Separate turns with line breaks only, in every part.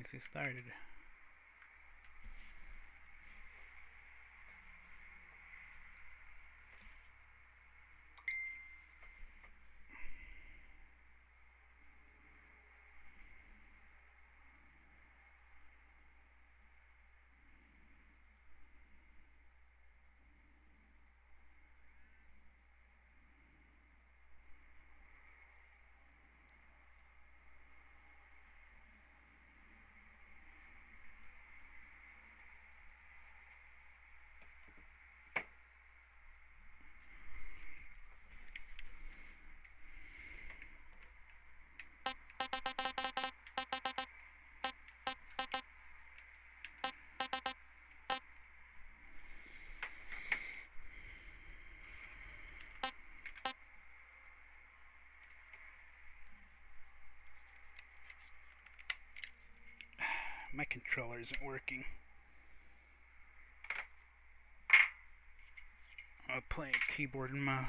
since he started. My controller isn't working. I'm playing keyboard and mouse.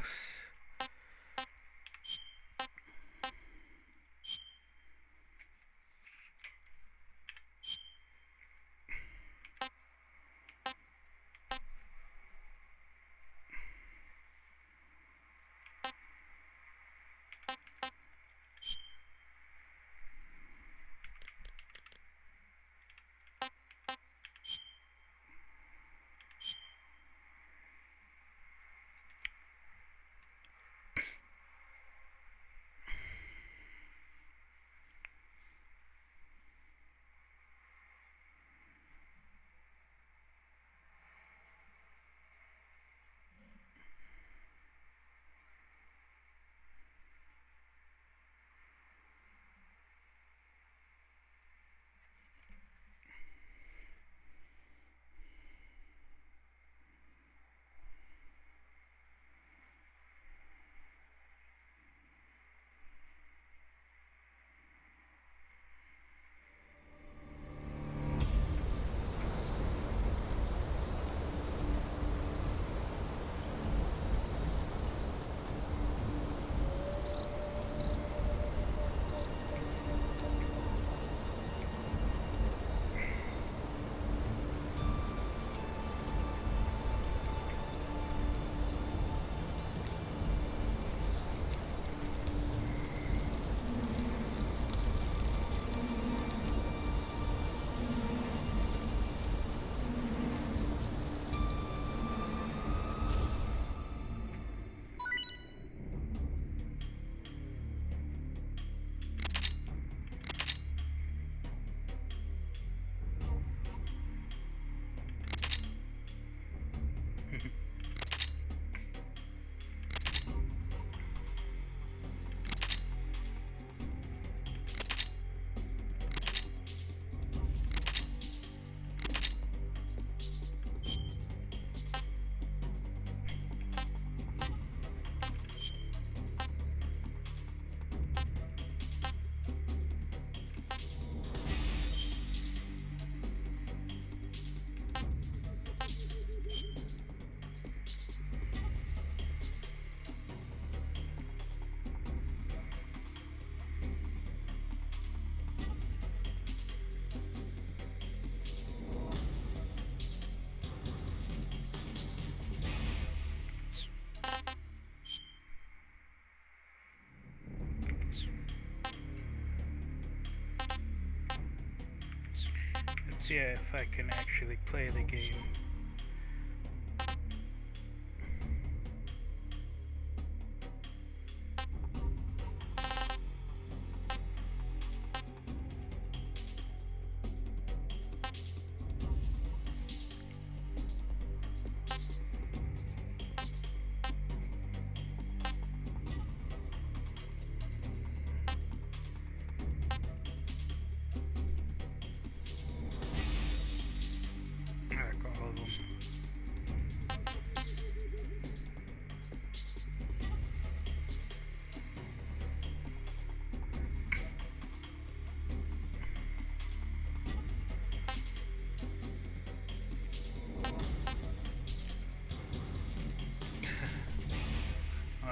See if I can actually play the game.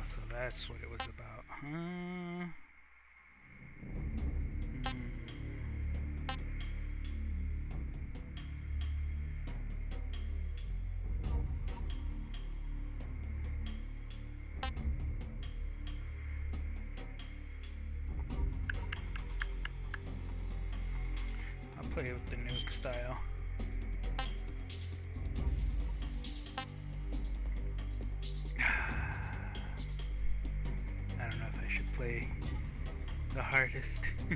So that's what it was about, huh? Play with the nuke style. I don't know if I should play the hardest. I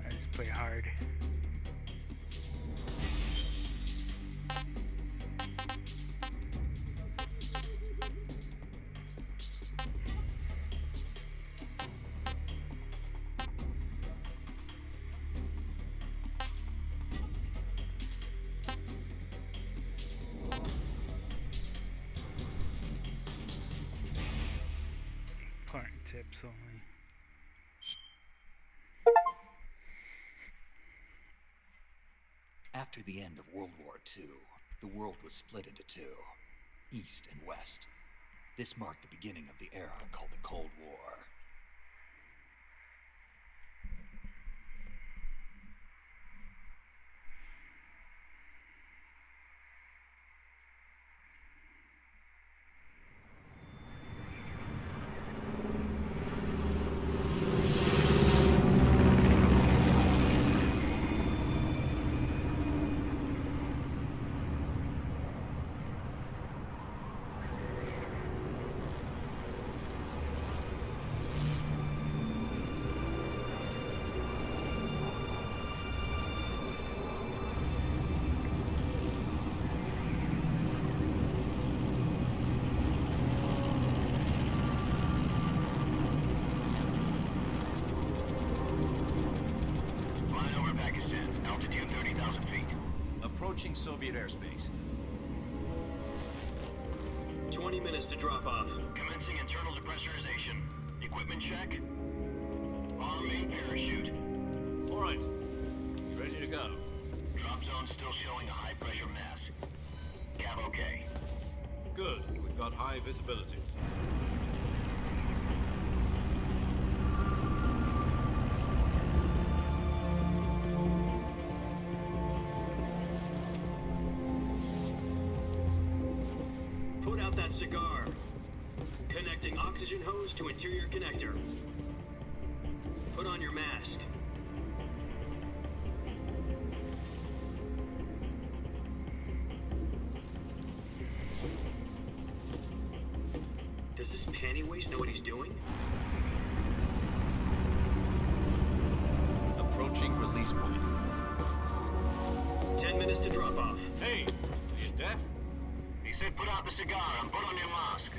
just play hard. Important tips only.
After the end of World War II, the world was split into two, East and West. This marked the beginning of the era called the Cold War.
Approaching Soviet airspace.
20 minutes to drop off.
Commencing internal depressurization. Equipment check. On main parachute.
All right. Ready to go.
Drop zone still showing a high pressure mass. Cav okay.
Good. We've got high visibility.
Put out that cigar. Connecting oxygen hose to interior connector. Put on your mask. Does this panty waste know what he's doing?
Approaching release point.
10 minutes to drop off.
Hey, are you deaf?
He said put out the cigar and put on your mask.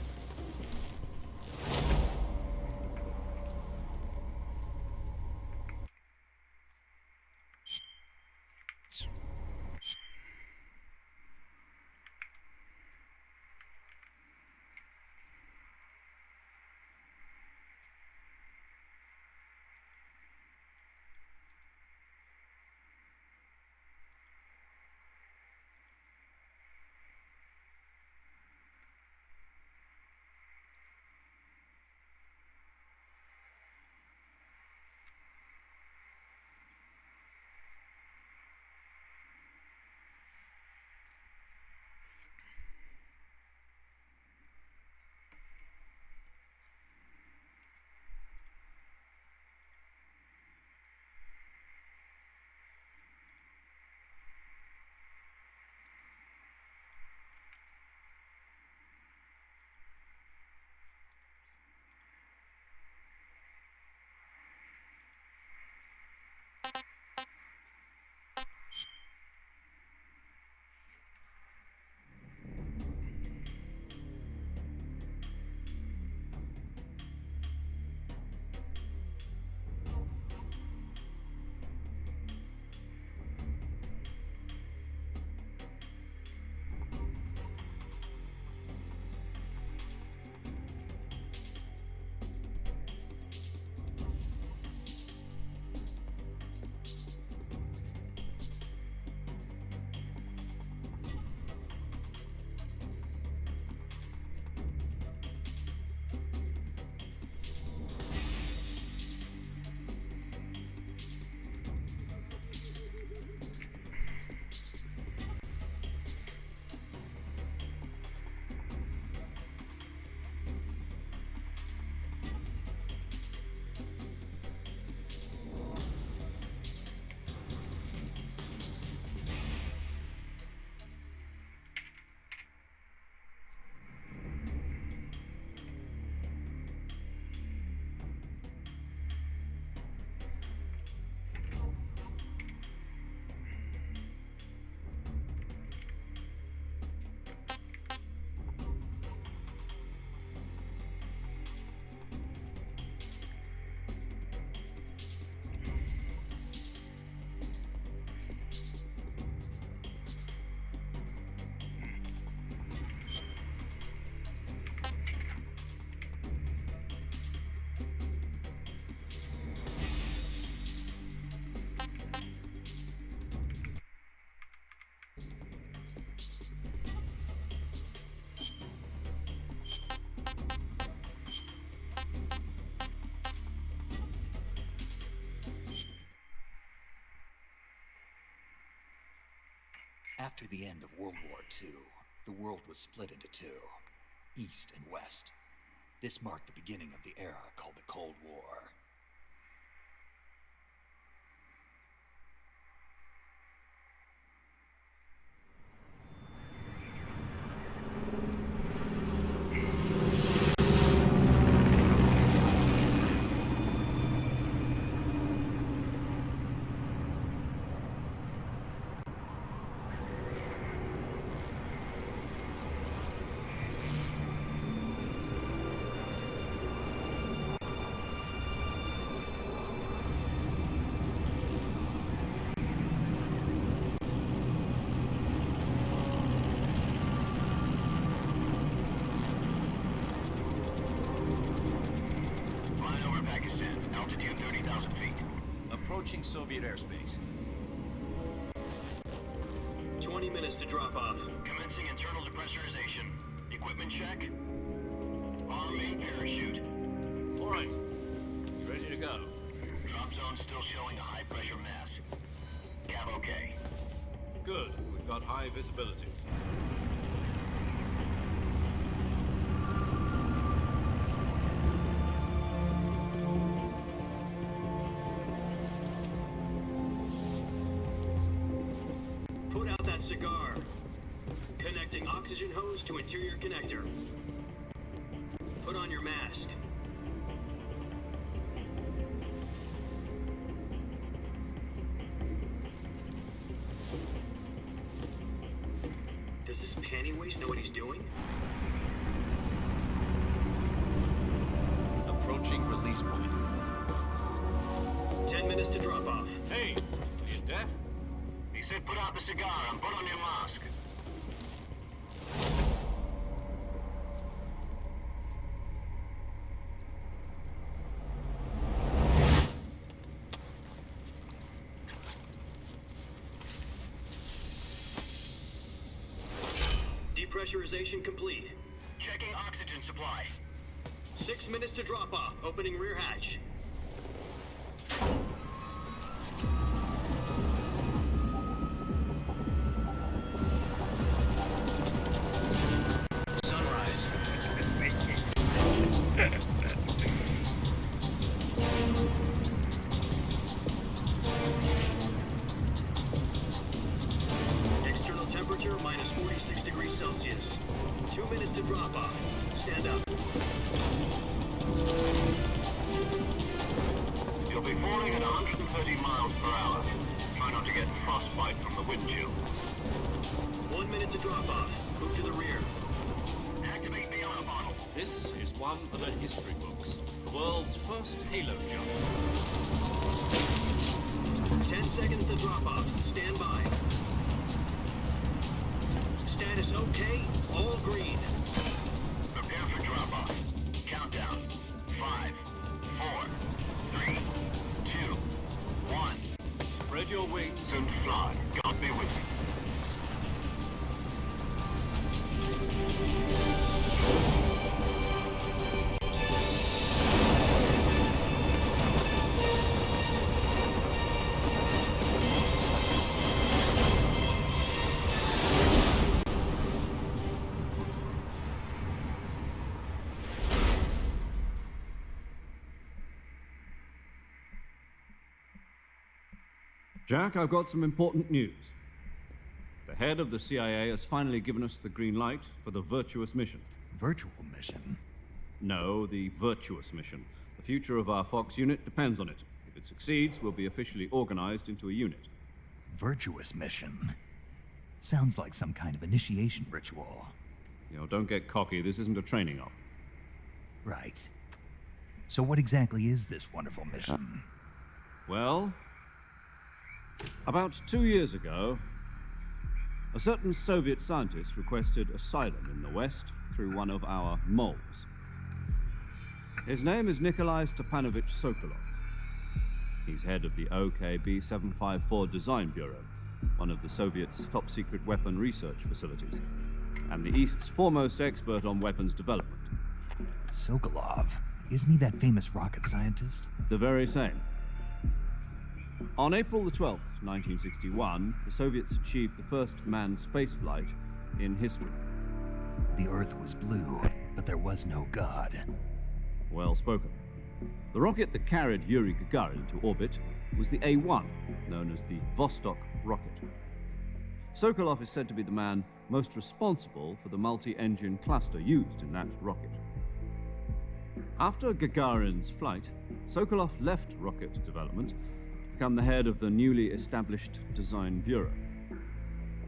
After the end of World War II, the world was split into two, East and West. This marked the beginning of the era called the Cold War.
Flying over Pakistan. Altitude 30,000 feet.
Approaching Soviet airspace.
20 minutes to drop off.
Commencing internal depressurization. Equipment check. On main parachute.
All right. Ready to go.
Drop zone still showing a high pressure mass. Cav okay.
Good. We've got high visibility.
Put out that cigar. Connecting oxygen hose to interior connector. Put on your mask. Does this panty waste know what he's doing?
Approaching release point.
10 minutes to drop off.
Hey, are you deaf?
He said put out the cigar and put on your mask.
Depressurization complete.
Checking oxygen supply.
6 minutes to drop off. Opening rear hatch.
Sunrise.
External temperature minus 46 degrees Celsius. 2 minutes to drop off. Stand up.
You'll be falling at 130 miles per hour. Try not to get frostbite from the wind chill.
1 minute to drop off. Move to the rear.
Activate the alarm bottle.
This is one for the history books. The world's first halo jump.
10 seconds to drop off. Stand by. Status okay. All green.
Prepare for drop-off. Countdown. 5, 4, 3, 2, 1.
Spread your wings.
And fly. God be with you.
Jack, I've got some important news. The head of the CIA has finally given us the green light for the virtuous mission.
Virtual mission?
No, the virtuous mission. The future of our Fox unit depends on it. If it succeeds, we'll be officially organized into a unit.
Virtuous mission? Sounds like some kind of initiation ritual.
You know, don't get cocky. This isn't a training op.
Right. So what exactly is this wonderful mission?
Well, about 2 years ago, a certain Soviet scientist requested asylum in the West through one of our moles. His name is Nikolai Stepanovich Sokolov. He's head of the OKB 754 Design Bureau, one of the Soviets' top-secret weapon research facilities, and the East's foremost expert on weapons development.
Sokolov? Isn't he that famous rocket scientist?
The very same. On April the 12th, 1961, the Soviets achieved the first manned spaceflight in history.
The Earth was blue, but there was no God.
Well spoken. The rocket that carried Yuri Gagarin to orbit was the A-1, known as the Vostok rocket. Sokolov is said to be the man most responsible for the multi-engine cluster used in that rocket. After Gagarin's flight, Sokolov left rocket development to become the head of the newly established Design Bureau.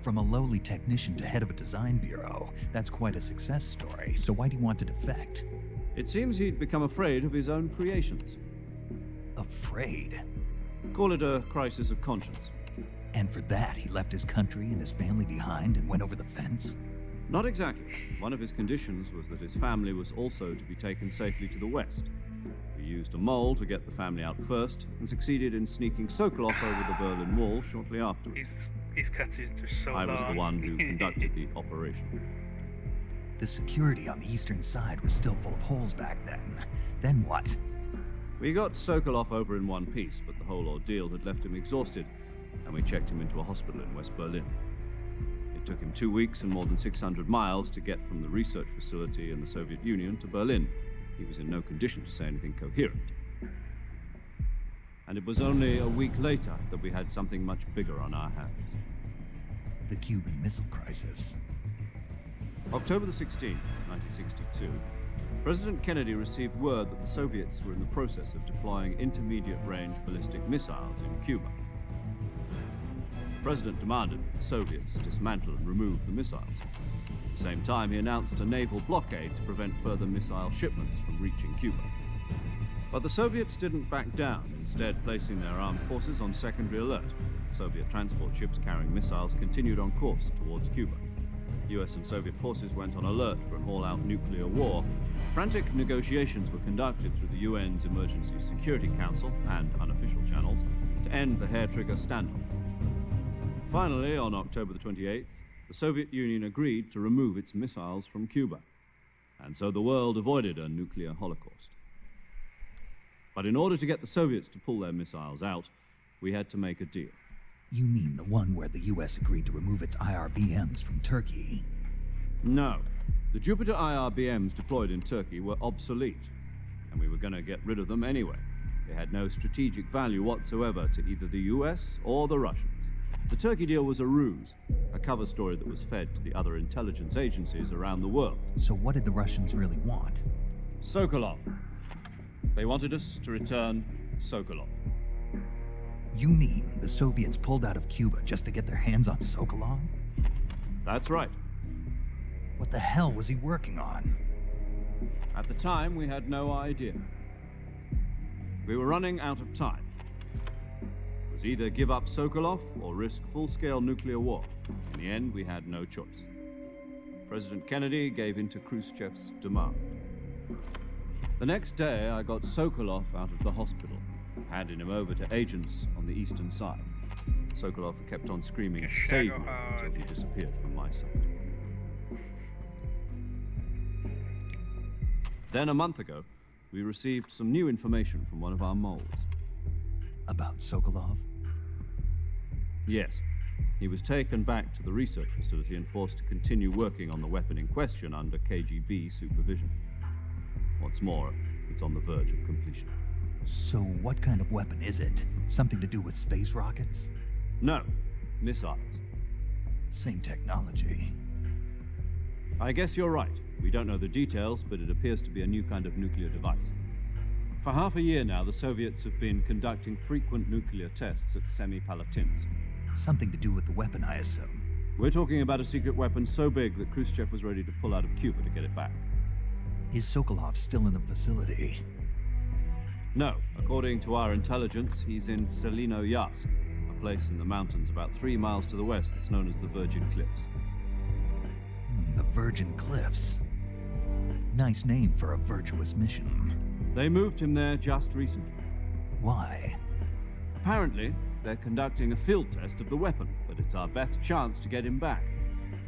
From a lowly technician to head of a design bureau, that's quite a success story. So why do you want to defect?
It seems he'd become afraid of his own creations.
Afraid?
Call it a crisis of conscience.
And for that, he left his country and his family behind and went over the fence?
Not exactly. One of his conditions was that his family was also to be taken safely to the west. He used a mole to get the family out first and succeeded in sneaking Sokolov over the Berlin Wall shortly afterwards.
His cut is just so
I
long.
was the one who conducted the operation.
The security on the eastern side was still full of holes back then. Then what?
We got Sokolov over in one piece, but the whole ordeal had left him exhausted, and we checked him into a hospital in West Berlin. It took him 2 weeks and more than 600 miles to get from the research facility in the Soviet Union to Berlin. He was in no condition to say anything coherent. And it was only a week later that we had something much bigger on our hands.
The Cuban Missile Crisis.
October the 16th, 1962, President Kennedy received word that the Soviets were in the process of deploying intermediate-range ballistic missiles in Cuba. The President demanded that the Soviets dismantle and remove the missiles. At the same time, he announced a naval blockade to prevent further missile shipments from reaching Cuba. But the Soviets didn't back down, instead placing their armed forces on secondary alert. Soviet transport ships carrying missiles continued on course towards Cuba. US and Soviet forces went on alert for an all-out nuclear war. Frantic negotiations were conducted through the UN's Emergency Security Council and unofficial channels to end the hair-trigger standoff. Finally, on October the 28th, the Soviet Union agreed to remove its missiles from Cuba, and so the world avoided a nuclear holocaust. But in order to get the Soviets to pull their missiles out, we had to make a deal.
You mean the one where the US agreed to remove its IRBMs from Turkey?
No. The Jupiter IRBMs deployed in Turkey were obsolete, and we were going to get rid of them anyway. They had no strategic value whatsoever to either the US or the Russians. The Turkey deal was a ruse, a cover story that was fed to the other intelligence agencies around the world.
So what did the Russians really want?
Sokolov. They wanted us to return Sokolov.
You mean the Soviets pulled out of Cuba just to get their hands on Sokolov?
That's right.
What the hell was he working on?
At the time, we had no idea. We were running out of time. It was either give up Sokolov or risk full-scale nuclear war. In the end, we had no choice. President Kennedy gave in to Khrushchev's demand. The next day, I got Sokolov out of the hospital, handing him over to agents on the eastern side. Sokolov kept on screaming, "Save me," until he disappeared from my sight. Then a month ago, we received some new information from one of our moles.
About Sokolov?
Yes. He was taken back to the research facility and forced to continue working on the weapon in question under KGB supervision. What's more, it's on the verge of completion.
So what kind of weapon is it? Something to do with space rockets?
No, missiles.
Same technology.
I guess you're right. We don't know the details, but it appears to be a new kind of nuclear device. For half a year now, the Soviets have been conducting frequent nuclear tests at Semipalatinsk.
Something to do with the weapon, I assume.
We're talking about a secret weapon so big that Khrushchev was ready to pull out of Cuba to get it back.
Is Sokolov still in the facility?
No. According to our intelligence, he's in Selino-Yarsk, a place in the mountains about 3 miles to the west that's known as the Virgin Cliffs.
The Virgin Cliffs. Nice name for a virtuous mission.
They moved him there just recently.
Why?
Apparently, they're conducting a field test of the weapon, but it's our best chance to get him back.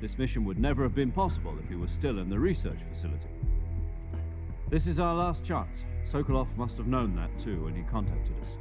This mission would never have been possible if he was still in the research facility. This is our last chance. Sokolov must have known that too when he contacted us.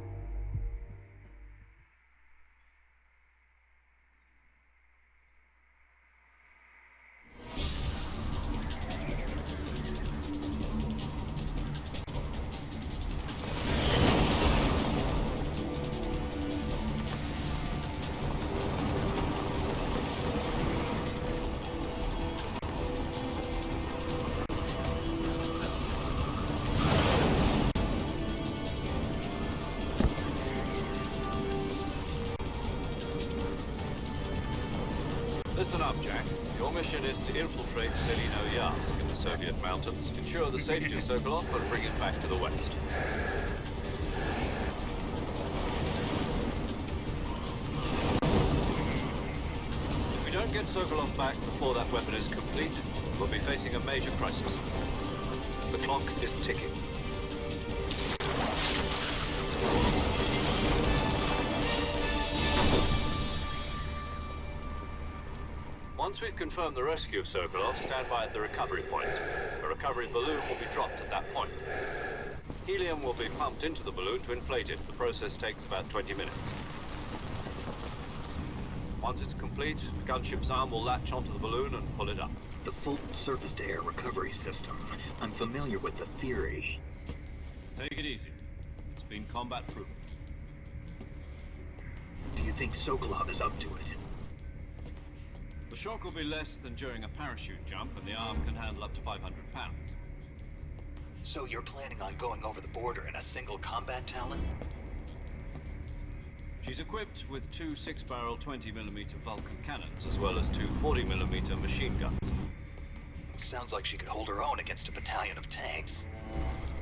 Listen up, Jack. Your mission is to infiltrate Selino-Yarsk in the Soviet mountains, ensure the safety of Sokolov, and bring it back to the West. If we don't get Sokolov back before that weapon is complete, we'll be facing a major crisis. The clock is ticking. Once we've confirmed the rescue of Sokolov, stand by at the recovery point. A recovery balloon will be dropped at that point. Helium will be pumped into the balloon to inflate it. The process takes about 20 minutes. Once it's complete, the gunship's arm will latch onto the balloon and pull it up.
The Fulton surface-to-air recovery system. I'm familiar with the theory.
Take it easy. It's been combat-proven.
Do you think Sokolov is up to it?
The shock will be less than during a parachute jump, and the arm can handle up to 500 pounds.
So you're planning on going over the border in a single combat Talon?
She's equipped with two 6-barrel 20mm Vulcan cannons, as well as two 40mm machine guns.
Sounds like she could hold her own against a battalion of tanks.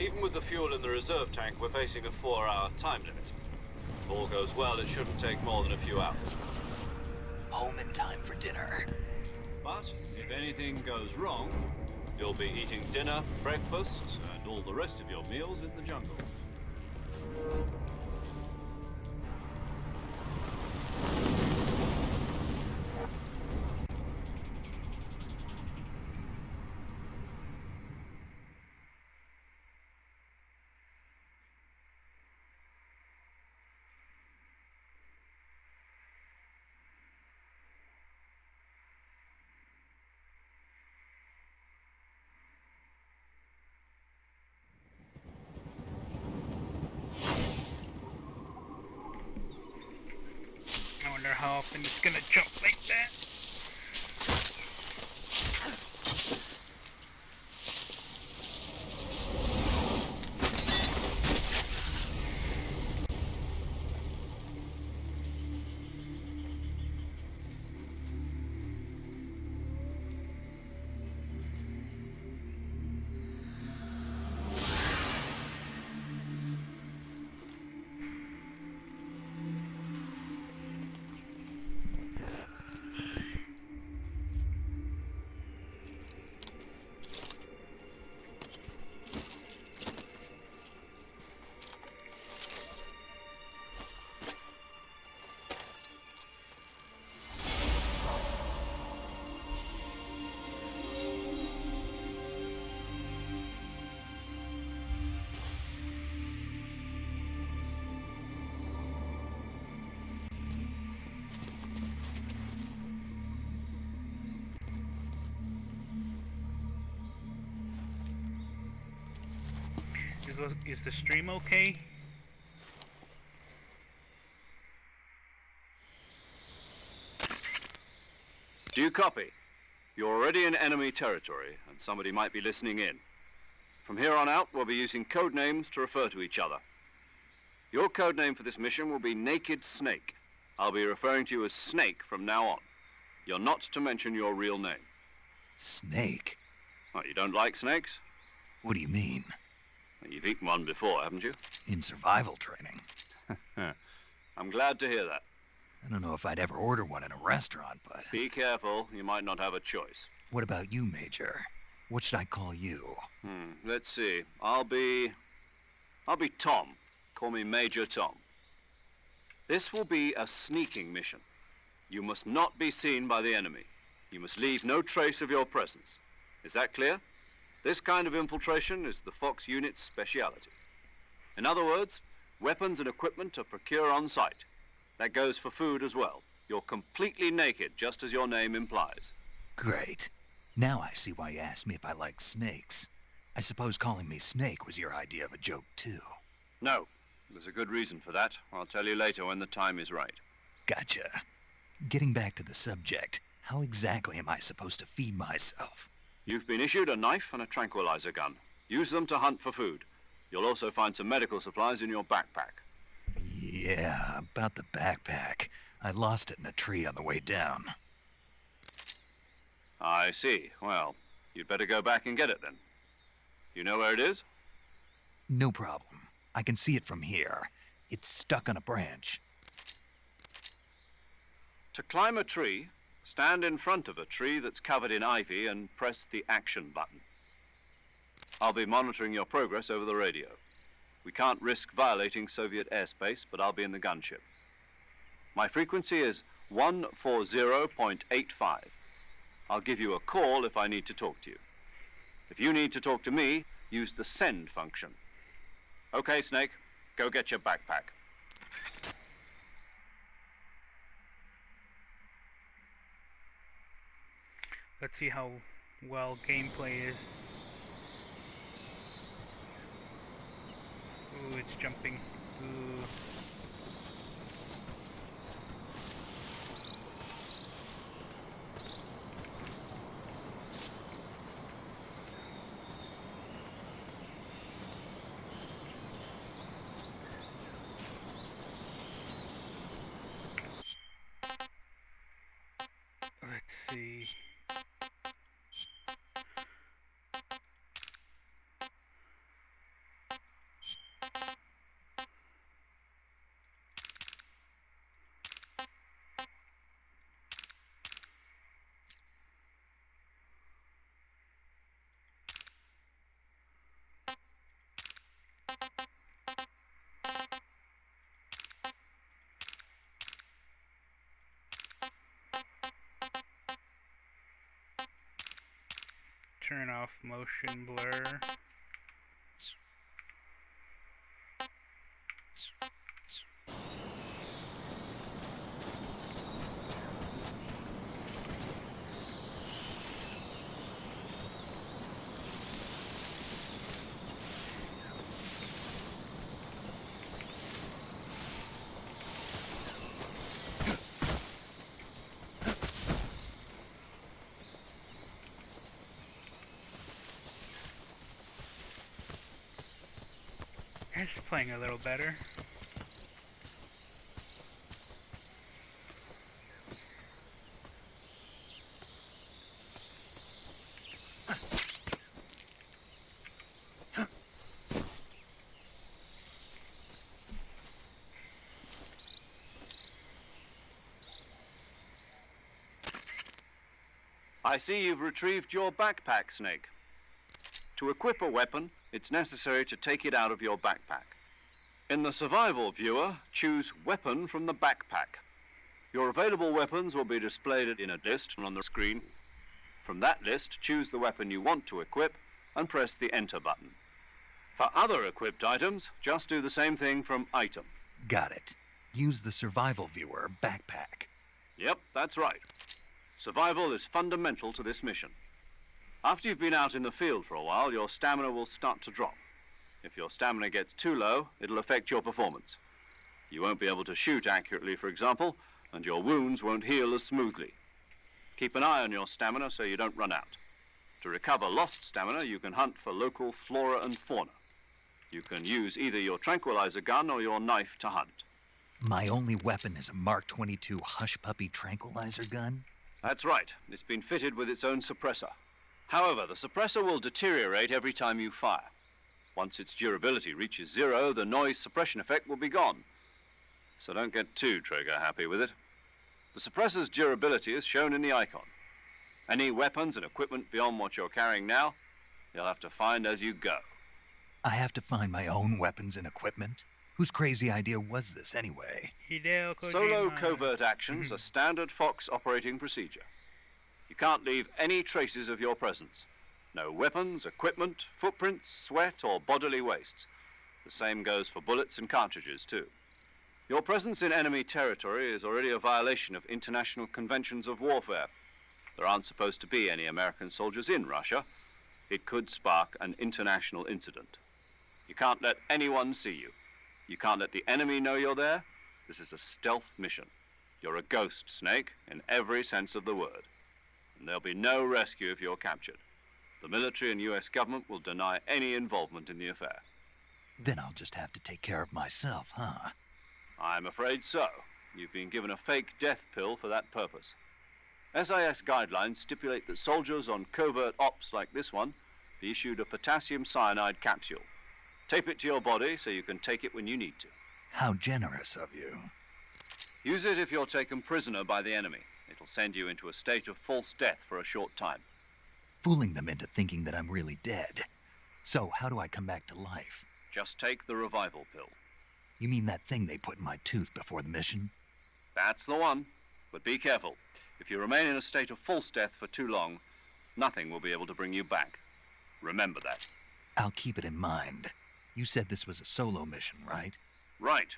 Even with the fuel in the reserve tank, we're facing a 4-hour time limit. If all goes well, it shouldn't take more than a few hours.
Home in time for dinner.
But if anything goes wrong, you'll be eating dinner, breakfast, and all the rest of your meals in the jungle.
I wonder how often it's gonna jump like that. Is the stream okay?
Do you copy? You're already in enemy territory, and somebody might be listening in. From here on out, we'll be using code names to refer to each other. Your code name for this mission will be Naked Snake. I'll be referring to you as Snake from now on. You're not to mention your real name.
Snake?
Oh, you don't like snakes?
What do you mean?
Well, you've eaten one before, haven't you?
In survival training.
I'm glad to hear that.
I don't know if I'd ever order one in a restaurant, but...
Be careful, you might not have a choice.
What about you, Major? What should I call you?
Let's see. I'll be Tom. Call me Major Tom. This will be a sneaking mission. You must not be seen by the enemy. You must leave no trace of your presence. Is that clear? This kind of infiltration is the Fox unit's speciality. In other words, weapons and equipment are procured on site. That goes for food as well. You're completely naked, just as your name implies.
Great. Now I see why you asked me if I like snakes. I suppose calling me Snake was your idea of a joke, too.
No, there's a good reason for that. I'll tell you later when the time is right.
Gotcha. Getting back to the subject, how exactly am I supposed to feed myself?
You've been issued a knife and a tranquilizer gun. Use them to hunt for food. You'll also find some medical supplies in your backpack.
Yeah, about the backpack. I lost it in a tree on the way down.
I see. Well, you'd better go back and get it then. You know where it is?
No problem. I can see it from here. It's stuck on a branch.
To climb a tree, stand in front of a tree that's covered in ivy and press the action button. I'll be monitoring your progress over the radio. We can't risk violating Soviet airspace, but I'll be in the gunship. My frequency is 140.85. I'll give you a call if I need to talk to you. If you need to talk to me, use the send function. Okay, Snake, go get your backpack.
Let's see how well gameplay is. Ooh, it's jumping. Ooh. Let's see. Turn off motion blur. It's playing a little better.
I see you've retrieved your backpack, Snake. To equip a weapon, it's necessary to take it out of your backpack. In the survival viewer, choose Weapon from the backpack. Your available weapons will be displayed in a list on the screen. From that list, choose the weapon you want to equip and press the Enter button. For other equipped items, just do the same thing from Item.
Got it. Use the survival viewer backpack.
Yep, that's right. Survival is fundamental to this mission. After you've been out in the field for a while, your stamina will start to drop. If your stamina gets too low, it'll affect your performance. You won't be able to shoot accurately, for example, and your wounds won't heal as smoothly. Keep an eye on your stamina so you don't run out. To recover lost stamina, you can hunt for local flora and fauna. You can use either your tranquilizer gun or your knife to hunt.
My only weapon is a Mark 22 Hush Puppy tranquilizer gun?
That's right. It's been fitted with its own suppressor. However, the suppressor will deteriorate every time you fire. Once its durability reaches 0, the noise suppression effect will be gone. So don't get too trigger-happy with it. The suppressor's durability is shown in the icon. Any weapons and equipment beyond what you're carrying now, you'll have to find as you go.
I have to find my own weapons and equipment? Whose crazy idea was this anyway?
Hideo Kojima.
Solo covert actions are standard Fox operating procedure. You can't leave any traces of your presence. No weapons, equipment, footprints, sweat, or bodily wastes. The same goes for bullets and cartridges, too. Your presence in enemy territory is already a violation of international conventions of warfare. There aren't supposed to be any American soldiers in Russia. It could spark an international incident. You can't let anyone see you. You can't let the enemy know you're there. This is a stealth mission. You're a ghost, Snake, in every sense of the word. And there'll be no rescue if you're captured. The military and US government will deny any involvement in the affair.
Then I'll just have to take care of myself, huh?
I'm afraid so. You've been given a fake death pill for that purpose. SAS guidelines stipulate that soldiers on covert ops like this one be issued a potassium cyanide capsule. Tape it to your body so you can take it when you need to.
How generous of you.
Use it if you're taken prisoner by the enemy. It'll send you into a state of false death for a short time.
Fooling them into thinking that I'm really dead. So, how do I come back to life?
Just take the revival pill.
You mean that thing they put in my tooth before the mission?
That's the one. But be careful. If you remain in a state of false death for too long, nothing will be able to bring you back. Remember that.
I'll keep it in mind. You said this was a solo mission, right?
Right.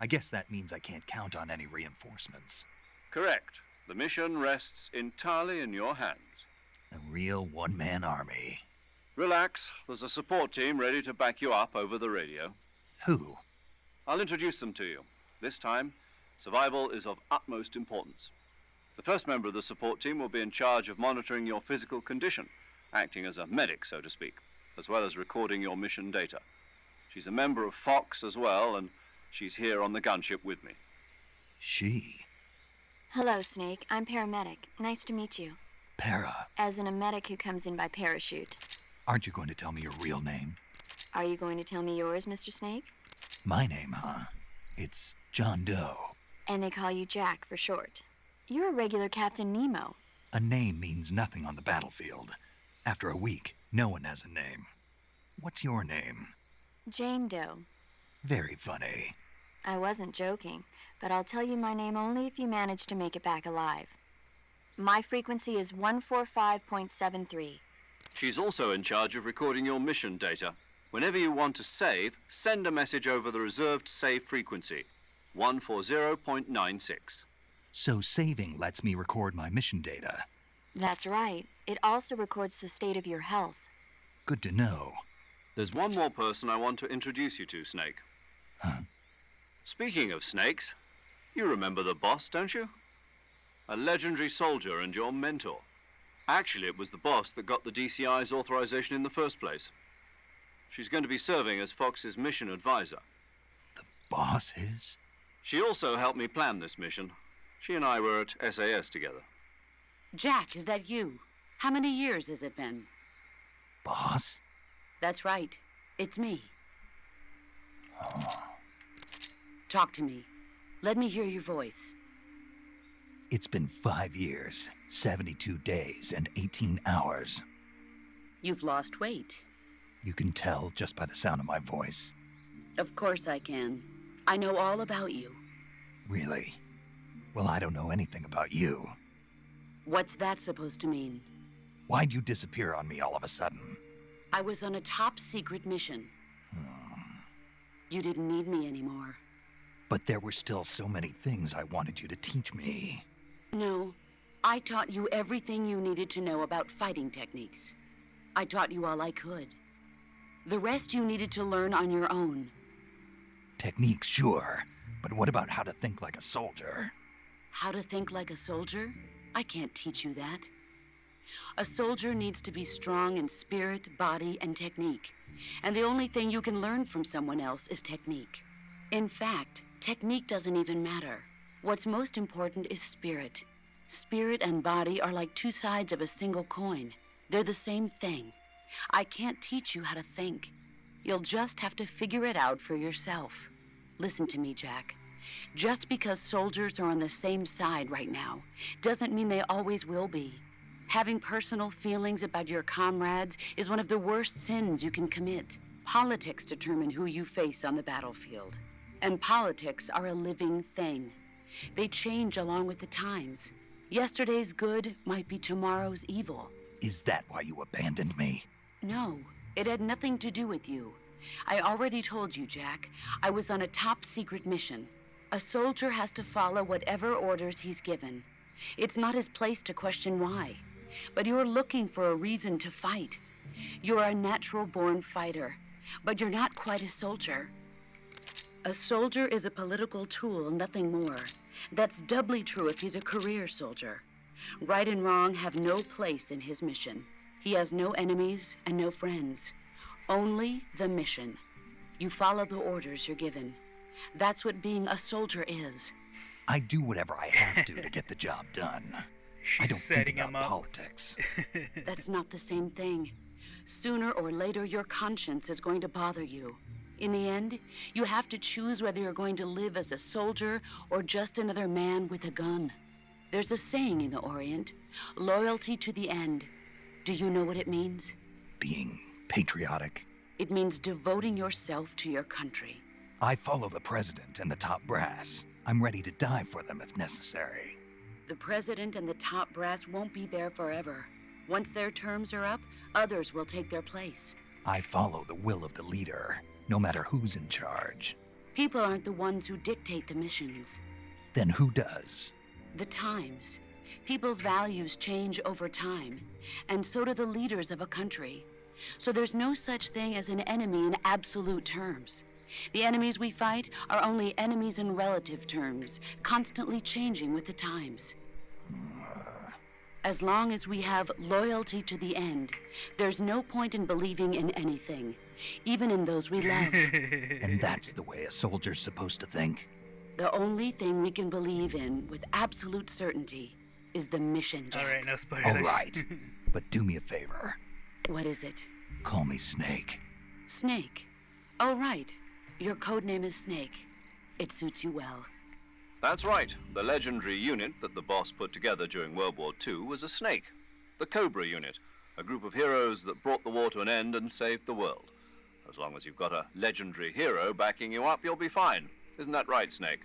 I guess that means I can't count on any reinforcements.
Correct. The mission rests entirely in your hands.
A real one-man army.
Relax. There's a support team ready to back you up over the radio.
Who?
I'll introduce them to you. This time, survival is of utmost importance. The first member of the support team will be in charge of monitoring your physical condition, acting as a medic, so to speak, as well as recording your mission data. She's a member of Fox as well, and she's here on the gunship with me.
She?
Hello, Snake. I'm paramedic. Nice to meet you.
Para.
As in a medic who comes in by parachute.
Aren't you going to tell me your real name?
Are you going to tell me yours, Mr. Snake?
My name, huh? It's John Doe.
And they call you Jack for short. You're a regular Captain Nemo.
A name means nothing on the battlefield. After a week, no one has a name. What's your name?
Jane Doe.
Very funny.
I wasn't joking, but I'll tell you my name only if you manage to make it back alive. My frequency is 145.73.
She's also in charge of recording your mission data. Whenever you want to save, send a message over the reserved save frequency, 140.96.
So saving lets me record my mission data.
That's right. It also records the state of your health.
Good to know.
There's one more person I want to introduce you to, Snake.
Huh?
Speaking of snakes, you remember the boss, don't you? A legendary soldier and your mentor. Actually, it was the boss that got the DCI's authorization in the first place. She's going to be serving as Fox's mission advisor.
The boss is?
She also helped me plan this mission. She and I were at SAS together.
Jack, is that you? How many years has it been?
Boss?
That's right. It's me.
Oh.
Talk to me. Let me hear your voice.
It's been 5 years, 72 days, and 18 hours.
You've lost weight.
You can tell just by the sound of my voice.
Of course I can. I know all about you.
Really? Well, I don't know anything about you.
What's that supposed to mean?
Why'd you disappear on me all of a sudden?
I was on a top-secret mission. You didn't need me anymore.
But there were still so many things I wanted you to teach me.
No, I taught you everything you needed to know about fighting techniques. I taught you all I could. The rest you needed to learn on your own.
Techniques, sure. But what about how to think like a soldier?
How to think like a soldier? I can't teach you that. A soldier needs to be strong in spirit, body, and technique. And the only thing you can learn from someone else is technique. In fact, technique doesn't even matter. What's most important is spirit. Spirit and body are like two sides of a single coin. They're the same thing. I can't teach you how to think. You'll just have to figure it out for yourself. Listen to me, Jack. Just because soldiers are on the same side right now doesn't mean they always will be. Having personal feelings about your comrades is one of the worst sins you can commit. Politics determine who you face on the battlefield. And politics are a living thing. They change along with the times. Yesterday's good might be tomorrow's evil.
Is that why you abandoned me?
No, it had nothing to do with you. I already told you, Jack. I was on a top-secret mission. A soldier has to follow whatever orders he's given. It's not his place to question why. But you're looking for a reason to fight. You're a natural-born fighter, but you're not quite a soldier. A soldier is a political tool, nothing more. That's doubly true if he's a career soldier. Right and wrong have no place in his mission. He has no enemies and no friends. Only the mission. You follow the orders you're given. That's what being a soldier is.
I do whatever I have to get the job done. I
She's
don't think
setting
about
him up.
politics.
That's not the same thing. Sooner or later, your conscience is going to bother you. In the end, you have to choose whether you're going to live as a soldier or just another man with a gun. There's a saying in the Orient, loyalty to the end. Do you know what it means?
Being patriotic.
It means devoting yourself to your country.
I follow the president and the top brass. I'm ready to die for them if necessary.
The president and the top brass won't be there forever. Once their terms are up, others will take their place.
I follow the will of the leader, no matter who's in charge.
People aren't the ones who dictate the missions.
Then who does?
The times. People's values change over time, and so do the leaders of a country. So there's no such thing as an enemy in absolute terms. The enemies we fight are only enemies in relative terms, constantly changing with the times. As long as we have loyalty to the end, there's no point in believing in anything, even in those we love.
And that's the way a soldier's supposed to think?
The only thing we can believe in with absolute certainty is the mission, Jack.
Alright, no spoilers.
All right, but do me a favor.
What is it?
Call me Snake.
Snake. Oh, right. Your code name is Snake. It suits you well.
That's right. The legendary unit that the boss put together during World War II was a snake. The Cobra unit, a group of heroes that brought the war to an end and saved the world. As long as you've got a legendary hero backing you up, you'll be fine. Isn't that right, Snake?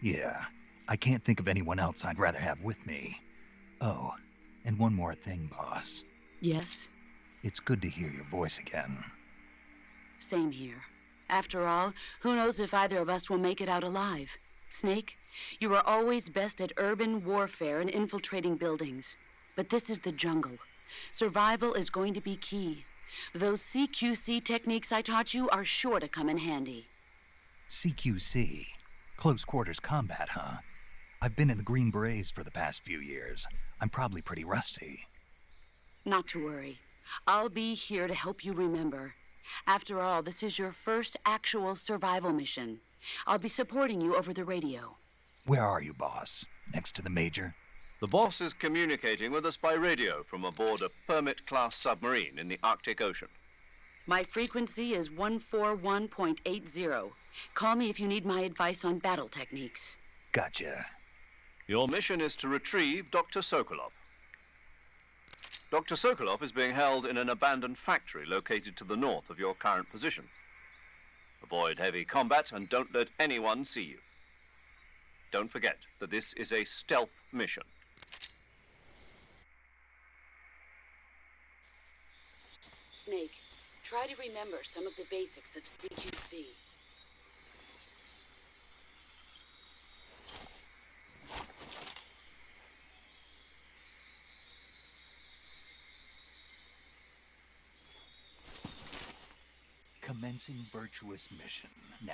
Yeah, I can't think of anyone else I'd rather have with me. Oh, and one more thing, boss.
Yes?
It's good to hear your voice again.
Same here. After all, who knows if either of us will make it out alive? Snake, you are always best at urban warfare and infiltrating buildings. But this is the jungle. Survival is going to be key. Those CQC techniques I taught you are sure to come in handy.
CQC? Close quarters combat, huh? I've been in the Green Berets for the past few years. I'm probably pretty rusty.
Not to worry. I'll be here to help you remember. After all, this is your first actual survival mission. I'll be supporting you over the radio.
Where are you, boss? Next to the Major?
The boss is communicating with us by radio from aboard a Permit-class submarine in the Arctic Ocean.
My frequency is 141.80. Call me if you need my advice on battle techniques.
Gotcha.
Your mission is to retrieve Dr. Sokolov. Dr. Sokolov is being held in an abandoned factory located to the north of your current position. Avoid heavy combat and don't let anyone see you. Don't forget that this is a stealth mission.
Snake, try to remember some of the basics of CQC.
Commencing virtuous mission now.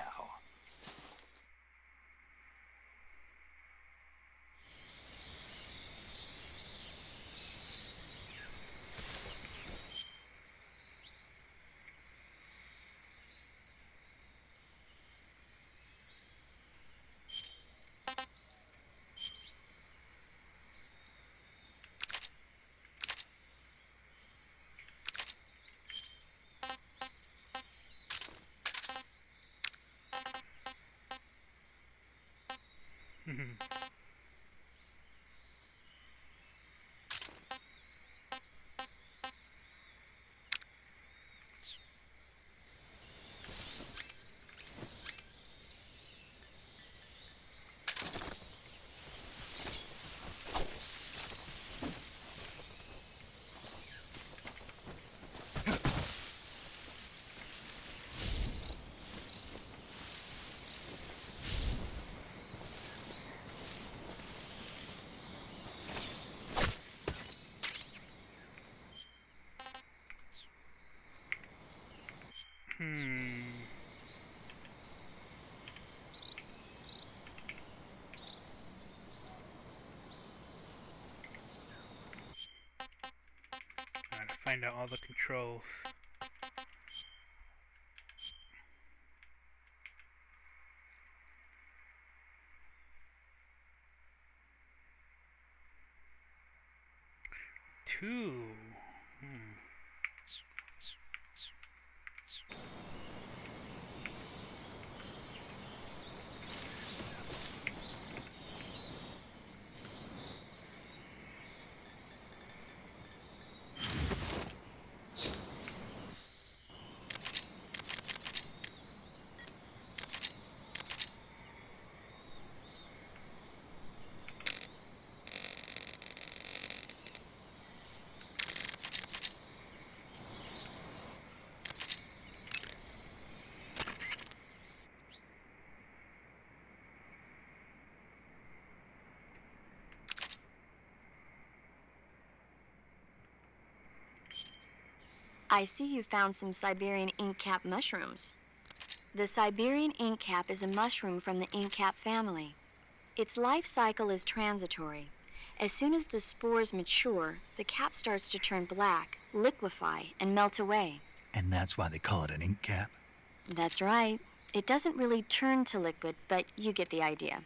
Gotta find out all the controls. 2.
I see you found some Siberian ink cap mushrooms. The Siberian ink cap is a mushroom from the ink cap family. Its life cycle is transitory. As soon as the spores mature, the cap starts to turn black, liquefy, and melt away.
And that's why they call it an ink cap?
That's right. It doesn't really turn to liquid, but you get the idea.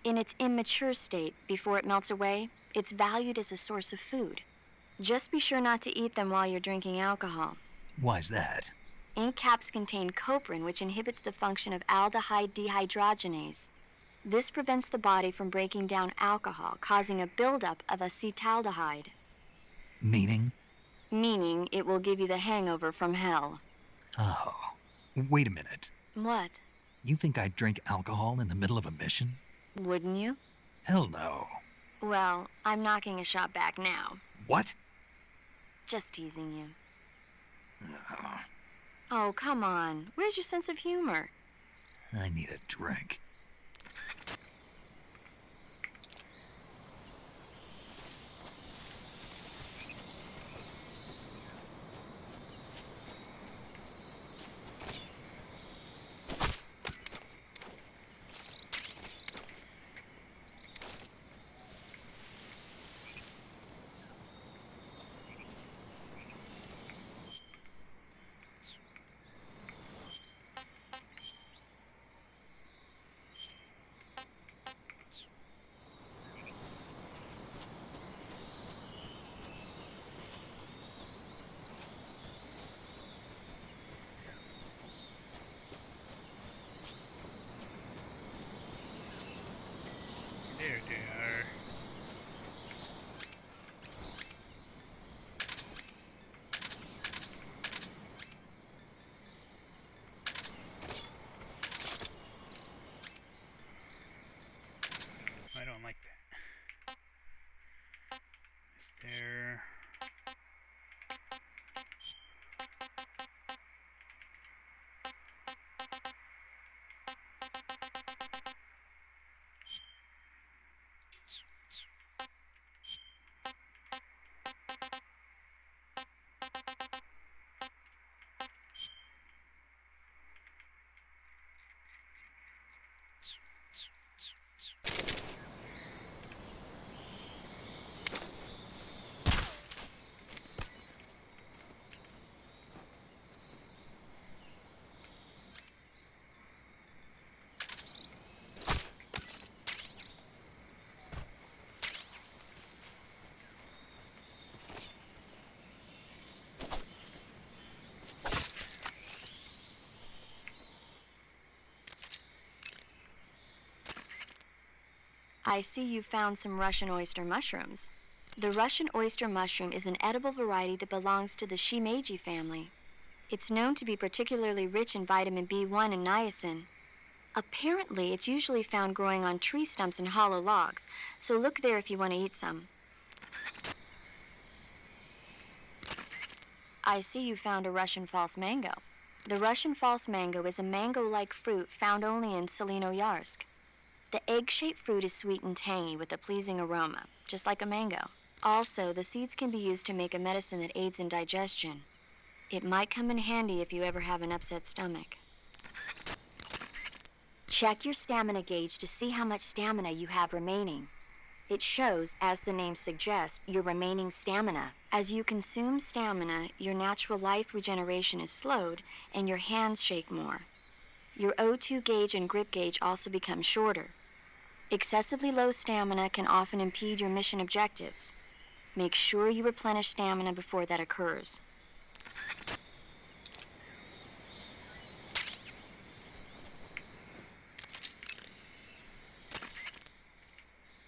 In its immature state, before it melts away, it's valued as a source of food. Just be sure not to eat them while you're drinking alcohol.
Why's that?
Ink caps contain coprin, which inhibits the function of aldehyde dehydrogenase. This prevents the body from breaking down alcohol, causing a buildup of acetaldehyde.
Meaning?
Meaning it will give you the hangover from hell.
Oh, wait a minute.
What?
You think I'd drink alcohol in the middle of a mission?
Wouldn't you?
Hell no.
Well, I'm knocking a shot back now.
What?
Just teasing you. Oh, come on. Where's your sense of humor?
I need a drink.
There they are. I don't like that. Is there...
I see you found some Russian oyster mushrooms. The Russian oyster mushroom is an edible variety that belongs to the shimeji family. It's known to be particularly rich in vitamin B1 and niacin. Apparently, it's usually found growing on tree stumps and hollow logs, so look there if you want to eat some. I see you found a Russian false mango. The Russian false mango is a mango-like fruit found only in Selinoyarsk. The egg-shaped fruit is sweet and tangy with a pleasing aroma, just like a mango. Also, the seeds can be used to make a medicine that aids in digestion. It might come in handy if you ever have an upset stomach. Check your stamina gauge to see how much stamina you have remaining. It shows, as the name suggests, your remaining stamina. As you consume stamina, your natural life regeneration is slowed and your hands shake more. Your O2 gauge and grip gauge also become shorter. Excessively low stamina can often impede your mission objectives. Make sure you replenish stamina before that occurs.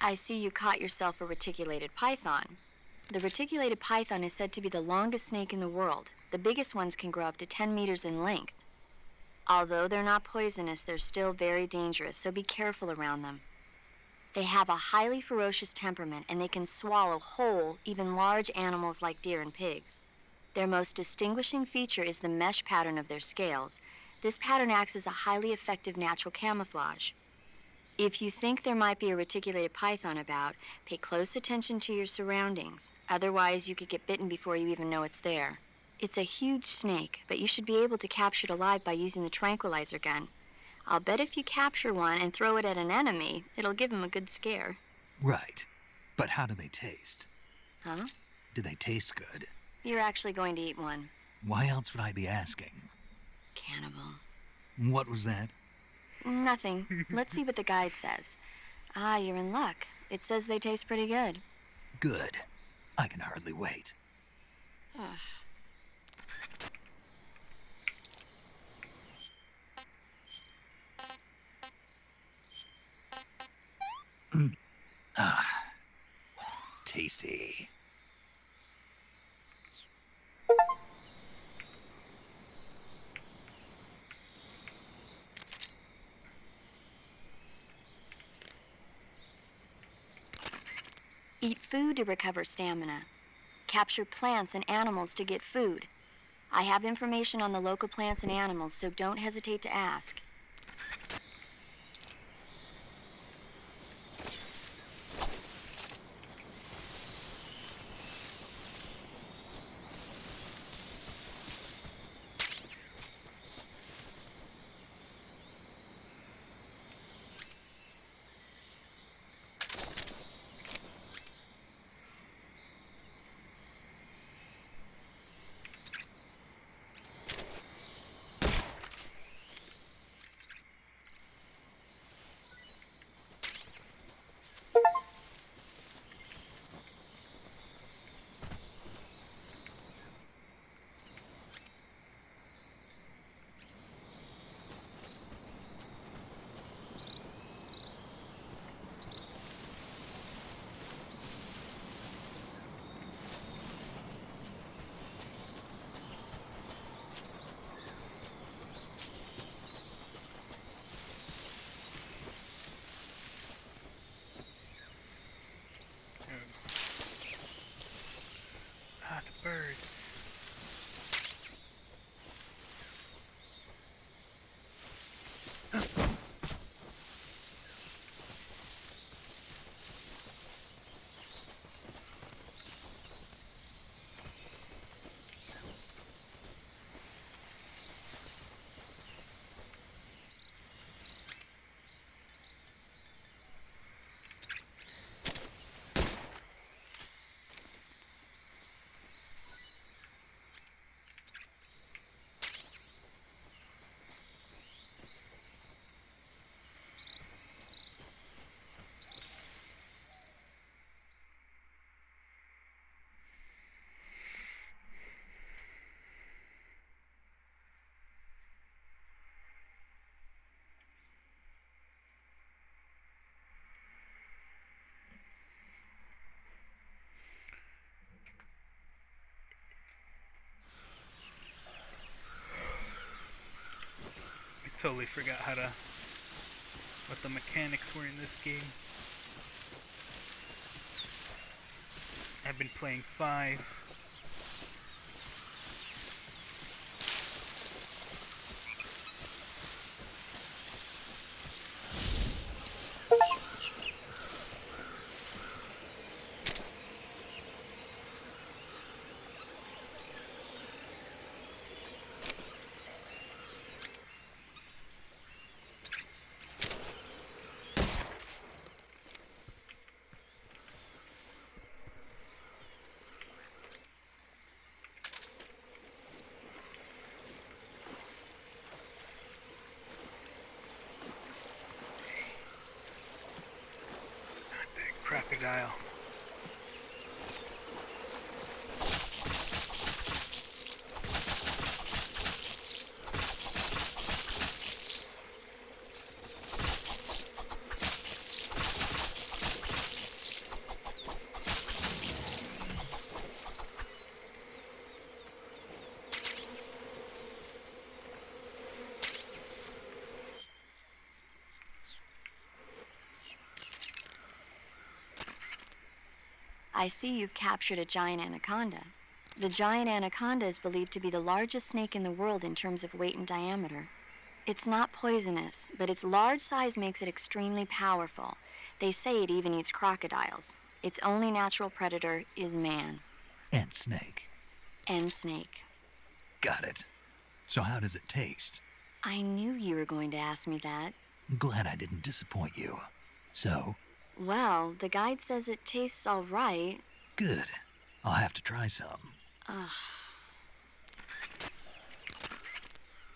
I see you caught yourself a reticulated python. The reticulated python is said to be the longest snake in the world. The biggest ones can grow up to 10 meters in length. Although they're not poisonous, they're still very dangerous, so be careful around them. They have a highly ferocious temperament, and they can swallow whole, even large animals like deer and pigs. Their most distinguishing feature is the mesh pattern of their scales. This pattern acts as a highly effective natural camouflage. If you think there might be a reticulated python about, pay close attention to your surroundings. Otherwise, you could get bitten before you even know it's there. It's a huge snake, but you should be able to capture it alive by using the tranquilizer gun. I'll bet if you capture one and throw it at an enemy, it'll give him a good scare.
Right. But how do they taste?
Huh?
Do they taste good?
You're actually going to eat one.
Why else would I be asking?
Cannibal.
What was that?
Nothing. Let's see what the guide says. Ah, you're in luck. It says they taste pretty good.
Good. I can hardly wait. Tasty.
Eat food to recover stamina. Capture plants and animals to get food. I have information on the local plants and animals, so don't hesitate to ask.
Ah, the birds. I totally forgot what the mechanics were in this game. I've been playing 5. Crocodile.
I see you've captured a giant anaconda. The giant anaconda is believed to be the largest snake in the world in terms of weight and diameter. It's not poisonous, but its large size makes it extremely powerful. They say it even eats crocodiles. Its only natural predator is man.
And snake.
And snake.
Got it. So how does it taste?
I knew you were going to ask me that.
I'm glad I didn't disappoint you. So?
Well, the guide says it tastes all right.
Good. I'll have to try some.
Ugh.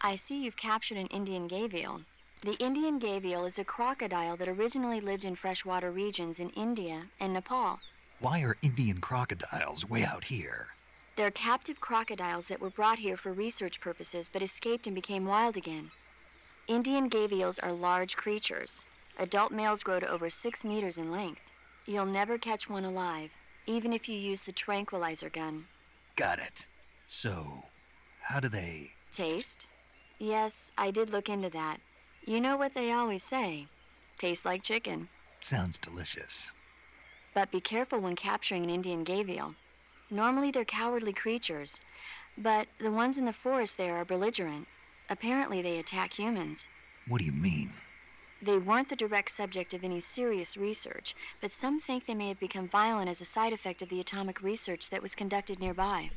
I see you've captured an Indian gavial. The Indian gavial is a crocodile that originally lived in freshwater regions in India and Nepal.
Why are Indian crocodiles way out here?
They're captive crocodiles that were brought here for research purposes but escaped and became wild again. Indian gavials are large creatures. Adult males grow to over 6 meters in length. You'll never catch one alive, even if you use the tranquilizer gun.
Got it. So, how do they...
Taste? Yes, I did look into that. You know what they always say. Tastes like chicken.
Sounds delicious.
But be careful when capturing an Indian gavial. Normally they're cowardly creatures, but the ones in the forest there are belligerent. Apparently they attack humans.
What do you mean?
They weren't the direct subject of any serious research, but some think they may have become violent as a side effect of the atomic research that was conducted nearby.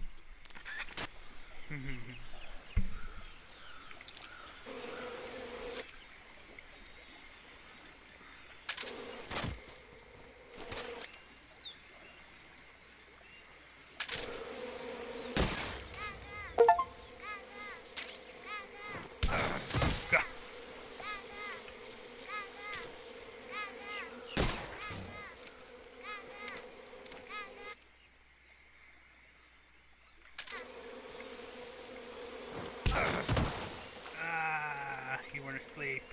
You weren't asleep.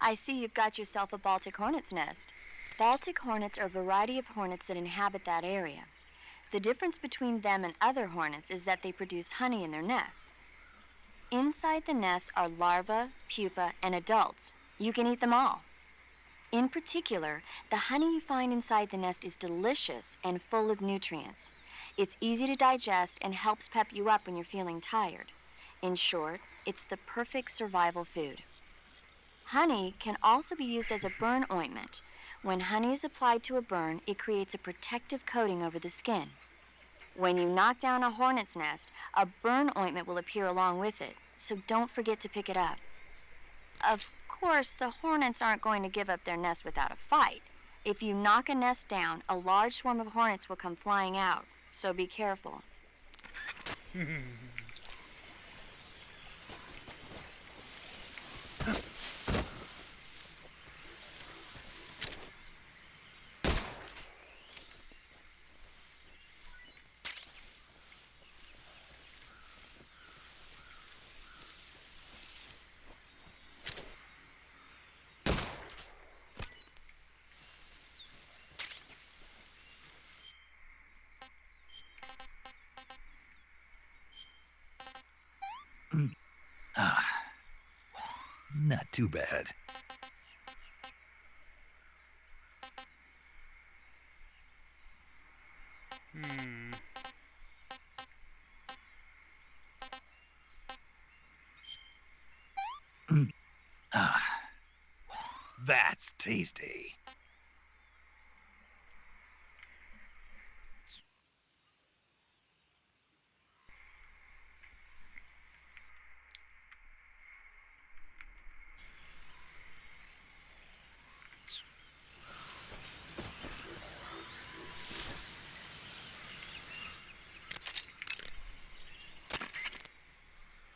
I see you've got yourself a Baltic hornet's nest. Baltic hornets are a variety of hornets that inhabit that area. The difference between them and other hornets is that they produce honey in their nests. Inside the nests are larvae, pupa, and adults. You can eat them all. In particular, the honey you find inside the nest is delicious and full of nutrients. It's easy to digest and helps pep you up when you're feeling tired. In short, it's the perfect survival food. Honey can also be used as a burn ointment. When honey is applied to a burn, it creates a protective coating over the skin. When you knock down a hornet's nest, a burn ointment will appear along with it, so don't forget to pick it up. Of course, the hornets aren't going to give up their nest without a fight. If you knock a nest down, a large swarm of hornets will come flying out, so be careful.
Not too bad. That's tasty.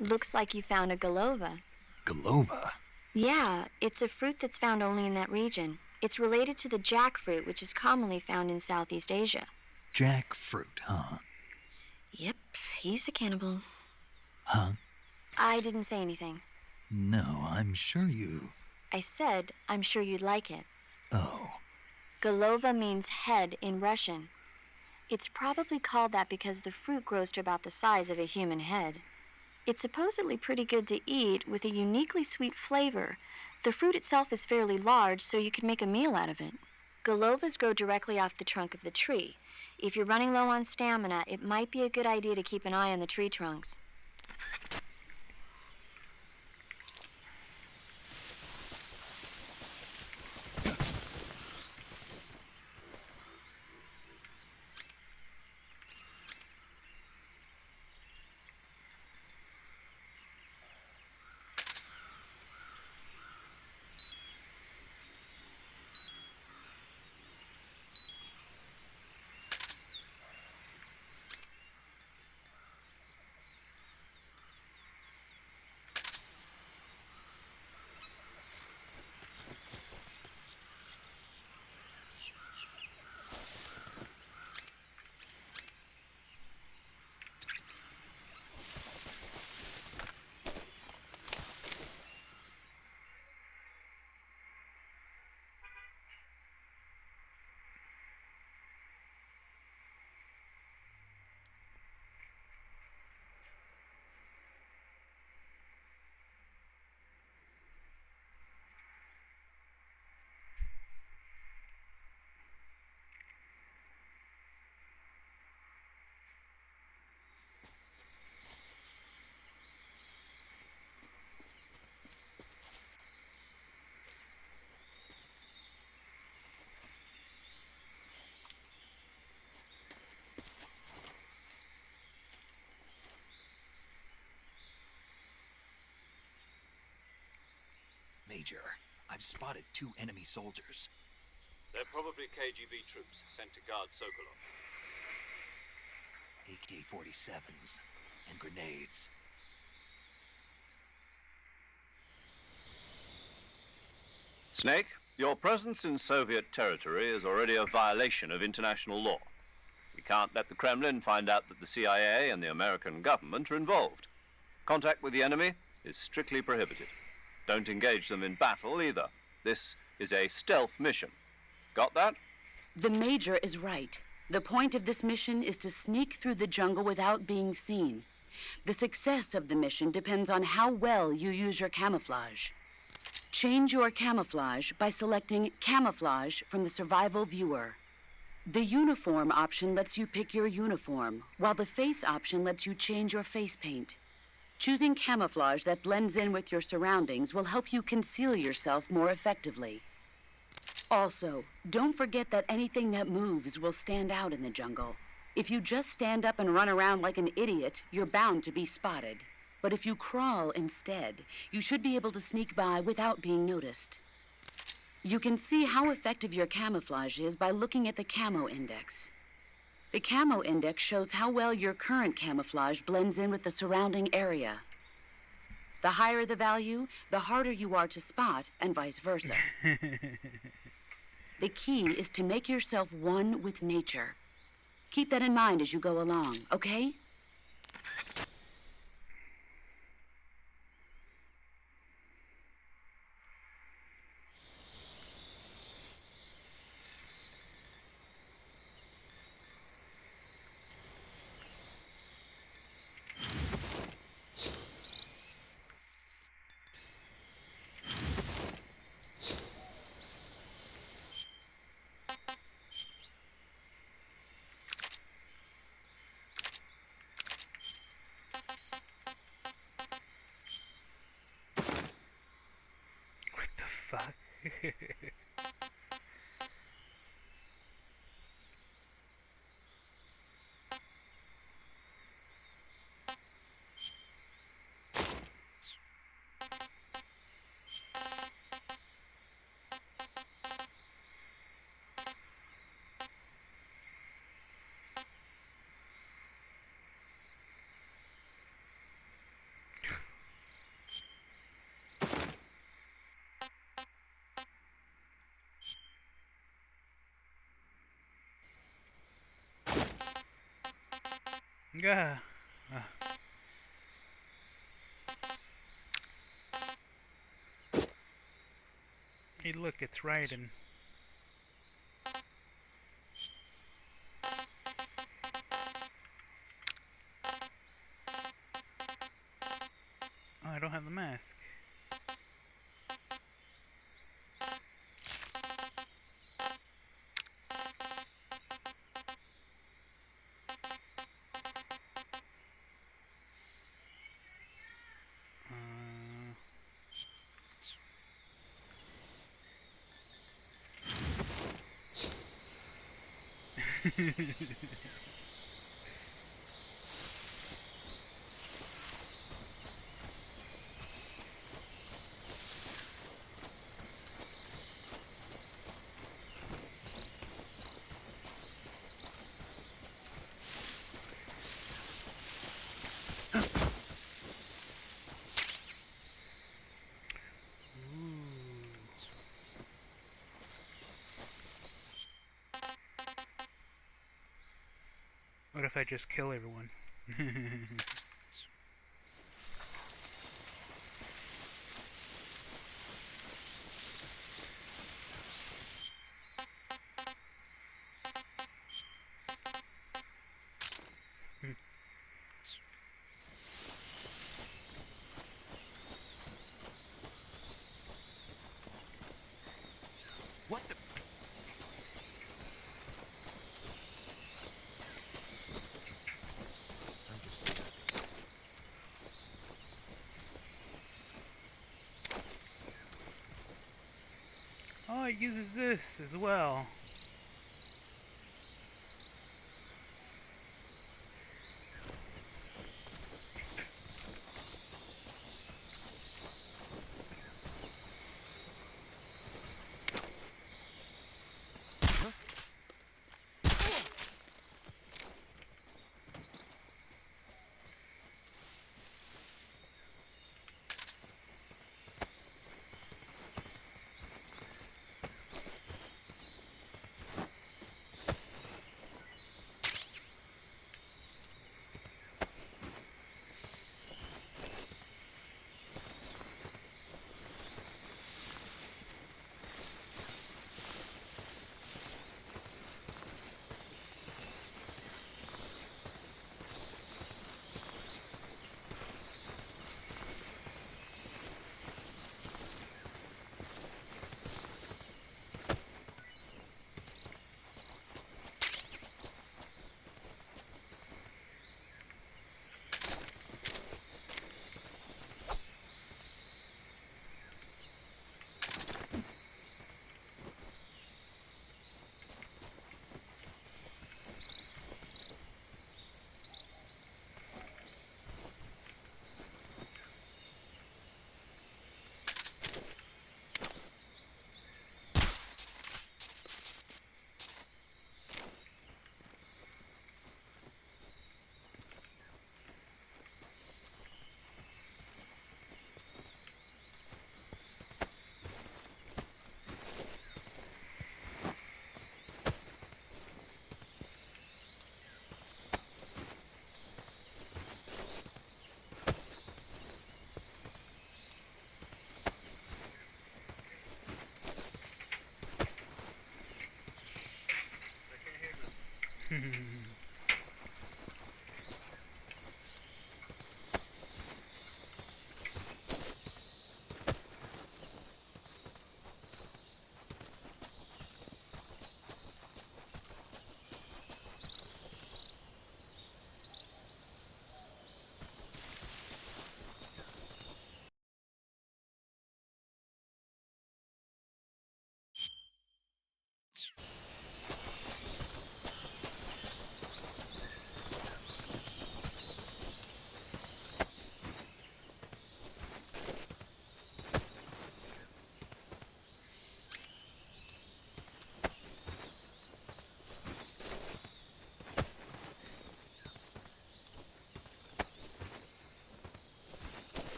Looks like you found a Golova.
Golova?
Yeah, it's a fruit that's found only in that region. It's related to the jackfruit, which is commonly found in Southeast Asia.
Jackfruit, huh?
Yep, he's a cannibal.
Huh?
I didn't say anything.
No, I'm sure you...
I said, I'm sure you'd like it.
Oh.
Golova means head in Russian. It's probably called that because the fruit grows to about the size of a human head. It's supposedly pretty good to eat with a uniquely sweet flavor. The fruit itself is fairly large, so you can make a meal out of it. Golovas grow directly off the trunk of the tree. If you're running low on stamina, it might be a good idea to keep an eye on the tree trunks.
Major, I've spotted 2 enemy soldiers.
They're probably KGB troops sent to guard Sokolov.
AK-47s and grenades.
Snake, your presence in Soviet territory is already a violation of international law. We can't let the Kremlin find out that the CIA and the American government are involved. Contact with the enemy is strictly prohibited. Don't engage them in battle either. This is a stealth mission. Got that?
The Major is right. The point of this mission is to sneak through the jungle without being seen. The success of the mission depends on how well you use your camouflage. Change your camouflage by selecting Camouflage from the Survival Viewer. The Uniform option lets you pick your uniform, while the Face option lets you change your face paint. Choosing camouflage that blends in with your surroundings will help you conceal yourself more effectively. Also, don't forget that anything that moves will stand out in the jungle. If you just stand up and run around like an idiot, you're bound to be spotted. But if you crawl instead, you should be able to sneak by without being noticed. You can see how effective your camouflage is by looking at the camo index. The camo index shows how well your current camouflage blends in with the surrounding area. The higher the value, the harder you are to spot, and vice versa. The key is to make yourself one with nature. Keep that in mind as you go along, okay?
What the fuck? Yeah. Hey, look, it's riding. Oh, I don't have the mask. What if I just kill everyone?
What the?
Oh, it uses this as well.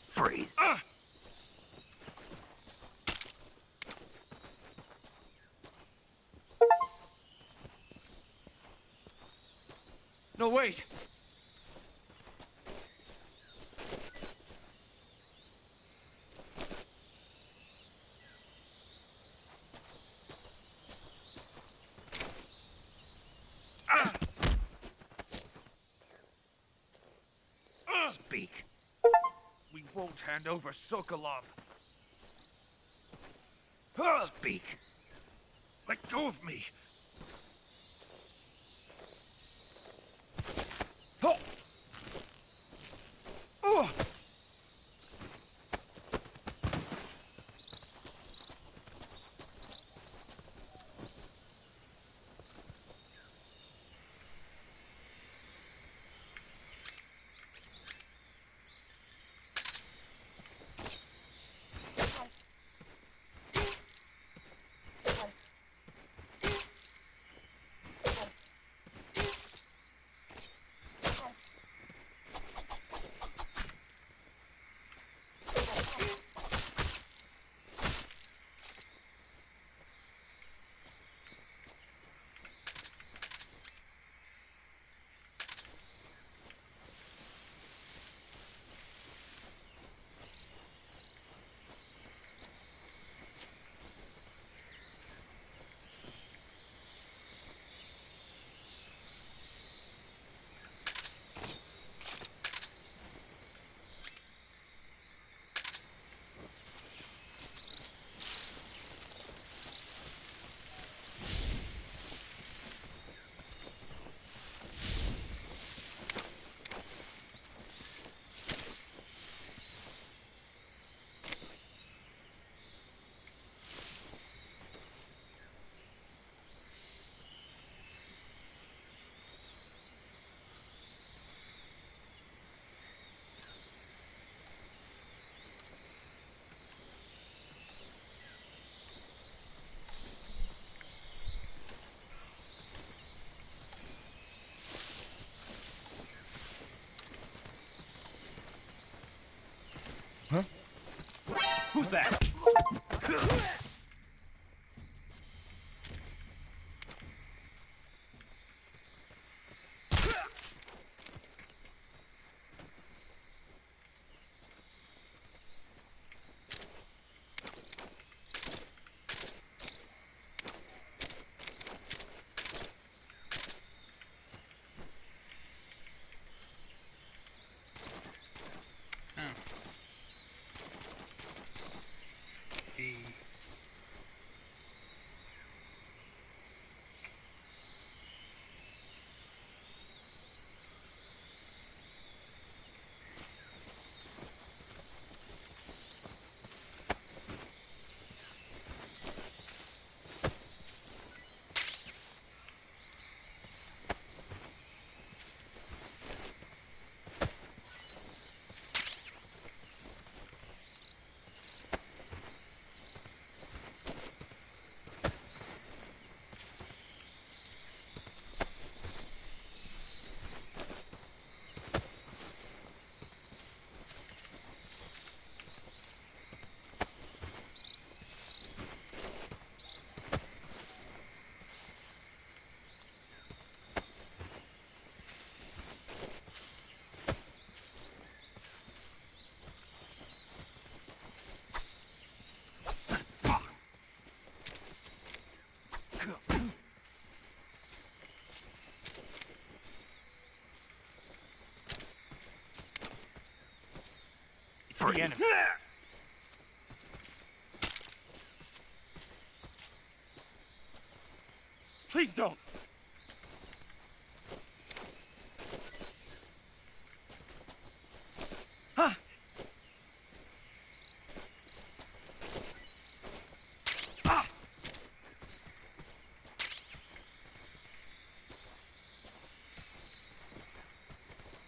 Freeze.
No, wait!
Speak.
We won't hand over Sokolov.
Speak.
Let go of me! Oh! Oh! Who's that?
Oh.
the enemy. Please don't. Huh? Ah!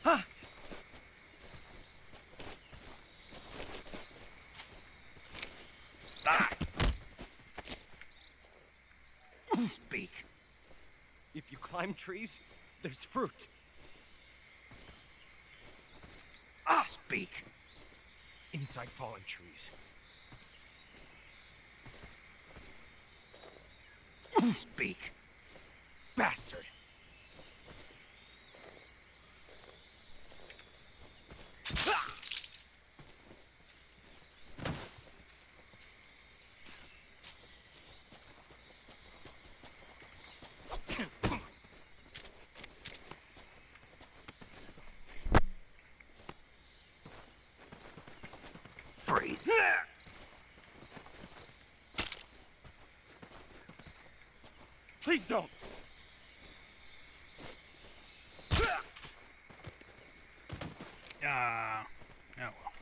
Huh? Ah! Speak. If you climb trees, there's fruit. Ah! Speak. Inside fallen trees. Speak. Bastard. Freeze. Please don't.
Ah. Oh well.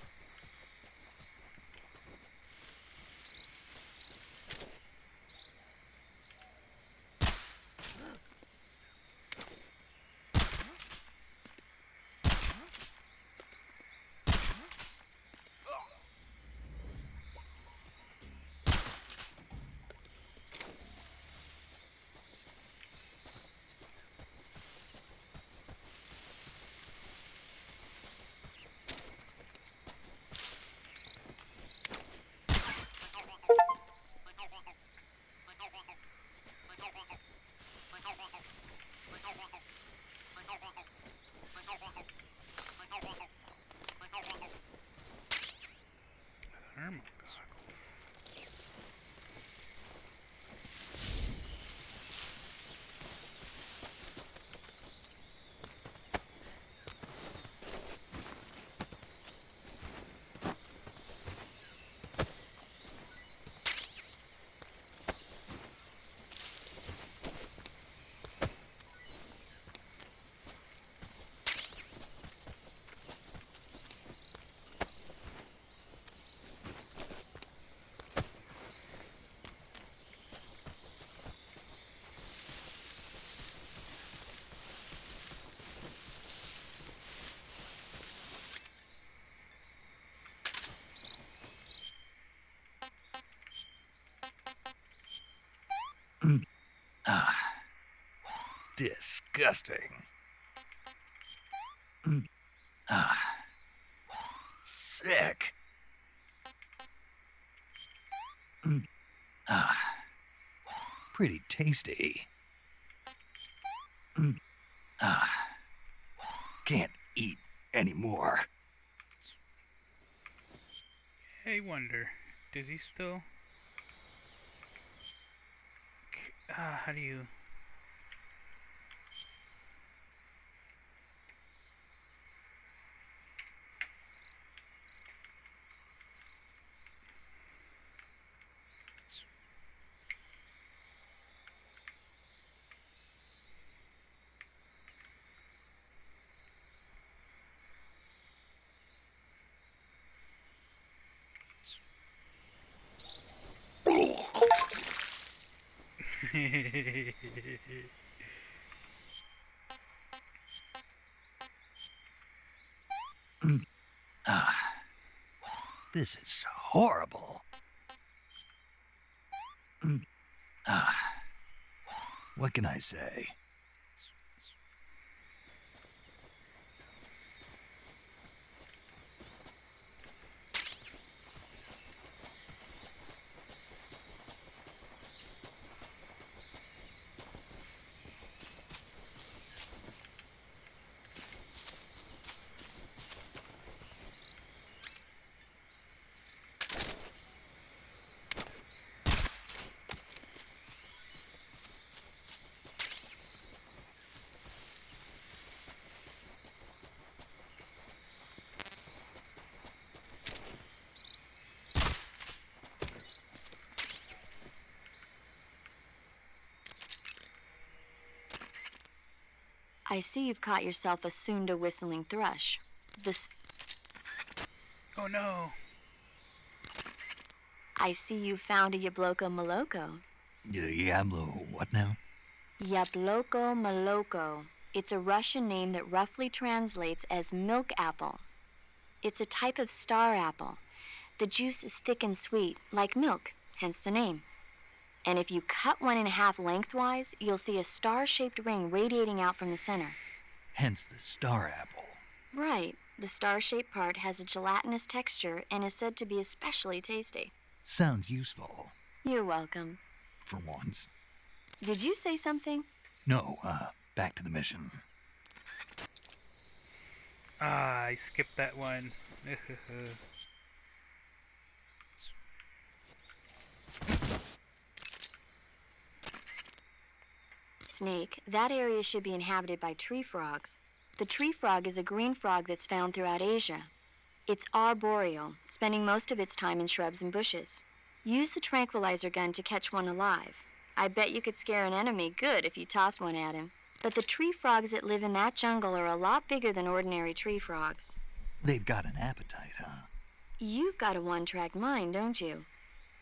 Thermal goggles.
Disgusting. Sick. Pretty tasty. Can't eat anymore.
I wonder, does he still? How do you?
This is horrible. What can I say?
I see you've caught yourself a Sunda whistling thrush.
Oh no.
I see you found a Yabloko Maloko.
Diablo, what now?
Yabloko Maloko. It's a Russian name that roughly translates as milk apple. It's a type of star apple. The juice is thick and sweet, like milk, hence the name. And if you cut one in half lengthwise, you'll see a star-shaped ring radiating out from the center.
Hence the star apple.
Right. The star-shaped part has a gelatinous texture and is said to be especially tasty.
Sounds useful.
You're welcome.
For once.
Did you say something?
No, back to the mission.
Ah, I skipped that one.
Snake, that area should be inhabited by tree frogs. The tree frog is a green frog that's found throughout Asia. It's arboreal, spending most of its time in shrubs and bushes. Use the tranquilizer gun to catch one alive. I bet you could scare an enemy good if you tossed one at him. But the tree frogs that live in that jungle are a lot bigger than ordinary tree frogs.
They've got an appetite, huh?
You've got a one-track mind, don't you?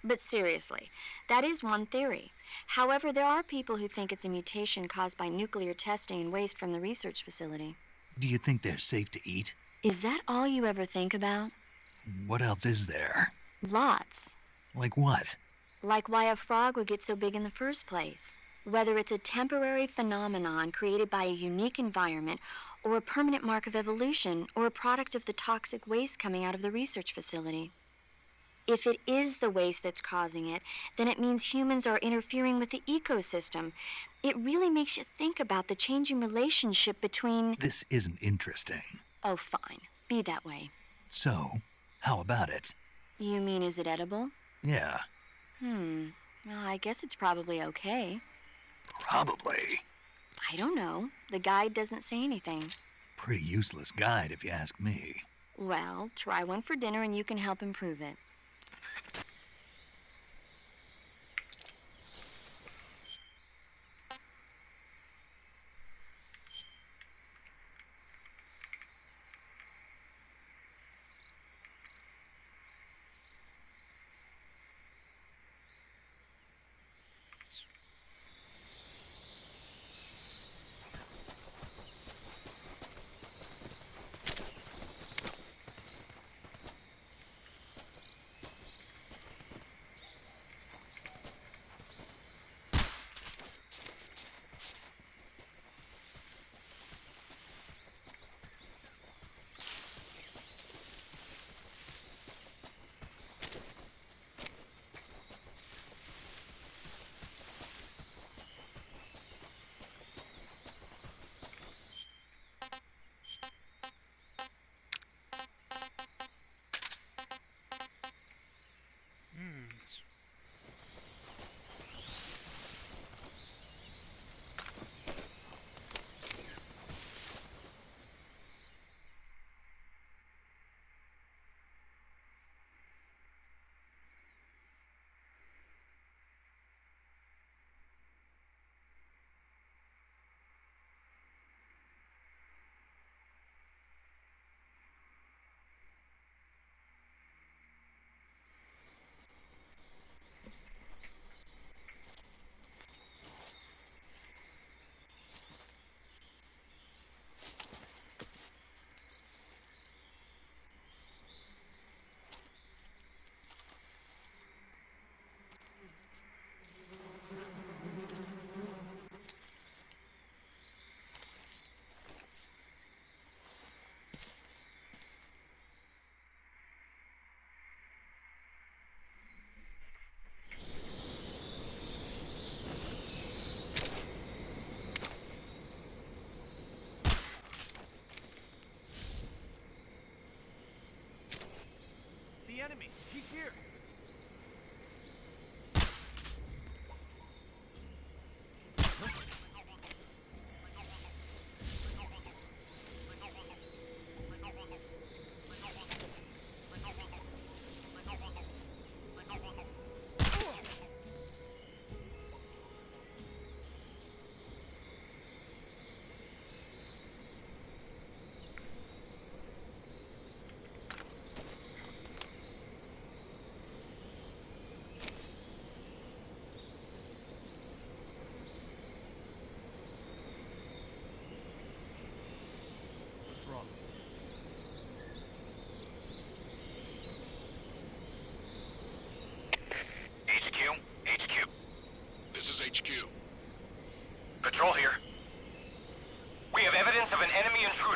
But seriously, that is one theory. However, there are people who think it's a mutation caused by nuclear testing and waste from the research facility.
Do you think they're safe to eat?
Is that all you ever think about?
What else is there?
Lots.
Like what?
Like why a frog would get so big in the first place. Whether it's a temporary phenomenon created by a unique environment, or a permanent mark of evolution, or a product of the toxic waste coming out of the research facility. If it is the waste that's causing it, then it means humans are interfering with the ecosystem. It really makes you think about the changing relationship between...
This isn't interesting.
Oh, fine. Be that way.
So, how about it?
You mean, is it edible?
Yeah.
Well, I guess it's probably okay.
Probably.
I don't know. The guide doesn't say anything.
Pretty useless guide, if you ask me.
Well, try one for dinner and you can help improve it.
The enemy! He's here!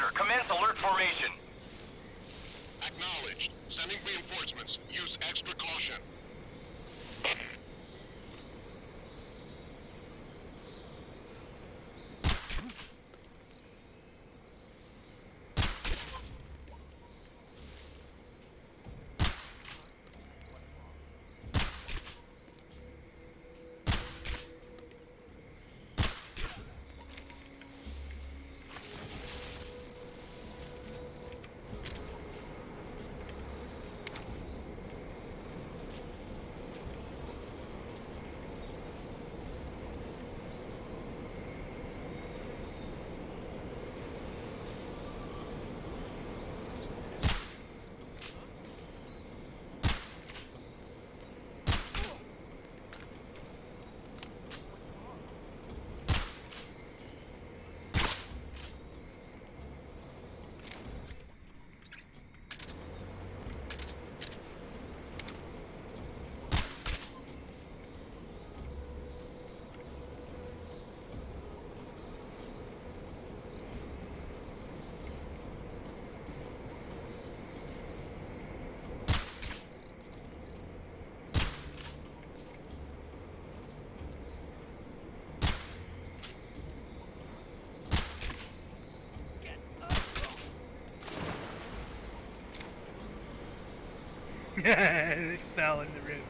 Order. Commence alert formation.
Acknowledged. Sending reinforcements. Use extra caution.
They fell in the river.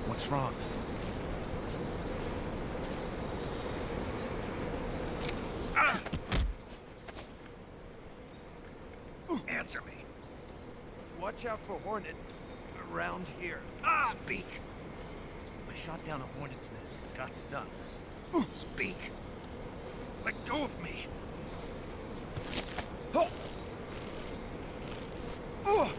What's wrong? Answer me. Watch out for hornets around here. Speak. I shot down a hornet's nest and got stuck. Speak. Let go of me. Oh. Oh.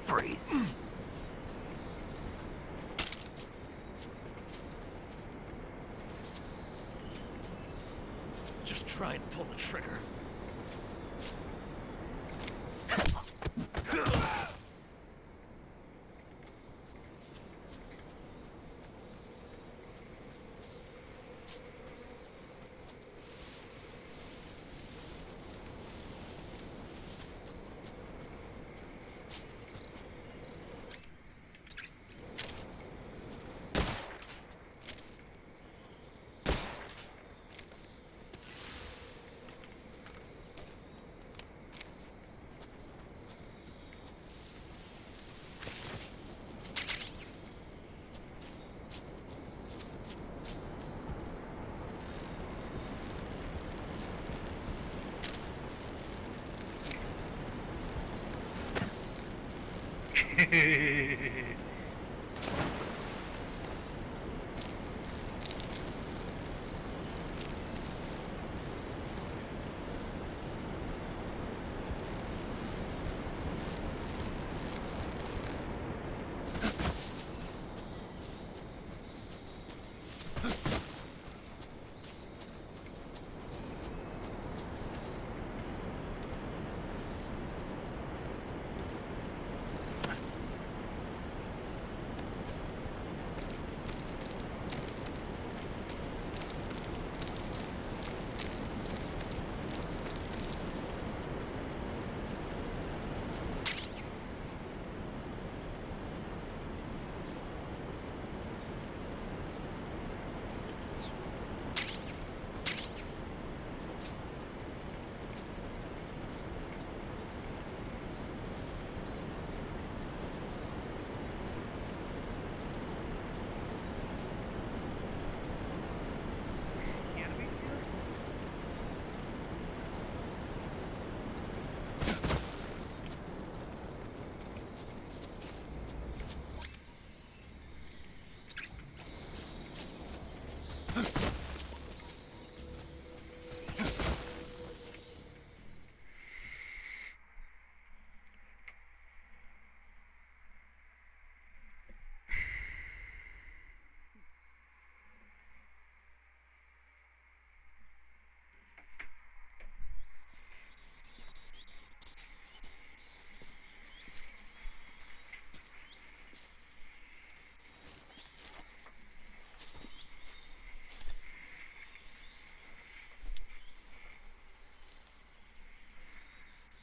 Freeze. Just try and pull the trigger.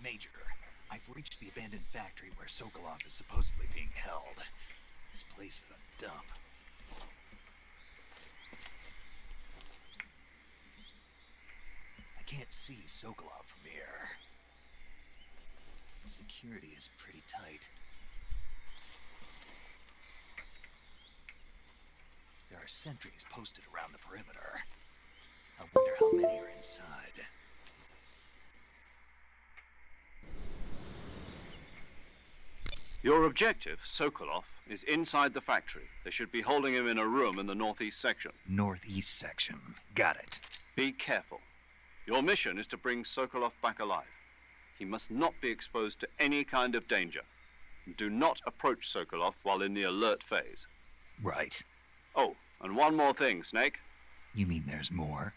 Major, I've reached the abandoned factory where Sokolov is supposedly being held. This place is a dump. I can't see Sokolov from here. Security is pretty tight. There are sentries posted around the perimeter. I wonder how many are inside.
Your objective, Sokolov, is inside the factory. They should be holding him in a room in the northeast section.
Northeast section. Got it.
Be careful. Your mission is to bring Sokolov back alive. He must not be exposed to any kind of danger. Do not approach Sokolov while in the alert phase.
Right.
Oh, and one more thing, Snake.
You mean there's more?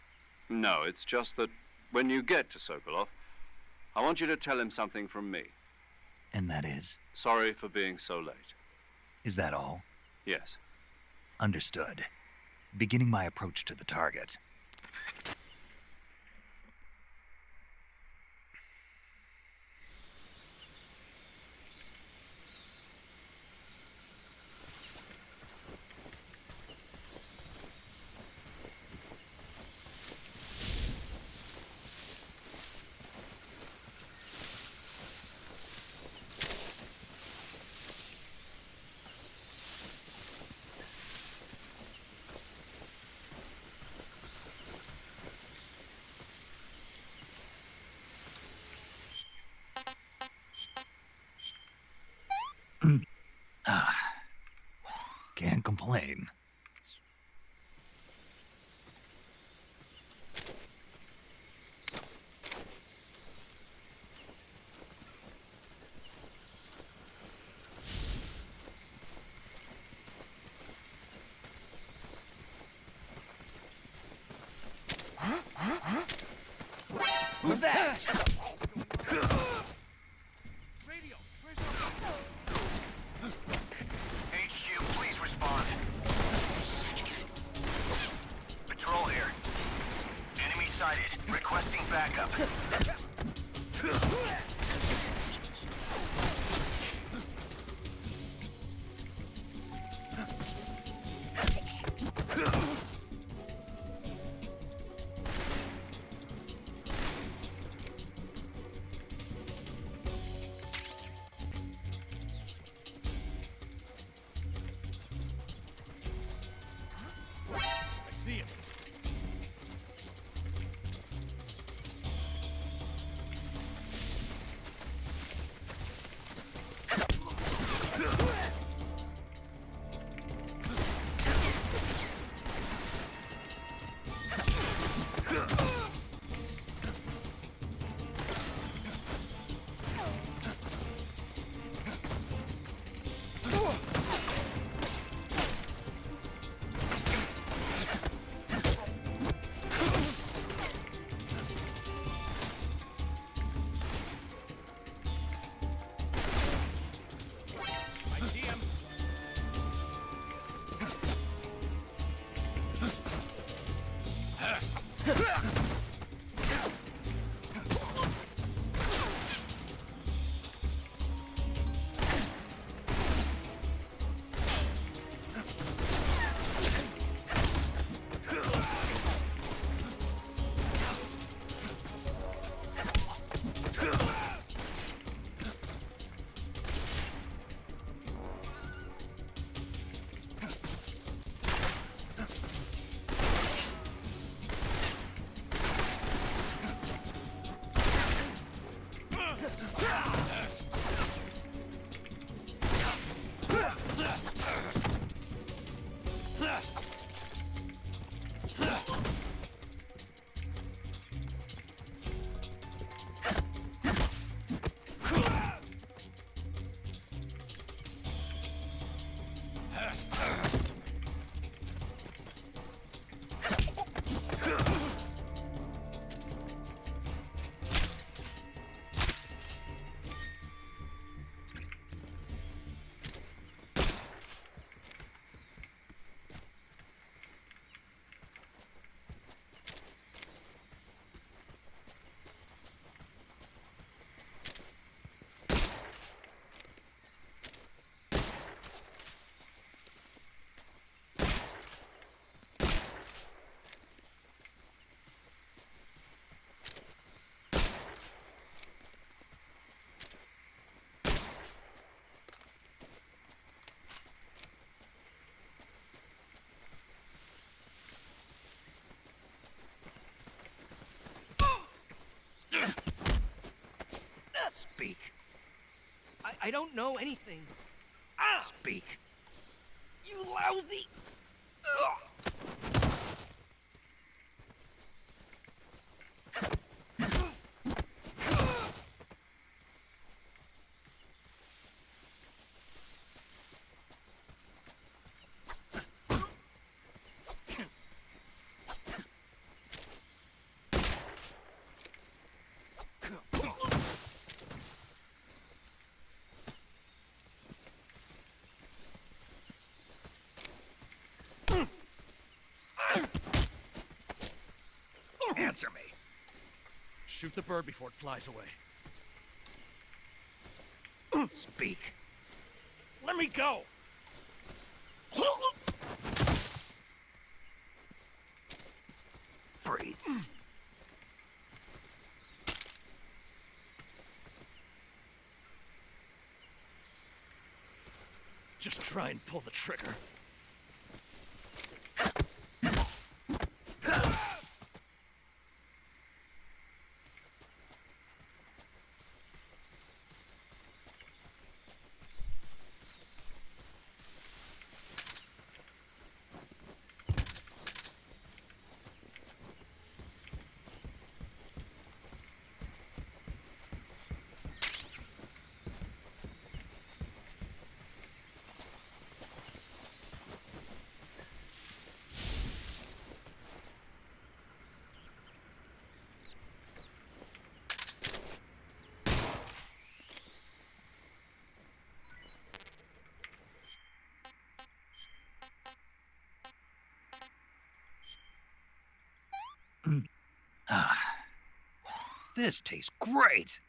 No, it's just that when you get to Sokolov, I want you to tell him something from me.
And that is?
Sorry for being so late.
Is that all?
Yes.
Understood. Beginning my approach to the target. Can't complain.
Who's that?
HQ, please respond.
This is HQ.
Patrol here. Enemy sighted. Requesting backup.
I see him. Speak. I don't know anything. Speak. You lousy! Answer me. Shoot the bird before it flies away. Speak. Let me go. Freeze. Just try and pull the trigger.
This tastes great!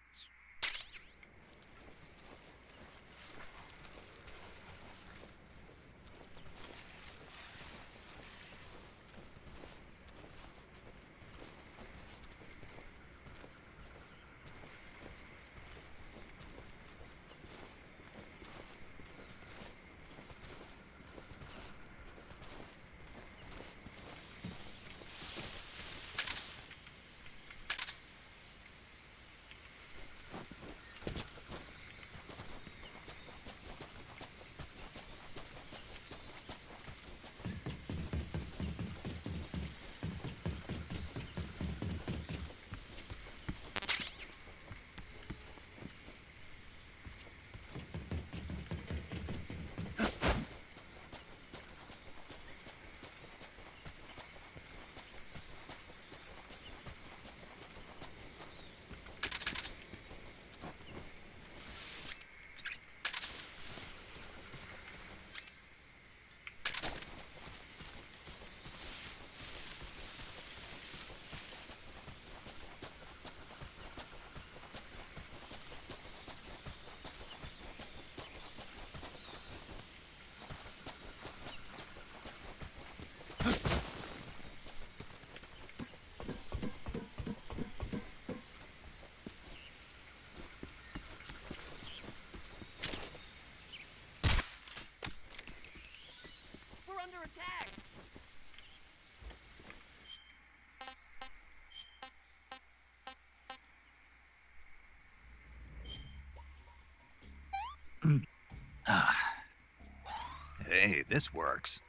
Hey, this works.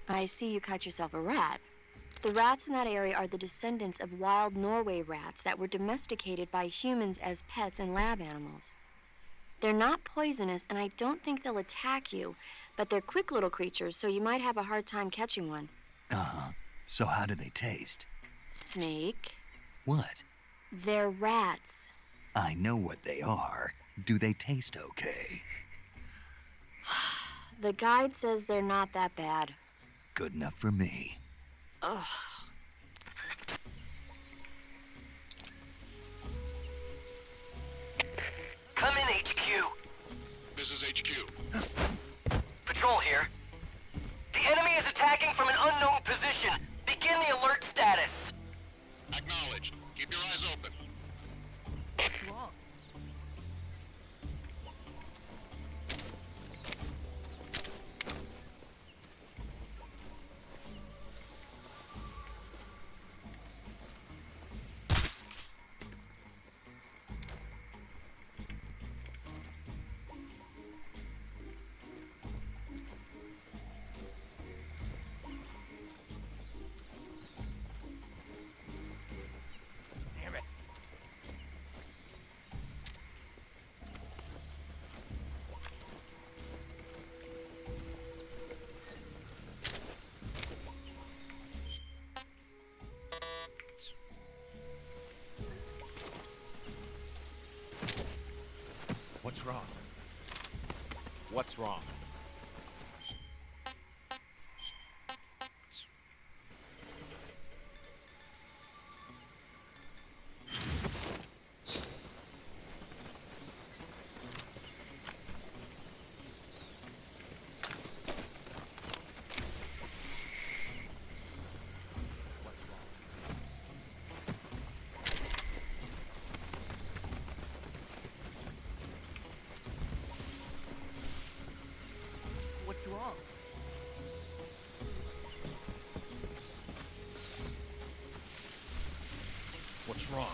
I see you caught yourself a rat. The rats in that area are the descendants of wild Norway rats that were domesticated by humans as pets and lab animals. They're not poisonous, and I don't think they'll attack you, but they're quick little creatures, so you might have a hard time catching one.
Uh-huh. So how do they taste?
Snake.
What?
They're rats.
I know what they are. Do they taste okay?
The guide says they're not that bad.
Good enough for me.
Ugh.
Come in, HQ.
This is HQ.
Patrol here. The enemy is attacking from an unknown position. Begin the alert status.
Acknowledged. Keep your eyes open.
Damn it. What's wrong? What's wrong?
What's wrong?
What's wrong?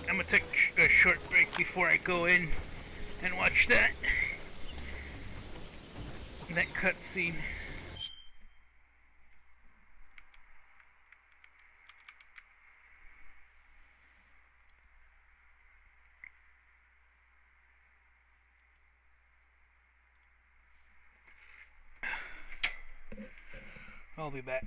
I'm gonna take a short break before I go in and watch that cutscene. I'll be back.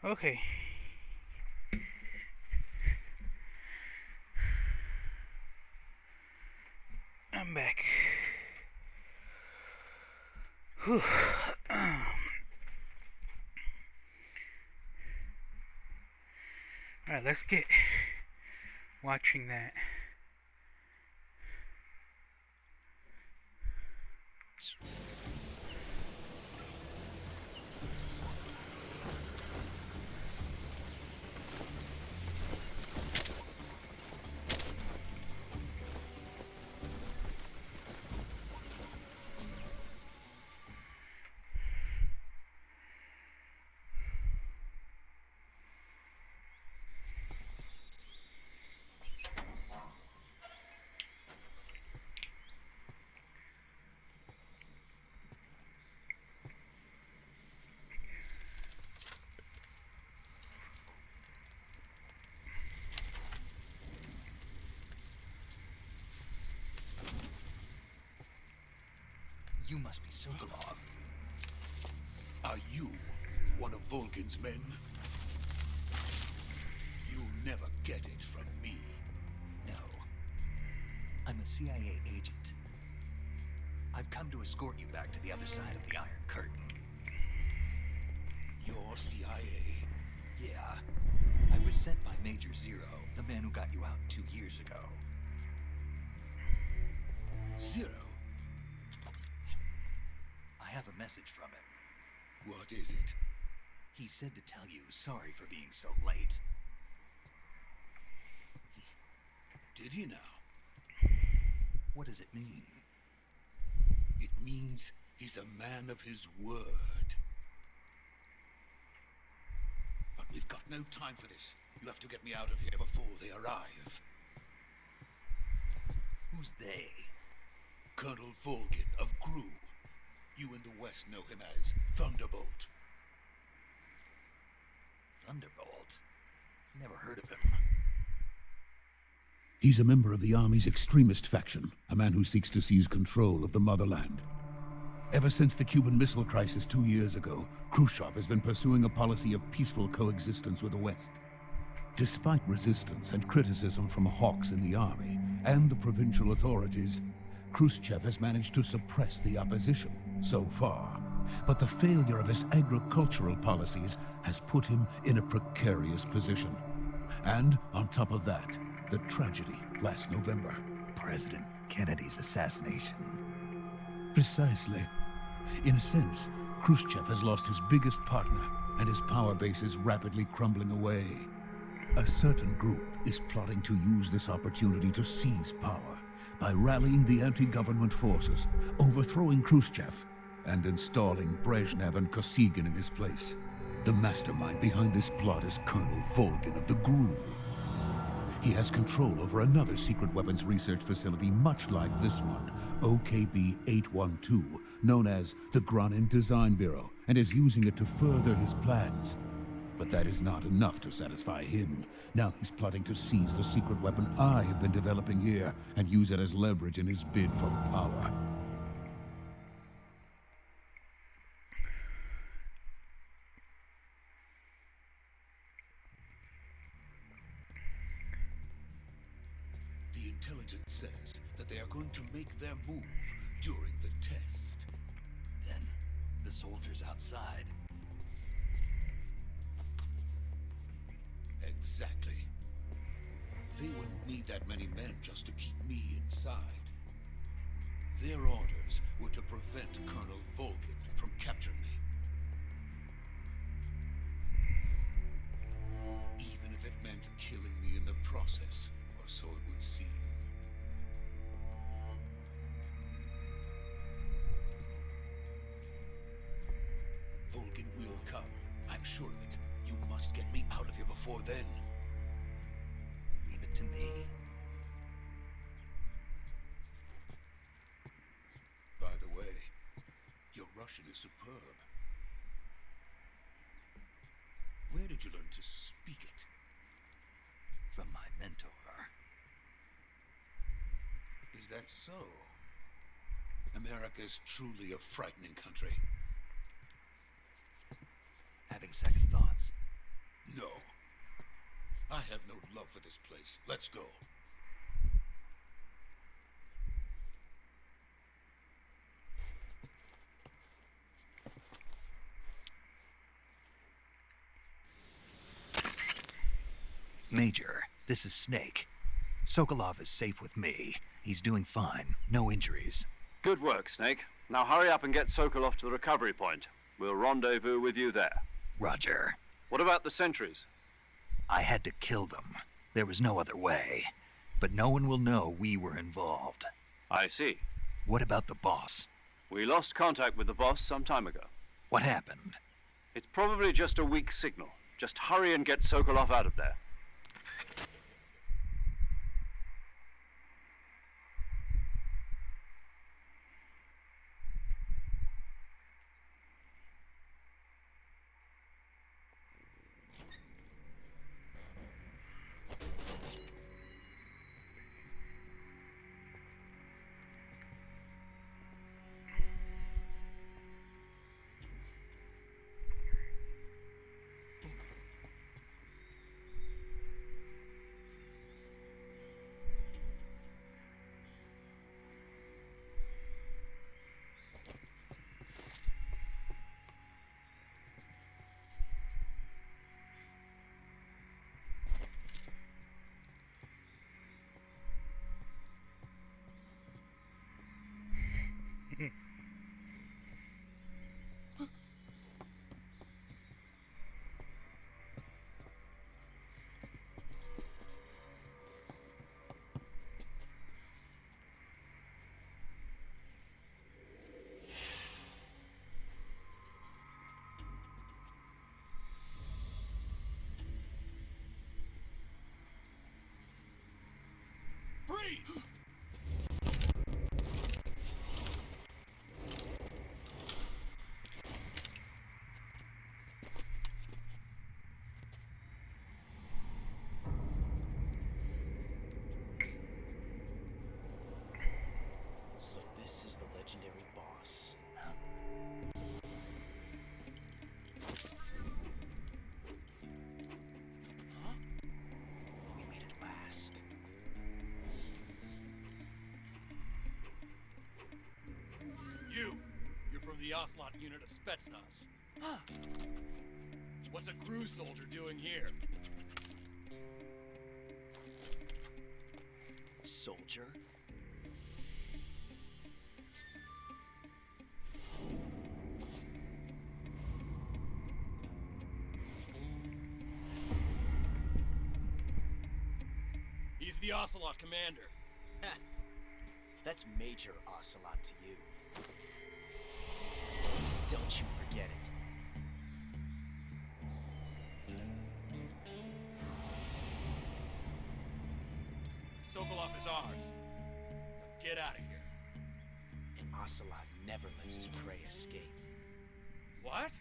Okay. I'm back. Whew. Alright, let's get watching that.
You must be Sokolov.
Are you one of Volgin's men? You'll never get it from me.
No. I'm a CIA agent. I've come to escort you back to the other side of the Iron Curtain.
You're CIA?
Yeah. I was sent by Major Zero, the man who got you out 2 years ago.
Zero?
I have a message from him.
What is it?
He said to tell you sorry for being so late.
Did he now?
What does it mean?
It means he's a man of his word. But we've got no time for this. You have to get me out of here before they arrive.
Who's they?
Colonel Volgin of Gru. You in the West know him as Thunderbolt.
Thunderbolt? Never heard of him.
He's a member of the Army's extremist faction, a man who seeks to seize control of the motherland. Ever since the Cuban Missile Crisis 2 years ago, Khrushchev has been pursuing a policy of peaceful coexistence with the West. Despite resistance and criticism from hawks in the army and the provincial authorities, Khrushchev has managed to suppress the opposition so far. But the failure of his agricultural policies has put him in a precarious position. And on top of that, the tragedy last November.
President Kennedy's assassination.
Precisely. In a sense, Khrushchev has lost his biggest partner, and his power base is rapidly crumbling away. A certain group is plotting to use this opportunity to seize power by rallying the anti-government forces, overthrowing Khrushchev, and installing Brezhnev and Kosygin in his place. The mastermind behind this plot is Colonel Volgin of the GRU. He has control over another secret weapons research facility much like this one, OKB-812, known as the Granin Design Bureau, and is using it to further his plans. But that is not enough to satisfy him. Now he's plotting to seize the secret weapon I have been developing here and use it as leverage in his bid for power.
The intelligence says that they are going to make their move during the test.
Then, the soldiers outside.
Exactly. They wouldn't need that many men just to keep me inside. Their orders were to prevent Colonel Volgin from capturing me. Even if it meant killing me in the process, or so it would seem. Volgin will come. I'm sure of it. You must get me out of here before then.
Leave it to me.
By the way, your Russian is superb. Where did you learn to speak it?
From my mentor.
Is that so? America is truly a frightening country.
Having second thoughts.
out for this place. Let's go.
Major, this is Snake. Sokolov is safe with me. He's doing fine. No injuries.
Good work, Snake. Now hurry up and get Sokolov to the recovery point. We'll rendezvous with you there.
Roger.
What about the sentries?
I had to kill them. There was no other way. But no one will know we were involved.
I see.
What about the boss?
We lost contact with the boss some time ago.
What happened?
It's probably just a weak signal. Just hurry and get Sokolov out of there.
Freeze!
So this is the legendary boss. Huh? We made it last.
You're from the Ocelot unit of Spetsnaz. Huh. What's a crew soldier doing here?
Soldier?
He's the Ocelot commander.
That's Major Ocelot to you. Don't you forget it.
Sokolov is ours. Get out of here.
And Ocelot never lets his prey escape.
What?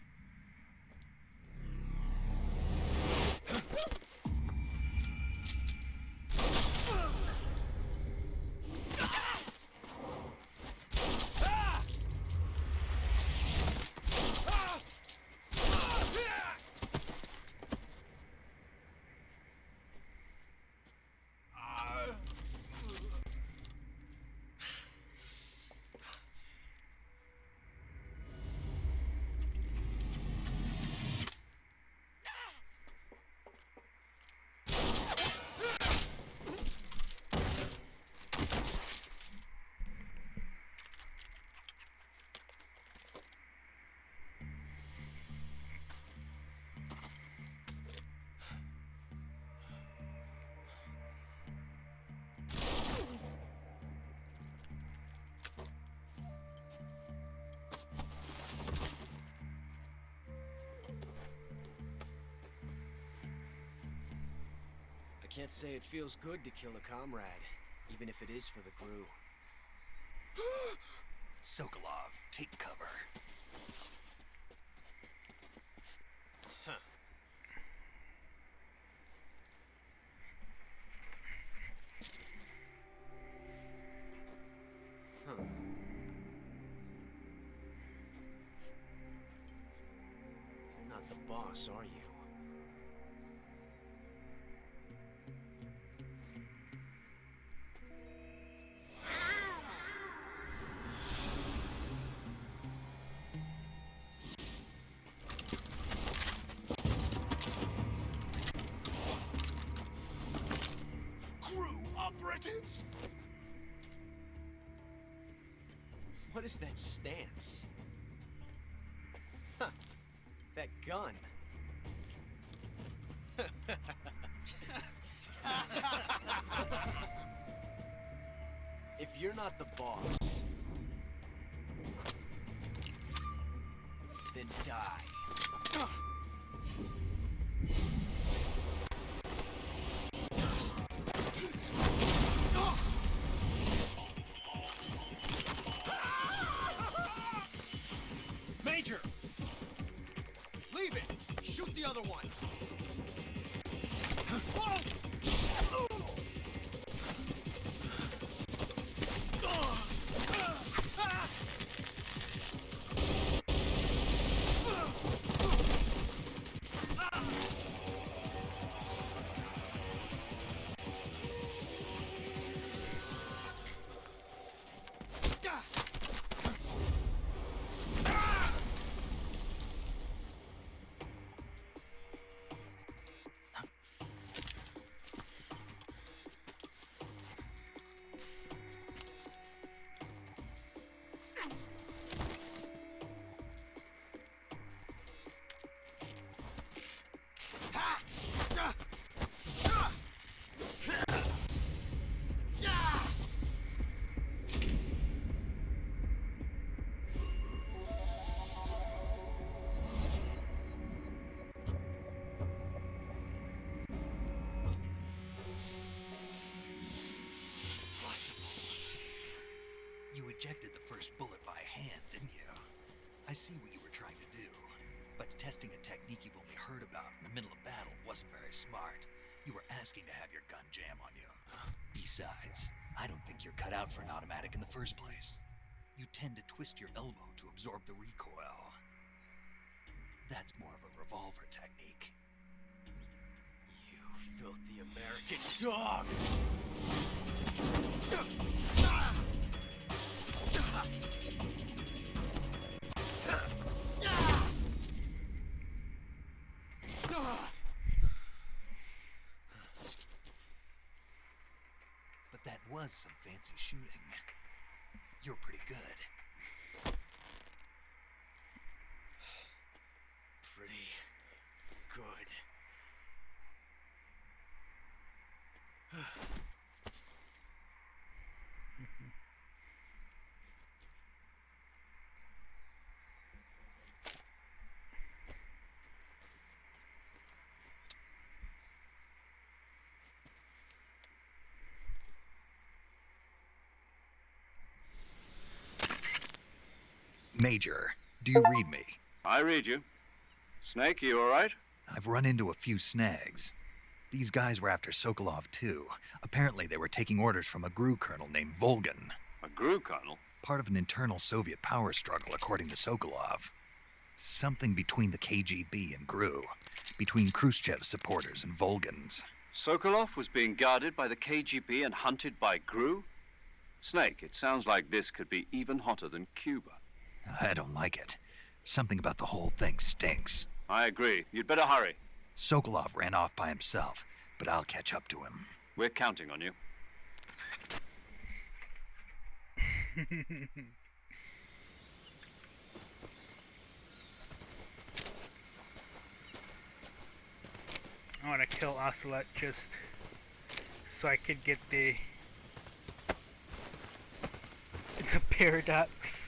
I can't say it feels good to kill a comrade, even if it is for the crew.
Sokolov, take cover.
Huh. Huh. Not the boss, are you? What is that stance? Huh. That gun. If you're not the boss, then die.
Major! Leave it! Shoot the other one!
You ejected the first bullet by hand, didn't you? I see what you were trying to do. But testing a technique you've only heard about in the middle of battle wasn't very smart. You were asking to have your gun jam on you. Besides, I don't think you're cut out for an automatic in the first place. You tend to twist your elbow to absorb the recoil. That's more of a revolver technique.
You filthy American dog!
But that was some fancy shooting. You're pretty good.
Pretty good.
Major, do you read me?
I read you. Snake, you all right?
I've run into a few snags. These guys were after Sokolov too. Apparently they were taking orders from a GRU colonel named Volgin.
A GRU colonel?
Part of an internal Soviet power struggle, according to Sokolov. Something between the KGB and GRU. Between Khrushchev's supporters and Volgin's.
Sokolov was being guarded by the KGB and hunted by GRU? Snake, it sounds like this could be even hotter than Cuba.
I don't like it. Something about the whole thing stinks.
I agree. You'd better hurry.
Sokolov ran off by himself, but I'll catch up to him.
We're counting on you.
I want to kill Ocelot just so I could get the paradox.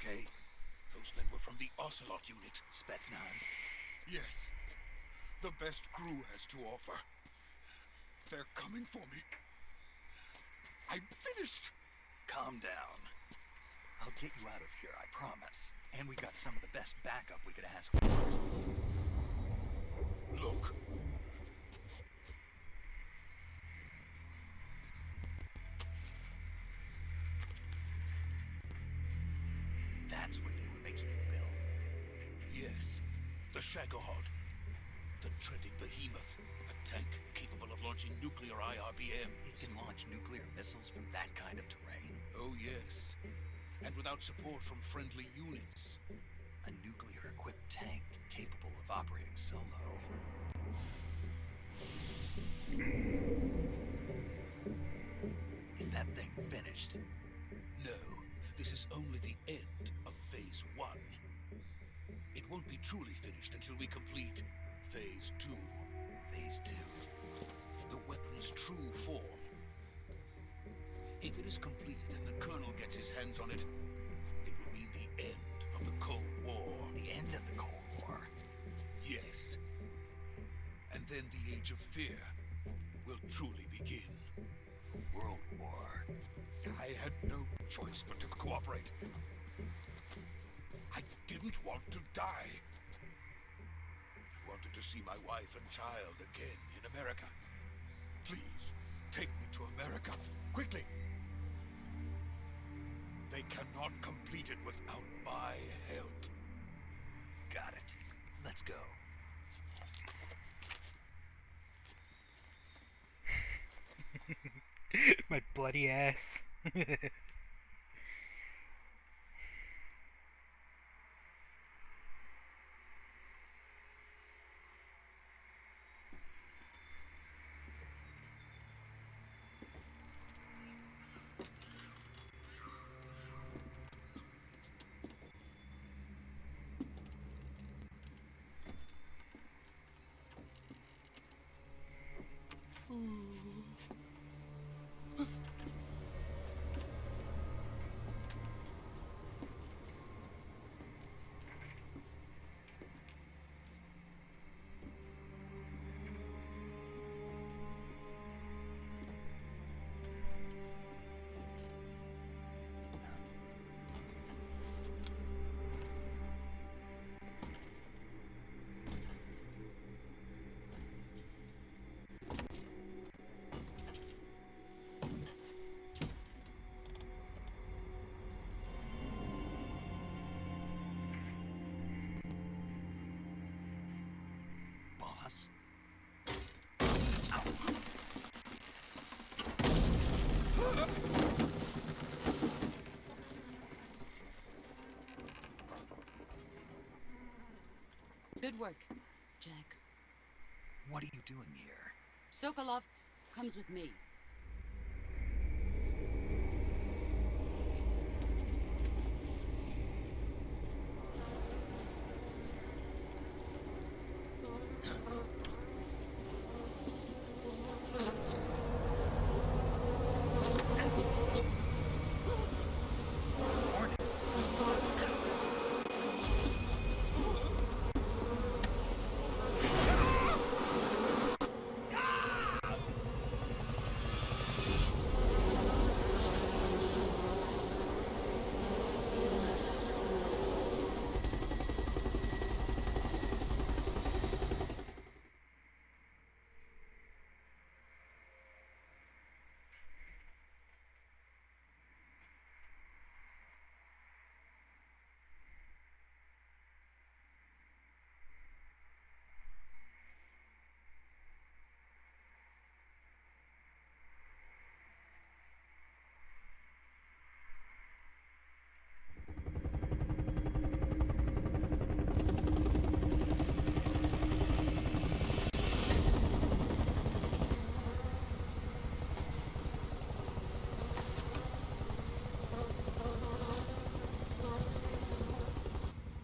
okay? Those men were from the Ocelot unit.
Spetsnaz?
Yes. The best crew has to offer. They're coming for me. I'm finished.
Calm down. I'll get you out of here, I promise. And we got some of the best backup we could ask for.
Look.
That's what they were making you build.
Yes. The Shagohod. The treading behemoth. A tank capable of launching nuclear IRBM.
It can launch nuclear missiles from that kind of terrain?
Oh, yes. And without support from friendly units.
A nuclear-equipped tank capable of operating solo. Is that thing finished?
No. This is only the end of Phase 1. It won't be truly finished until we complete Phase 2.
Phase 2?
The weapon's true form. If it is completed and the Colonel gets his hands on it, it will mean the end of the Cold War.
The end of the Cold War?
Yes. And then the Age of Fear will truly begin.
A world war?
I had no choice but to cooperate. I didn't want to die. I wanted to see my wife and child again in America. Please, take me to America, quickly. They cannot complete it without my help.
Got it. Let's go.
My bloody ass.
Boss?
Good work, Jack.
What are you doing here?
Sokolov comes with me.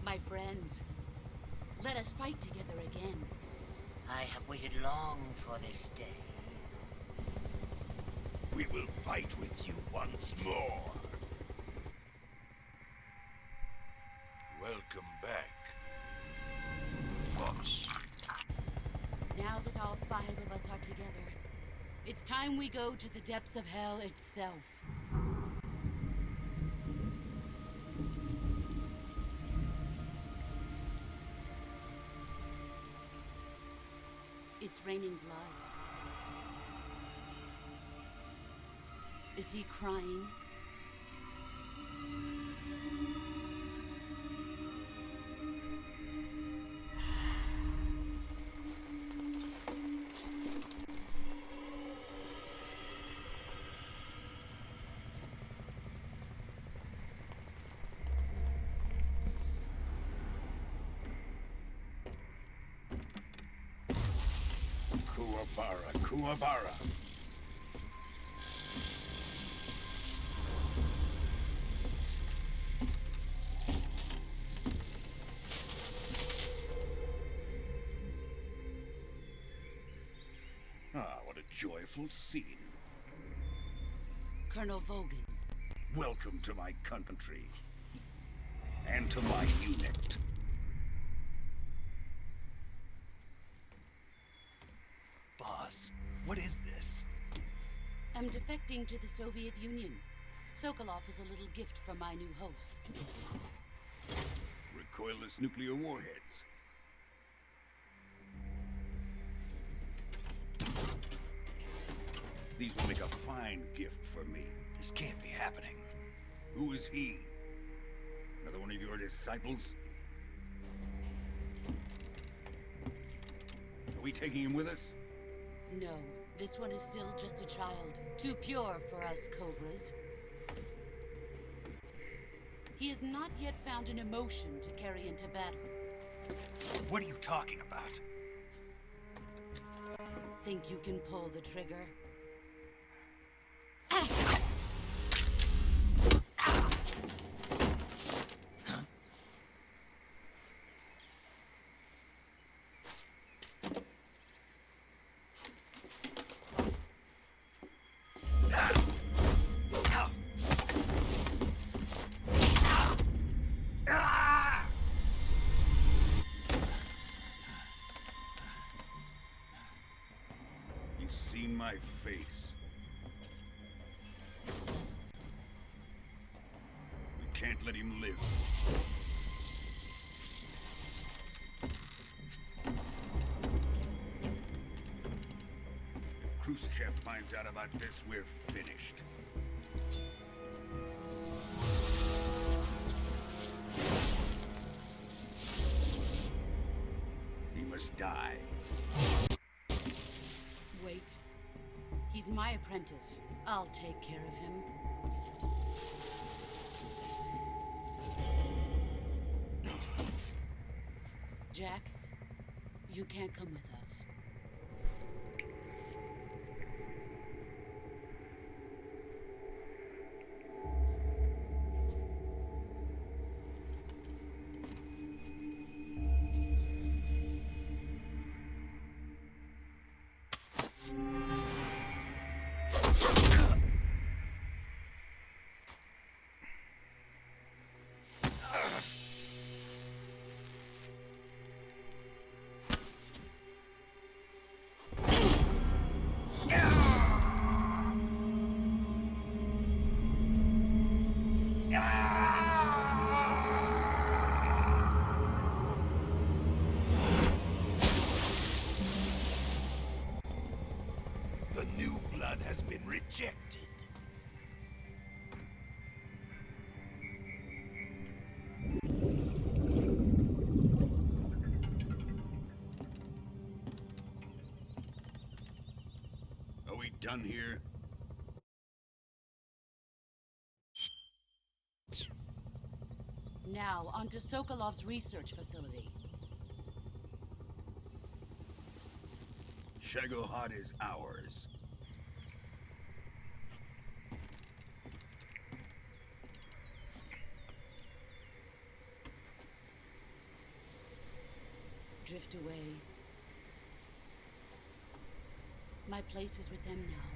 My friends, let us fight together again.
I have waited long for this day.
We will fight with you once more.
us are together. It's time we go to the depths of hell itself. It's raining blood. Is he crying?
Kuwabara. Ah, what a joyful scene.
Colonel Vogan.
Welcome to my country. And to my unit.
Boss, what is this?
I'm defecting to the Soviet Union. Sokolov is a little gift from my new hosts.
Recoilless nuclear warheads. These will make a fine gift for me.
This can't be happening.
Who is he? Another one of your disciples? Are we taking him with us?
No, this one is still just a child. Too pure for us Cobras. He has not yet found an emotion to carry into battle.
What are you talking about?
Think you can pull the trigger?
You've seen my face. We can't let him live. If Khrushchev finds out about this, we're finished. He must die.
Wait. He's my apprentice. I'll take care of him. Jack, you can't come with us.
The new blood has been rejected. Are we done here?
Now, onto Sokolov's research facility.
Shagohod is ours.
Drift away. My place is with them now.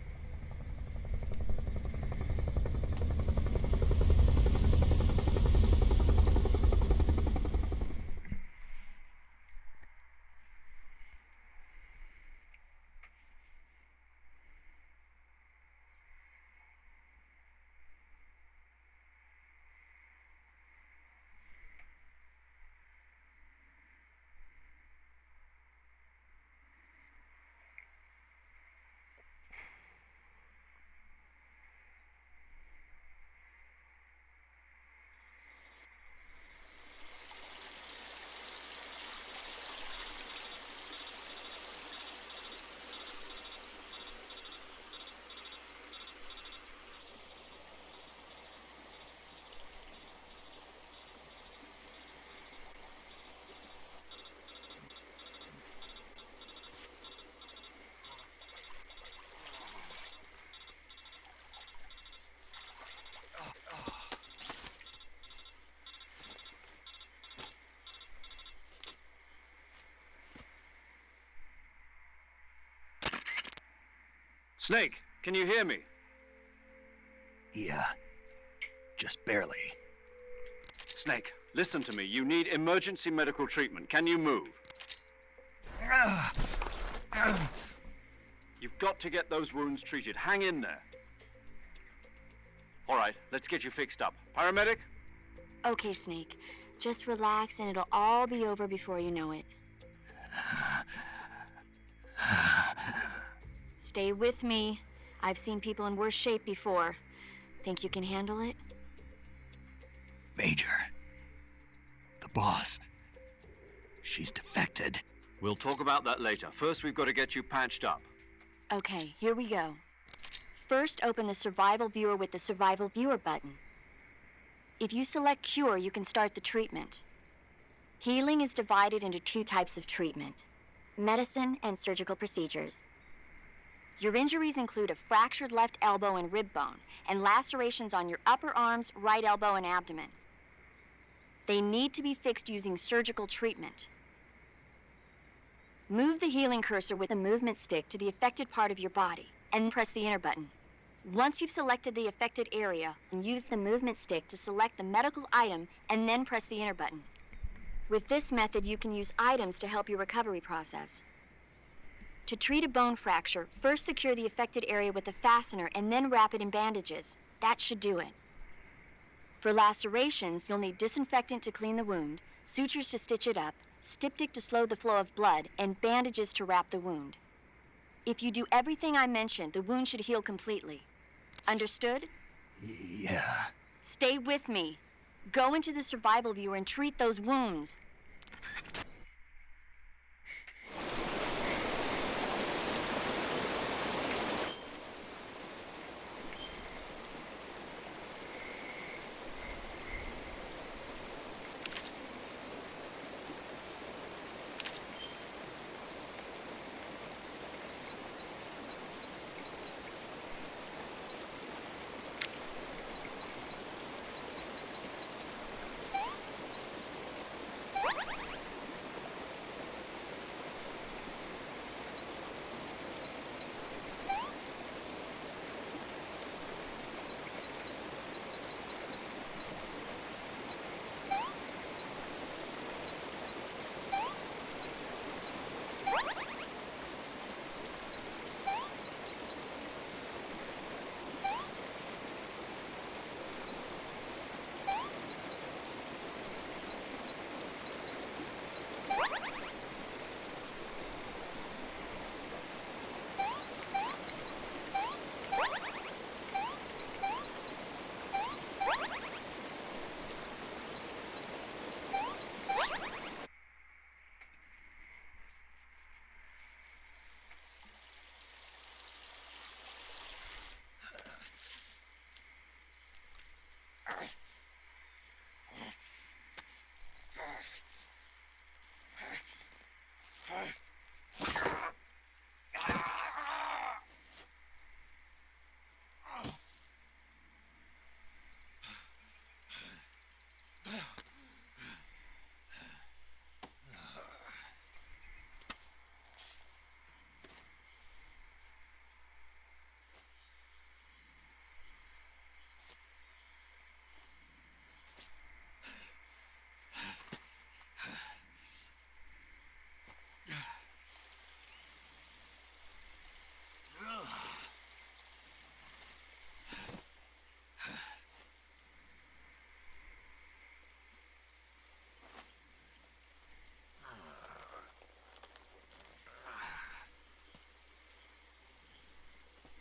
Snake, can you hear me?
Yeah. Just barely.
Snake, listen to me. You need emergency medical treatment. Can you move? You've got to get those wounds treated. Hang in there. All right, let's get you fixed up. Paramedic?
Okay, Snake. Just relax and it'll all be over before you know it. Stay with me. I've seen people in worse shape before. Think you can handle it?
Major. The boss. She's defected.
We'll talk about that later. First, we've got to get you patched up.
Okay, here we go. First, open the Survival Viewer with the Survival Viewer button. If you select Cure, you can start the treatment. Healing is divided into 2 types of treatment: medicine and surgical procedures. Your injuries include a fractured left elbow and rib bone, and lacerations on your upper arms, right elbow, and abdomen. They need to be fixed using surgical treatment. Move the healing cursor with the movement stick to the affected part of your body, and press the enter button. Once you've selected the affected area, use the movement stick to select the medical item, and then press the enter button. With this method, you can use items to help your recovery process. To treat a bone fracture, first secure the affected area with a fastener and then wrap it in bandages. That should do it. For lacerations, you'll need disinfectant to clean the wound, sutures to stitch it up, styptic to slow the flow of blood, and bandages to wrap the wound. If you do everything I mentioned, the wound should heal completely. Understood?
Yeah.
Stay with me. Go into the Survival Viewer and treat those wounds.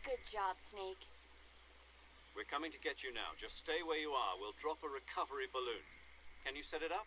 Good job, Snake.
We're coming to get you now. Just stay where you are. We'll drop a recovery balloon. Can you set it up?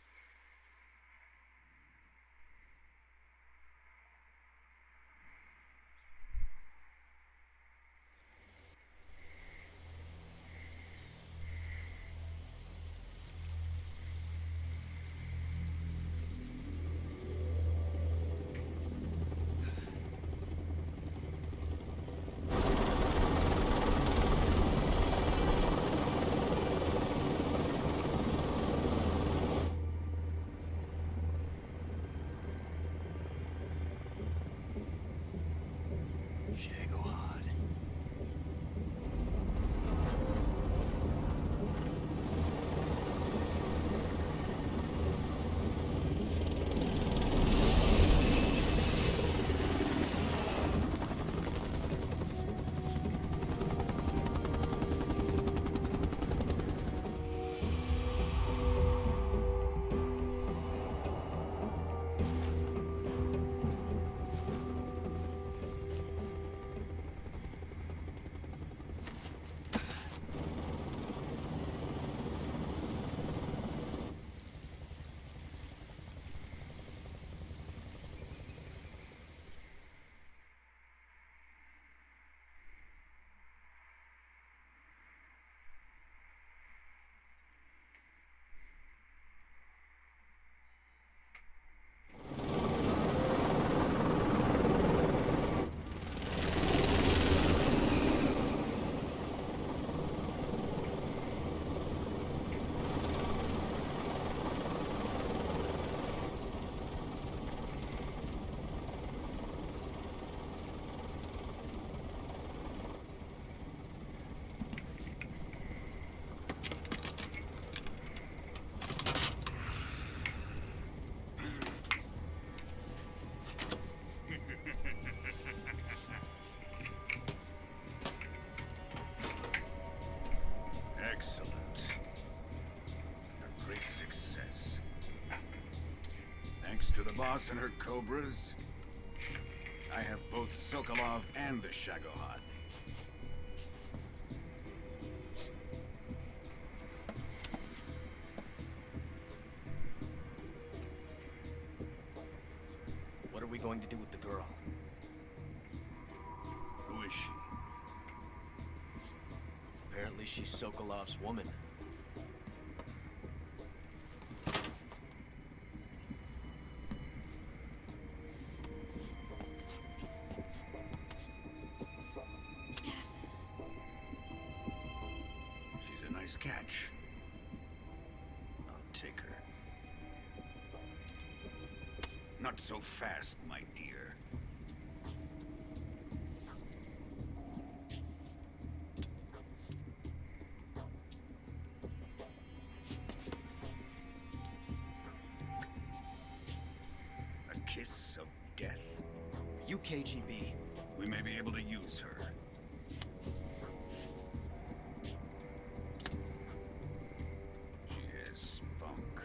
boss and her cobras. I have both Sokolov and the Shagohod.
What are we going to do with the girl?
Who is she?
Apparently she's Sokolov's woman.
She's a nice catch. I'll take her. Not so fast, my dear. A kiss of death?
You KGB.
We may be able to use her. She has spunk.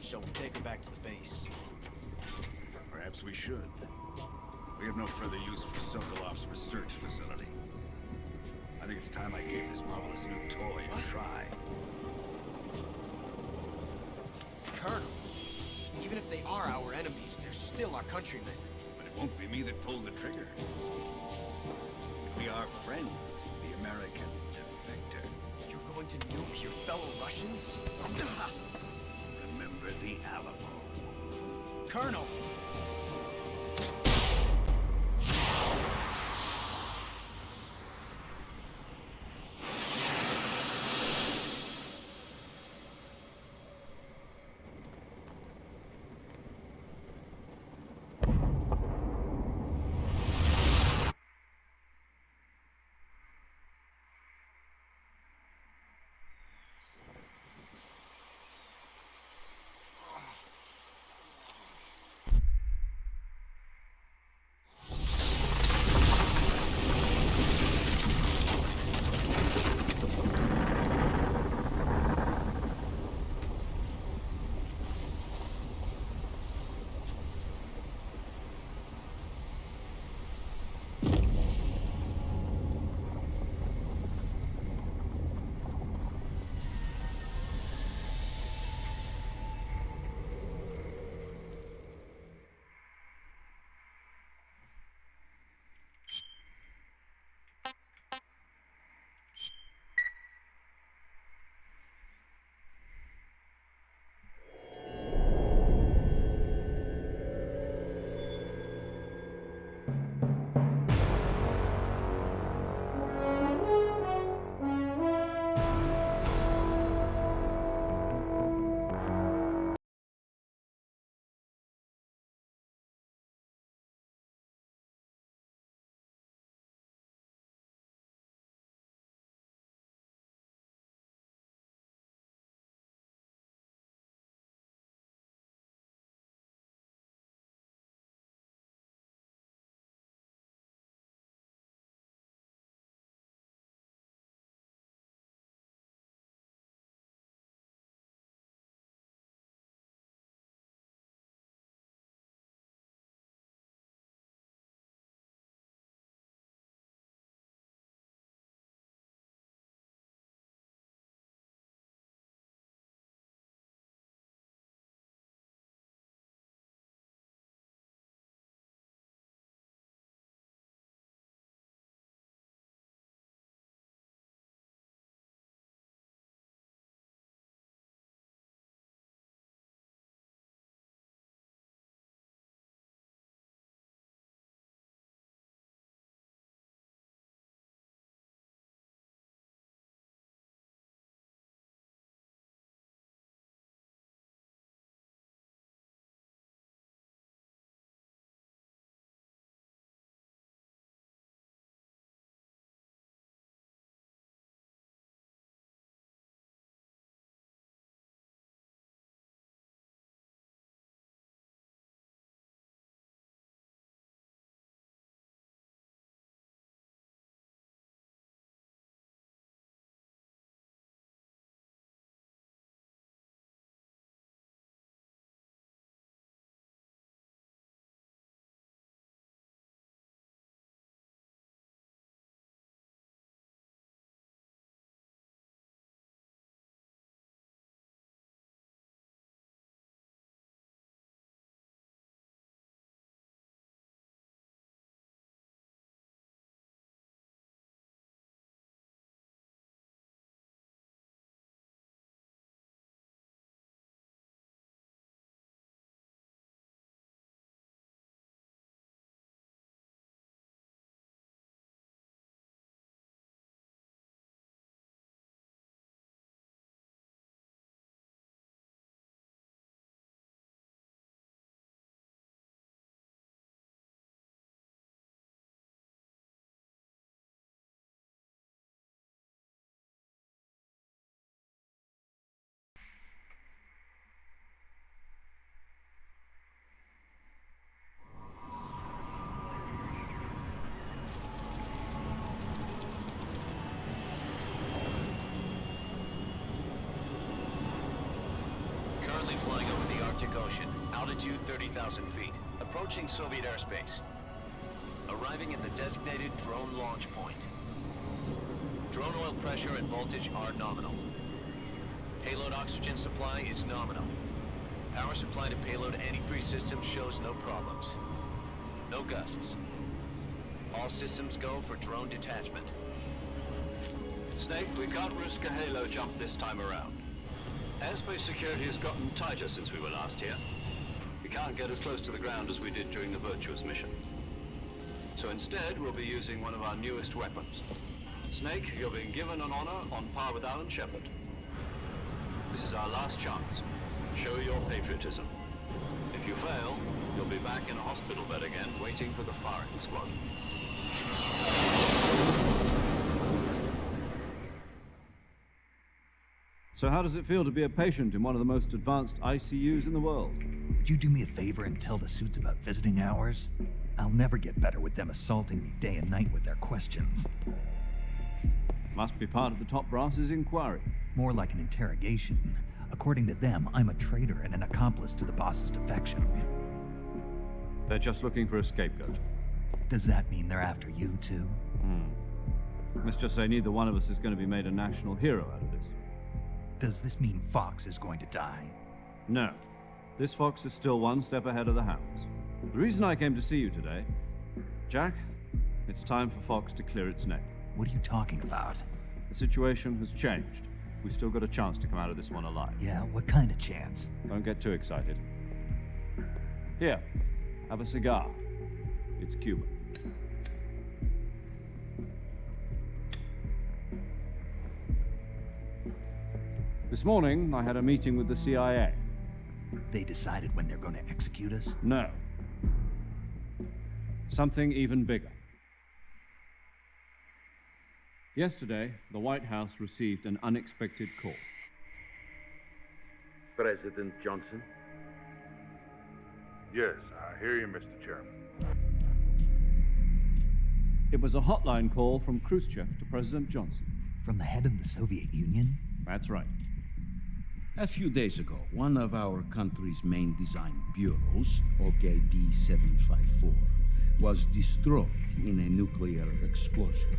Shall we take her back to the base?
Perhaps we should. We have no further use for Sokolov's research facility. I think it's time I gave this marvelous new toy a try.
Colonel, even if they are our enemies, they're still our countrymen.
But it won't be me that pulled the trigger. It'll be our friend, the American defector.
You're going to nuke your fellow Russians?
Remember the Alamo.
Colonel!
Currently flying over the Arctic Ocean. Altitude 30,000 feet. Approaching Soviet airspace. Arriving at the designated drone launch point. Drone oil pressure and voltage are nominal. Payload oxygen supply is nominal. Power supply to payload antifreeze systems shows no problems. No gusts. All systems go for drone detachment.
Snake, we can't risk a halo jump this time around. Airspace security has gotten tighter since we were last here. We can't get as close to the ground as we did during the Virtuous mission. So instead, we'll be using one of our newest weapons. Snake, you're being given an honor on par with Alan Shepard. This is our last chance. Show your patriotism. If you fail, you'll be back in a hospital bed again, waiting for the firing squad.
So how does it feel to be a patient in one of the most advanced ICUs in the world?
Would you do me a favor and tell the suits about visiting hours? I'll never get better with them assaulting me day and night with their questions.
Must be part of the top brass's inquiry.
More like an interrogation. According to them, I'm a traitor and an accomplice to the boss's defection.
They're just looking for a scapegoat.
Does that mean they're after you, too?
Let's just say neither one of us is going to be made a national hero out of this.
Does this mean Fox is going to die?
No. This Fox is still one step ahead of the hounds. The reason I came to see you today, Jack, it's time for Fox to clear its name.
What are you talking about?
The situation has changed. We've still got a chance to come out of this one alive.
Yeah, what kind of chance?
Don't get too excited. Here, have a cigar. It's Cuban. This morning, I had a meeting with the CIA.
They decided when they're going to execute us?
No. Something even bigger. Yesterday, the White House received an unexpected call.
President Johnson?
Yes, I hear you, Mr. Chairman.
It was a hotline call from Khrushchev to President Johnson.
From the head of the Soviet Union?
That's right.
A few days ago, one of our country's main design bureaus, OKB 754, was destroyed in a nuclear explosion.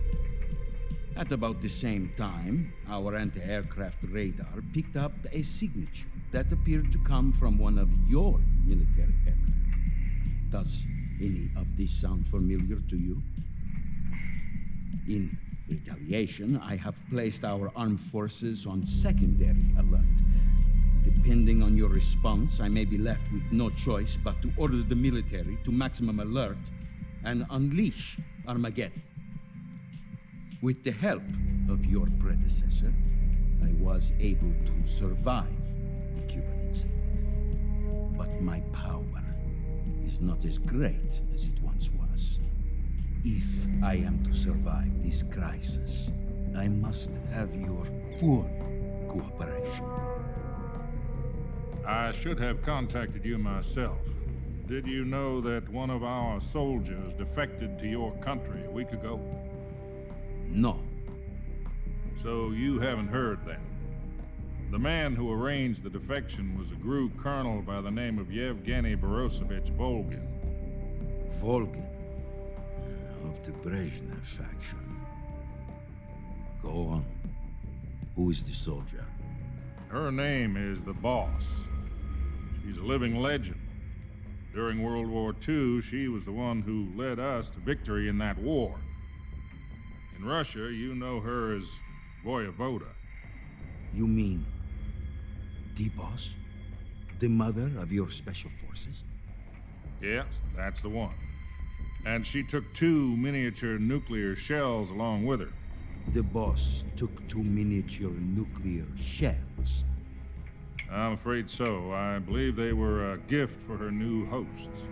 At about the same time, our anti-aircraft radar picked up a signature that appeared to come from one of your military aircraft. Does any of this sound familiar to you? In retaliation, I have placed our armed forces on secondary alert. Depending on your response, I may be left with no choice but to order the military to maximum alert and unleash Armageddon. With the help of your predecessor, I was able to survive the Cuban incident. But my power is not as great as it once was. If I am to survive this crisis, I must have your full cooperation.
I should have contacted you myself. Did you know that one of our soldiers defected to your country a week ago?
No.
So you haven't heard then? The man who arranged the defection was a GRU colonel by the name of Yevgeny Borosovich Volgin.
Volgin? Of the Brezhnev faction. Go on. Who is the soldier?
Her name is the Boss. She's a living legend. During World War II, she was the one who led us to victory in that war. In Russia, you know her as Voyevoda.
You mean the Boss? The mother of your special forces?
Yes, that's the one. And she took 2 miniature nuclear shells along with her.
The Boss took 2 miniature nuclear shells?
I'm afraid so. I believe they were a gift for her new hosts.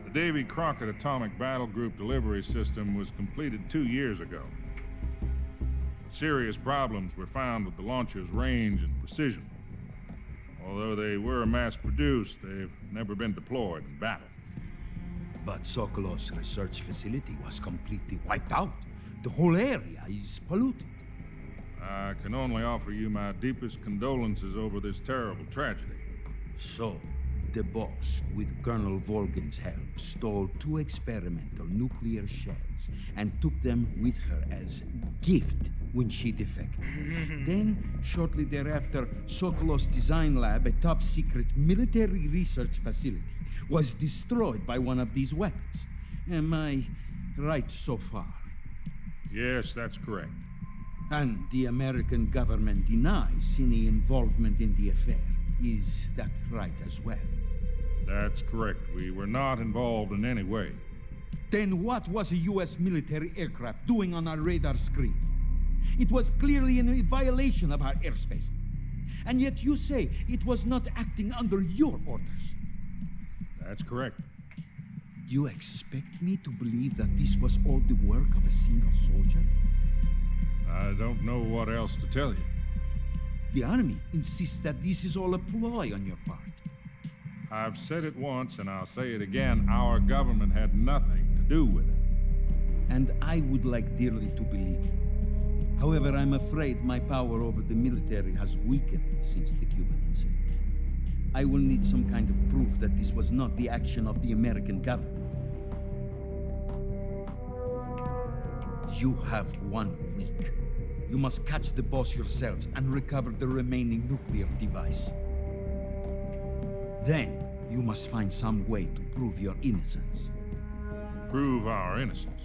The Davy Crockett Atomic Battle Group delivery system was completed 2 years ago. Serious problems were found with the launcher's range and precision. Although they were mass-produced, they've never been deployed in battle.
But Sokolov's research facility was completely wiped out. The whole area is polluted.
I can only offer you my deepest condolences over this terrible tragedy.
So, the boss, with Colonel Volgin's help, stole 2 experimental nuclear shells and took them with her as gift when she defected. Then, shortly thereafter, Sokolov's design lab, a top-secret military research facility, was destroyed by one of these weapons. Am I right so far?
Yes, that's correct.
And the American government denies any involvement in the affair. Is that right as well?
That's correct. We were not involved in any way.
Then what was a U.S. military aircraft doing on our radar screen? It was clearly in violation of our airspace. And yet you say it was not acting under your orders.
That's correct.
You expect me to believe that this was all the work of a single soldier?
I don't know what else to tell you.
The army insists that this is all a ploy on your part.
I've said it once, and I'll say it again. Our government had nothing to do with it.
And I would like dearly to believe you. However, I'm afraid my power over the military has weakened since the Cuban incident. I will need some kind of proof that this was not the action of the American government. You have 1 week. You must catch the boss yourselves and recover the remaining nuclear device. Then, you must find some way to prove your innocence.
Prove our innocence?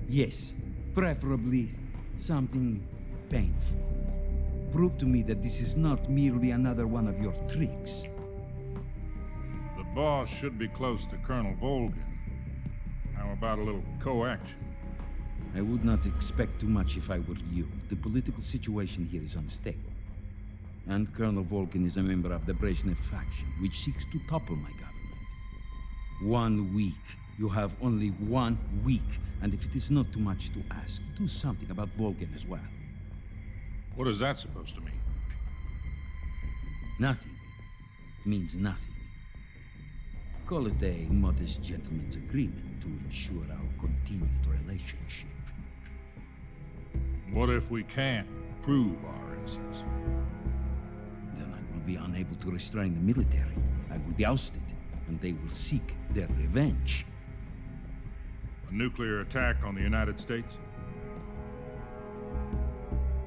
Yes, preferably something painful. Prove to me that this is not merely another one of your tricks.
The boss should be close to Colonel Volgin. How about a little co-action?
I would not expect too much if I were you. The political situation here is unstable. And Colonel Volgin is a member of the Brezhnev faction, which seeks to topple my government. 1 week. You have only 1 week. And if it is not too much to ask, do something about Volgin as well.
What is that supposed to mean?
Nothing. Means nothing. Call it a modest gentleman's agreement to ensure our continued relationship.
What if we can't prove our innocence?
Then I will be unable to restrain the military. I will be ousted, and they will seek their revenge.
A nuclear attack on the United States?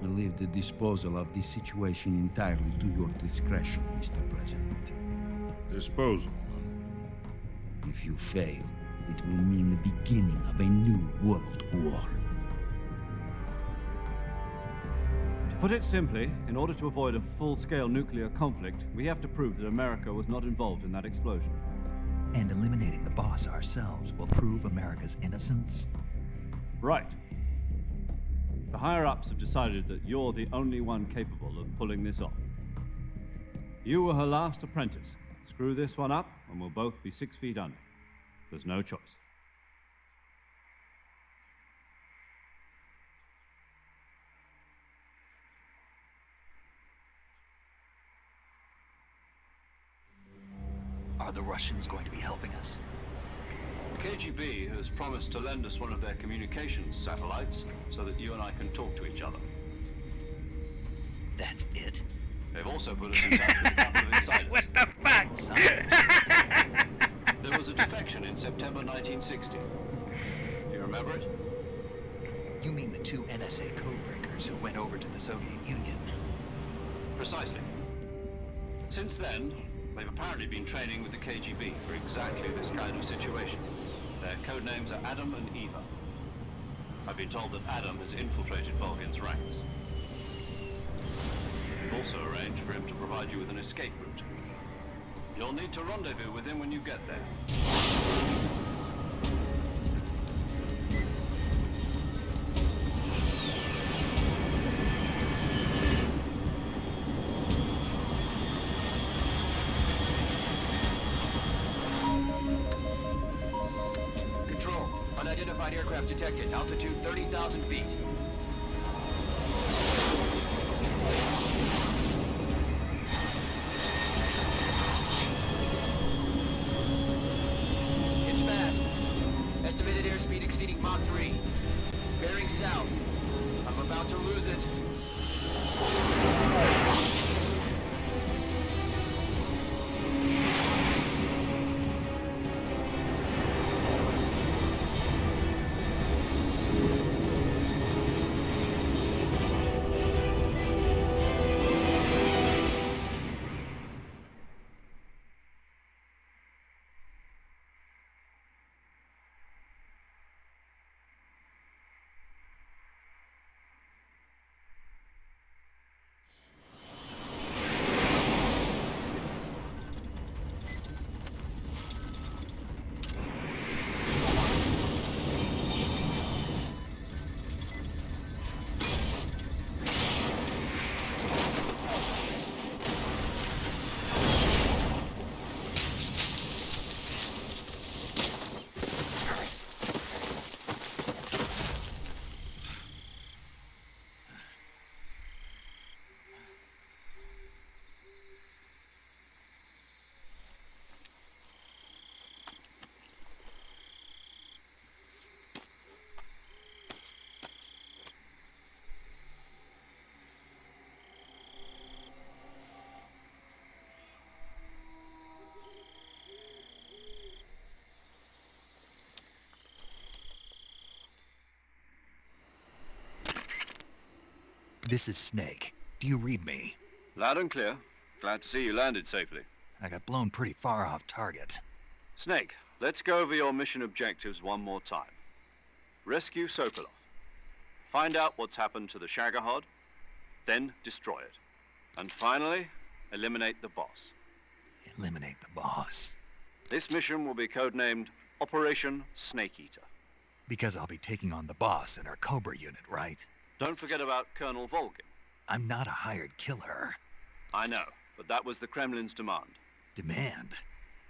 I leave the disposal of this situation entirely to your discretion, Mr. President.
Disposal?
If you fail, it will mean the beginning of a new world war.
To put it simply, in order to avoid a full-scale nuclear conflict, we have to prove that America was not involved in that explosion.
And eliminating the boss ourselves will prove America's innocence?
Right. The higher-ups have decided that you're the only one capable of pulling this off. You were her last apprentice. Screw this one up, and we'll both be 6 feet under. There's no choice.
Are the Russians going to be helping us?
The KGB has promised to lend us one of their communications satellites so that you and I can talk to each other.
That's it?
They've also put us in touch with a couple of insiders.
What the fuck?
There was a defection in September 1960. Do you remember it?
You mean the 2 NSA codebreakers who went over to the Soviet Union?
Precisely. Since then, they've apparently been training with the KGB for exactly this kind of situation. Their code names are Adam and Eva. I've been told that Adam has infiltrated Volgin's ranks. We've also arranged for him to provide you with an escape route. You'll need to rendezvous with him when you get there.
Control, unidentified aircraft detected. Altitude 30,000 feet. It's fast. Estimated airspeed exceeding Mach 3. Bearing south. I'm about to lose it.
This is Snake. Do you read me?
Loud and clear. Glad to see you landed safely.
I got blown pretty far off target.
Snake, let's go over your mission objectives one more time. Rescue Sokolov. Find out what's happened to the Shagohod, then destroy it. And finally, eliminate the boss.
Eliminate the boss?
This mission will be codenamed Operation Snake Eater.
Because I'll be taking on the boss in our Cobra unit, right?
Don't forget about Colonel Volgin.
I'm not a hired killer.
I know, but that was the Kremlin's demand.
Demand?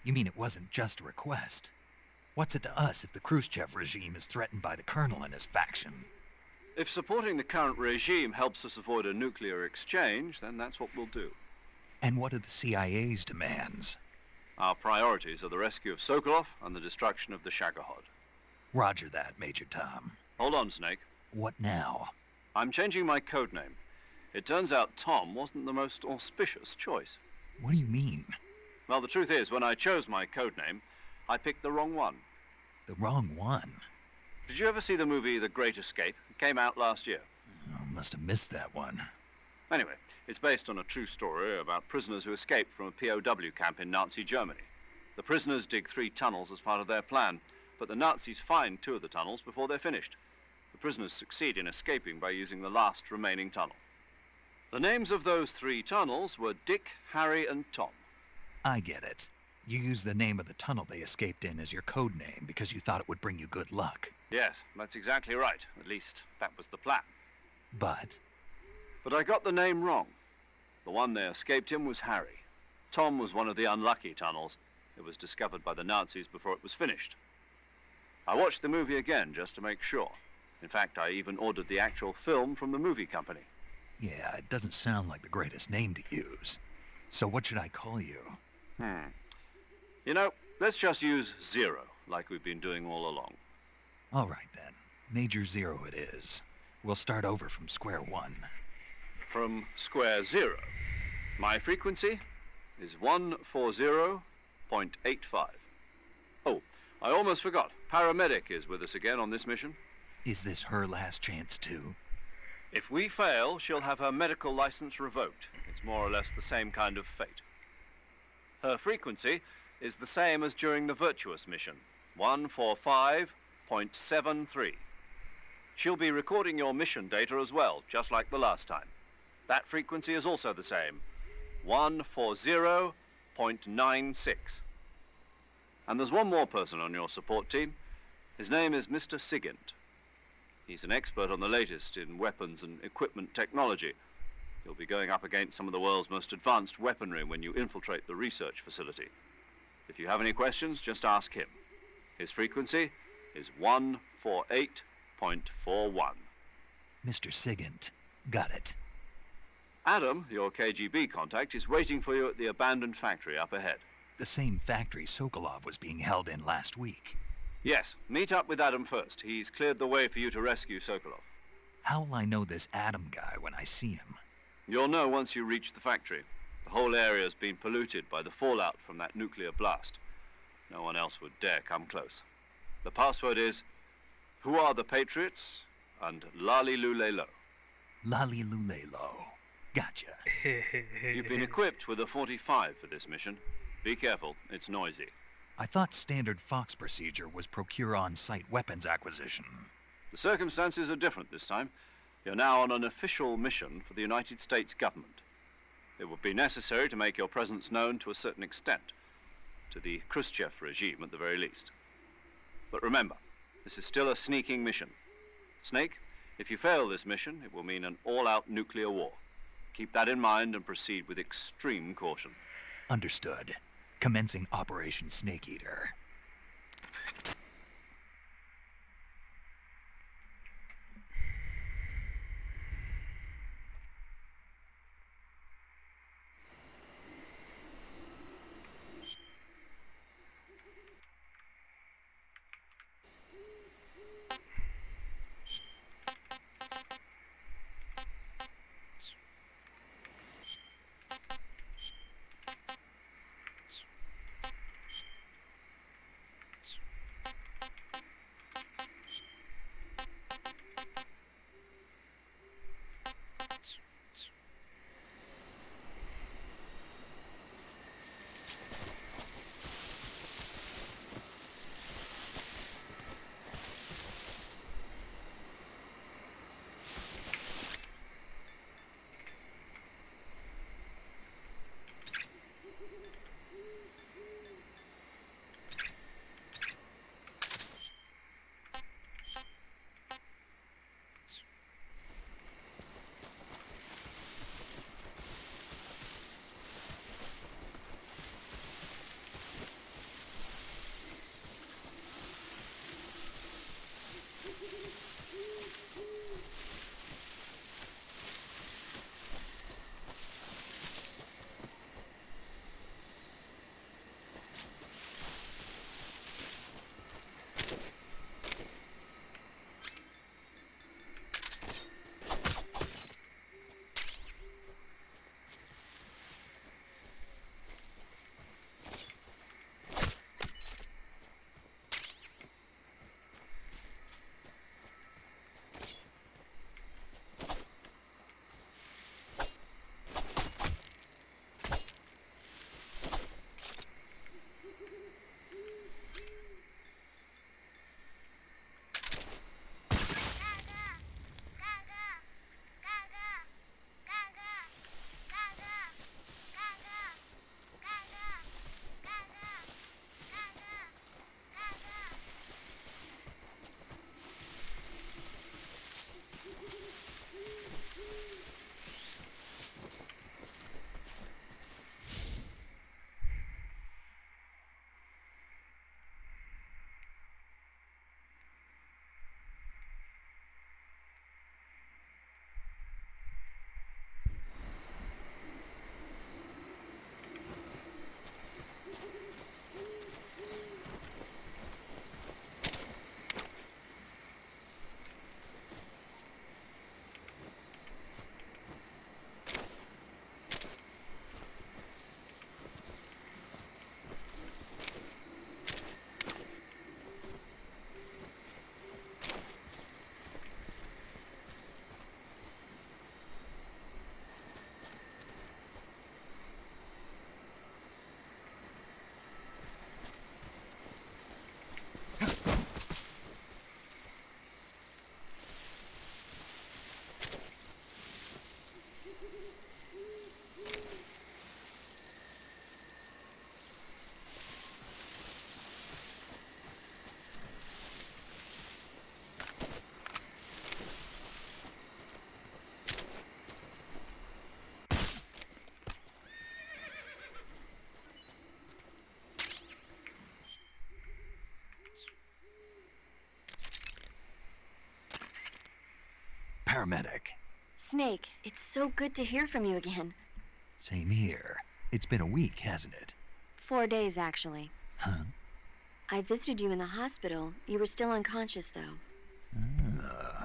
You mean it wasn't just a request? What's it to us if the Khrushchev regime is threatened by the Colonel and his faction?
If supporting the current regime helps us avoid a nuclear exchange, then that's what we'll do.
And what are the CIA's demands?
Our priorities are the rescue of Sokolov and the destruction of the Shagohod.
Roger that, Major Tom.
Hold on, Snake.
What now?
I'm changing my codename. It turns out Tom wasn't the most auspicious choice.
What do you mean?
Well, the truth is, when I chose my codename, I picked the wrong one.
The wrong one?
Did you ever see the movie The Great Escape? It came out last year.
Oh, must have missed that one.
Anyway, it's based on a true story about prisoners who escaped from a POW camp in Nazi Germany. The prisoners dig 3 tunnels as part of their plan, but the Nazis find 2 of the tunnels before they're finished. The prisoners succeed in escaping by using the last remaining tunnel. The names of those 3 tunnels were Dick, Harry, and Tom.
I get it. You used the name of the tunnel they escaped in as your code name because you thought it would bring you good luck.
Yes, that's exactly right. At least, that was the plan.
But
I got the name wrong. The one they escaped in was Harry. Tom was one of the unlucky tunnels. It was discovered by the Nazis before it was finished. I watched the movie again just to make sure. In fact, I even ordered the actual film from the movie company.
yeah, it doesn't sound like the greatest name to use. So what should I call you?
You know, let's just use Zero, like we've been doing all along.
All right then. Major Zero it is. We'll start over from square one.
From square 0. My frequency is 140.85. Oh, I almost forgot. Paramedic is with us again on this mission.
Is this her last chance too?
If we fail, she'll have her medical license revoked. It's more or less the same kind of fate. Her frequency is the same as during the Virtuous mission, 145.73. She'll be recording your mission data as well, just like the last time. That frequency is also the same, 140.96. And there's one more person on your support team. His name is Mr. Sigint. He's an expert on the latest in weapons and equipment technology. You'll be going up against some of the world's most advanced weaponry when you infiltrate the research facility. If you have any questions, just ask him. His frequency is 148.41.
Mr. Sigint. Got it.
Adam, your KGB contact, is waiting for you at the abandoned factory up ahead.
The same factory Sokolov was being held in last week.
Yes, meet up with Adam first. He's cleared the way for you to rescue Sokolov.
How will I know this Adam guy when I see him?
You'll know once you reach the factory. The whole area's been polluted by the fallout from that nuclear blast. No one else would dare come close. The password is, "Who are the Patriots?" and "Lali Lule Lo."
Lali Lule Lo. Gotcha.
You've been equipped with a 45 for this mission. Be careful, it's noisy.
I thought standard Fox procedure was procure on-site weapons acquisition.
The circumstances are different this time. You're now on an official mission for the United States government. It would be necessary to make your presence known to a certain extent, to the Khrushchev regime at the very least. But remember, this is still a sneaking mission. Snake, if you fail this mission, it will mean an all-out nuclear war. Keep that in mind and proceed with extreme caution.
Understood. Commencing Operation Snake Eater. Paramedic.
Snake, it's so good to hear from you again.
Same here. It's been a week, hasn't it?
4 days, actually.
Huh?
I visited you in the hospital. You were still unconscious, though.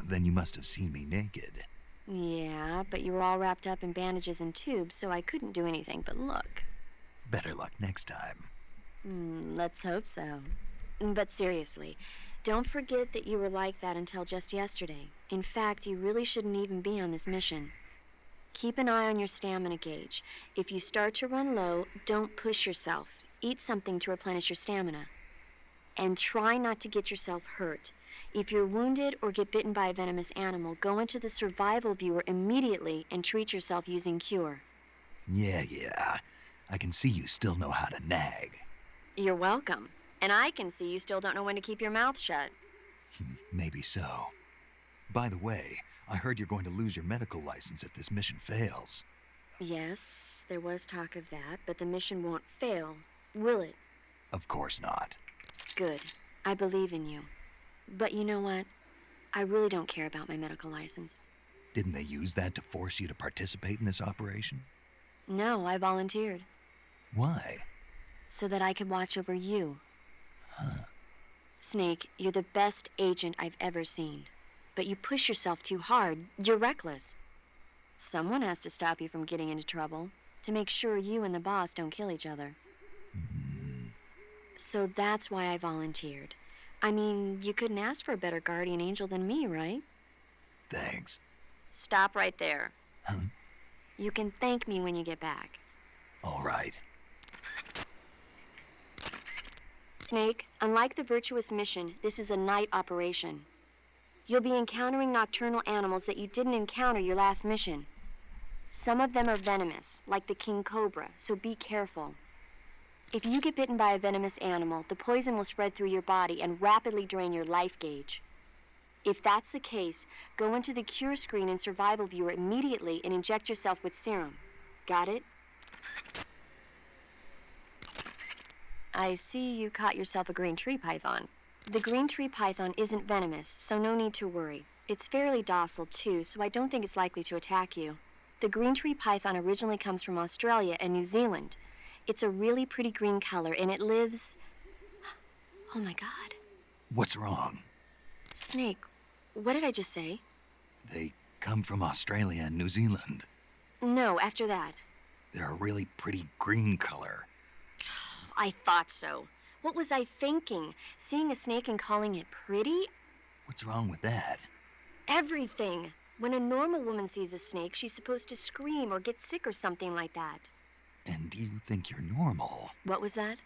Then you must have seen me naked.
Yeah, but you were all wrapped up in bandages and tubes, so I couldn't do anything but look.
Better luck next time.
Let's hope so. But seriously, don't forget that you were like that until just yesterday. In fact, you really shouldn't even be on this mission. Keep an eye on your stamina gauge. If you start to run low, don't push yourself. Eat something to replenish your stamina. And try not to get yourself hurt. If you're wounded or get bitten by a venomous animal, go into the survival viewer immediately and treat yourself using Cure.
Yeah. I can see you still know how to nag.
You're welcome. And I can see you still don't know when to keep your mouth shut.
Maybe so. By the way, I heard you're going to lose your medical license if this mission fails.
Yes, there was talk of that, but the mission won't fail, will it?
Of course not.
Good. I believe in you. But you know what? I really don't care about my medical license.
Didn't they use that to force you to participate in this operation?
No, I volunteered.
Why?
So that I could watch over you.
Huh.
Snake, you're the best agent I've ever seen. But you push yourself too hard. You're reckless. Someone has to stop you from getting into trouble, to make sure you and the boss don't kill each other. So that's why I volunteered. I mean, you couldn't ask for a better guardian angel than me, right?
Thanks.
Stop right there.
Huh?
You can thank me when you get back.
All right.
Snake, unlike the Virtuous mission, this is a night operation. You'll be encountering nocturnal animals that you didn't encounter your last mission. Some of them are venomous, like the king cobra, so be careful. If you get bitten by a venomous animal, the poison will spread through your body and rapidly drain your life gauge. If that's the case, go into the cure screen and survival viewer immediately and inject yourself with serum. Got it? I see you caught yourself a green tree python. The green tree python isn't venomous, so no need to worry. It's fairly docile too, so I don't think it's likely to attack you. The green tree python originally comes from Australia and New Zealand. It's a really pretty green color, and it lives... Oh my God.
What's wrong?
Snake, what did I just say?
They come from Australia and New Zealand.
No, after that.
They're a really pretty green color.
I thought so. What was I thinking? Seeing a snake and calling it pretty?
What's wrong with that?
Everything. When a normal woman sees a snake, she's supposed to scream or get sick or something like that.
And you think you're normal?
What was that?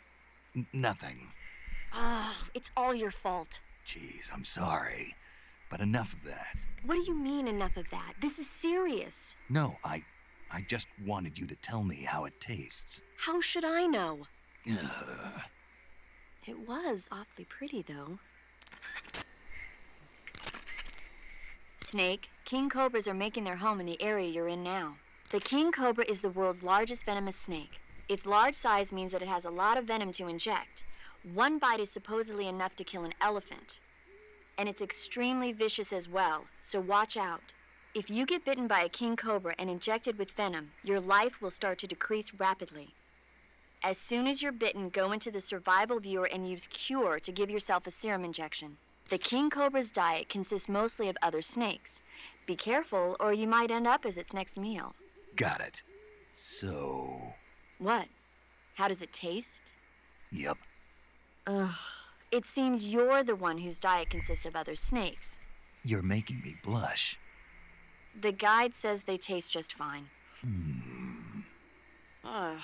Nothing.
Oh, it's all your fault.
Jeez, I'm sorry. But enough of that.
What do you mean, enough of that? This is serious.
No, I just wanted you to tell me how it tastes.
How should I know?
Ugh.
It was awfully pretty, though. Snake, king cobras are making their home in the area you're in now. The king cobra is the world's largest venomous snake. Its large size means that it has a lot of venom to inject. One bite is supposedly enough to kill an elephant. And it's extremely vicious as well, so watch out. If you get bitten by a king cobra and injected with venom, your life will start to decrease rapidly. As soon as you're bitten, go into the survival viewer and use Cure to give yourself a serum injection. The king cobra's diet consists mostly of other snakes. Be careful, or you might end up as its next meal.
Got it. So...
What? How does it taste?
Yep.
Ugh. It seems you're the one whose diet consists of other snakes.
You're making me blush.
The guide says they taste just fine. Ugh.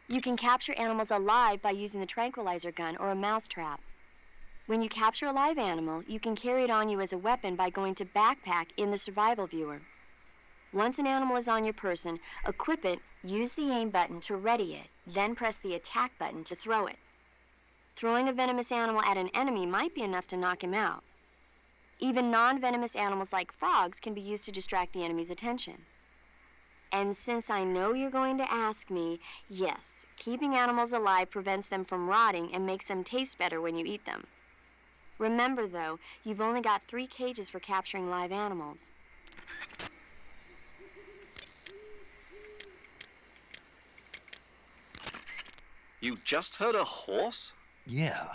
You can capture animals alive by using the tranquilizer gun or a mousetrap. When you capture a live animal, you can carry it on you as a weapon by going to backpack in the survival viewer. Once an animal is on your person, equip it, use the aim button to ready it, then press the attack button to throw it. Throwing a venomous animal at an enemy might be enough to knock him out. Even non-venomous animals like frogs can be used to distract the enemy's attention. And since I know you're going to ask me, yes, keeping animals alive prevents them from rotting and makes them taste better when you eat them. Remember, though, you've only got 3 cages for capturing live animals.
You just heard a horse?
Yeah.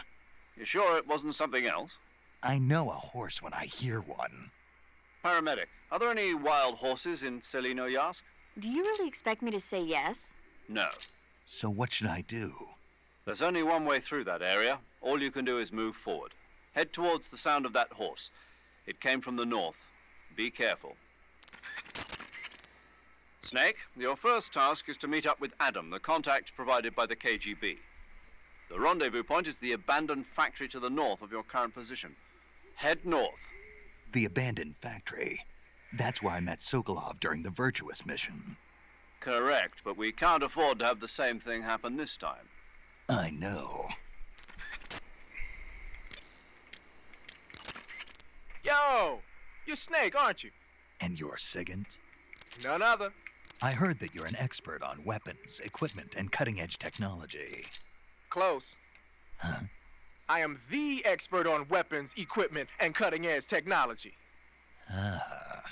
You sure it wasn't something else?
I know a horse when I hear one.
Paramedic, are there any wild horses in Selino-Yask?
Do you really expect me to say yes?
No.
So what should I do?
There's only one way through that area. All you can do is move forward. Head towards the sound of that horse. It came from the north. Be careful. Snake, your first task is to meet up with Adam, the contact provided by the KGB. The rendezvous point is the abandoned factory to the north of your current position. Head north.
The abandoned factory. That's where I met Sokolov during the Virtuous mission.
Correct, but we can't afford to have the same thing happen this time.
I know.
Yo! You're Snake, aren't you?
And you're Sigint?
None other.
I heard that you're an expert on weapons, equipment, and cutting-edge technology.
Close.
Huh?
I am the expert on weapons, equipment, and cutting-edge technology.
Ah.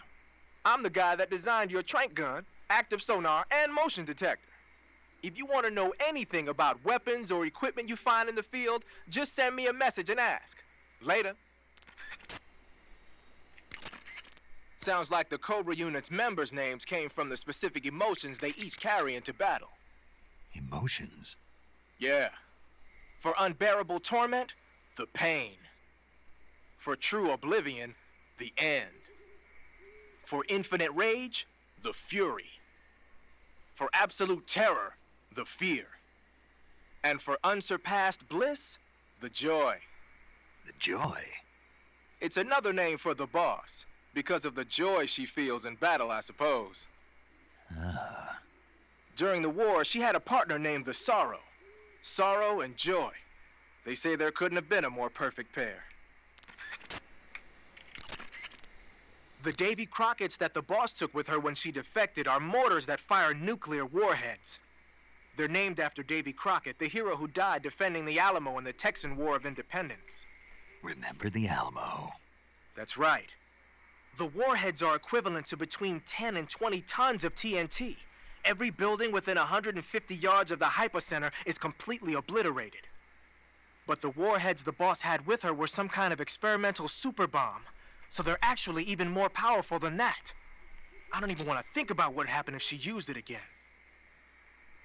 I'm the guy that designed your trank gun, active sonar, and motion detector. If you want to know anything about weapons or equipment you find in the field, just send me a message and ask. Later. Sounds like the Cobra Unit's members' names came from the specific emotions they each carry into battle.
Emotions?
Yeah. For unbearable torment, the pain. For true oblivion, the end. For infinite rage, the fury. For absolute terror, the fear. And for unsurpassed bliss, the joy.
The joy?
It's another name for the boss, because of the joy she feels in battle, I suppose.
Ah.
During the war, she had a partner named the Sorrow. Sorrow and joy. They say there couldn't have been a more perfect pair. The Davy Crockett's that the boss took with her when she defected are mortars that fire nuclear warheads. They're named after Davy Crockett, the hero who died defending the Alamo in the Texan War of Independence.
Remember the Alamo.
That's right. The warheads are equivalent to between 10 and 20 tons of TNT. Every building within 150 yards of the hypocenter is completely obliterated. But the warheads the boss had with her were some kind of experimental super bomb, so they're actually even more powerful than that. I don't even want to think about what would happen if she used it again.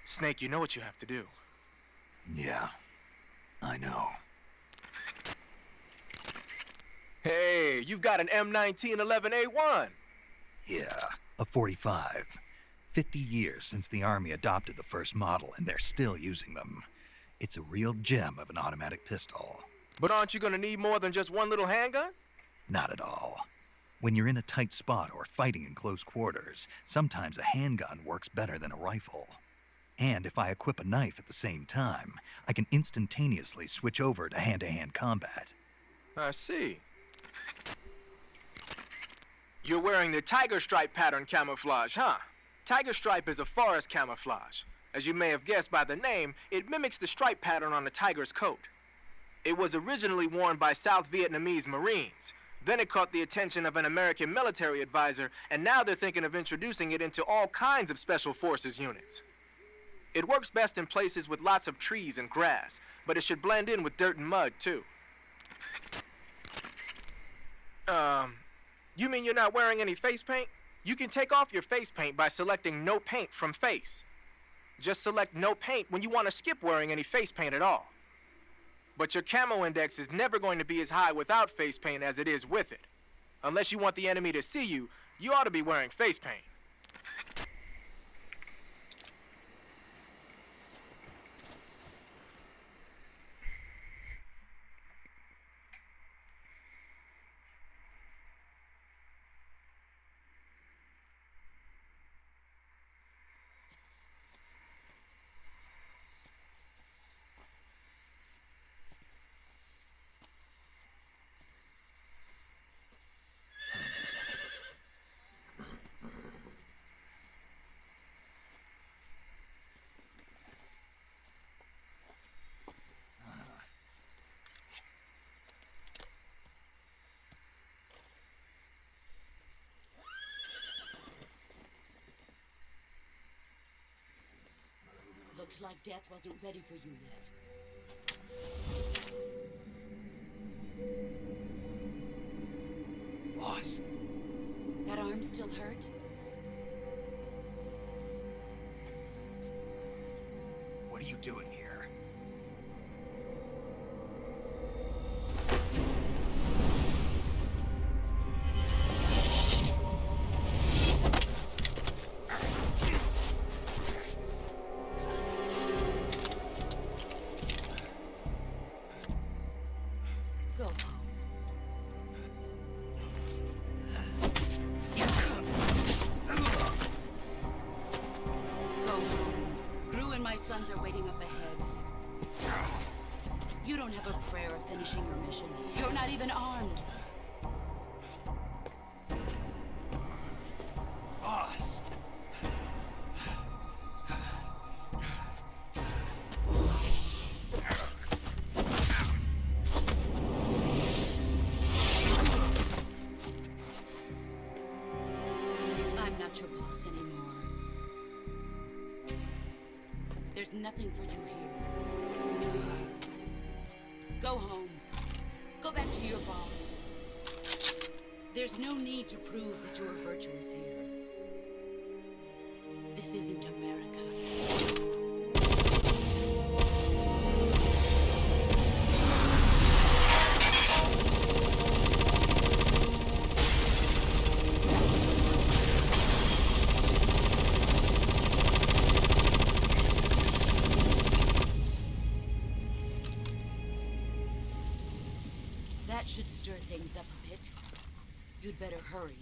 Snake, you know what you have to do.
Yeah, I know.
Hey, you've got an M1911A1.
Yeah, a 45. 50 years since the Army adopted the first model, and they're still using them. It's a real gem of an automatic pistol.
But aren't you gonna need more than just one little handgun?
Not at all. When you're in a tight spot or fighting in close quarters, sometimes a handgun works better than a rifle. And if I equip a knife at the same time, I can instantaneously switch over to hand-to-hand combat.
I see. You're wearing the tiger stripe pattern camouflage, huh? Tiger stripe is a forest camouflage. As you may have guessed by the name, it mimics the stripe pattern on a tiger's coat. It was originally worn by South Vietnamese Marines. Then it caught the attention of an American military advisor, and now they're thinking of introducing it into all kinds of special forces units. It works best in places with lots of trees and grass, but it should blend in with dirt and mud, too. You mean you're not wearing any face paint? You can take off your face paint by selecting No Paint from Face. Just select No Paint when you want to skip wearing any face paint at all. But your camo index is never going to be as high without face paint as it is with it. Unless you want the enemy to see you, you ought to be wearing face paint.
Looks like death wasn't ready for you yet.
Boss.
That arm still hurt?
What are you doing here?
Go home. Go home. Gru and my sons are waiting up ahead. You don't have a prayer of finishing your mission. You're not even armed.
Boss.
I'm not your boss anymore. There's nothing for you here. Go home. Go back to your boss. There's no need to prove that you're virtuous here. This isn't America. That should stir things up a bit. You'd better hurry.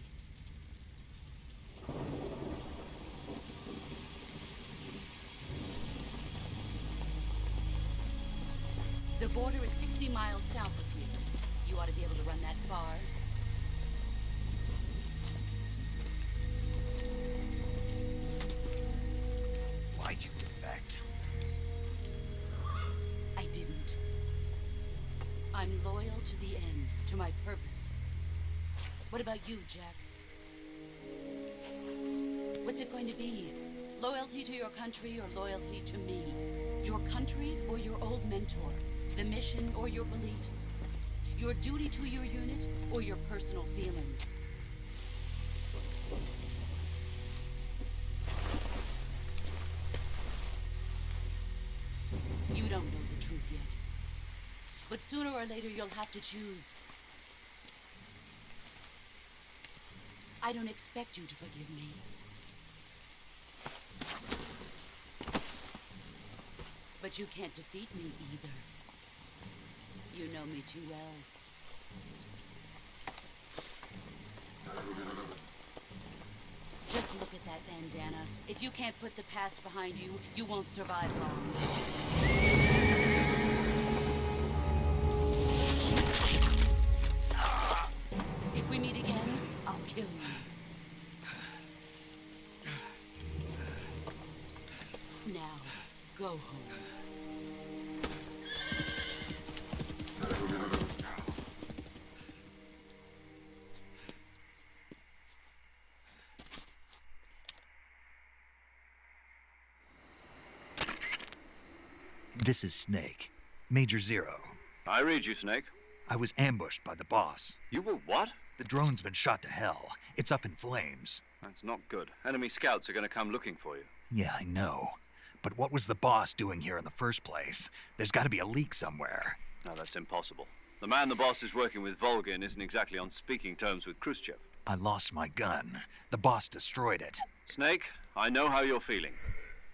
The border is 60 miles south of here. You ought to be able to run that far.
Why'd you defect?
I'm loyal to the end, to my purpose. What about you, Jack? What's it going to be? Loyalty to your country or loyalty to me? Your country or your old mentor? The mission or your beliefs? Your duty to your unit or your personal feelings? You don't know the truth yet. But sooner or later you'll have to choose. I don't expect you to forgive me. But you can't defeat me either. You know me too well. Just look at that bandana. If you can't put the past behind you, you won't survive long. If we meet again, I'll kill you. Now, go home.
This is Snake. Major Zero.
I read you, Snake.
I was ambushed by the boss.
You were what?
The drone's been shot to hell. It's up in flames.
That's not good. Enemy scouts are going to come looking for you.
Yeah, I know. But what was the boss doing here in the first place? There's got to be a leak somewhere.
No, that's impossible. The man the boss is working with, Volgin, isn't exactly on speaking terms with Khrushchev.
I lost my gun. The boss destroyed it.
Snake, I know how you're feeling.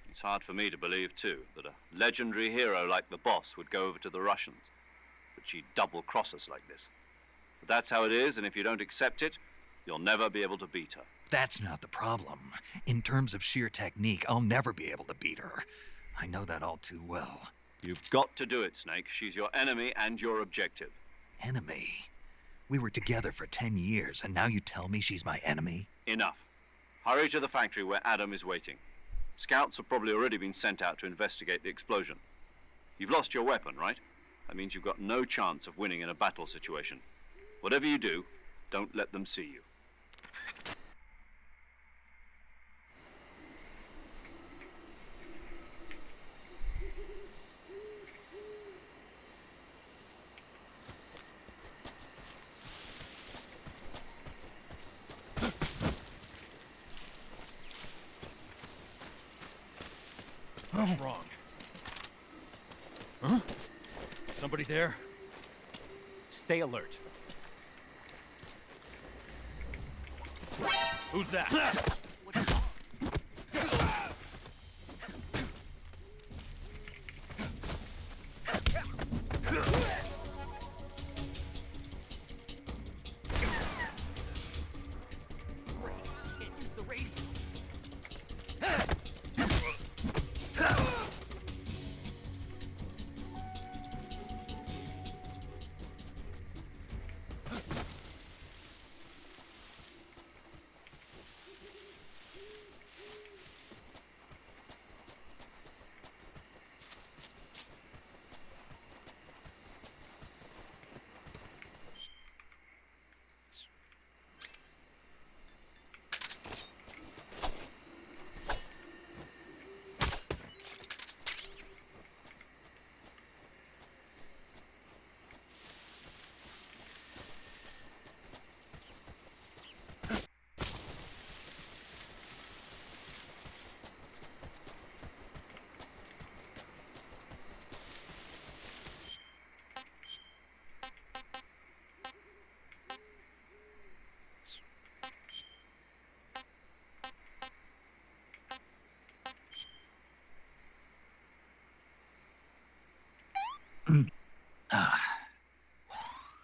It's hard for me to believe, too, that a legendary hero like the boss would go over to the Russians. That she'd double-cross us like this. But that's how it is, and if you don't accept it, you'll never be able to beat her.
That's not the problem. In terms of sheer technique, I'll never be able to beat her. I know that all too well.
You've got to do it, Snake. She's your enemy and your objective.
Enemy? We were together for 10 years, and now you tell me she's my enemy?
Enough. Hurry to the factory where Adam is waiting. Scouts have probably already been sent out to investigate the explosion. You've lost your weapon, right? That means you've got no chance of winning in a battle situation. Whatever you do, don't let them see you.
What's wrong? Huh? Somebody there? Stay alert. Who's that?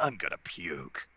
I'm gonna puke.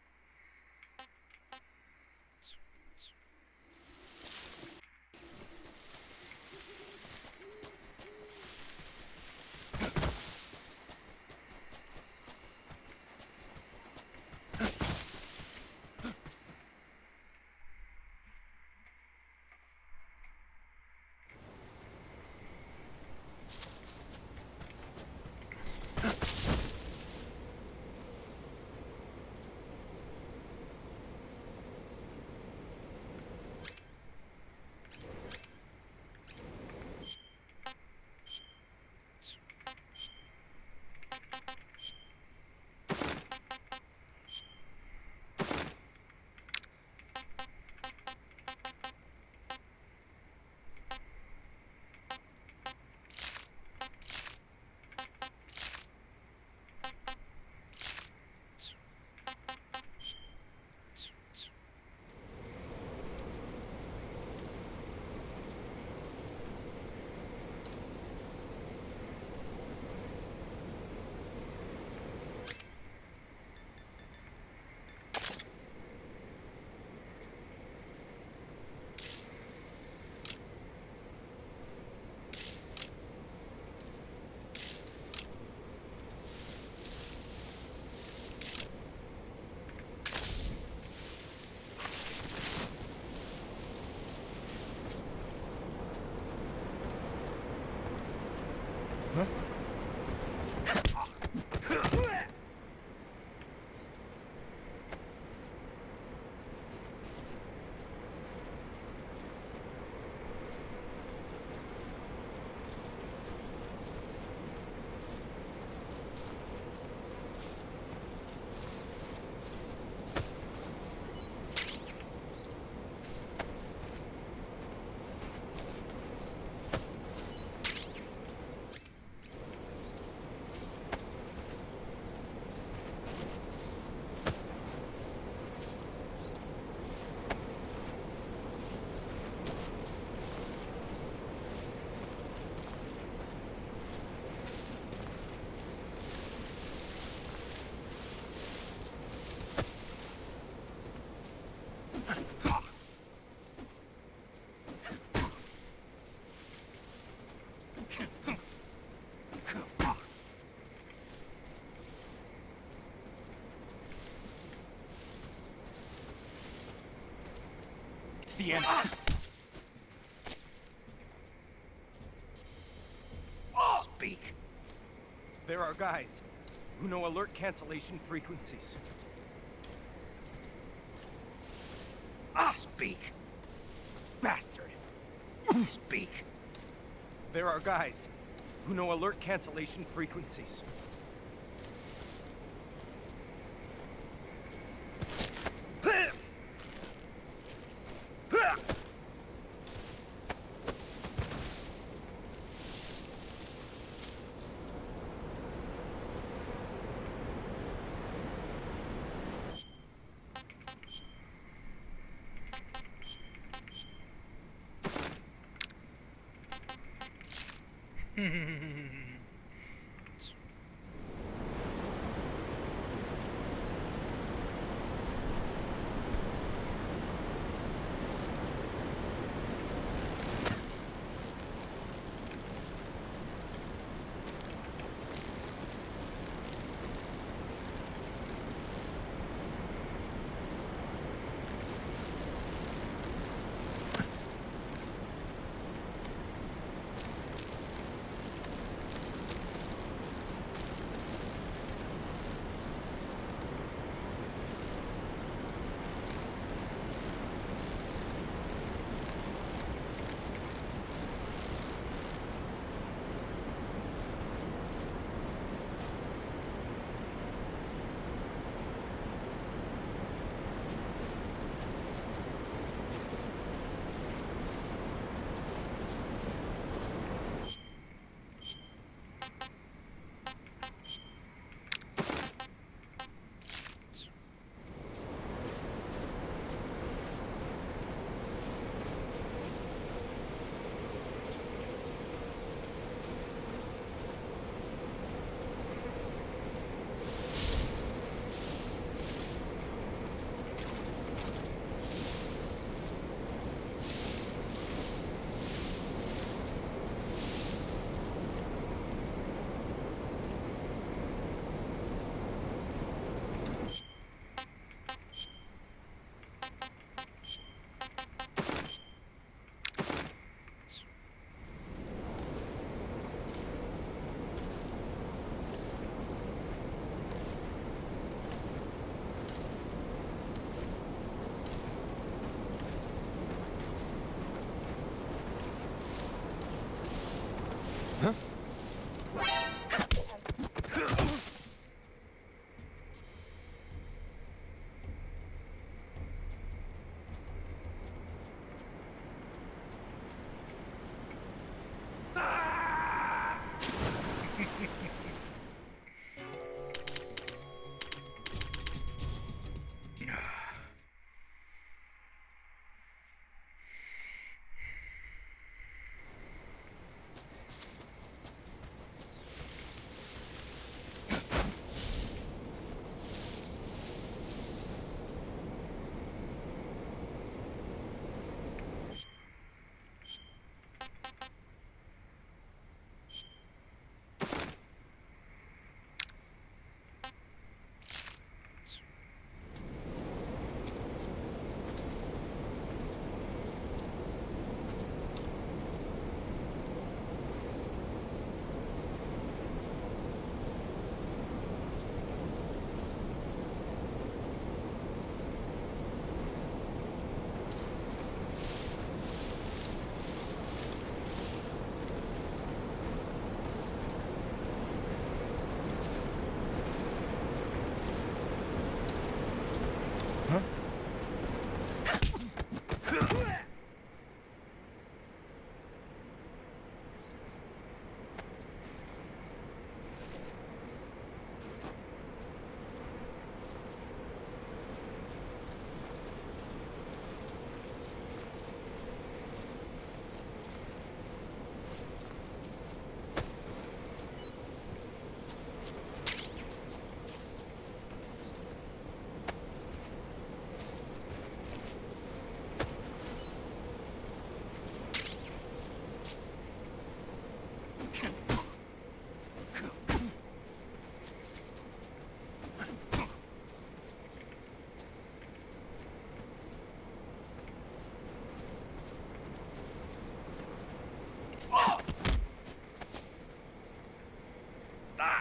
It's the enemy. Speak. There are guys who know alert cancellation frequencies. Speak. Bastard. Speak. There are guys who know alert cancellation frequencies.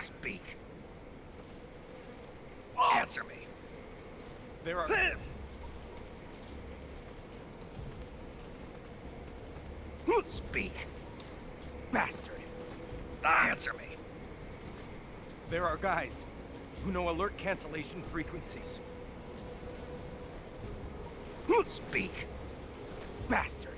Speak. Answer me. There are... Speak. Bastard. Answer me. There are guys who know alert cancellation frequencies. Speak. Bastard.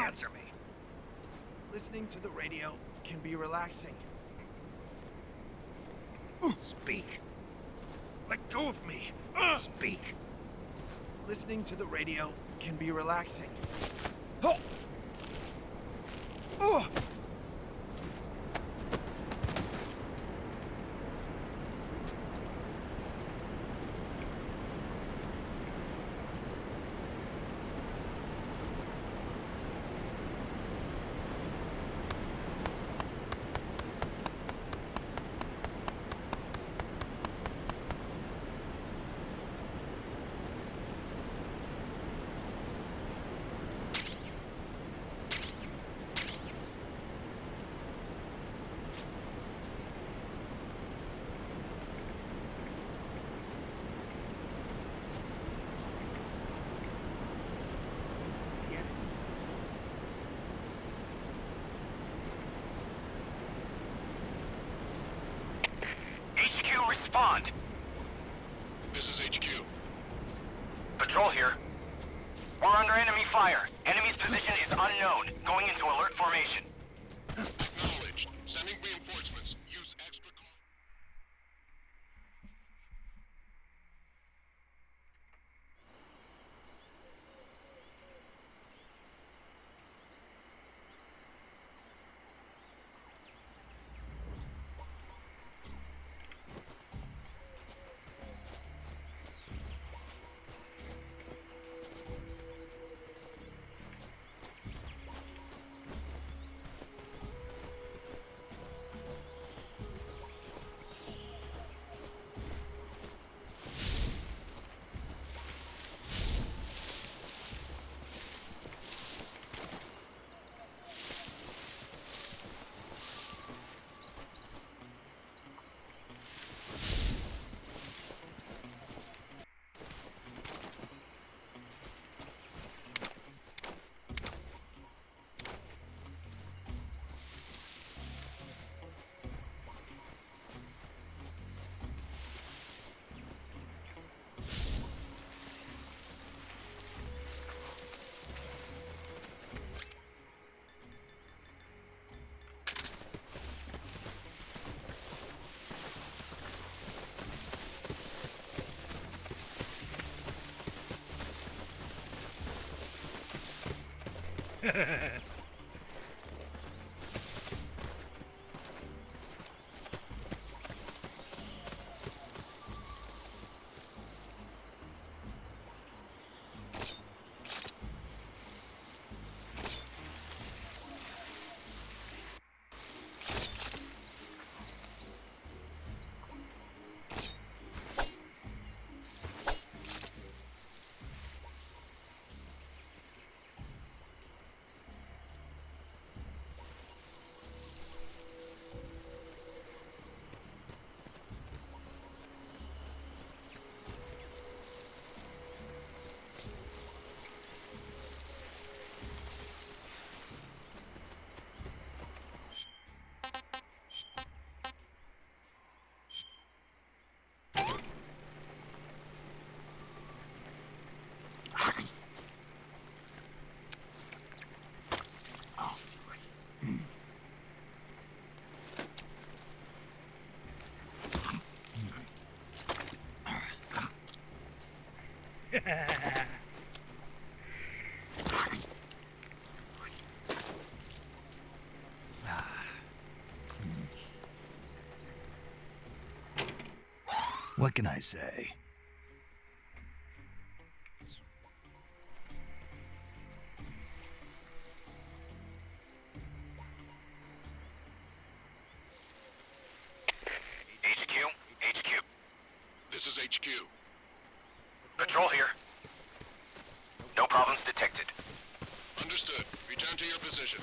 Answer me. Listening to the radio can be relaxing. Speak. Let go of me. Speak. Listening to the radio can be relaxing.
Respond.
This is HQ.
Patrol here. We're under enemy fire. Enemy's position is unknown. Going into alert formation.
Acknowledged. Sending reinforcements. Use extra caution.
What can I say?
HQ.
This is HQ.
Patrol here. No problems detected.
Understood. Return to your position.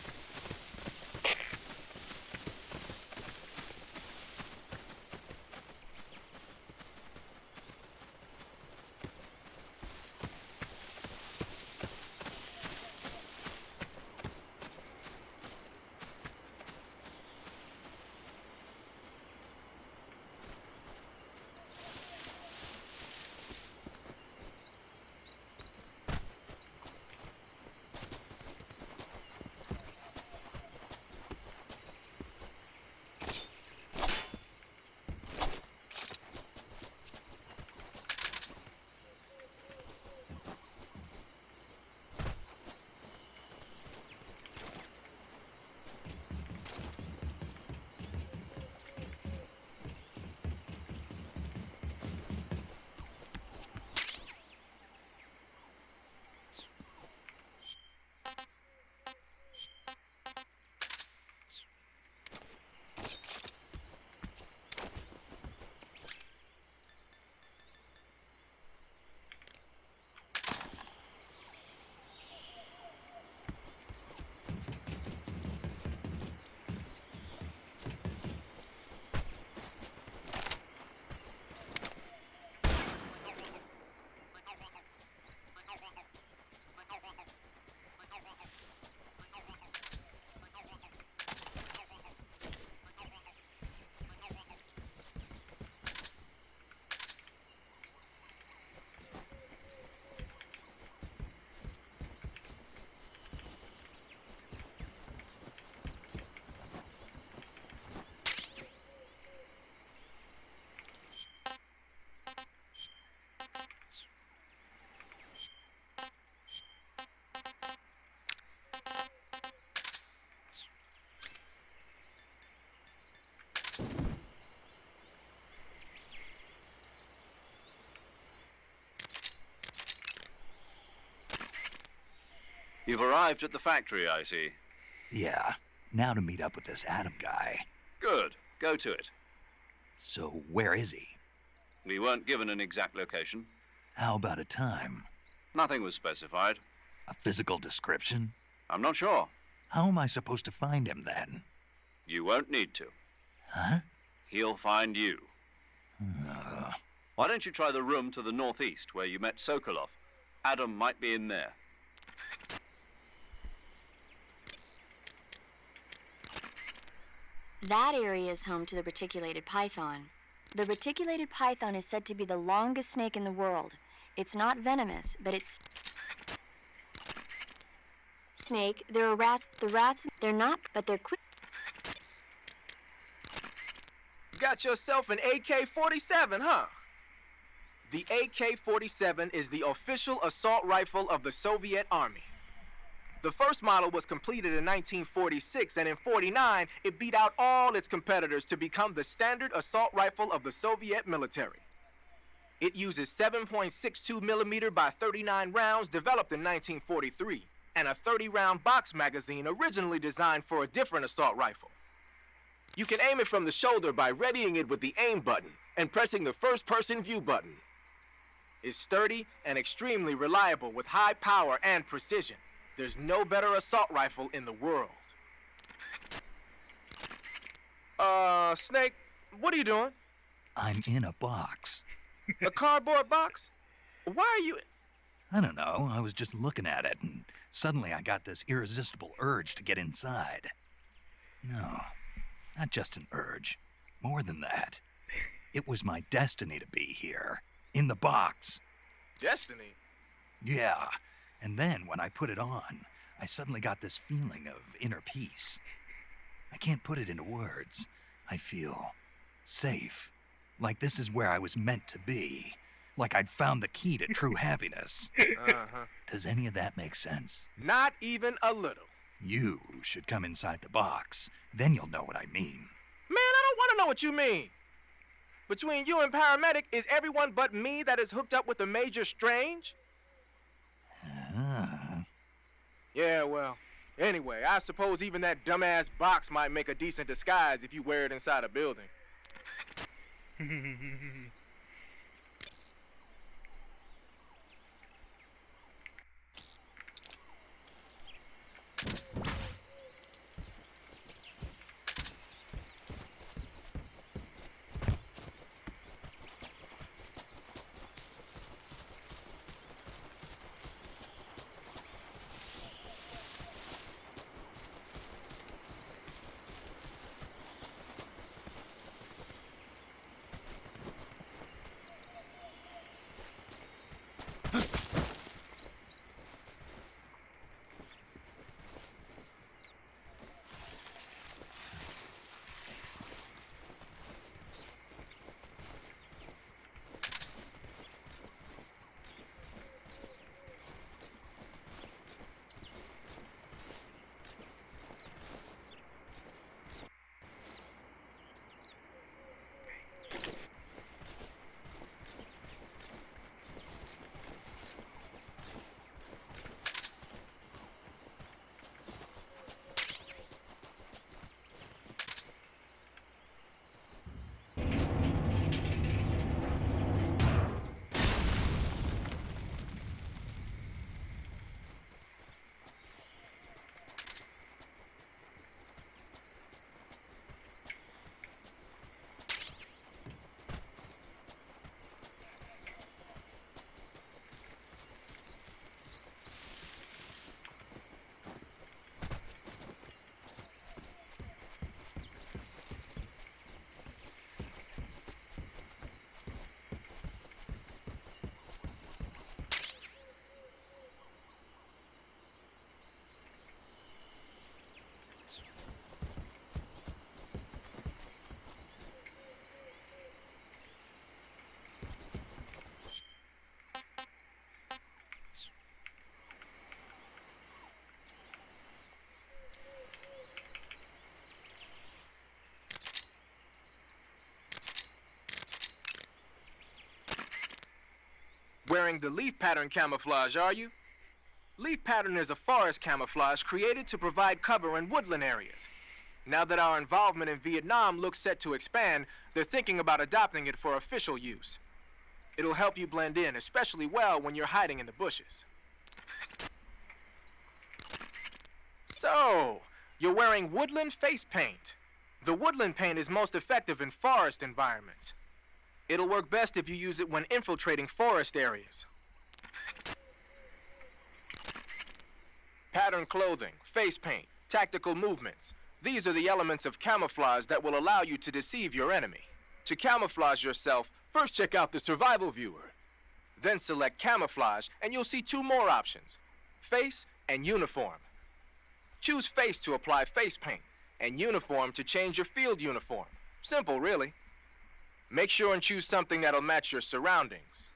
You've arrived at the factory, I see.
Yeah, now to meet up with this Adam guy.
Good. Go to it.
So where is he?
We weren't given an exact location.
How about a time?
Nothing was specified.
A physical description?
I'm not sure.
How am I supposed to find him then?
You won't need to.
Huh?
He'll find you. Why don't you try the room to the northeast where you met Sokolov? Adam might be in there.
That area is home to the reticulated python. The reticulated python is said to be the longest snake in the world. It's not venomous, but it's... Snake, there are rats. The rats, they're not, but they're quick.
Got yourself an AK-47, huh? The AK-47 is the official assault rifle of the Soviet Army. The first model was completed in 1946, and in 49, it beat out all its competitors to become the standard assault rifle of the Soviet military. It uses 7.62 millimeter by 39 rounds developed in 1943, and a 30-round box magazine originally designed for a different assault rifle. You can aim it from the shoulder by readying it with the aim button and pressing the first-person view button. It's sturdy and extremely reliable with high power and precision. There's no better assault rifle in the world. Snake, what are you doing?
I'm in a box.
A cardboard box? Why are you...
I don't know, I was just looking at it, and suddenly I got this irresistible urge to get inside. No, not just an urge. More than that. It was my destiny to be here. In the box.
Destiny?
Yeah, and then when I put it on, I suddenly got this feeling of inner peace. I can't put it into words. I feel safe. Like this is where I was meant to be. Like I'd found the key to true happiness.
Uh-huh.
Does any of that make sense?
Not even a little.
You should come inside the box. Then you'll know what I mean.
Man, I don't want to know what you mean. Between you and paramedic, is everyone but me that is hooked up with the Major Strange? Yeah, well, anyway, I suppose even that dumbass box might make a decent disguise if you wear it inside a building. Wearing the leaf pattern camouflage, are you? Leaf pattern is a forest camouflage created to provide cover in woodland areas. Now that our involvement in Vietnam looks set to expand, they're thinking about adopting it for official use. It'll help you blend in, especially well when you're hiding in the bushes. So, you're wearing woodland face paint. The woodland paint is most effective in forest environments. It'll work best if you use it when infiltrating forest areas. Pattern clothing, face paint, tactical movements. These are the elements of camouflage that will allow you to deceive your enemy. To camouflage yourself, first check out the survival viewer. Then select camouflage and you'll see two more options, face and uniform. Choose face to apply face paint and uniform to change your field uniform. Simple, really. Make sure and choose something that'll match your surroundings.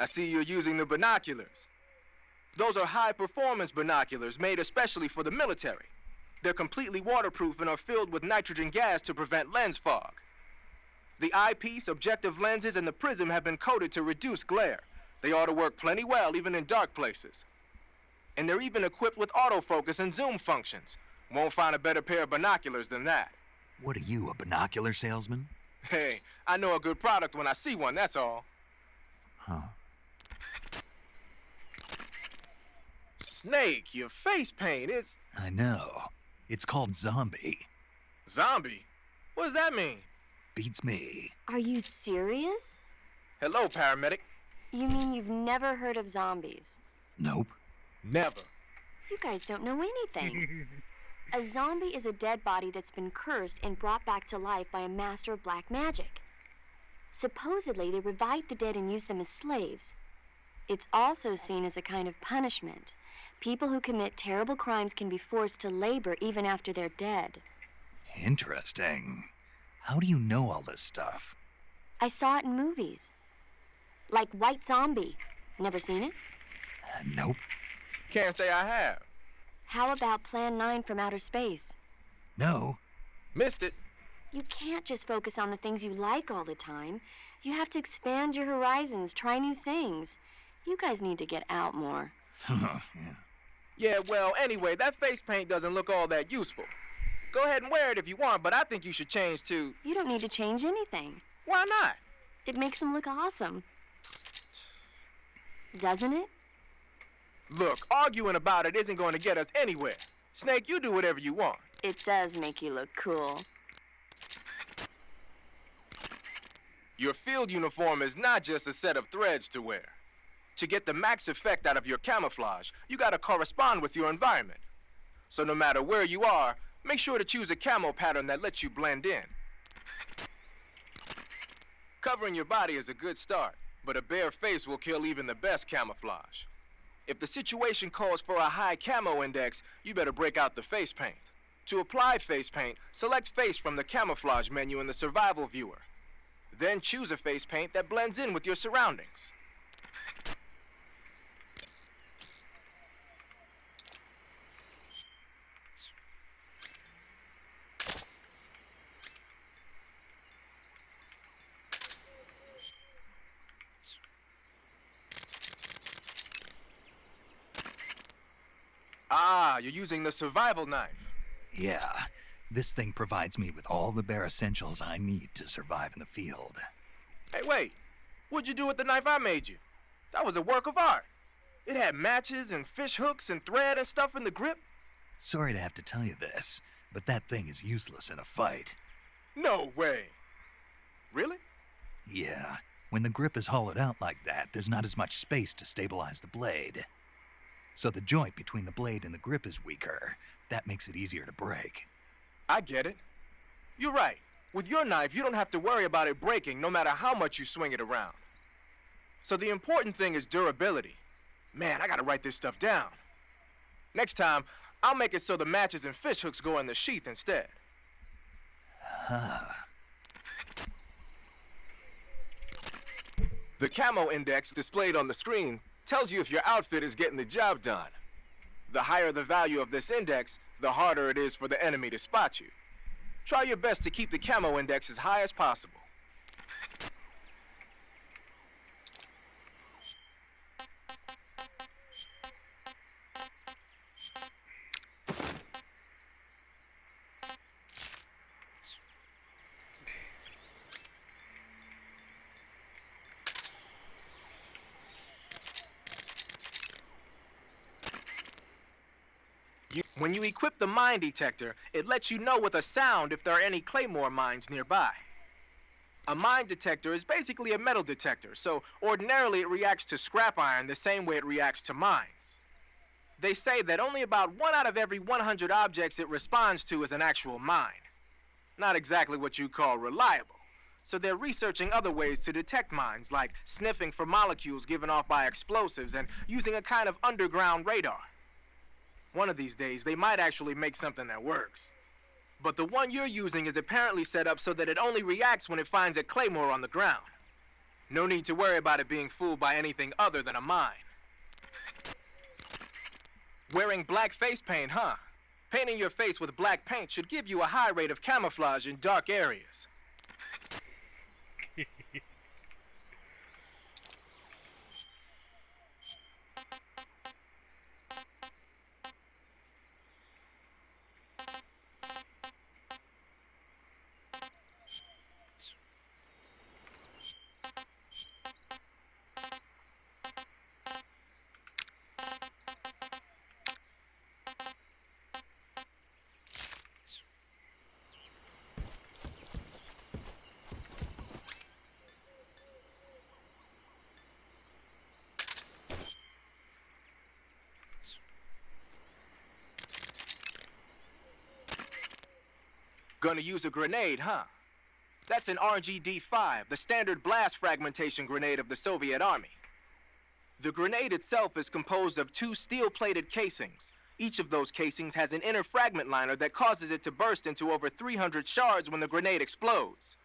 I see you're using the binoculars. Those are high-performance binoculars made especially for the military. They're completely waterproof and are filled with nitrogen gas to prevent lens fog. The eyepiece, objective lenses, and the prism have been coated to reduce glare. They ought to work plenty well, even in dark places. And they're even equipped with autofocus and zoom functions. Won't find a better pair of binoculars than that.
What are you, a binocular salesman?
Hey, I know a good product when I see one, that's all.
Huh.
Snake, your face paint is...
I know. It's called Zombie.
Zombie? What does that mean?
Beats me.
Are you serious?
Hello, paramedic.
You mean you've never heard of zombies?
Nope.
Never.
You guys don't know anything. A zombie is a dead body that's been cursed and brought back to life by a master of black magic. Supposedly, they revive the dead and use them as slaves. It's also seen as a kind of punishment. People who commit terrible crimes can be forced to labor even after they're dead.
Interesting. How do you know all this stuff?
I saw it in movies. Like White Zombie. Never seen it?
Nope.
Can't say I have.
How about Plan 9 from Outer Space?
No.
Missed it.
You can't just focus on the things you like all the time. You have to expand your horizons, try new things. You guys need to get out more.
Yeah, well, anyway, that face paint doesn't look all that useful. Go ahead and wear it if you want, but I think you should change to...
You don't need to change anything.
Why not?
It makes them look awesome. Doesn't it?
Look, arguing about it isn't going to get us anywhere. Snake, you do whatever you want.
It does make you look cool.
Your field uniform is not just a set of threads to wear. To get the max effect out of your camouflage, you gotta correspond with your environment. So no matter where you are, make sure to choose a camo pattern that lets you blend in. Covering your body is a good start, but a bare face will kill even the best camouflage. If the situation calls for a high camo index, you better break out the face paint. To apply face paint, select face from the camouflage menu in the survival viewer. Then choose a face paint that blends in with your surroundings. Ah, you're using the survival knife.
Yeah, this thing provides me with all the bare essentials I need to survive in the field.
Hey, wait. What'd you do with the knife I made you? That was a work of art. It had matches and fish hooks and thread and stuff in the grip.
Sorry to have to tell you this, but that thing is useless in a fight.
No way. Really?
Yeah, when the grip is hollowed out like that, there's not as much space to stabilize the blade. So the joint between the blade and the grip is weaker. That makes it easier to break.
I get it. You're right. With your knife, you don't have to worry about it breaking no matter how much you swing it around. So the important thing is durability. Man, I gotta write this stuff down. Next time, I'll make it so the matches and fish hooks go in the sheath instead. The camo index displayed on the screen tells you if your outfit is getting the job done. The higher the value of this index, the harder it is for the enemy to spot you. Try your best to keep the camo index as high as possible. When you equip the mine detector, it lets you know with a sound if there are any claymore mines nearby. A mine detector is basically a metal detector, so ordinarily it reacts to scrap iron the same way it reacts to mines. They say that only about 1 out of every 100 objects it responds to is an actual mine. Not exactly what you call reliable. So they're researching other ways to detect mines, like sniffing for molecules given off by explosives and using a kind of underground radar. One of these days, they might actually make something that works. But the one you're using is apparently set up so that it only reacts when it finds a claymore on the ground. No need to worry about it being fooled by anything other than a mine. Wearing black face paint, huh? Painting your face with black paint should give you a high rate of camouflage in dark areas. Gonna use a grenade, huh? That's an RGD-5, the standard blast fragmentation grenade of the Soviet Army. The grenade itself is composed of 2 steel-plated casings. Each of those casings has an inner fragment liner that causes it to burst into over 300 shards when the grenade explodes.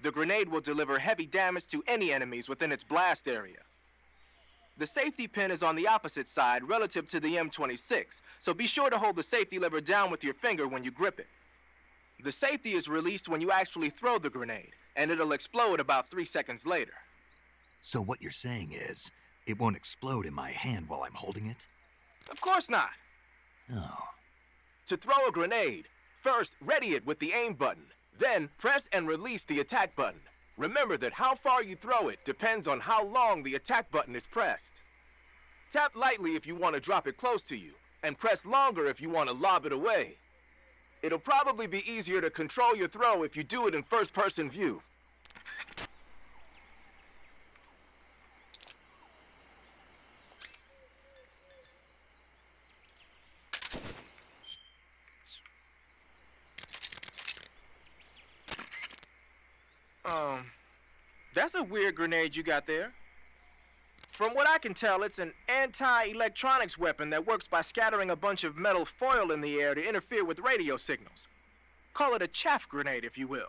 The grenade will deliver heavy damage to any enemies within its blast area. The safety pin is on the opposite side relative to the M26, so be sure to hold the safety lever down with your finger when you grip it. The safety is released when you actually throw the grenade, and it'll explode about 3 seconds later.
So what you're saying is, it won't explode in my hand while I'm holding it?
Of course not.
Oh.
To throw a grenade, first ready it with the aim button, then press and release the attack button. Remember that how far you throw it depends on how long the attack button is pressed. Tap lightly if you want to drop it close to you, and press longer if you want to lob it away. It'll probably be easier to control your throw if you do it in first-person view. That's a weird grenade you got there. From what I can tell, it's an anti-electronics weapon that works by scattering a bunch of metal foil in the air to interfere with radio signals. Call it a chaff grenade, if you will.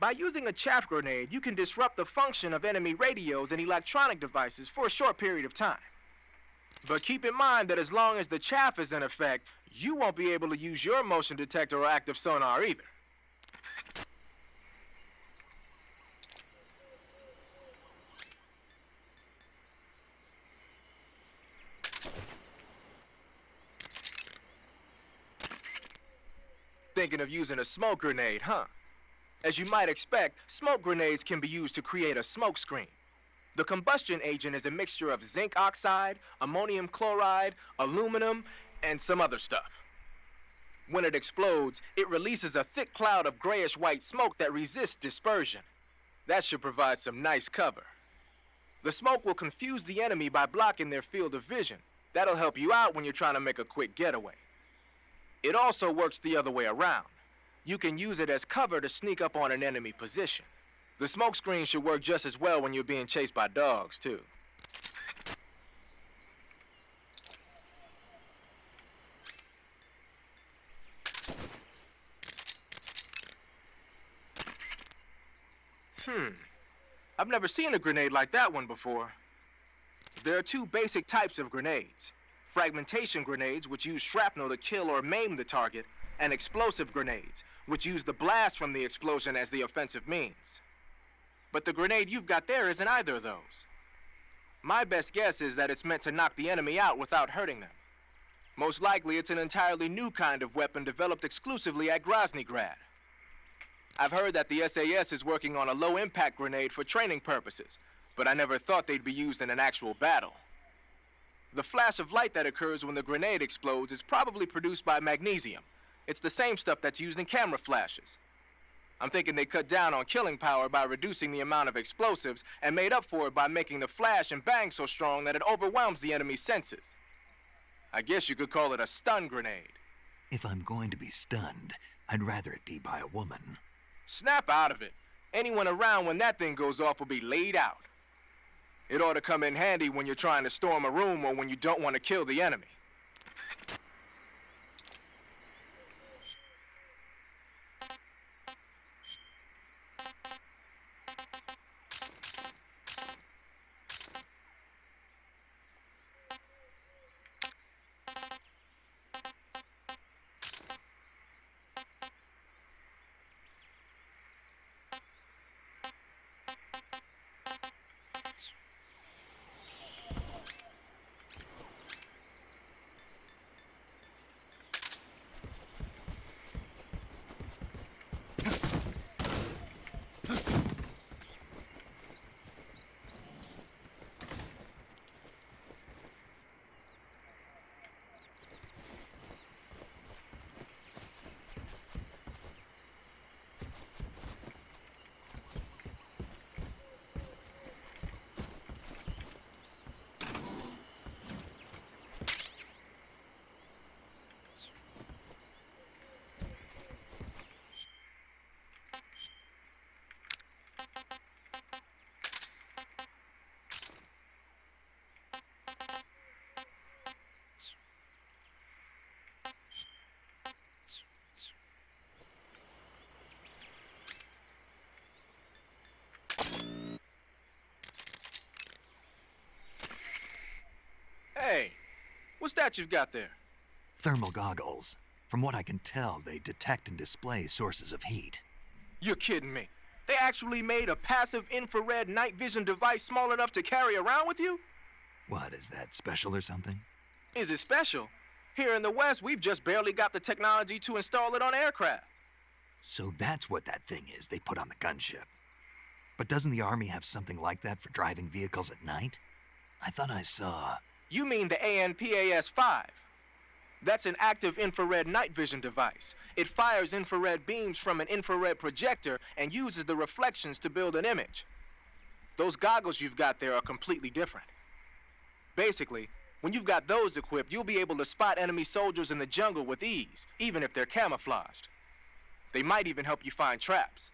By using a chaff grenade, you can disrupt the function of enemy radios and electronic devices for a short period of time. But keep in mind that as long as the chaff is in effect, you won't be able to use your motion detector or active sonar either. Thinking of using a smoke grenade, huh? As you might expect, smoke grenades can be used to create a smoke screen. The combustion agent is a mixture of zinc oxide, ammonium chloride, aluminum, and some other stuff. When it explodes, it releases a thick cloud of grayish-white smoke that resists dispersion. That should provide some nice cover. The smoke will confuse the enemy by blocking their field of vision. That'll help you out when you're trying to make a quick getaway. It also works the other way around. You can use it as cover to sneak up on an enemy position. The smoke screen should work just as well when you're being chased by dogs, too. I've never seen a grenade like that one before. There are 2 basic types of grenades. Fragmentation grenades, which use shrapnel to kill or maim the target, and explosive grenades, which use the blast from the explosion as the offensive means. But the grenade you've got there isn't either of those. My best guess is that it's meant to knock the enemy out without hurting them. Most likely, it's an entirely new kind of weapon developed exclusively at Groznygrad. I've heard that the SAS is working on a low-impact grenade for training purposes, but I never thought they'd be used in an actual battle. The flash of light that occurs when the grenade explodes is probably produced by magnesium. It's the same stuff that's used in camera flashes. I'm thinking they cut down on killing power by reducing the amount of explosives and made up for it by making the flash and bang so strong that it overwhelms the enemy's senses. I guess you could call it a stun grenade.
If I'm going to be stunned, I'd rather it be by a woman.
Snap out of it. Anyone around when that thing goes off will be laid out. It ought to come in handy when you're trying to storm a room or when you don't want to kill the enemy. What's that you've got there?
Thermal goggles. From what I can tell, they detect and display sources of heat.
You're kidding me. They actually made a passive infrared night vision device small enough to carry around with you?
What, is that special or something?
Is it special? Here in the West, we've just barely got the technology to install it on aircraft.
So that's what that thing is they put on the gunship. But doesn't the Army have something like that for driving vehicles at night? I thought I saw...
You mean the ANPAS-5? That's an active infrared night vision device. It fires infrared beams from an infrared projector and uses the reflections to build an image. Those goggles you've got there are completely different. Basically, when you've got those equipped, you'll be able to spot enemy soldiers in the jungle with ease, even if they're camouflaged. They might even help you find traps.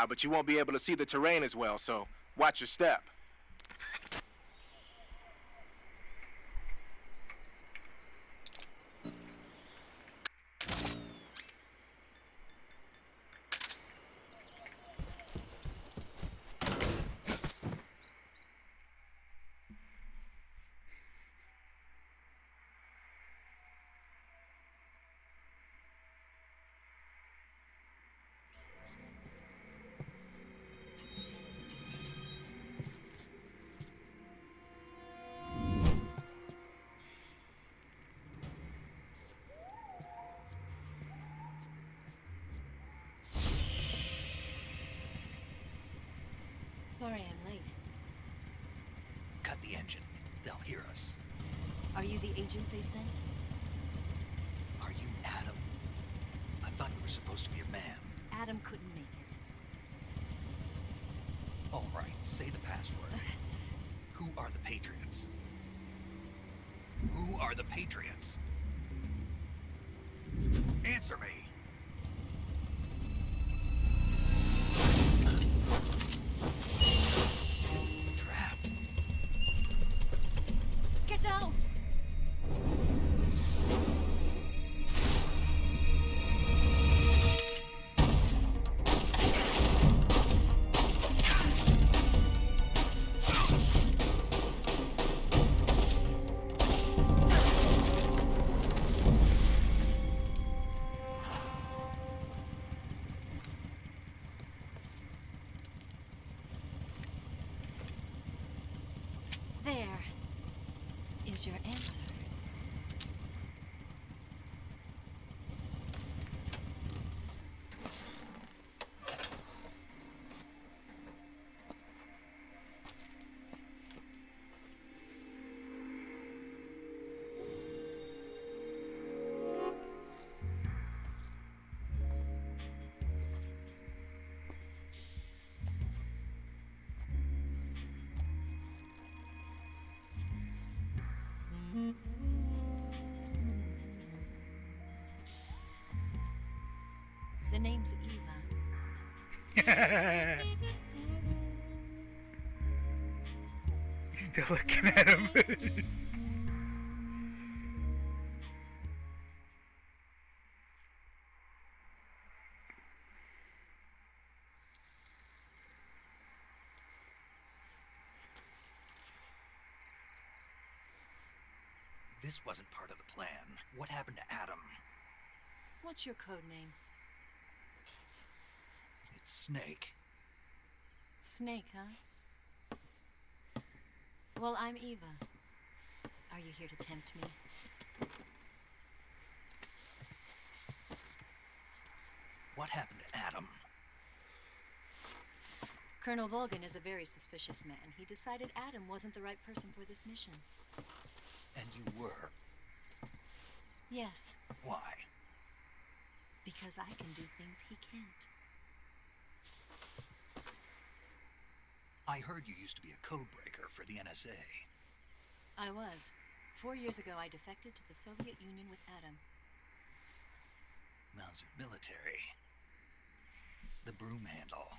But you won't be able to see the terrain as well, so watch your step.
Sorry I'm late.
Cut the engine. They'll hear us.
Are you the agent they sent?
Are you Adam? I thought you were supposed to be a man.
Adam couldn't make it.
All right, say the password. Who are the Patriots? Who are the Patriots? Answer me. Trapped.
Get down! There is your answer. The name's Eva.
He's still looking at him.
This wasn't part of the plan. What happened to Adam?
What's your code name?
It's Snake.
Snake, huh? Well, I'm Eva. Are you here to tempt me?
What happened to Adam?
Colonel Volgin is a very suspicious man. He decided Adam wasn't the right person for this mission.
And you were?
Yes.
Why?
Because I can do things he can't.
I heard you used to be a code breaker for the NSA.
I was. 4 years ago, I defected to the Soviet Union with Adam.
Mauser military. The broom handle.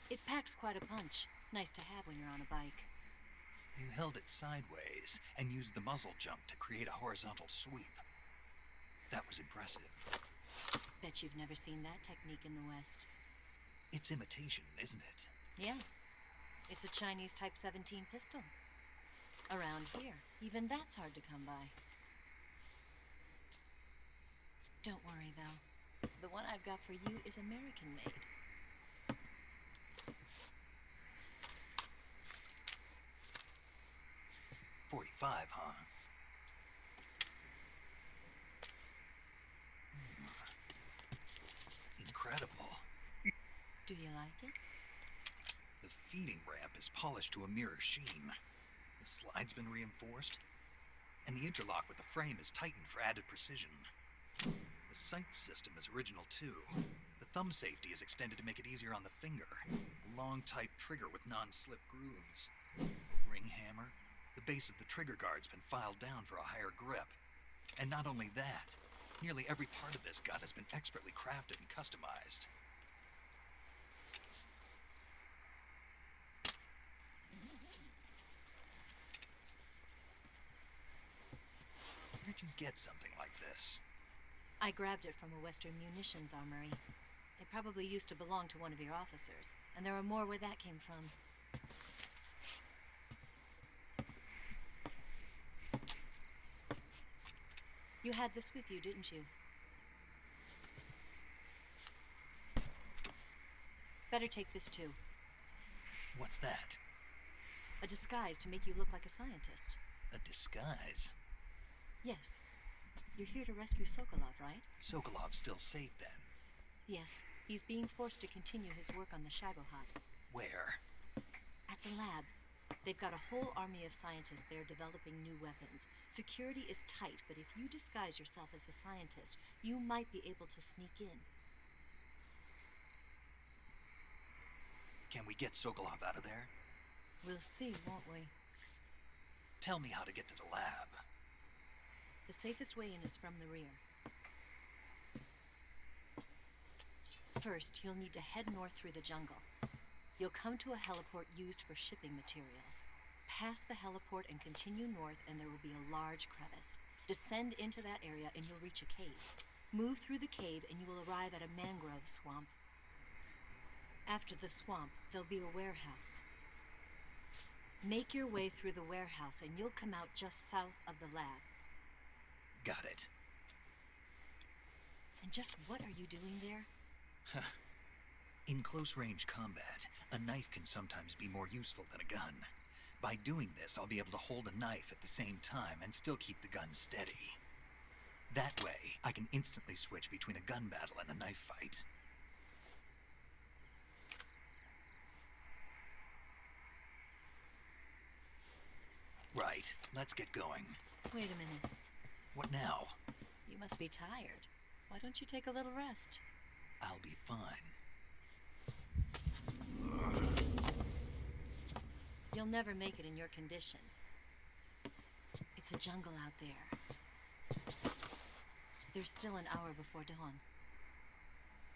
It packs quite a punch. Nice to have when you're on a bike.
You held it sideways and used the muzzle jump to create a horizontal sweep. That was impressive.
Bet you've never seen that technique in the West.
It's imitation, isn't it?
Yeah. It's a Chinese Type 17 pistol. Around here, even that's hard to come by. Don't worry, though. The one I've got for you is American-made.
.45, huh? Incredible.
Do you like it?
The feeding ramp is polished to a mirror sheen. The slide's been reinforced, and the interlock with the frame is tightened for added precision. The sight system is original too. The thumb safety is extended to make it easier on the finger. A long type trigger with non-slip grooves. A ring hammer. The base of the trigger guard's been filed down for a higher grip. And not only that, nearly every part of this gun has been expertly crafted and customized. Where'd you get something like this?
I grabbed it from a Western munitions armory. It probably used to belong to one of your officers, and there are more where that came from. You had this with you, didn't you? Better take this too.
What's that?
A disguise to make you look like a scientist.
A disguise?
Yes. You're here to rescue Sokolov, right?
Sokolov's still safe then?
Yes. He's being forced to continue his work on the Shagohod.
Where?
At the lab. They've got a whole army of scientists there developing new weapons. Security is tight, but if you disguise yourself as a scientist, you might be able to sneak in.
Can we get Sokolov out of there?
We'll see, won't we?
Tell me how to get to the lab.
The safest way in is from the rear. First, you'll need to head north through the jungle. You'll come to a heliport used for shipping materials. Pass the heliport and continue north, and there will be a large crevice. Descend into that area and you'll reach a cave. Move through the cave and you will arrive at a mangrove swamp. After the swamp, there'll be a warehouse. Make your way through the warehouse and you'll come out just south of the lab.
Got it.
And just what are you doing there?
In close-range combat, a knife can sometimes be more useful than a gun. By doing this, I'll be able to hold a knife at the same time and still keep the gun steady. That way, I can instantly switch between a gun battle and a knife fight. Right, let's get going.
Wait a minute.
What now?
You must be tired. Why don't you take a little rest?
I'll be fine.
You'll never make it in your condition. It's a jungle out there. There's still an hour before dawn.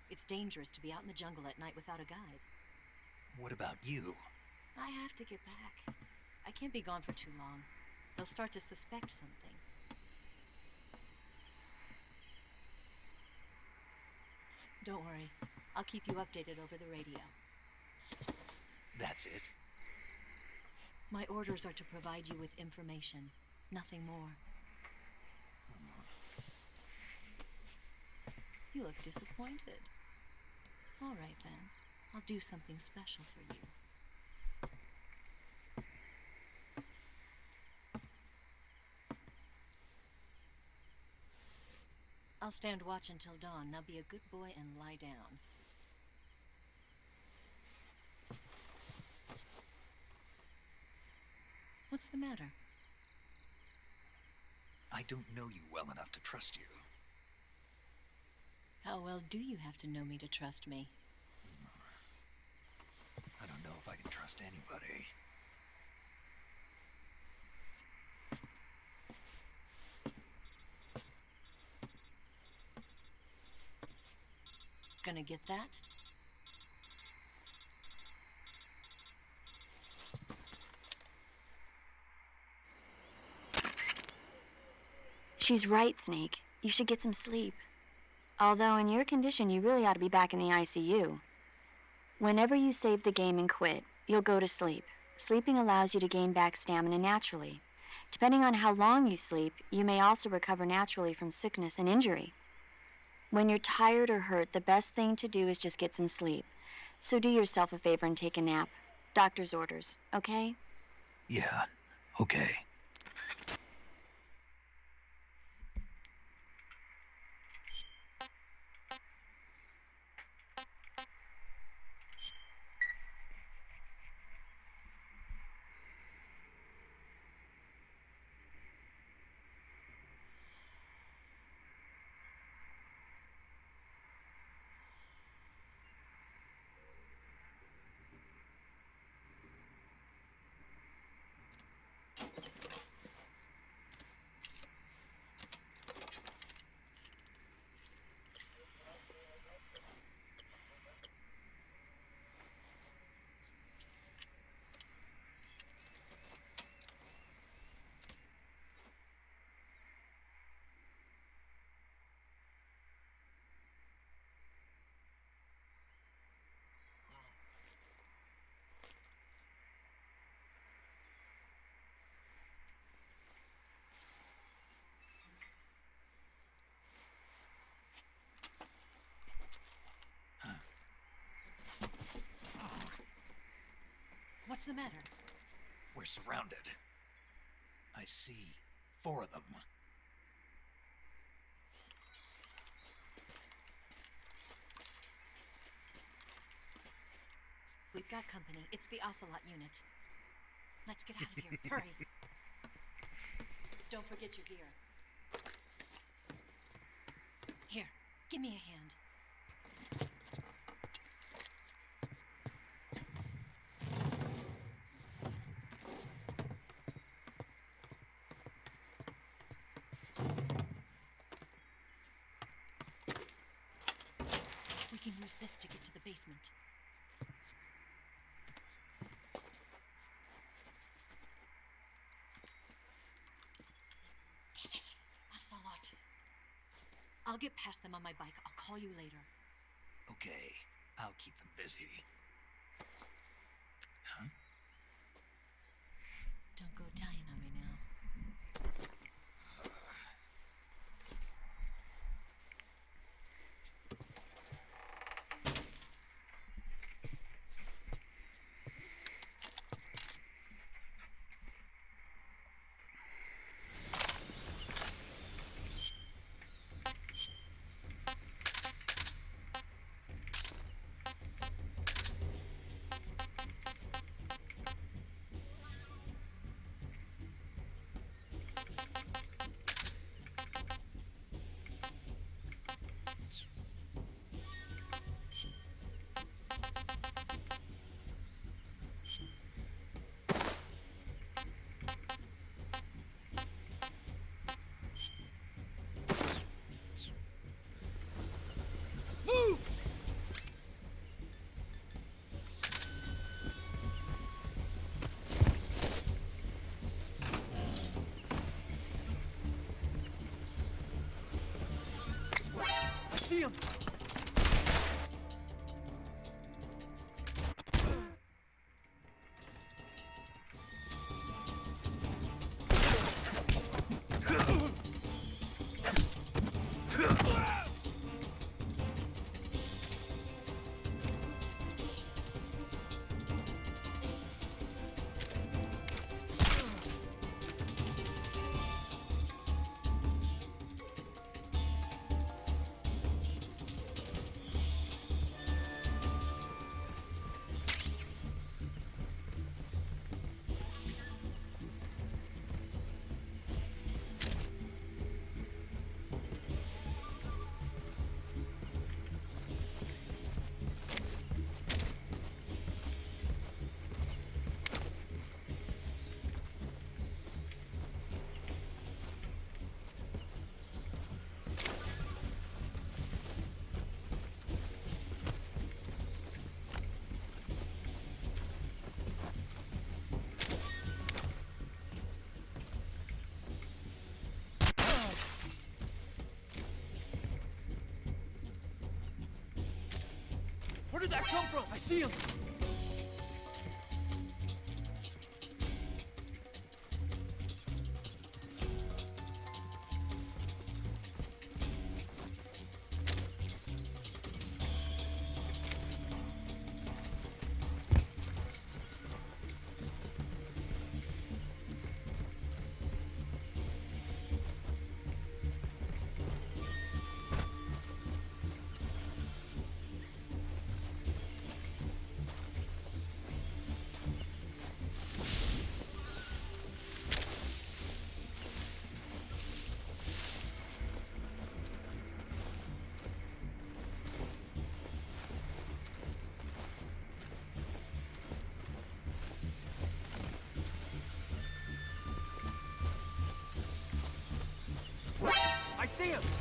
It's dangerous to be out in the jungle at night without a guide.
What about you?
I have to get back. I can't be gone for too long. They'll start to suspect something. Don't worry. I'll keep you updated over the radio.
That's it?
My orders are to provide you with information, nothing more. You look disappointed. All right then. I'll do something special for you. I'll stand watch until dawn. Now be a good boy and lie down. What's the matter?
I don't know you well enough to trust you.
How well do you have to know me to trust me?
I don't know if I can trust anybody.
Gonna get that?
She's right, Snake. You should get some sleep. Although in your condition, you really ought to be back in the ICU. Whenever you save the game and quit, you'll go to sleep. Sleeping allows you to gain back stamina naturally. Depending on how long you sleep, you may also recover naturally from sickness and injury. When you're tired or hurt, the best thing to do is just get some sleep. So do yourself a favor and take a nap. Doctor's orders, okay?
Yeah, okay.
What's the matter?
We're surrounded. I see 4 of them.
We've got company. It's the Ocelot unit. Let's get out of here. Hurry. Don't forget your gear. Here, give me a hand. We can use this to get to the basement. Damn it, Ocelot. I'll get past them on my bike. I'll call you later.
Okay, I'll keep them busy. Huh?
Don't go dying on me now.
See him! Where did that come from? I see him! see him!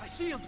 I see him!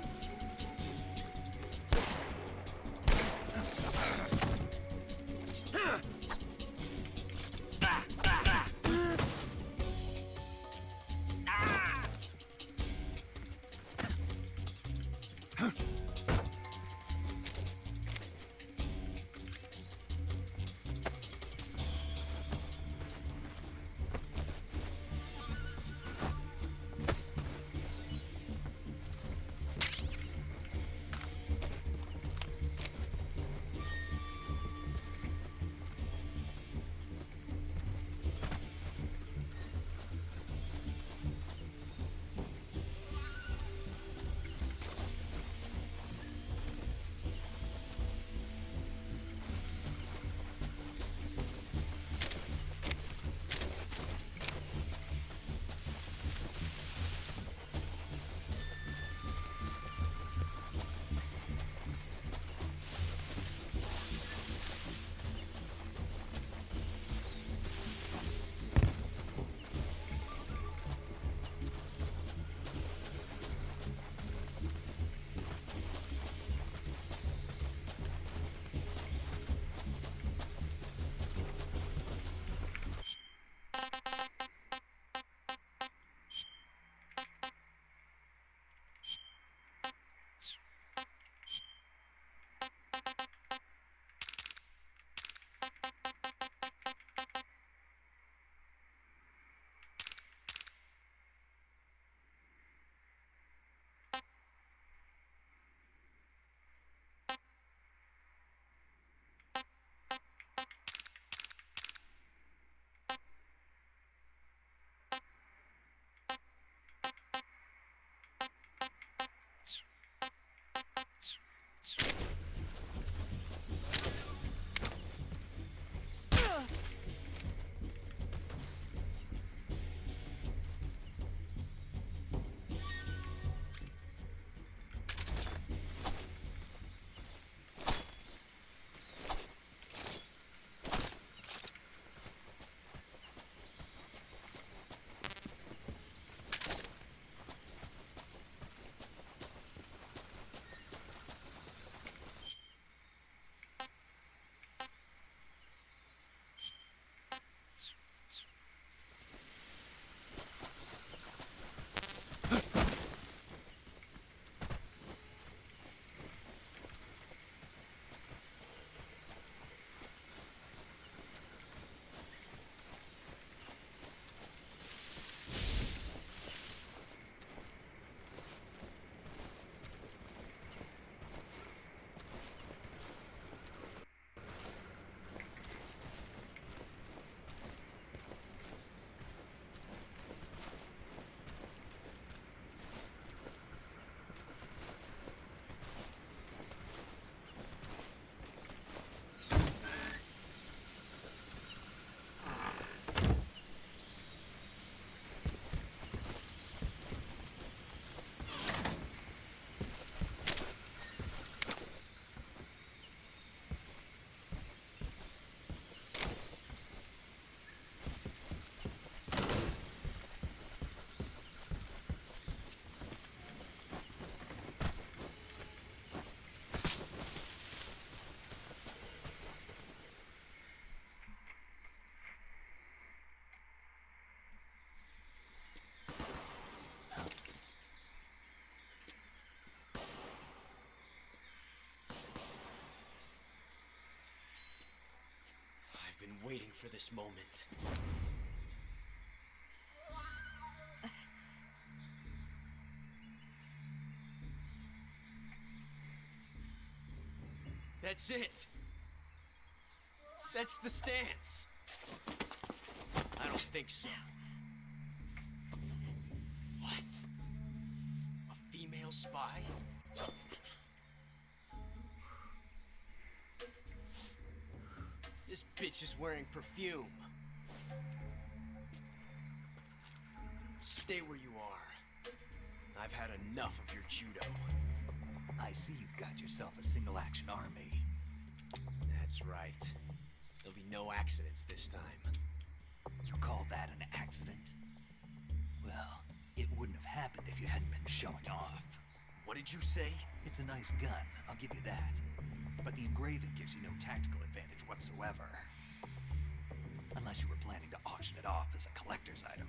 Been waiting for this moment. That's it. That's the stance. I don't think so. What? real spy? This bitch is wearing perfume. Stay where you are. I've had enough of your judo.
I see you've got yourself a single-action army.
That's right. There'll be no accidents this time.
You call that an accident? Well, it wouldn't have happened if you hadn't been showing off.
What did you say?
It's a nice gun, I'll give you that. But the engraving gives you no tactical advantage whatsoever. Unless you were planning to auction it off as a collector's item.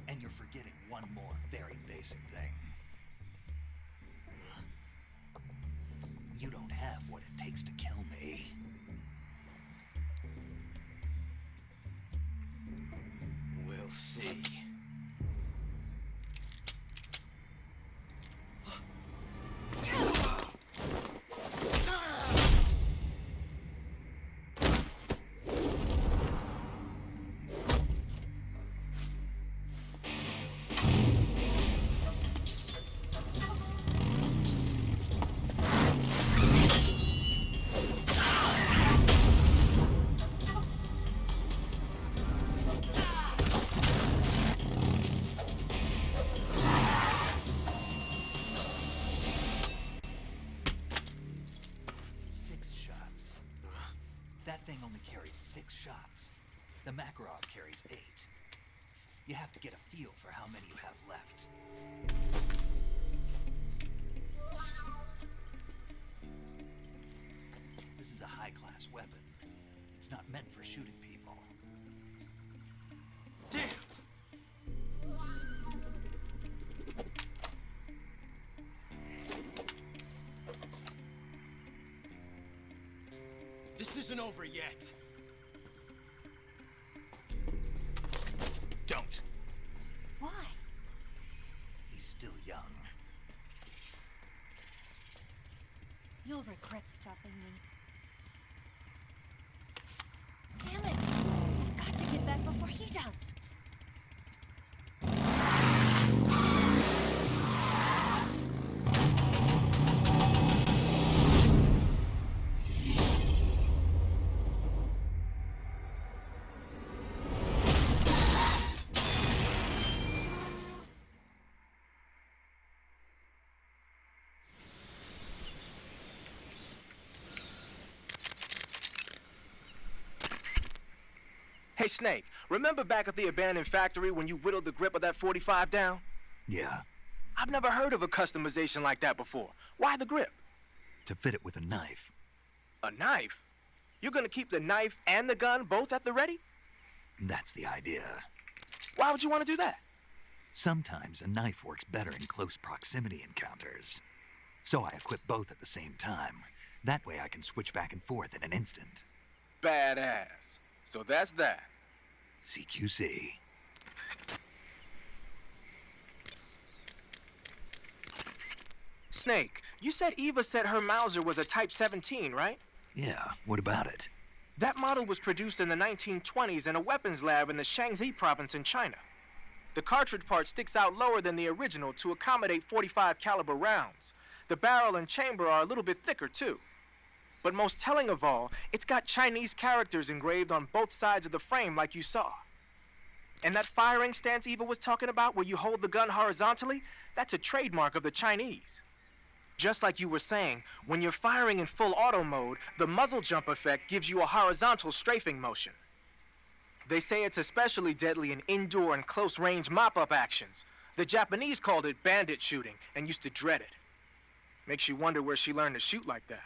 And you're forgetting one more very basic thing. You don't have what it takes to kill me.
We'll see.
That thing only carries 6 shots. The Makarov carries 8. You have to get a feel for how many you have left. This is a high-class weapon. It's not meant for shooting people.
Damn! This isn't over yet.
Don't.
Why?
He's still young.
You'll regret stopping me. Damn it! I've got to get back before he does.
Hey, Snake, remember back at the abandoned factory when you whittled the grip of that 45 down?
Yeah,
I've never heard of a customization like that before. Why the grip?
to fit it with a knife.
A knife? You're gonna keep the knife and the gun both at the ready?
That's the idea.
Why would you want to do that?
Sometimes a knife works better in close proximity encounters. So I equip both at the same time. That way I can switch back and forth in an instant.
Badass. So that's that.
CQC.
Snake, you said Eva said her Mauser was a Type 17, right?
Yeah, what about it?
That model was produced in the 1920s in a weapons lab in the Shaanxi province in China. The cartridge part sticks out lower than the original to accommodate 45 caliber rounds. The barrel and chamber are a little bit thicker too. But most telling of all, it's got Chinese characters engraved on both sides of the frame like you saw. And that firing stance Eva was talking about where you hold the gun horizontally, that's a trademark of the Chinese. Just like you were saying, when you're firing in full auto mode, the muzzle jump effect gives you a horizontal strafing motion. They say it's especially deadly in indoor and close-range mop-up actions. The Japanese called it bandit shooting and used to dread it. Makes you wonder where she learned to shoot like that.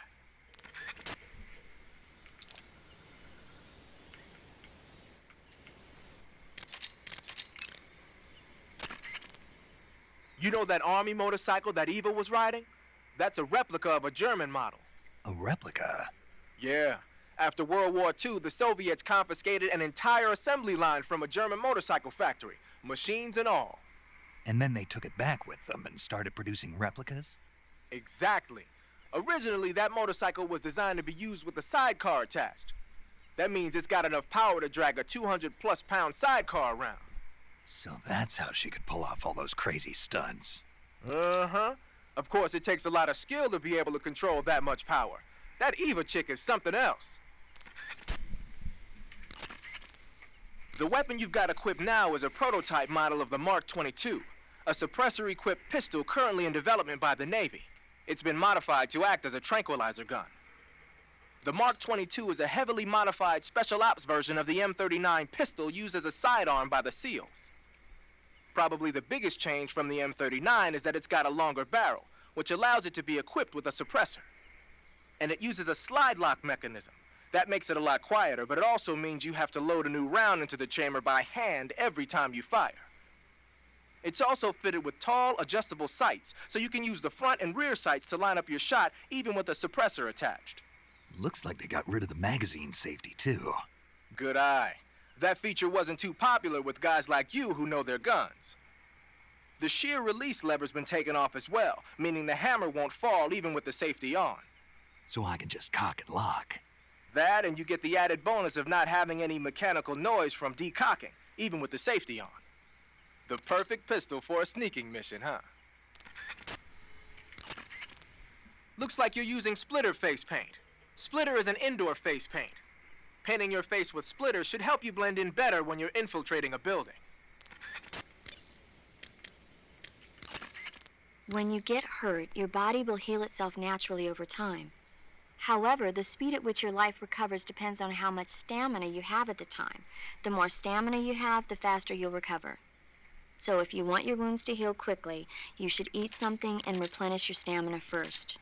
You know that army motorcycle that Eva was riding? That's a replica of a German model.
A replica?
Yeah. After World War II, the Soviets confiscated an entire assembly line from a German motorcycle factory, machines and all.
And then they took it back with them and started producing replicas?
Exactly. Originally, that motorcycle was designed to be used with a sidecar attached. That means it's got enough power to drag a 200-plus pound sidecar around.
So that's how she could pull off all those crazy stunts.
Uh-huh. Of course, it takes a lot of skill to be able to control that much power. That Eva chick is something else. The weapon you've got equipped now is a prototype model of the Mark 22, a suppressor-equipped pistol currently in development by the Navy. It's been modified to act as a tranquilizer gun. The Mark 22 is a heavily modified special ops version of the M39 pistol used as a sidearm by the SEALs. Probably the biggest change from the M39 is that it's got a longer barrel, which allows it to be equipped with a suppressor. And it uses a slide lock mechanism. That makes it a lot quieter, but it also means you have to load a new round into the chamber by hand every time you fire. It's also fitted with tall, adjustable sights, so you can use the front and rear sights to line up your shot, even with a suppressor attached.
Looks like they got rid of the magazine safety, too.
Good eye. That feature wasn't too popular with guys like you who know their guns. The shear release lever's been taken off as well, meaning the hammer won't fall even with the safety on.
So I can just cock and lock.
That, and you get the added bonus of not having any mechanical noise from decocking, even with the safety on. The perfect pistol for a sneaking mission, huh? Looks like you're using splitter face paint. Splitter is an indoor face paint. Painting your face with splitter should help you blend in better when you're infiltrating a building.
When you get hurt, your body will heal itself naturally over time. However, the speed at which your life recovers depends on how much stamina you have at the time. The more stamina you have, the faster you'll recover. So if you want your wounds to heal quickly, you should eat something and replenish your stamina first.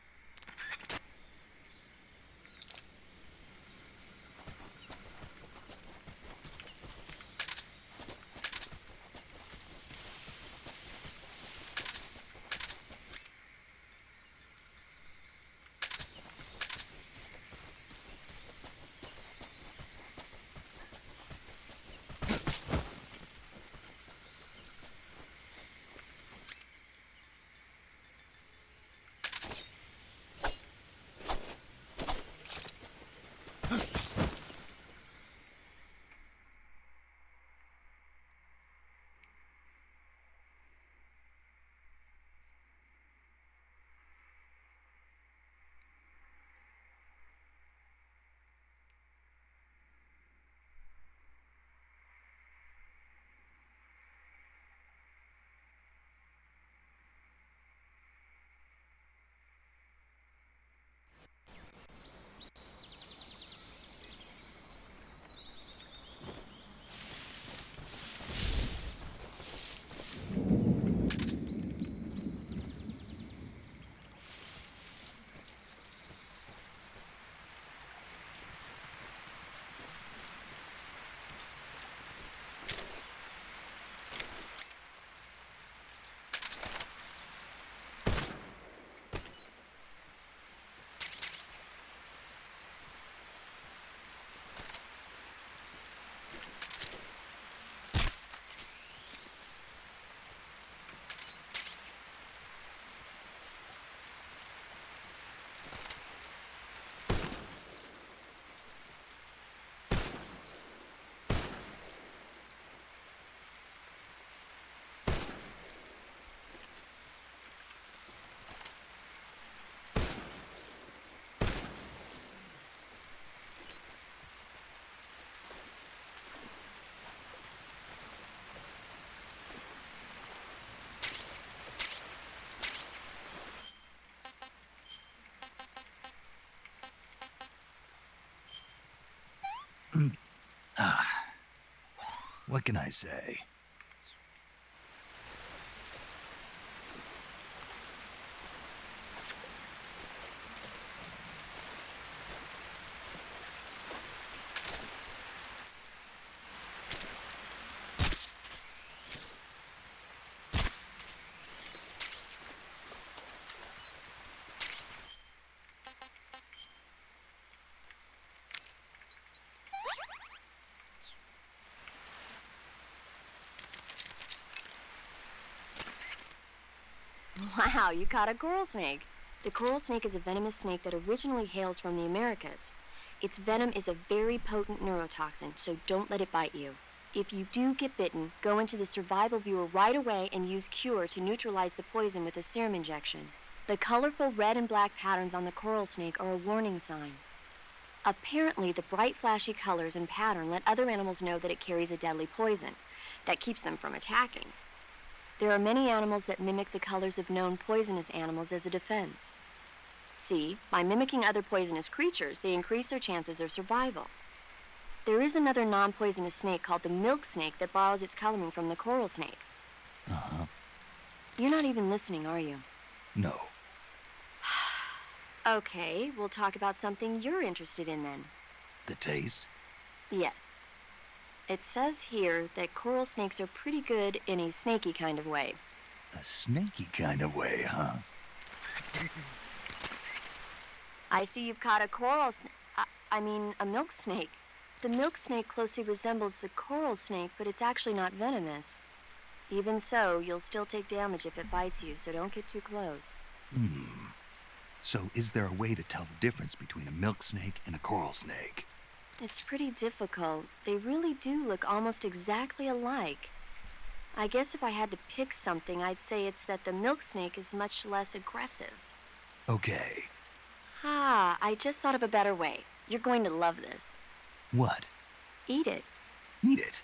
What can I say?
Wow, you caught a coral snake. The coral snake is a venomous snake that originally hails from the Americas. Its venom is a very potent neurotoxin, so don't let it bite you. If you do get bitten, go into the survival viewer right away and use Cure to neutralize the poison with a serum injection. The colorful red and black patterns on the coral snake are a warning sign. Apparently, the bright flashy colors and pattern let other animals know that it carries a deadly poison that keeps them from attacking. There are many animals that mimic the colors of known poisonous animals as a defense. See, by mimicking other poisonous creatures, they increase their chances of survival. There is another non-poisonous snake called the milk snake that borrows its coloring from the coral snake.
Uh-huh.
You're not even listening, are you?
No.
Okay, we'll talk about something you're interested in then.
The taste?
Yes. It says here that coral snakes are pretty good in a snaky kind of way.
A snaky kind of way, huh?
I see you've caught a coral a milk snake. The milk snake closely resembles the coral snake, but it's actually not venomous. Even so, you'll still take damage if it bites you, so don't get too close.
So is there a way to tell the difference between a milk snake and a coral snake?
It's pretty difficult. They really do look almost exactly alike. I guess if I had to pick something, I'd say it's that the milk snake is much less aggressive.
Okay.
I just thought of a better way. You're going to love this.
What?
Eat it.
Eat it?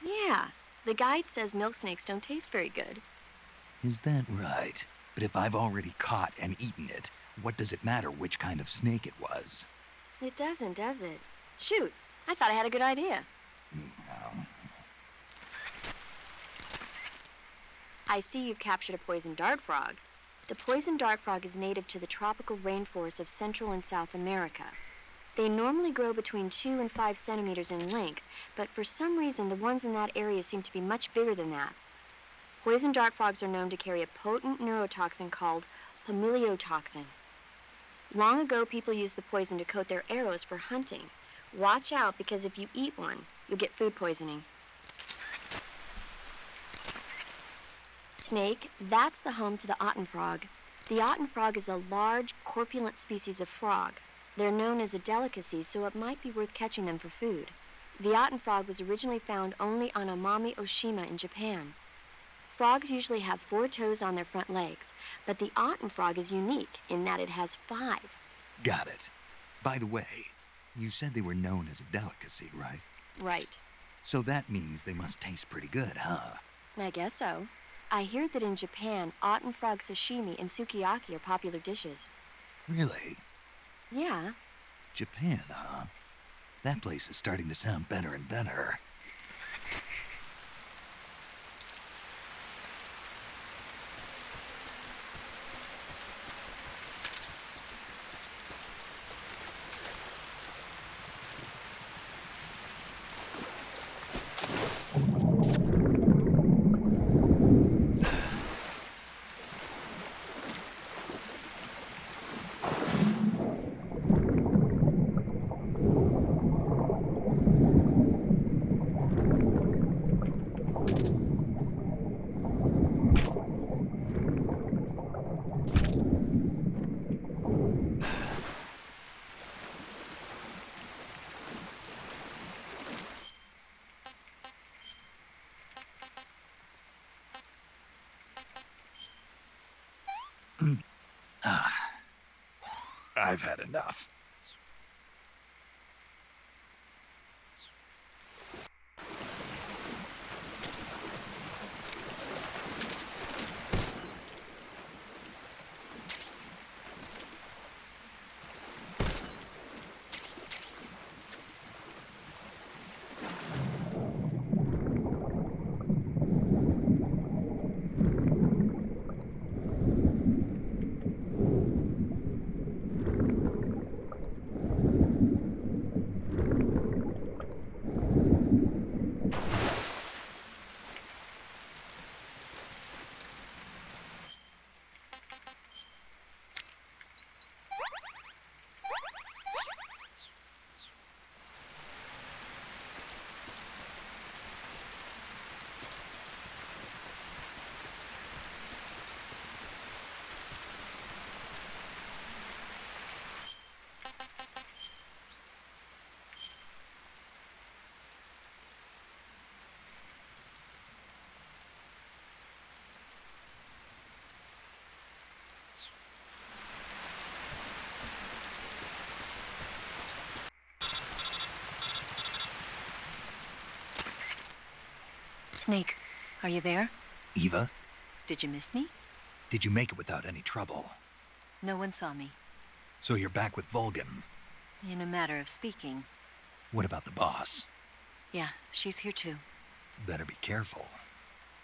Yeah. The guide says milk snakes don't taste very good.
Is that right? But if I've already caught and eaten it, what does it matter which kind of snake it was?
It doesn't, does it? Shoot, I thought I had a good idea. I see you've captured a poison dart frog. The poison dart frog is native to the tropical rainforests of Central and South America. They normally grow between 2 and 5 centimeters in length, but for some reason the ones in that area seem to be much bigger than that. Poison dart frogs are known to carry a potent neurotoxin called pamiliotoxin. Long ago, people used the poison to coat their arrows for hunting. Watch out, because if you eat one, you'll get food poisoning. Snake, that's the home to the Otten frog. The Otten frog is a large, corpulent species of frog. They're known as a delicacy, so it might be worth catching them for food. The Otten frog was originally found only on Amami Oshima in Japan. Frogs usually have 4 toes on their front legs, but the Otten frog is unique in that it has 5.
Got it. By the way, you said they were known as a delicacy, right?
Right.
So that means they must taste pretty good, huh?
I guess so. I hear that in Japan, Otten frog sashimi and sukiyaki are popular dishes.
Really?
Yeah.
Japan, huh? That place is starting to sound better and better. I've had enough.
Snake, are you there?
Eva,
Did you miss me?
did you make it without any trouble?
No one saw me.
So you're back with Vulcan.
In a matter of speaking.
What about the boss?
Yeah, she's here too.
Better be careful.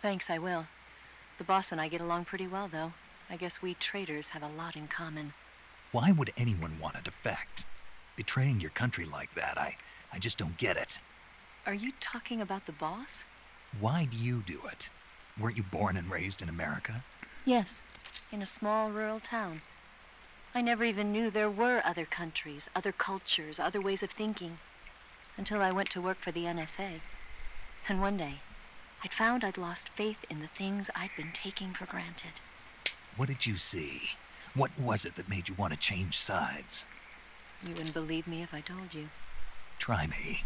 Thanks, I will. The boss and I get along pretty well, though. I guess we traitors have a lot in common.
Why would anyone want to defect? Betraying your country like that, I just don't get it.
Are you talking about the boss?
Why do you do it? Weren't you born and raised in America?
Yes, in a small rural town. I never even knew there were other countries, other cultures, other ways of thinking, until I went to work for the NSA. And one day, I'd found I'd lost faith in the things I'd been taking for granted.
What did you see? What was it that made you want to change sides?
You wouldn't believe me if I told you.
Try me.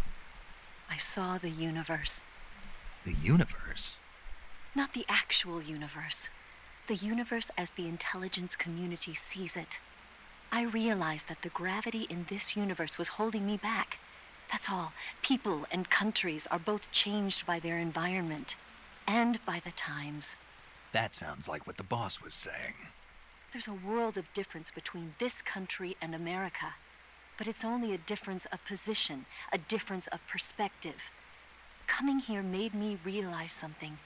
I saw the universe.
The universe?
Not the actual universe. The universe as the intelligence community sees it. I realized that the gravity in this universe was holding me back. That's all. People and countries are both changed by their environment and by the times.
That sounds like what the boss was saying.
There's a world of difference between this country and America. But it's only a difference of position, a difference of perspective. Coming here made me realize something.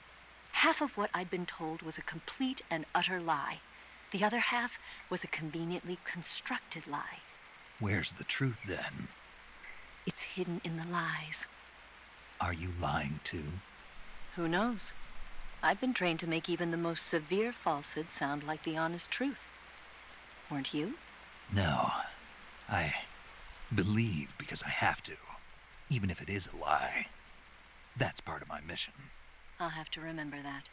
Half of what I'd been told was a complete and utter lie. The other half was a conveniently constructed lie.
Where's the truth then?
It's hidden in the lies.
Are you lying too?
Who knows? I've been trained to make even the most severe falsehood sound like the honest truth. Weren't you?
No. I believe because I have to, even if it is a lie. That's part of my mission.
I'll have to remember that.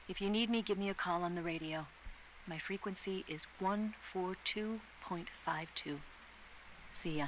If you need me, give me a call on the radio. My frequency is 142.52. See ya.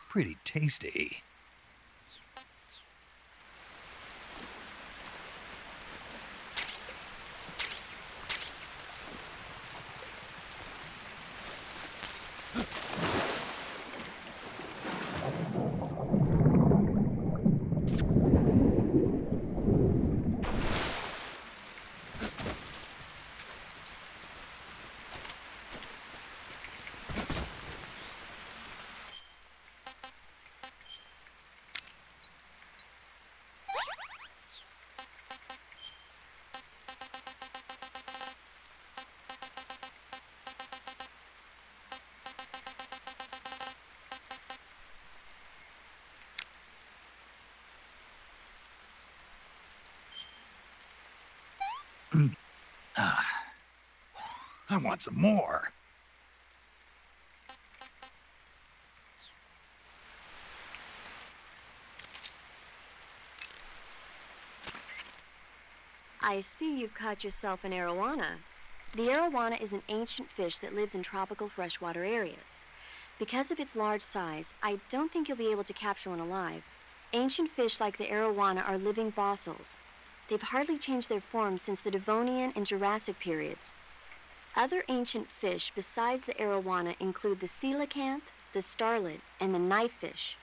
Pretty tasty. I want some more.
I see you've caught yourself an arowana. The arowana is an ancient fish that lives in tropical freshwater areas. Because of its large size, I don't think you'll be able to capture one alive. Ancient fish like the arowana are living fossils. They've hardly changed their form since the Devonian and Jurassic periods. Other ancient fish besides the arowana include the coelacanth, the starlet, and the knifefish.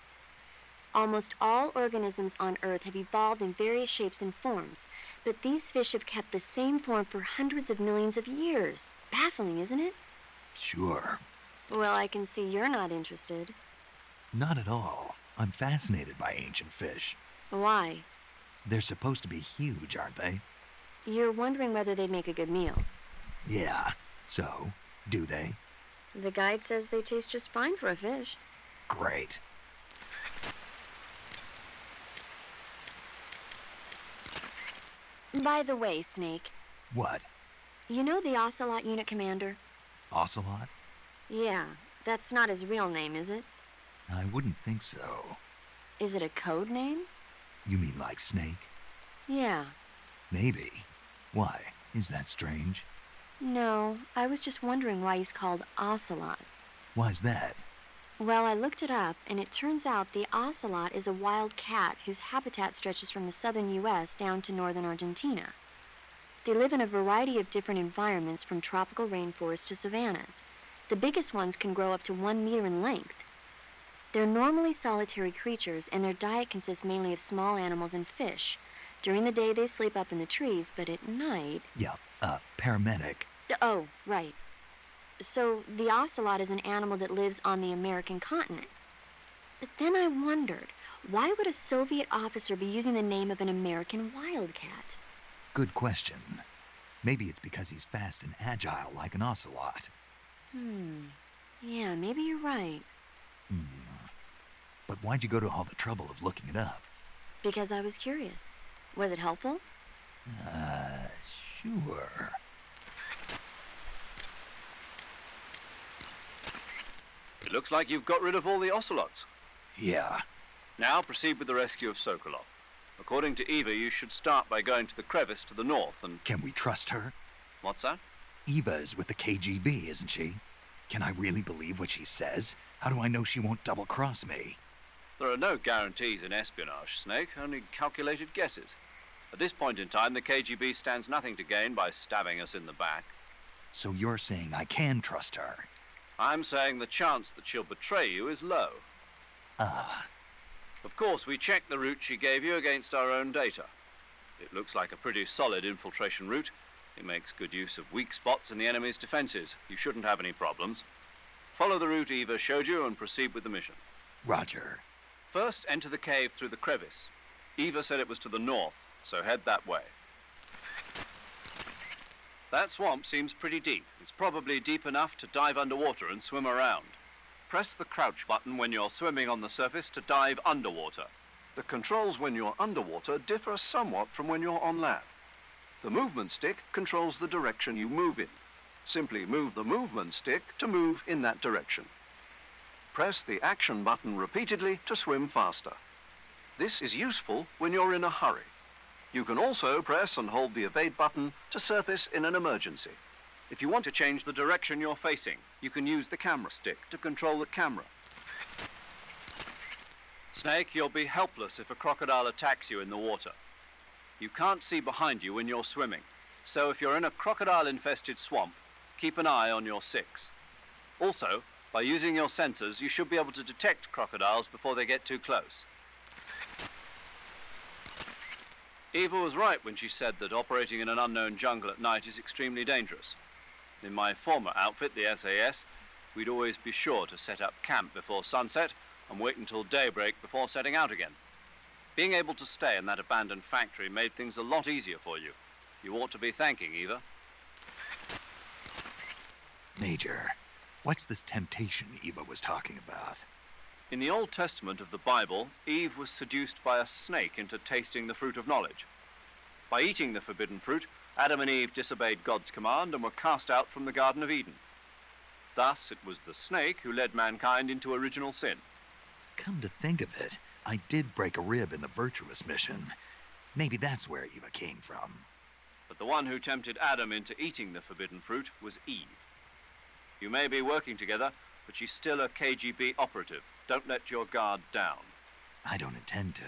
Almost all organisms on Earth have evolved in various shapes and forms, but these fish have kept the same form for hundreds of millions of years. Baffling, isn't it?
Sure.
Well, I can see you're not interested.
Not at all. I'm fascinated by ancient fish.
Why?
They're supposed to be huge, aren't they?
You're wondering whether they'd make a good meal.
Yeah. So, do they?
The guide says they taste just fine for a fish.
Great.
By the way, Snake.
What?
You know the Ocelot unit commander?
Ocelot?
Yeah, that's not his real name, is it?
I wouldn't think so.
Is it a code name?
You mean like Snake?
Yeah.
Maybe. Why? Is that strange?
No, I was just wondering why he's called Ocelot.
Why's that?
Well, I looked it up, and it turns out the ocelot is a wild cat whose habitat stretches from the southern U.S. down to northern Argentina. They live in a variety of different environments, from tropical rainforests to savannas. The biggest ones can grow up to 1 meter in length. They're normally solitary creatures, and their diet consists mainly of small animals and fish. During the day, they sleep up in the trees, but at night...
Yeah, paramedic.
Oh, right. So the ocelot is an animal that lives on the American continent. But then I wondered, why would a Soviet officer be using the name of an American wildcat?
Good question. Maybe it's because he's fast and agile like an ocelot.
Yeah, maybe you're right.
But why'd you go to all the trouble of looking it up?
Because I was curious. Was it helpful?
Sure.
It looks like you've got rid of all the ocelots.
Yeah.
Now proceed with the rescue of Sokolov. According to Eva, you should start by going to the crevice to the north and...
Can we trust her?
What's that?
Eva is with the KGB, isn't she? Can I really believe what she says? How do I know she won't double-cross me?
There are no guarantees in espionage, Snake, only calculated guesses. At this point in time, the KGB stands nothing to gain by stabbing us in the back.
So you're saying I can trust her?
I'm saying the chance that she'll betray you is low. Of course, we checked the route she gave you against our own data. It looks like a pretty solid infiltration route. It makes good use of weak spots in the enemy's defenses. You shouldn't have any problems. Follow the route Eva showed you and proceed with the mission.
Roger.
First, enter the cave through the crevice. Eva said it was to the north, so head that way. That swamp seems pretty deep. It's probably deep enough to dive underwater and swim around. Press the crouch button when you're swimming on the surface to dive underwater. The controls when you're underwater differ somewhat from when you're on land. The movement stick controls the direction you move in. Simply move the movement stick to move in that direction. Press the action button repeatedly to swim faster. This is useful when you're in a hurry. You can also press and hold the evade button to surface in an emergency. If you want to change the direction you're facing, you can use the camera stick to control the camera. Snake, you'll be helpless if a crocodile attacks you in the water. You can't see behind you when you're swimming, so if you're in a crocodile-infested swamp, keep an eye on your 6. Also, by using your sensors, you should be able to detect crocodiles before they get too close. Eva was right when she said that operating in an unknown jungle at night is extremely dangerous. In my former outfit, the SAS, we'd always be sure to set up camp before sunset and wait until daybreak before setting out again. Being able to stay in that abandoned factory made things a lot easier for you. You ought to be thanking Eva.
Major, what's this temptation Eva was talking about?
In the Old Testament of the Bible, Eve was seduced by a snake into tasting the fruit of knowledge. By eating the forbidden fruit, Adam and Eve disobeyed God's command and were cast out from the Garden of Eden. Thus, it was the snake who led mankind into original sin.
Come to think of it, I did break a rib in the Virtuous mission. Maybe that's where Eva came from.
But the one who tempted Adam into eating the forbidden fruit was Eve. You may be working together, but she's still a KGB operative. Don't let your guard down.
I don't intend to.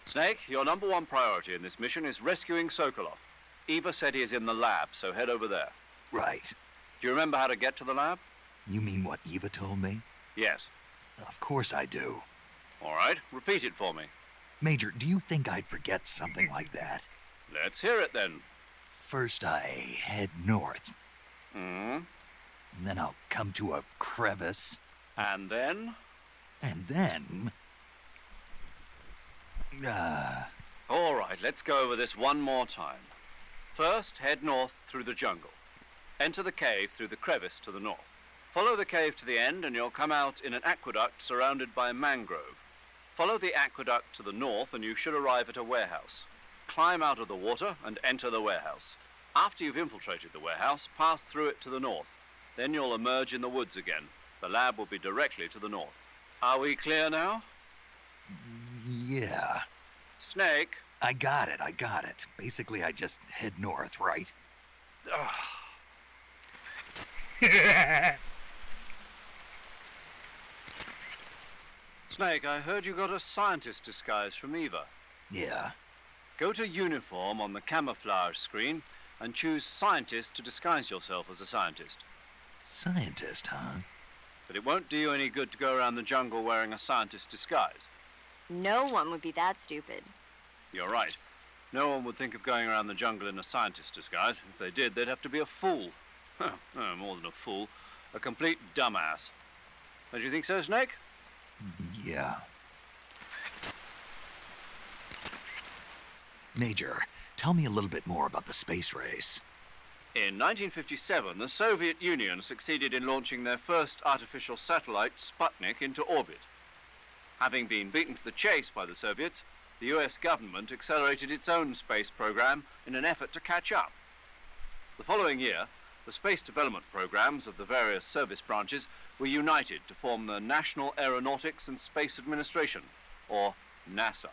Snake, your number one priority in this mission is rescuing Sokolov. Eva said he is in the lab, so head over there.
Right.
Do you remember how to get to the lab?
You mean what Eva told me?
Yes.
Of course I do.
All right, repeat it for me.
Major, do you think I'd forget something like that?
Let's hear it then.
First I head north.
And
then I'll come to a crevice.
And then?
And then...
All right, let's go over this one more time. First, head north through the jungle. Enter the cave through the crevice to the north. Follow the cave to the end and you'll come out in an aqueduct surrounded by mangrove. Follow the aqueduct to the north and you should arrive at a warehouse. Climb out of the water and enter the warehouse. After you've infiltrated the warehouse, pass through it to the north. Then you'll emerge in the woods again. The lab will be directly to the north. Are we clear now?
Yeah.
Snake.
I got it. Basically, I just head north, right?
Snake, I heard you got a scientist disguise from Eva.
Yeah.
Go to uniform on the camouflage screen and choose scientist to disguise yourself as a scientist.
Scientist, huh?
But it won't do you any good to go around the jungle wearing a scientist disguise.
No one would be that stupid.
You're right. No one would think of going around the jungle in a scientist disguise. If they did, they'd have to be a fool. No, more than a fool. A complete dumbass. Don't you think so, Snake?
Yeah. Major, tell me a little bit more about the space race.
In 1957, the Soviet Union succeeded in launching their first artificial satellite, Sputnik, into orbit. Having been beaten to the chase by the Soviets, the US government accelerated its own space program in an effort to catch up. The following year, the space development programs of the various service branches were united to form the National Aeronautics and Space Administration, or NASA.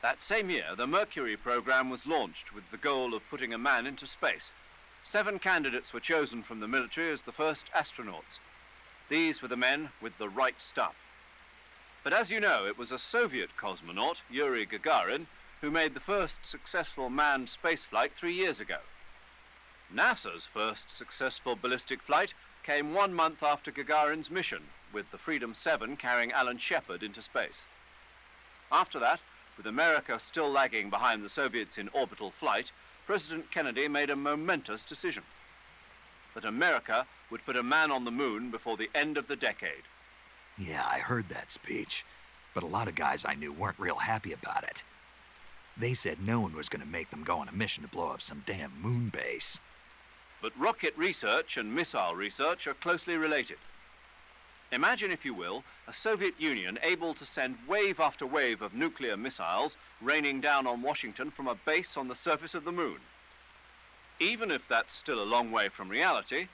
That same year, the Mercury program was launched with the goal of putting a man into space. 7 candidates were chosen from the military as the first astronauts. These were the men with the right stuff. But as you know, it was a Soviet cosmonaut, Yuri Gagarin, who made the first successful manned spaceflight 3 years ago. NASA's first successful ballistic flight came 1 month after Gagarin's mission, with the Freedom 7 carrying Alan Shepard into space. After that, with America still lagging behind the Soviets in orbital flight, President Kennedy made a momentous decision. That America would put a man on the moon before the end of the decade.
Yeah, I heard that speech, but a lot of guys I knew weren't real happy about it. They said no one was going to make them go on a mission to blow up some damn moon base.
But rocket research and missile research are closely related. Imagine, if you will, a Soviet Union able to send wave after wave of nuclear missiles raining down on Washington from a base on the surface of the moon. Even if that's still a long way from reality,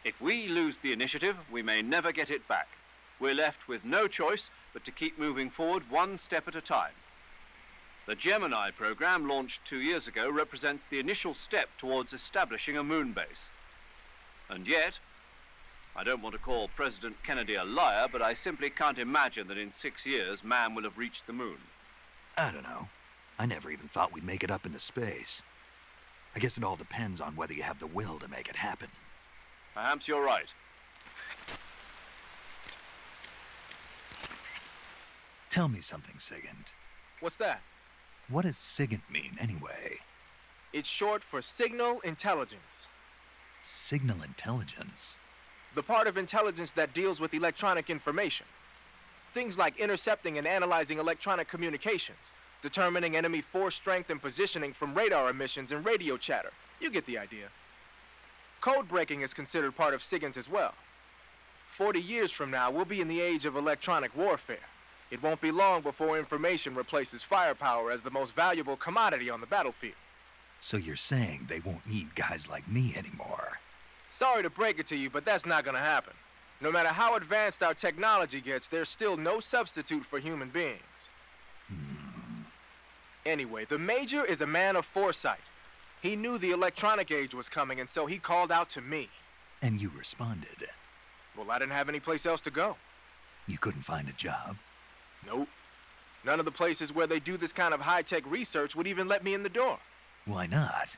if we lose the initiative, we may never get it back. We're left with no choice but to keep moving forward one step at a time. The Gemini program, launched 2 years ago, represents the initial step towards establishing a moon base. And yet, I don't want to call President Kennedy a liar, but I simply can't imagine that in 6 years man will have reached the moon.
I don't know. I never even thought we'd make it up into space. I guess it all depends on whether you have the will to make it happen.
Perhaps you're right.
Tell me something, Sigint.
What's that?
What does Sigint mean, anyway?
It's short for Signal Intelligence.
Signal Intelligence?
The part of intelligence that deals with electronic information. Things like intercepting and analyzing electronic communications, determining enemy force strength and positioning from radar emissions and radio chatter. You get the idea. Code breaking is considered part of SIGINT as well. 40 years from now, we'll be in the age of electronic warfare. It won't be long before information replaces firepower as the most valuable commodity on the battlefield.
So you're saying they won't need guys like me anymore?
Sorry to break it to you, but that's not gonna happen. No matter how advanced our technology gets, there's still no substitute for human beings. Anyway, the Major is a man of foresight. He knew the electronic age was coming, and so he called out to me.
And you responded.
Well, I didn't have any place else to go.
You couldn't find a job?
Nope. None of the places where they do this kind of high-tech research would even let me in the door.
Why not?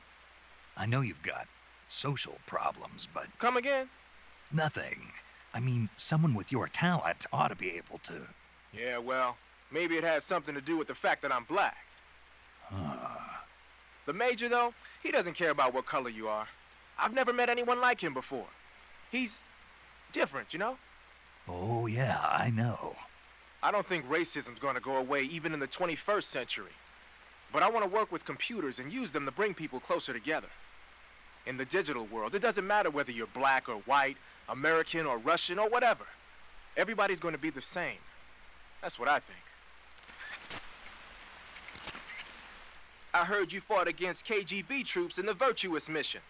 I know you've got social problems, but...
Come again?
Nothing. I mean, someone with your talent ought to be able to...
Yeah, well, maybe it has something to do with the fact that I'm black. The Major, though, he doesn't care about what color you are. I've never met anyone like him before. He's different, you know?
Oh, yeah, I know.
I don't think racism's going to go away even in the 21st century. But I want to work with computers and use them to bring people closer together. In the digital world, it doesn't matter whether you're black or white, American or Russian or whatever. Everybody's going to be the same. That's what I think. I heard you fought against KGB troops in the Virtuous mission.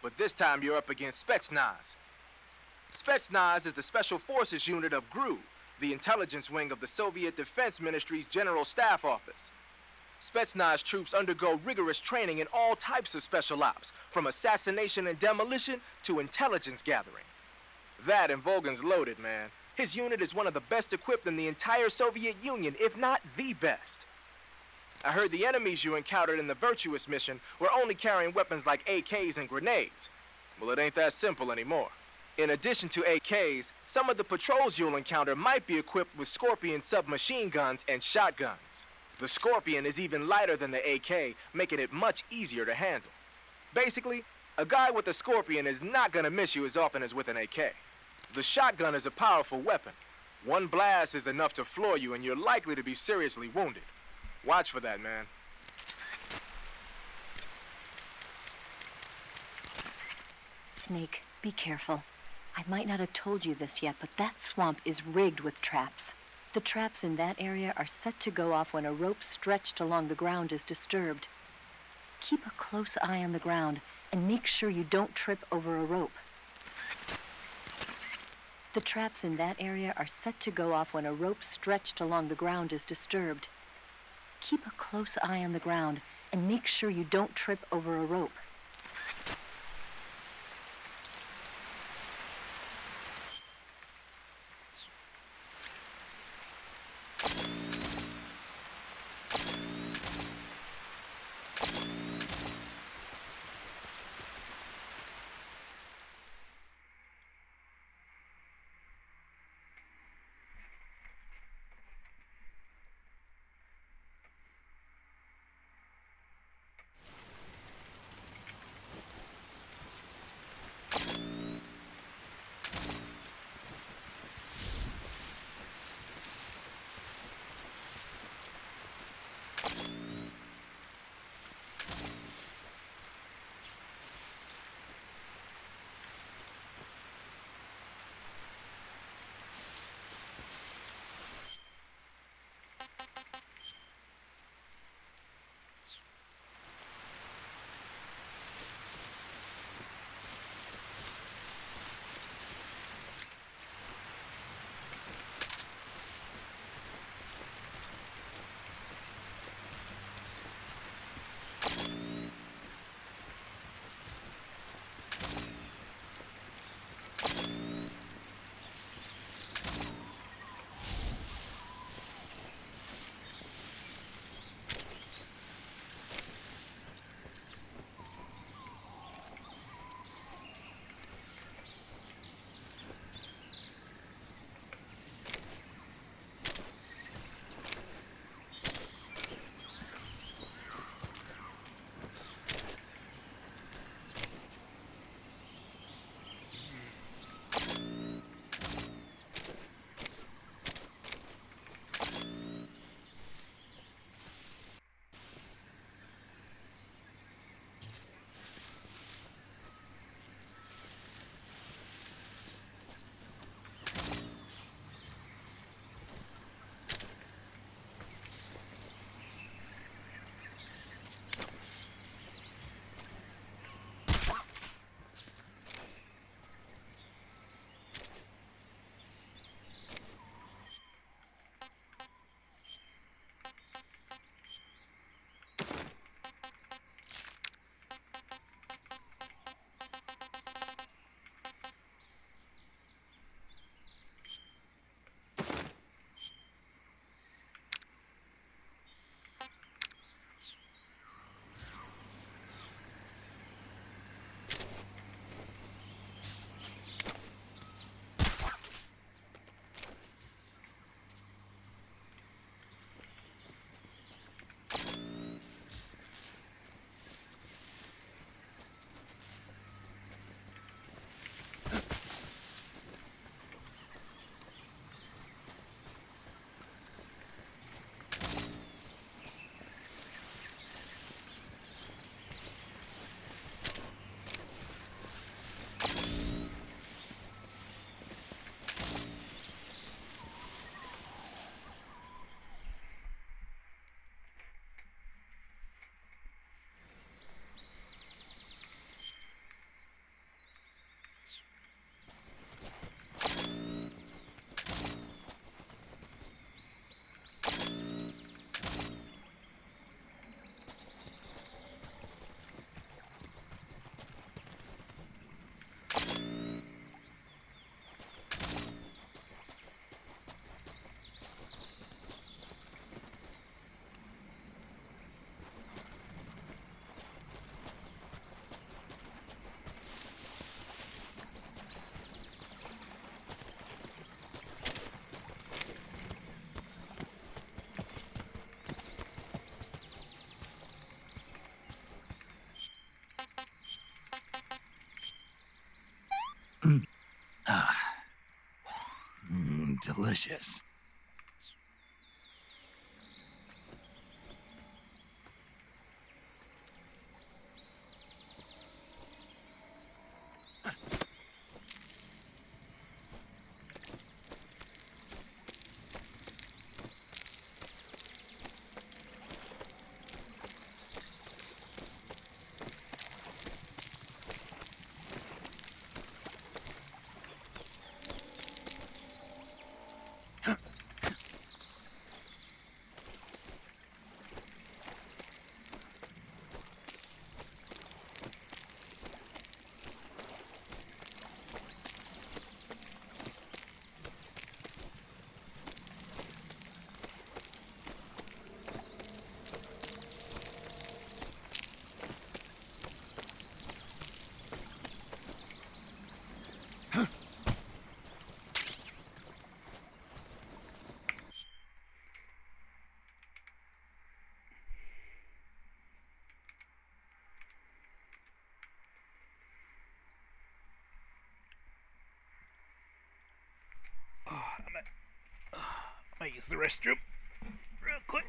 But this time you're up against Spetsnaz. Spetsnaz is the Special Forces unit of GRU, the intelligence wing of the Soviet Defense Ministry's General Staff Office. Spetsnaz troops undergo rigorous training in all types of special ops, from assassination and demolition to intelligence gathering. That and Volgan's loaded, man. His unit is one of the best equipped in the entire Soviet Union, if not the best. I heard the enemies you encountered in the Virtuous mission were only carrying weapons like AKs and grenades. Well, it ain't that simple anymore. In addition to AKs, some of the patrols you'll encounter might be equipped with Scorpion submachine guns and shotguns. The Scorpion is even lighter than the AK, making it much easier to handle. Basically, a guy with a Scorpion is not gonna miss you as often as with an AK. The shotgun is a powerful weapon. One blast is enough to floor you, and you're likely to be seriously wounded. Watch for that, man.
Snake, be careful. I might not have told you this yet, but that swamp is rigged with traps. The traps in that area are set to go off when a rope stretched along the ground is disturbed. Keep a close eye on the ground and make sure you don't trip over a rope. The traps in that area are set to go off when a rope stretched along the ground is disturbed. Keep a close eye on the ground and make sure you don't trip over a rope.
delicious.
I might use the restroom real quick.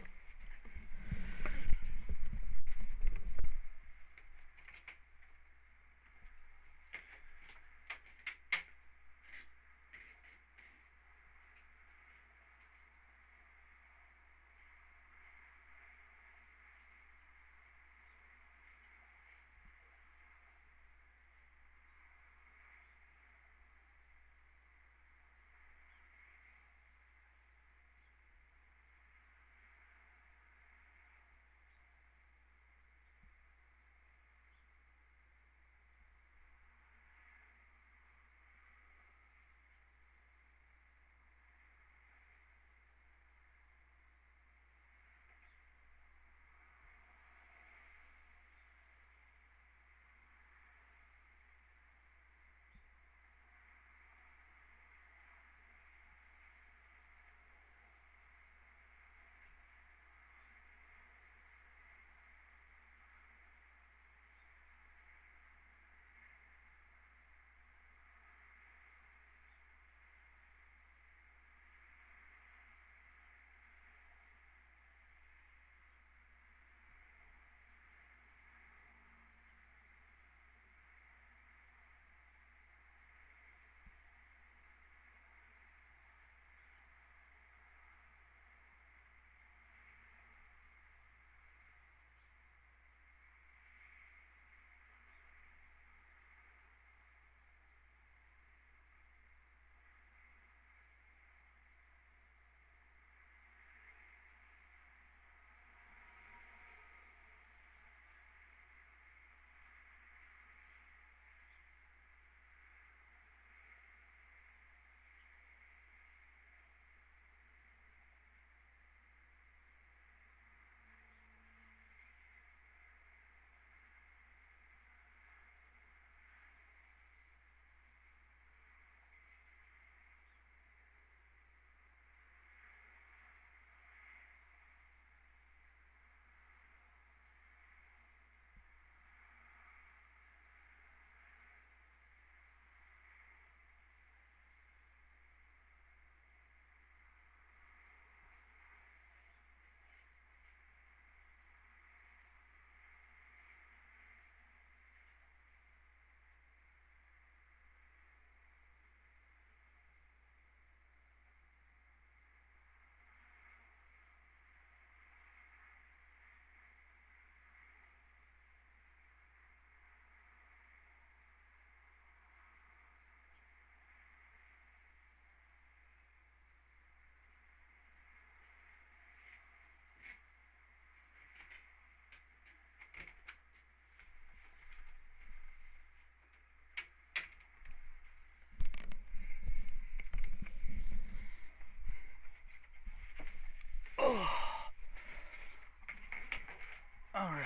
Alright.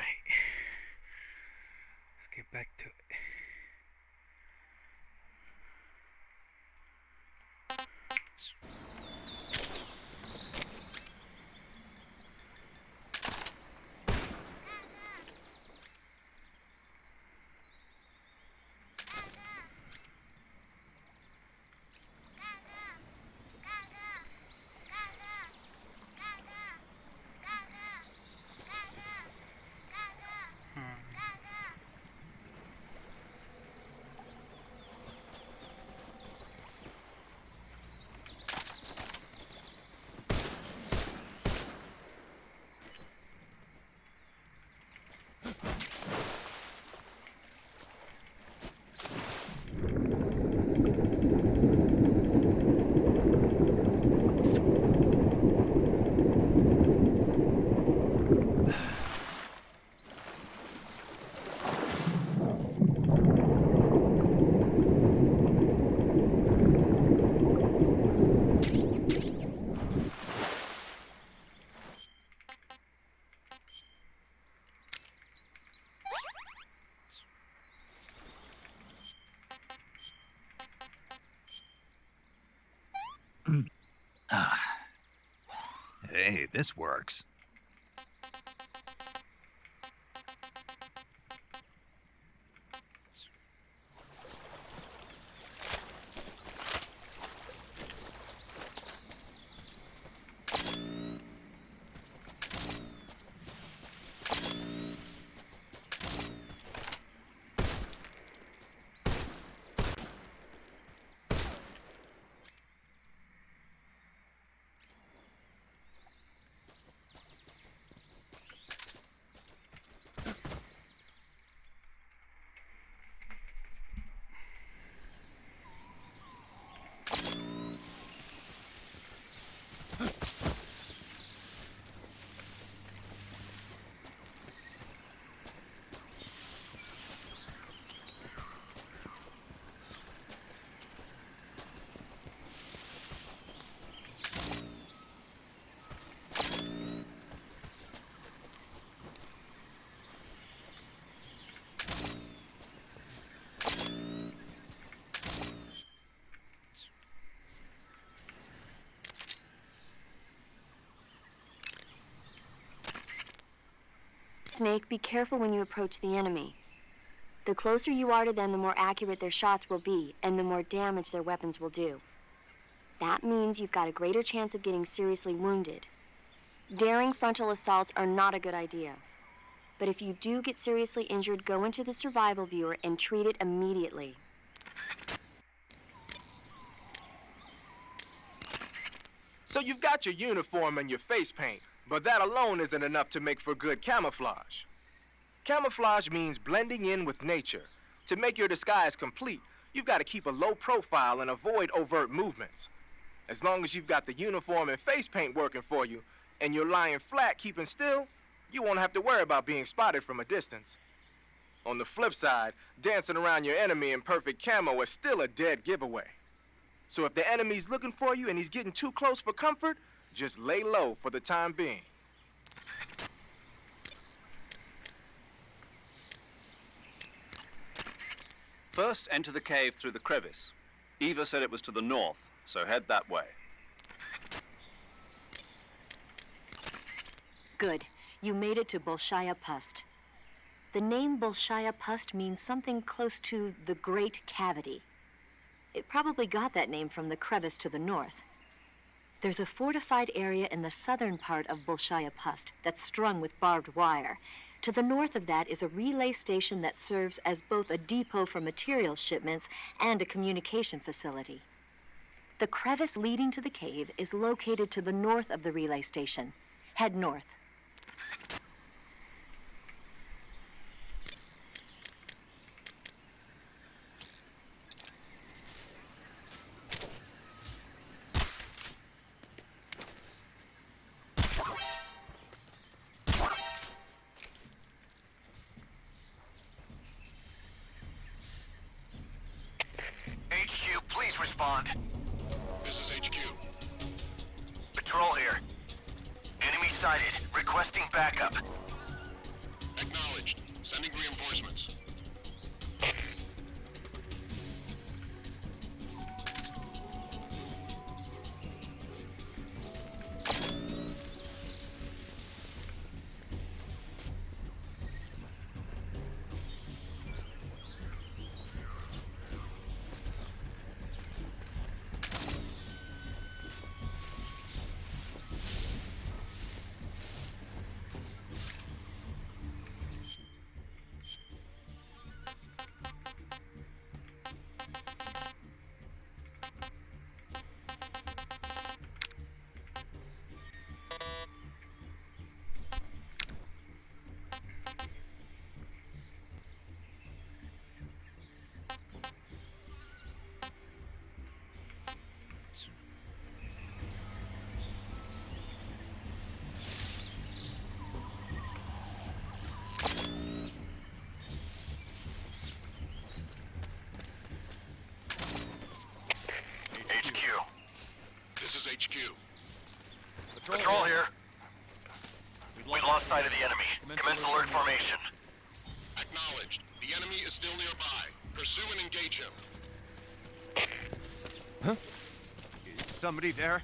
Let's get back to it.
Hey, this works.
Snake, be careful when you approach the enemy. The closer you are to them, the more accurate their shots will be, and the more damage their weapons will do. That means you've got a greater chance of getting seriously wounded. Daring frontal assaults are not a good idea. But if you do get seriously injured, go into the survival viewer and treat it immediately.
So you've got your uniform and your face paint, but that alone isn't enough to make for good camouflage. Camouflage means blending in with nature. To make your disguise complete, you've got to keep a low profile and avoid overt movements. As long as you've got the uniform and face paint working for you, and you're lying flat keeping still, you won't have to worry about being spotted from a distance. On the flip side, dancing around your enemy in perfect camo is still a dead giveaway. So if the enemy's looking for you and he's getting too close for comfort, just lay low for the time being.
First, enter the cave through the crevice. Eva said it was to the north, so head that way.
Good. You made it to Bolshaya Pust. The name Bolshaya Pust means something close to the Great Cavity. It probably got that name from the crevice to the north. There's a fortified area in the southern part of Bolshaya Pust that's strung with barbed wire. To the north of that is a relay station that serves as both a depot for material shipments and a communication facility. The crevice leading to the cave is located to the north of the relay station. Head north.
HQ, please respond.
This is HQ.
Patrol here. Enemy sighted. Requesting backup.
Acknowledged. Sending reinforcements. is still nearby. Pursue and engage him.
Huh? Is somebody there?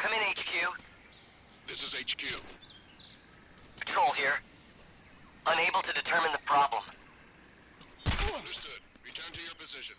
Come in, HQ.
This is HQ.
Patrol here. Unable to determine the problem.
Understood. Return to your position.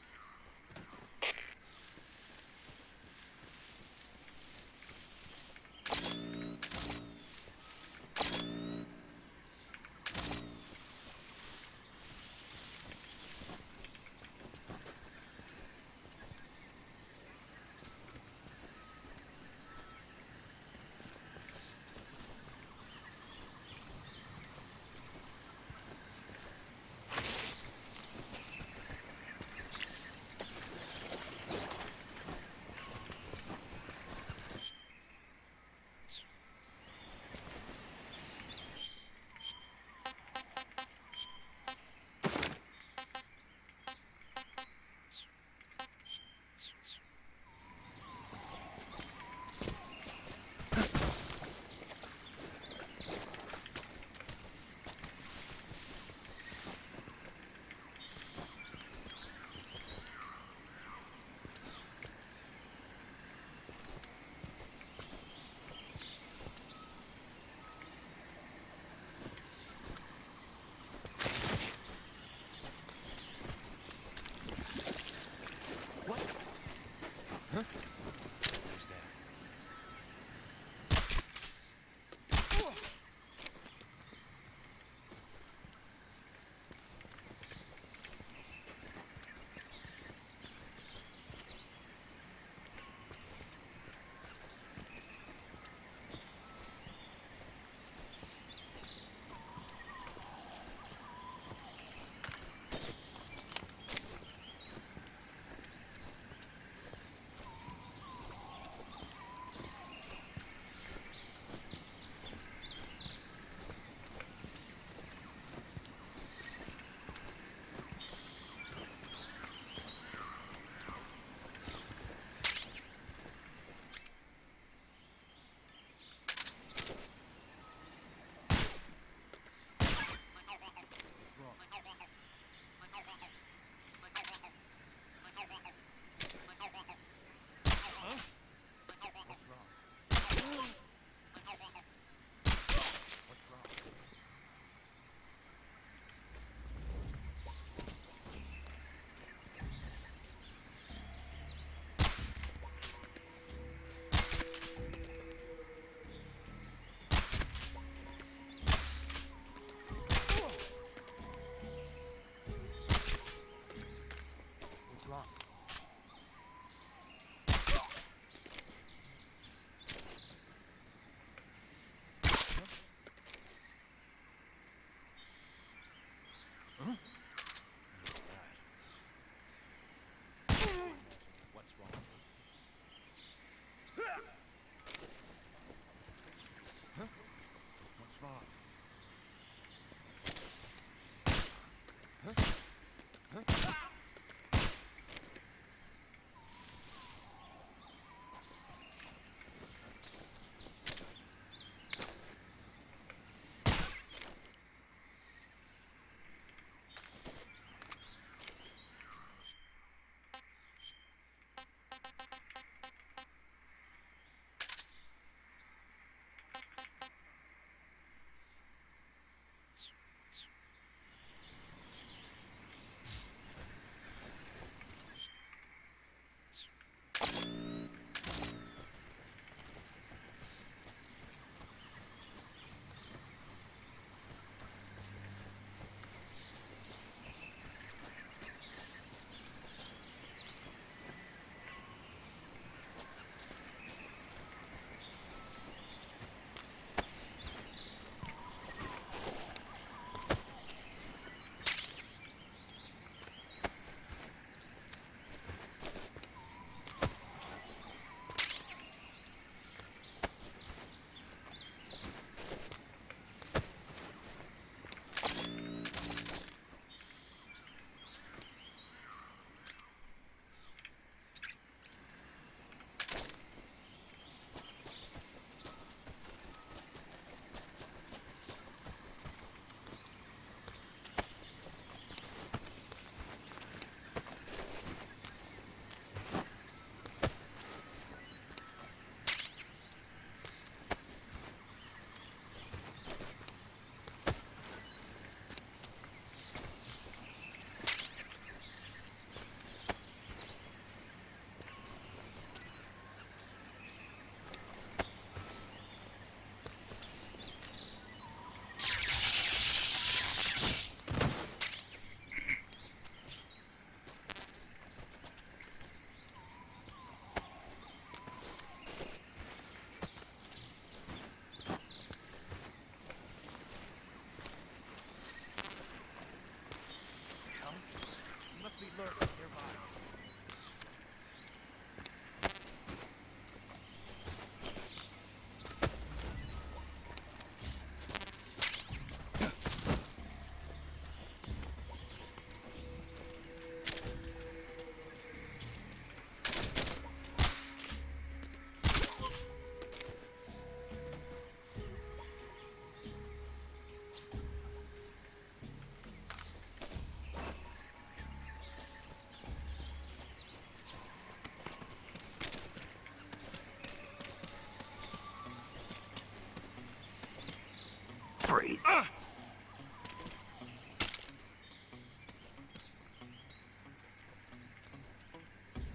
Freeze.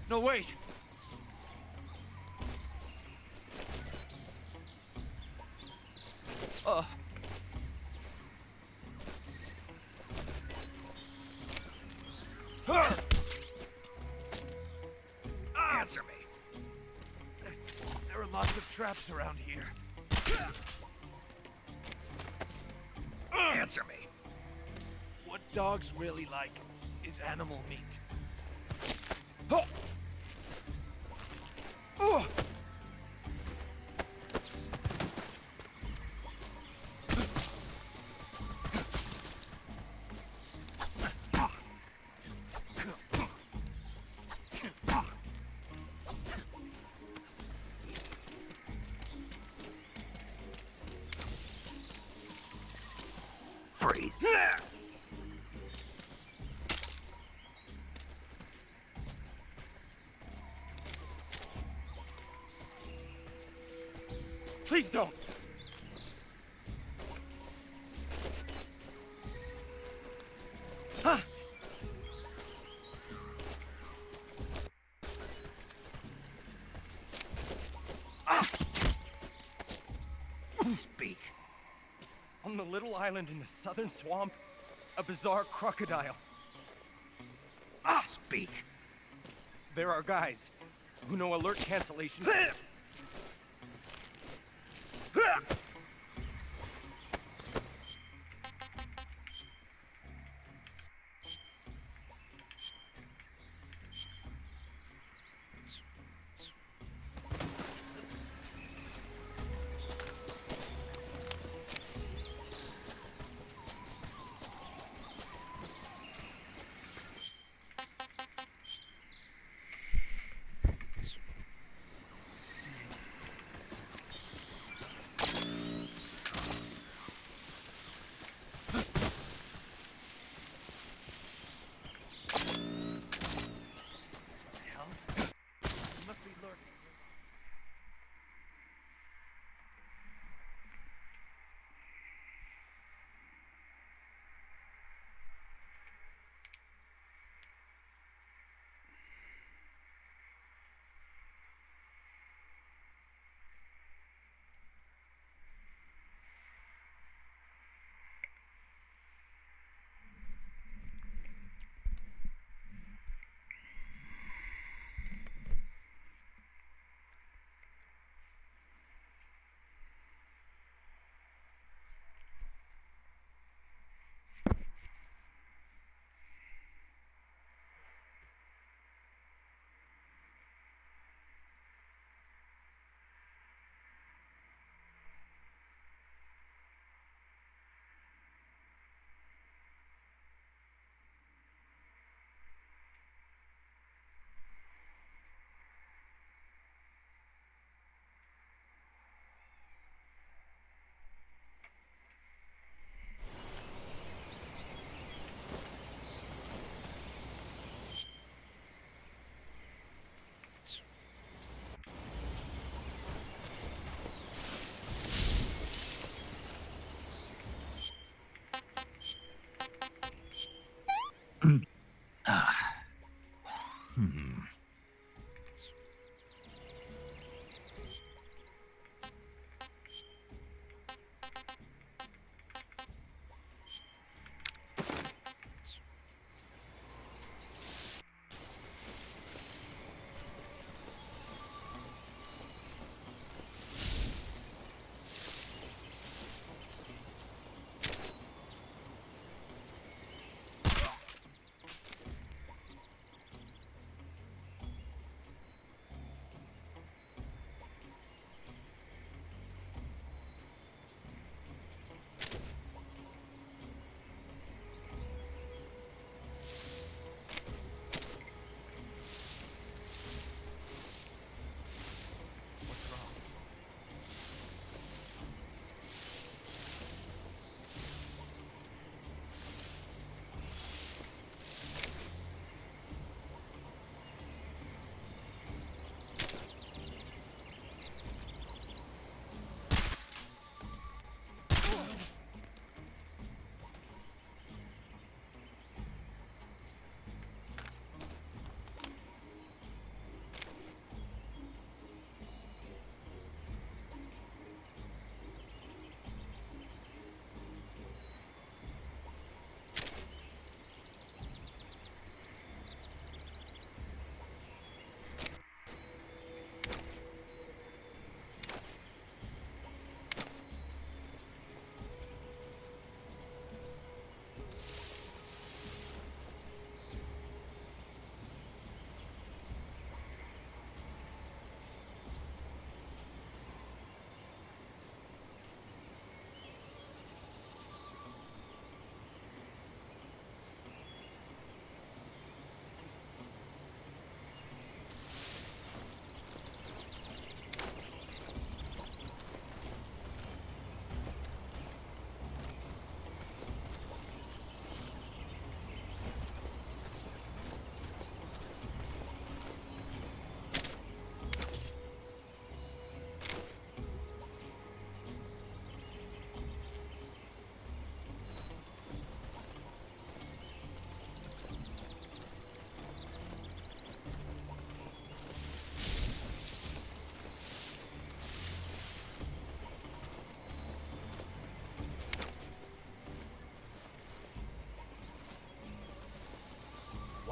No, wait. Answer me. There are lots of traps around here. Answer me. What dogs really like is animal meat. Freeze. Please don't. Speak. On the little island in the southern swamp, a bizarre crocodile. Speak. There are guys who know alert cancellation.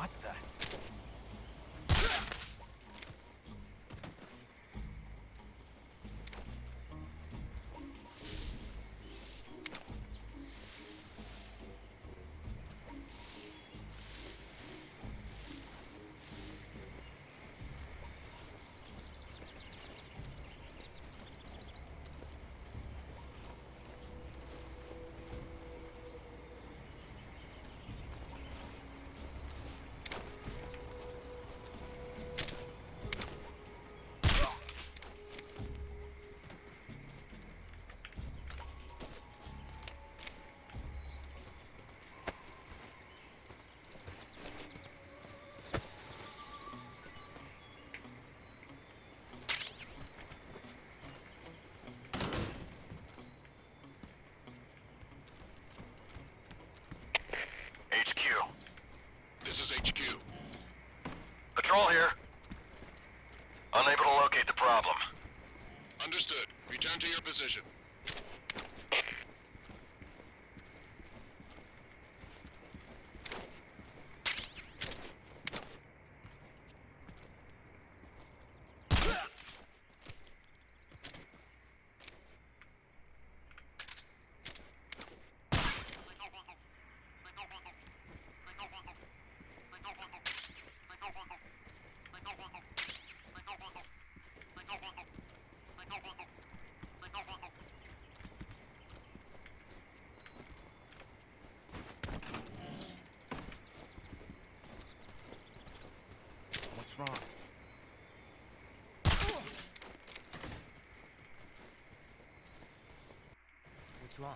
What the?
HQ.
This is HQ.
Patrol here. Unable to locate the problem.
Understood. Return to your position.
What's wrong? What's wrong?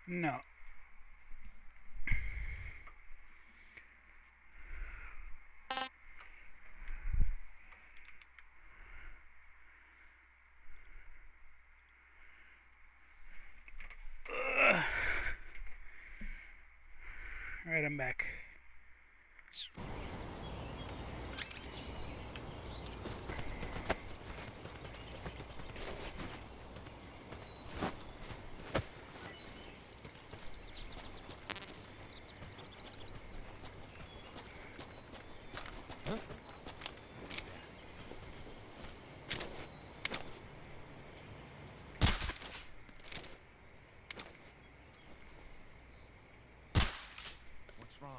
No. Alright, I'm back.
What's wrong?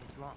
What's wrong?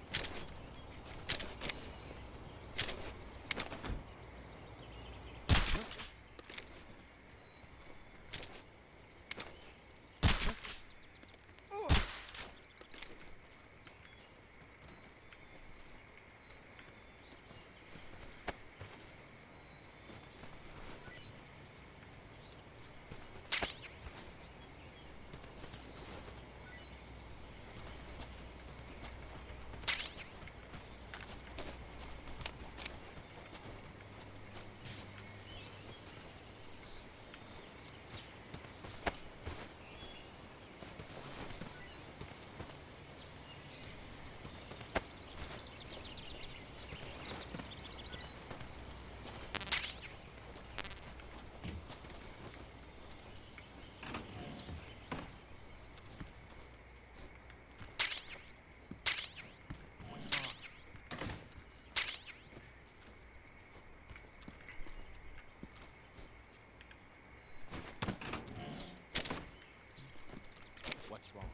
What's wrong?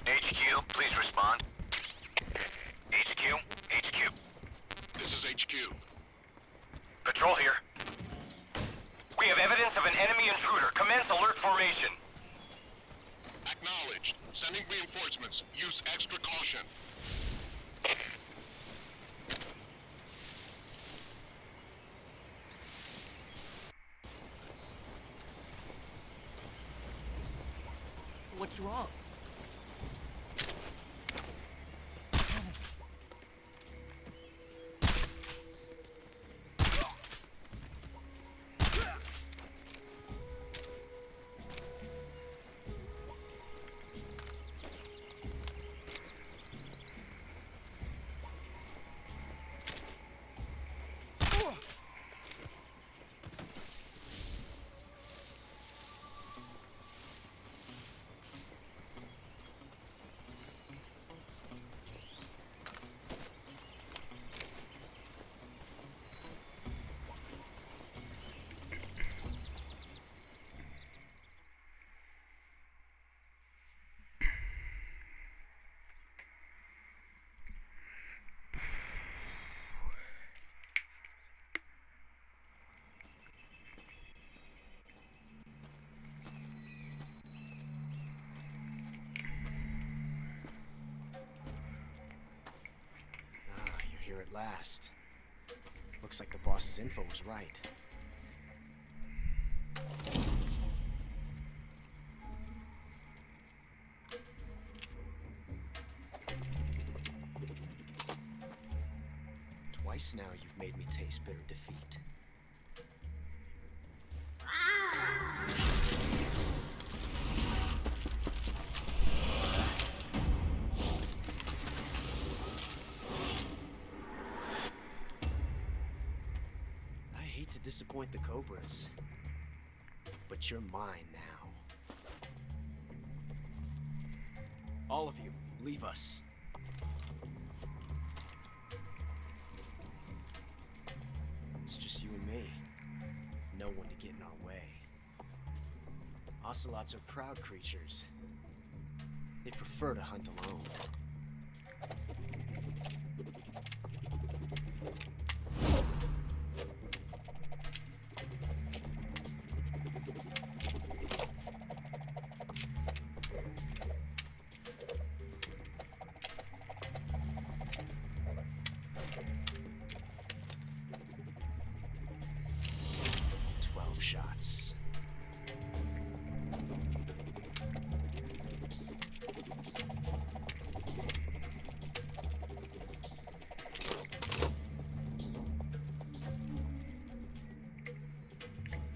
HQ, please respond. HQ, HQ.
This is HQ.
Patrol here. We have evidence of an enemy intruder. Commence alert formation.
Acknowledged. Sending reinforcements. Use extra caution.
What's wrong? Here at last. Looks like the boss's info was right.
Twice now you've made me taste bitter defeat. I hate to disappoint the Cobras, but you're mine now. All of you, leave us. It's just you and me. No one to get in our way. Ocelots are proud creatures. They prefer to hunt alone. Shots.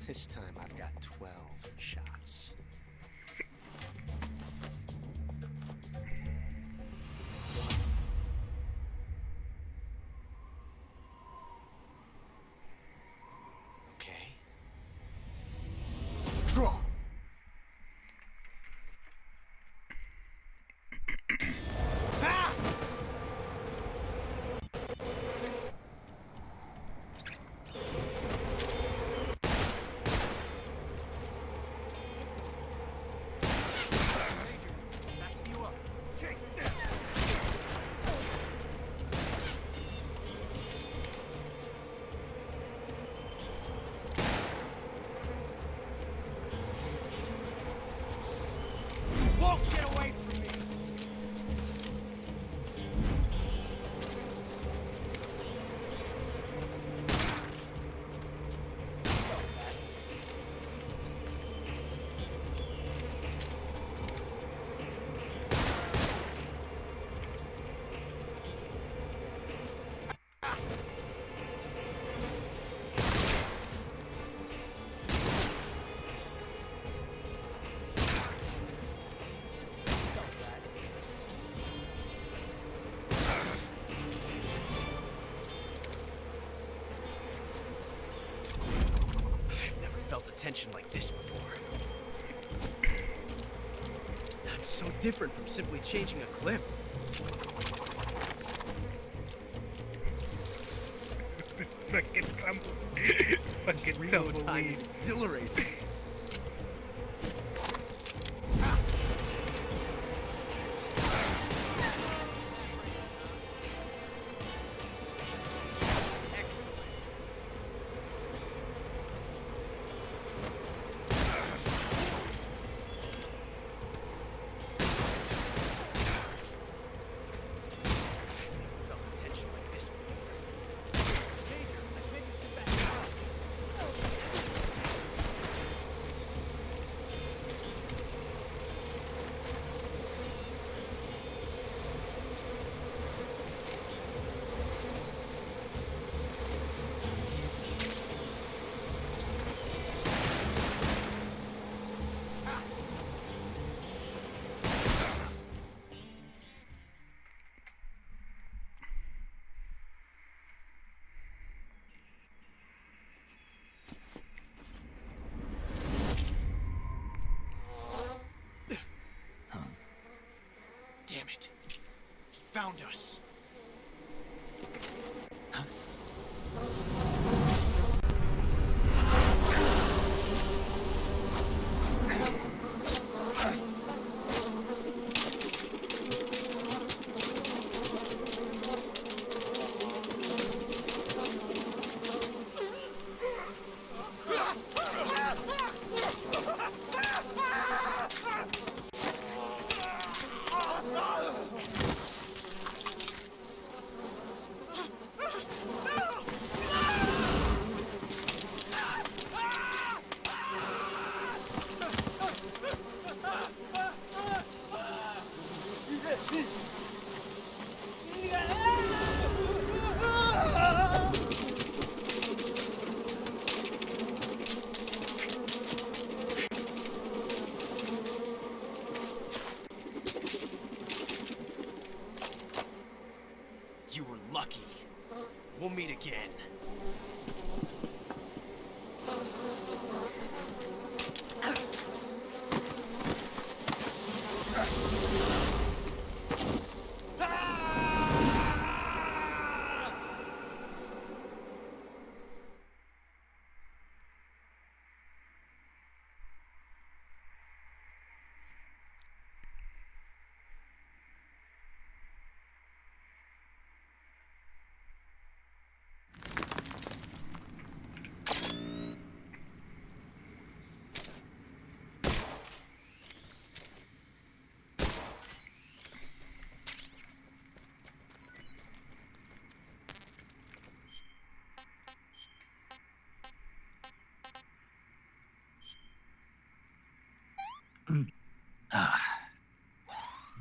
This time I've got 12 shots. Okay. Draw. Tension like this before. That's so different from simply changing a clip.
Fucking tumble. Fucking
reload time is exhilarating.
again.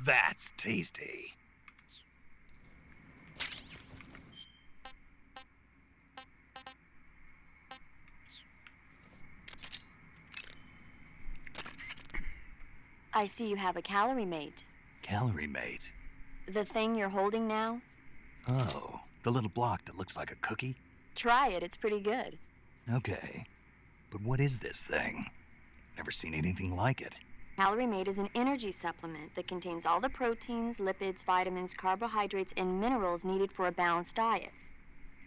That's tasty.
I see you have a calorie mate.
Calorie mate.
The thing you're holding now?
Oh, the little block that looks like a cookie?
Try it, it's pretty good.
Okay. But what is this thing? Never seen anything like it.
Calorie Mate is an energy supplement that contains all the proteins, lipids, vitamins, carbohydrates, and minerals needed for a balanced diet.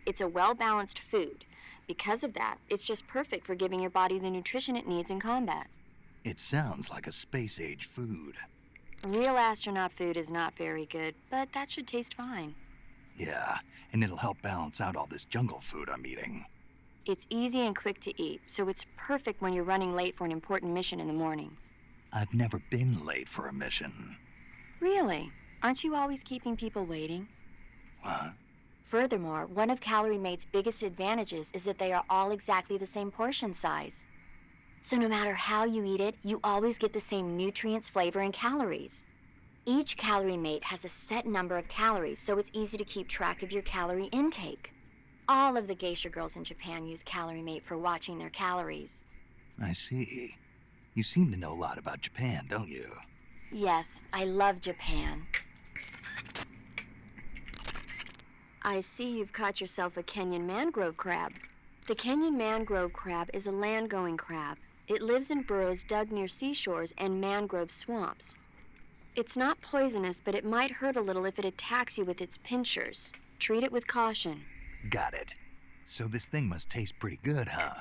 It's a well-balanced food. Because of that, it's just perfect for giving your body the nutrition it needs in combat.
It sounds like a space-age food.
Real astronaut food is not very good, but that should taste fine.
Yeah, and it'll help balance out all this jungle food I'm eating.
It's easy and quick to eat, so it's perfect when you're running late for an important mission in the morning.
I've never been late for a mission.
Really? Aren't you always keeping people waiting?
What?
Furthermore, one of Calorie Mate's biggest advantages is that they are all exactly the same portion size. So no matter how you eat it, you always get the same nutrients, flavor, and calories. Each Calorie Mate has a set number of calories, so it's easy to keep track of your calorie intake. All of the geisha girls in Japan use Calorie Mate for watching their calories.
I see. You seem to know a lot about Japan, don't you?
Yes, I love Japan. I see you've caught yourself a Kenyan mangrove crab. The Kenyan mangrove crab is a land-going crab. It lives in burrows dug near seashores and mangrove swamps. It's not poisonous, but it might hurt a little if it attacks you with its pinchers. Treat it with caution.
Got it. So this thing must taste pretty good, huh?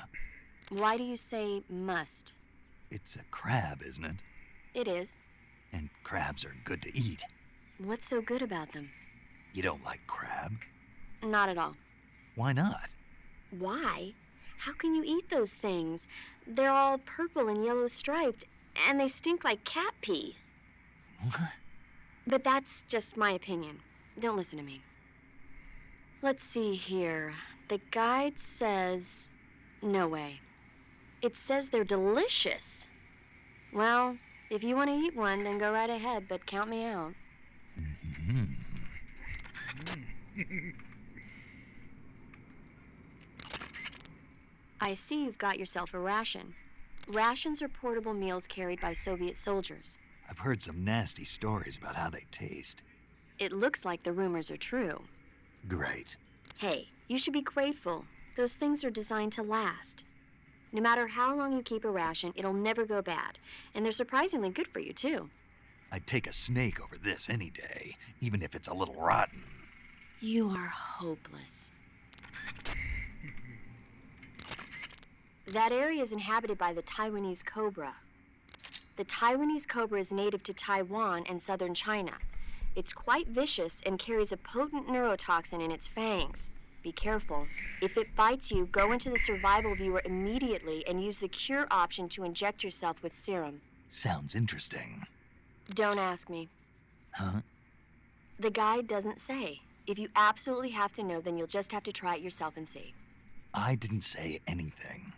Why do you say must?
It's a crab, isn't it?
It is.
And crabs are good to eat.
What's so good about them?
You don't like crab?
Not at all.
Why not?
Why? How can you eat those things? They're all purple and yellow striped, and they stink like cat pee.
What?
But that's just my opinion. Don't listen to me. Let's see here. The guide says... no way. It says they're delicious. Well, if you want to eat one, then go right ahead, but count me out. I see you've got yourself a ration. Rations are portable meals carried by Soviet soldiers.
I've heard some nasty stories about how they taste.
It looks like the rumors are true.
Great.
Hey, you should be grateful. Those things are designed to last. No matter how long you keep a ration, it'll never go bad. And they're surprisingly good for you, too.
I'd take a snake over this any day, even if it's a little rotten.
You are hopeless. That area is inhabited by the Taiwanese cobra. The Taiwanese cobra is native to Taiwan and southern China. It's quite vicious and carries a potent neurotoxin in its fangs. Be careful. If it bites you, go into the survival viewer immediately and use the cure option to inject yourself with serum.
Sounds interesting.
Don't ask me.
Huh?
The guide doesn't say. If you absolutely have to know, then you'll just have to try it yourself and see.
I didn't say anything.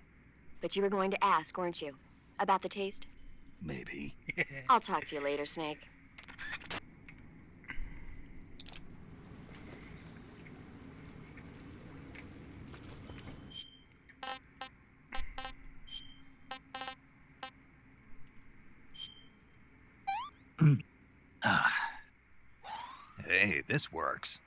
But you were going to ask, weren't you? About the taste?
Maybe.
I'll talk to you later, Snake.
Hey, this works.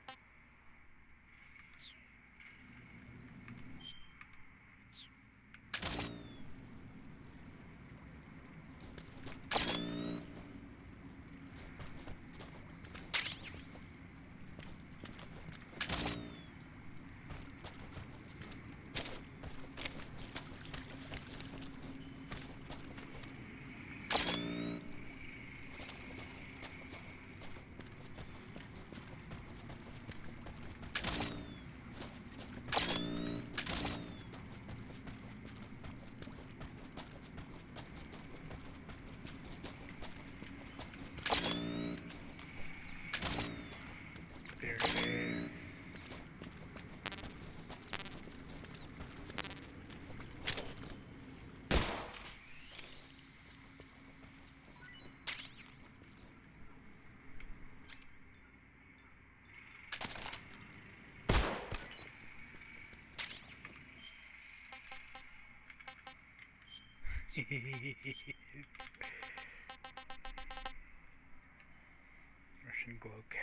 Russian glow calf.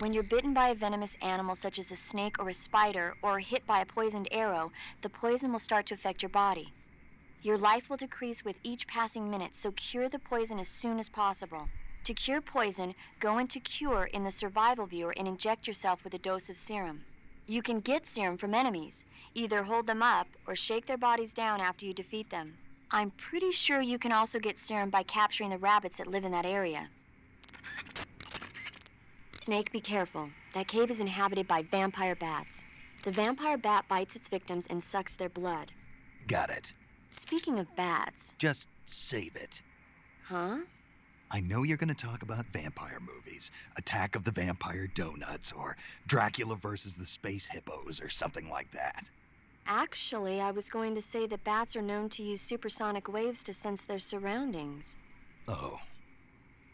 When you're bitten by a venomous animal such as a snake or a spider, or hit by a poisoned arrow, the poison will start to affect your body. Your life will decrease with each passing minute, so cure the poison as soon as possible. To cure poison, go into Cure in the survival viewer and inject yourself with a dose of serum. You can get serum from enemies. Either hold them up or shake their bodies down after you defeat them. I'm pretty sure you can also get serum by capturing the rabbits that live in that area. Snake, be careful. That cave is inhabited by vampire bats. The vampire bat bites its victims and sucks their blood.
Got it.
Speaking of bats...
Just save it.
Huh?
I know you're gonna talk about vampire movies. Attack of the Vampire Donuts, or Dracula versus the Space Hippos, or something like that.
Actually, I was going to say that bats are known to use supersonic waves to sense their surroundings.
Oh.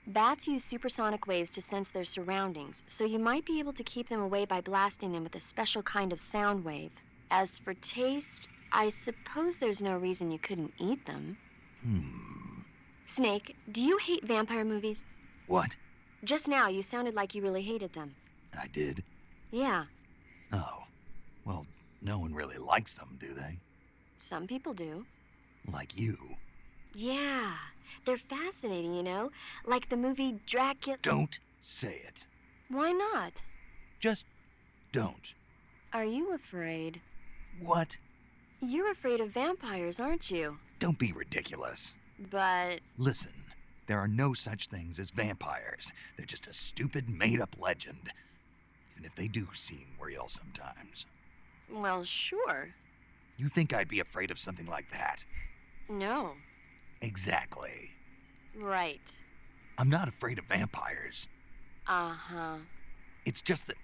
Bats use supersonic waves to sense their surroundings, so you might be able to keep them away by blasting them with a special kind of sound wave. As for taste, I suppose there's no reason you couldn't eat them. Snake, do you hate vampire movies?
What?
Just now, you sounded like you really hated them.
I did?
Yeah,
Oh. Well, no one really likes them, do they?
some people do.
Like you.
Yeah, they're fascinating, you know? Like the movie Dracula...
Don't say it.
Why not?
Just don't.
Are you afraid?
What?
You're afraid of vampires, aren't you?
Don't be ridiculous.
But...
Listen, there are no such things as vampires. They're just a stupid, made-up legend. Even if they do seem real sometimes.
well, sure.
You think I'd be afraid of something like that?
No.
Exactly.
Right.
I'm not afraid of vampires.
Uh-huh.
It's just that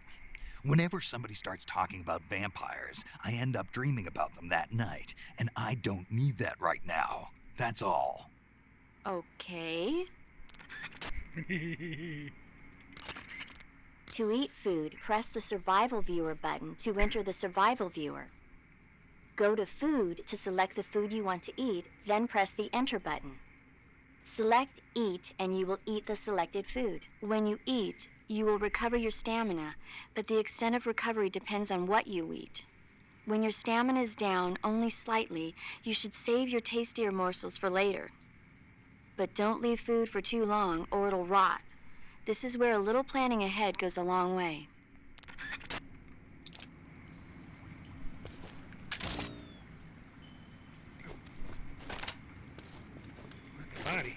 whenever somebody starts talking about vampires, I end up dreaming about them that night, and I don't need that right now. That's all.
Okay. To eat food, press the Survival Viewer button to enter the Survival Viewer. Go to Food to select the food you want to eat, then press the Enter button. Select Eat, and you will eat the selected food. When you eat, you will recover your stamina, but the extent of recovery depends on what you eat. When your stamina is down only slightly, you should save your tastier morsels for later. But don't leave food for too long, or it'll rot. This is where a little planning ahead goes a long way.
That's a body.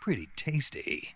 Pretty tasty.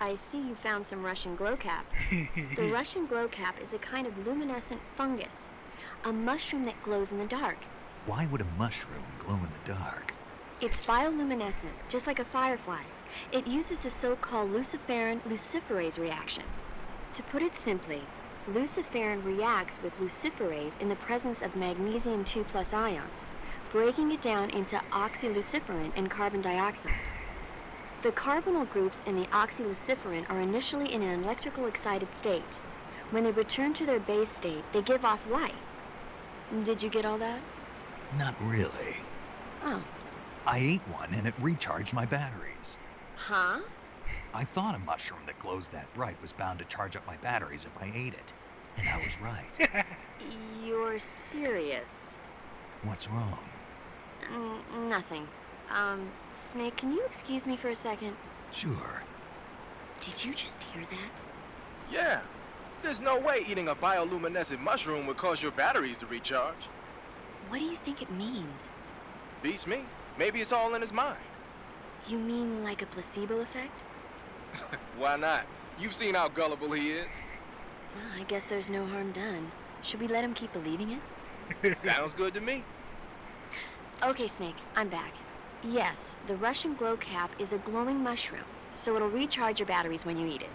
I see you found some Russian glow caps. The Russian glow cap is a kind of luminescent fungus, a mushroom that glows in the dark.
Why would a mushroom glow in the dark?
It's bioluminescent, just like a firefly. It uses the so-called luciferin luciferase reaction. To put it simply, luciferin reacts with luciferase in the presence of magnesium 2+ ions, breaking it down into oxyluciferin and carbon dioxide. The carbonyl groups in the oxyluciferin are initially in an electrical excited state. When they return to their base state, they give off light. Did you get all that?
Not really.
Oh.
I ate one and it recharged my batteries.
Huh?
I thought a mushroom that glows that bright was bound to charge up my batteries if I ate it. And I was right.
You're serious?
What's wrong?
Nothing. Snake, can you excuse me for a second?
Sure.
Did you just hear that?
Yeah. There's no way eating a bioluminescent mushroom would cause your batteries to recharge.
What do you think it means?
Beats me. Maybe it's all in his mind.
You mean like a placebo effect?
Why not? You've seen how gullible he is.
Well, I guess there's no harm done. Should we let him keep believing it?
Sounds good to me.
Okay, Snake, I'm back. Yes, the Russian glow cap is a glowing mushroom, so it'll recharge your batteries when you eat it.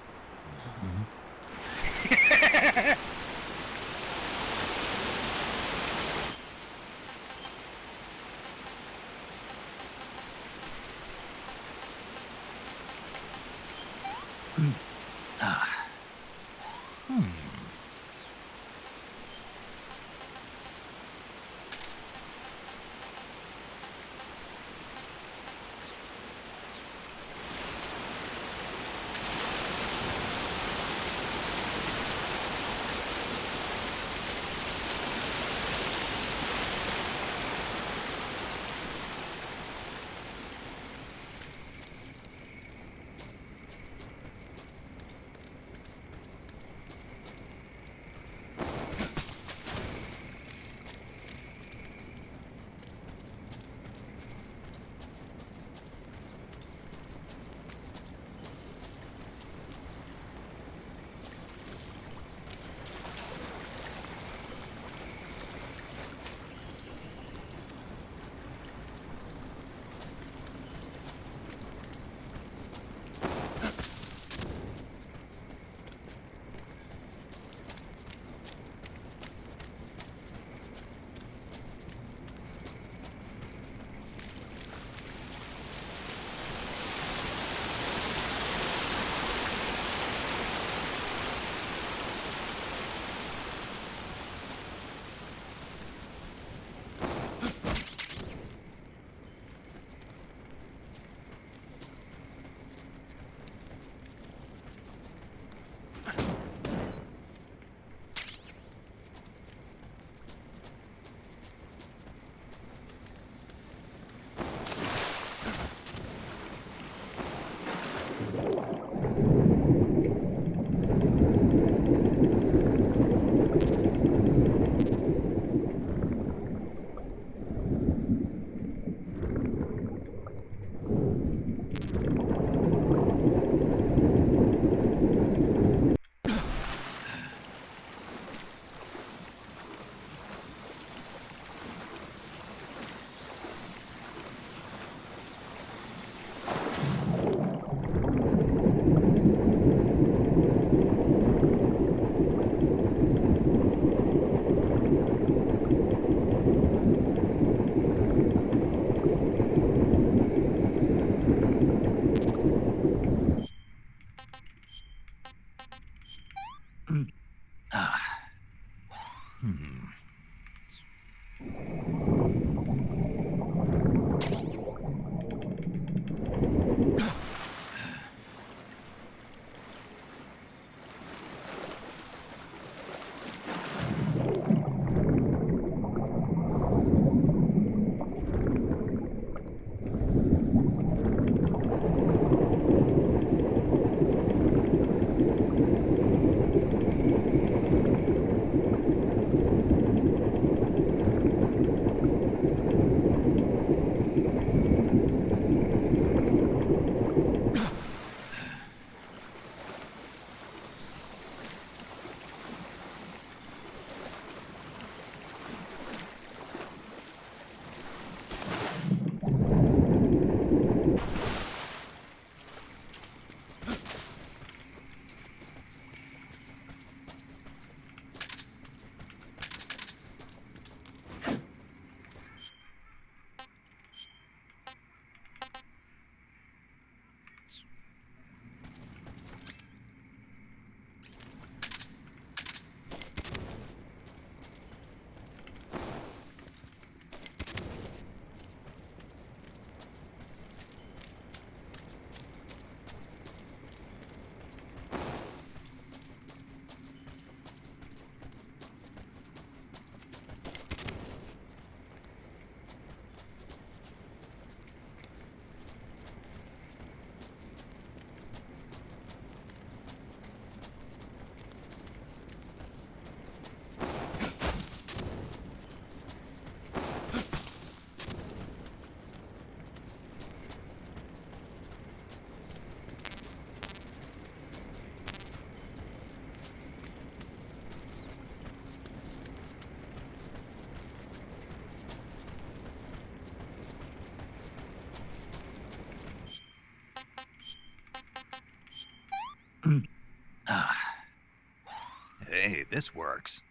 this works.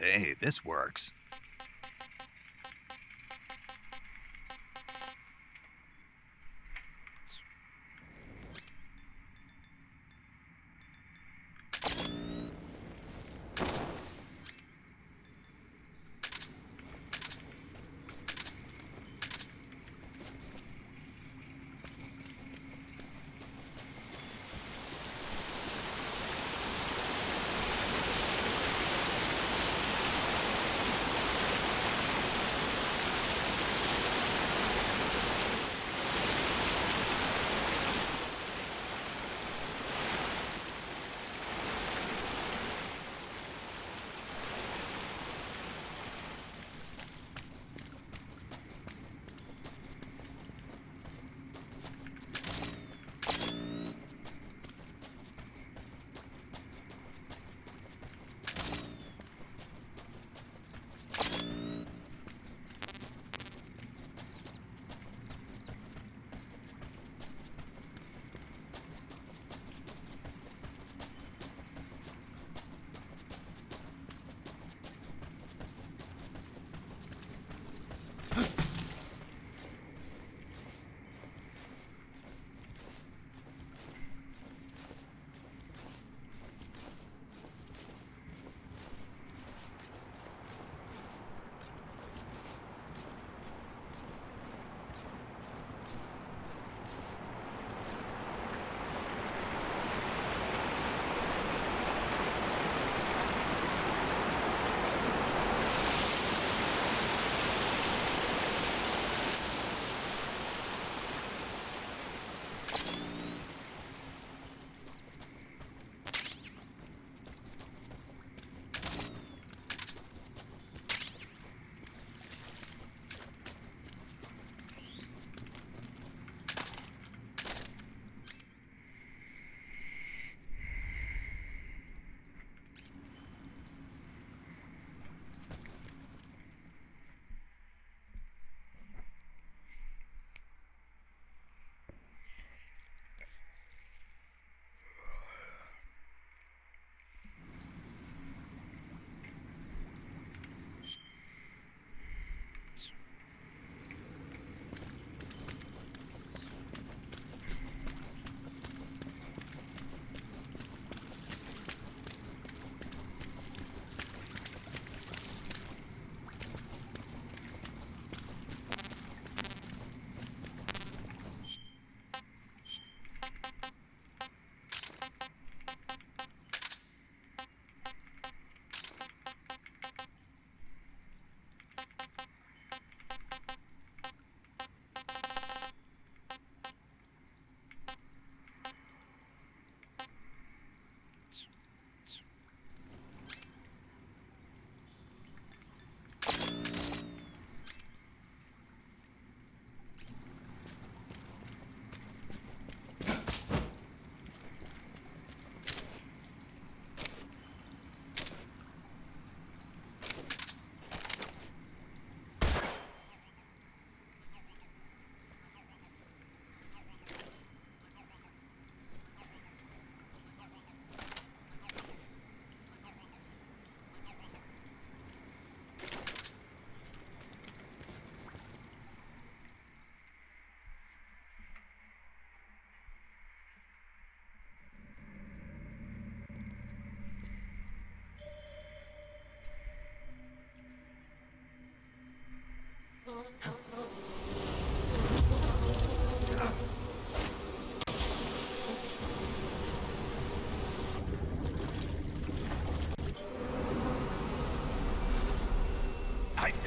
Hey, this works.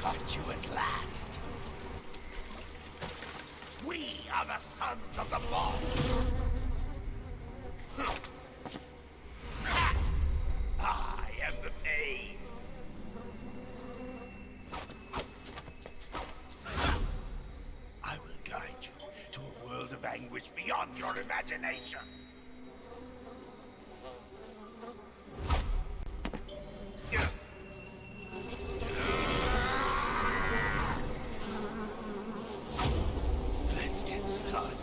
caught you at last. We are the sons of the boss. I am the pain. I will guide you to a world of anguish beyond your imagination. Let's get started.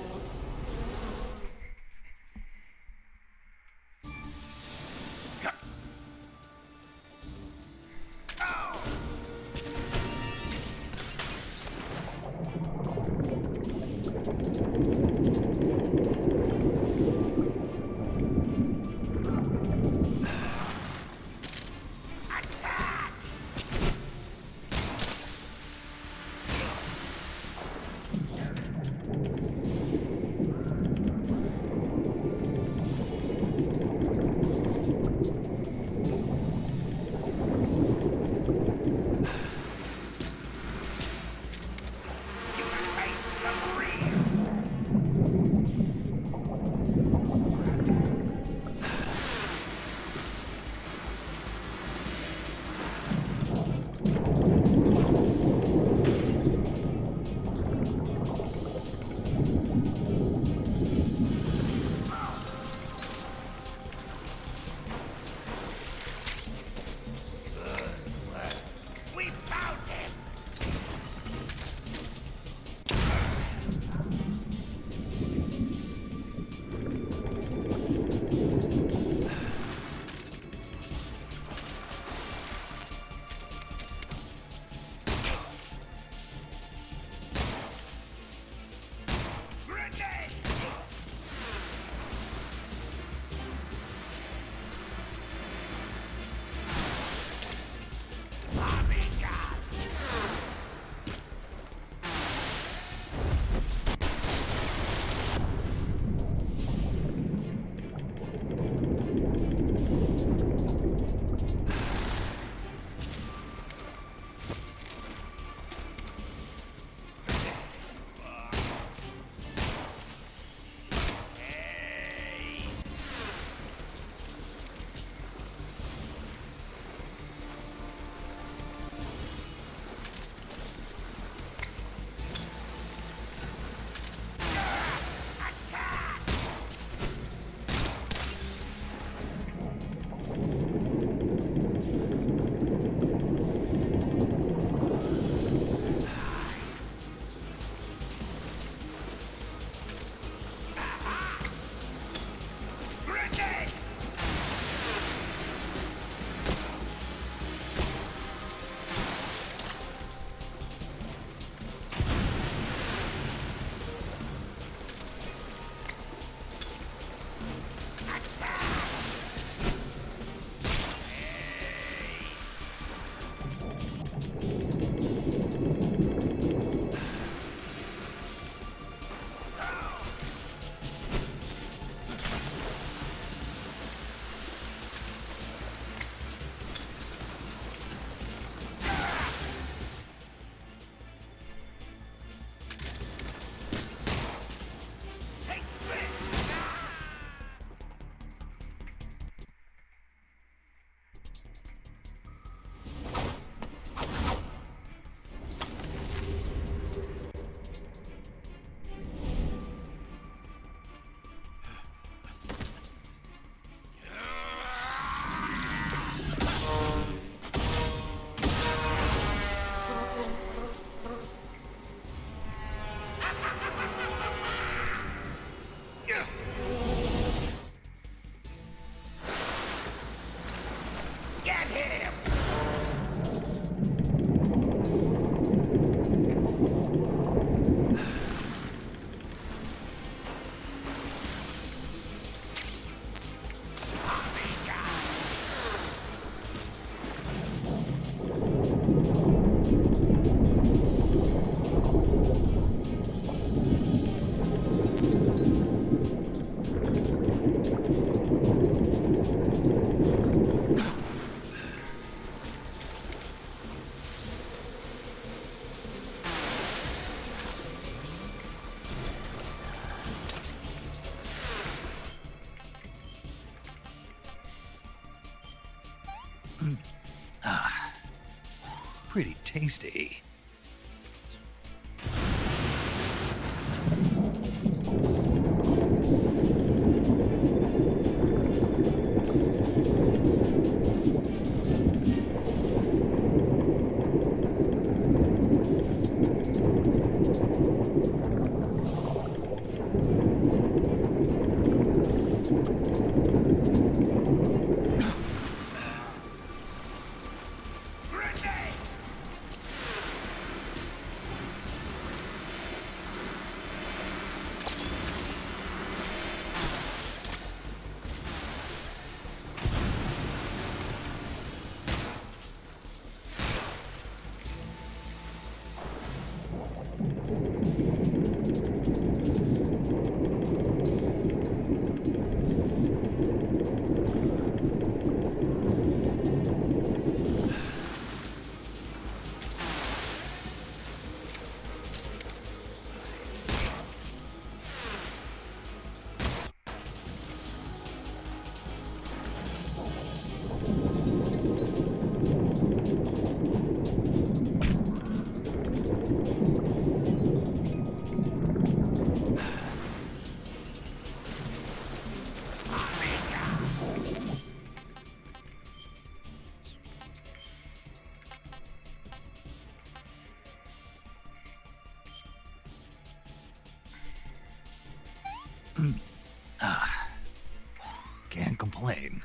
pretty tasty. Can't complain.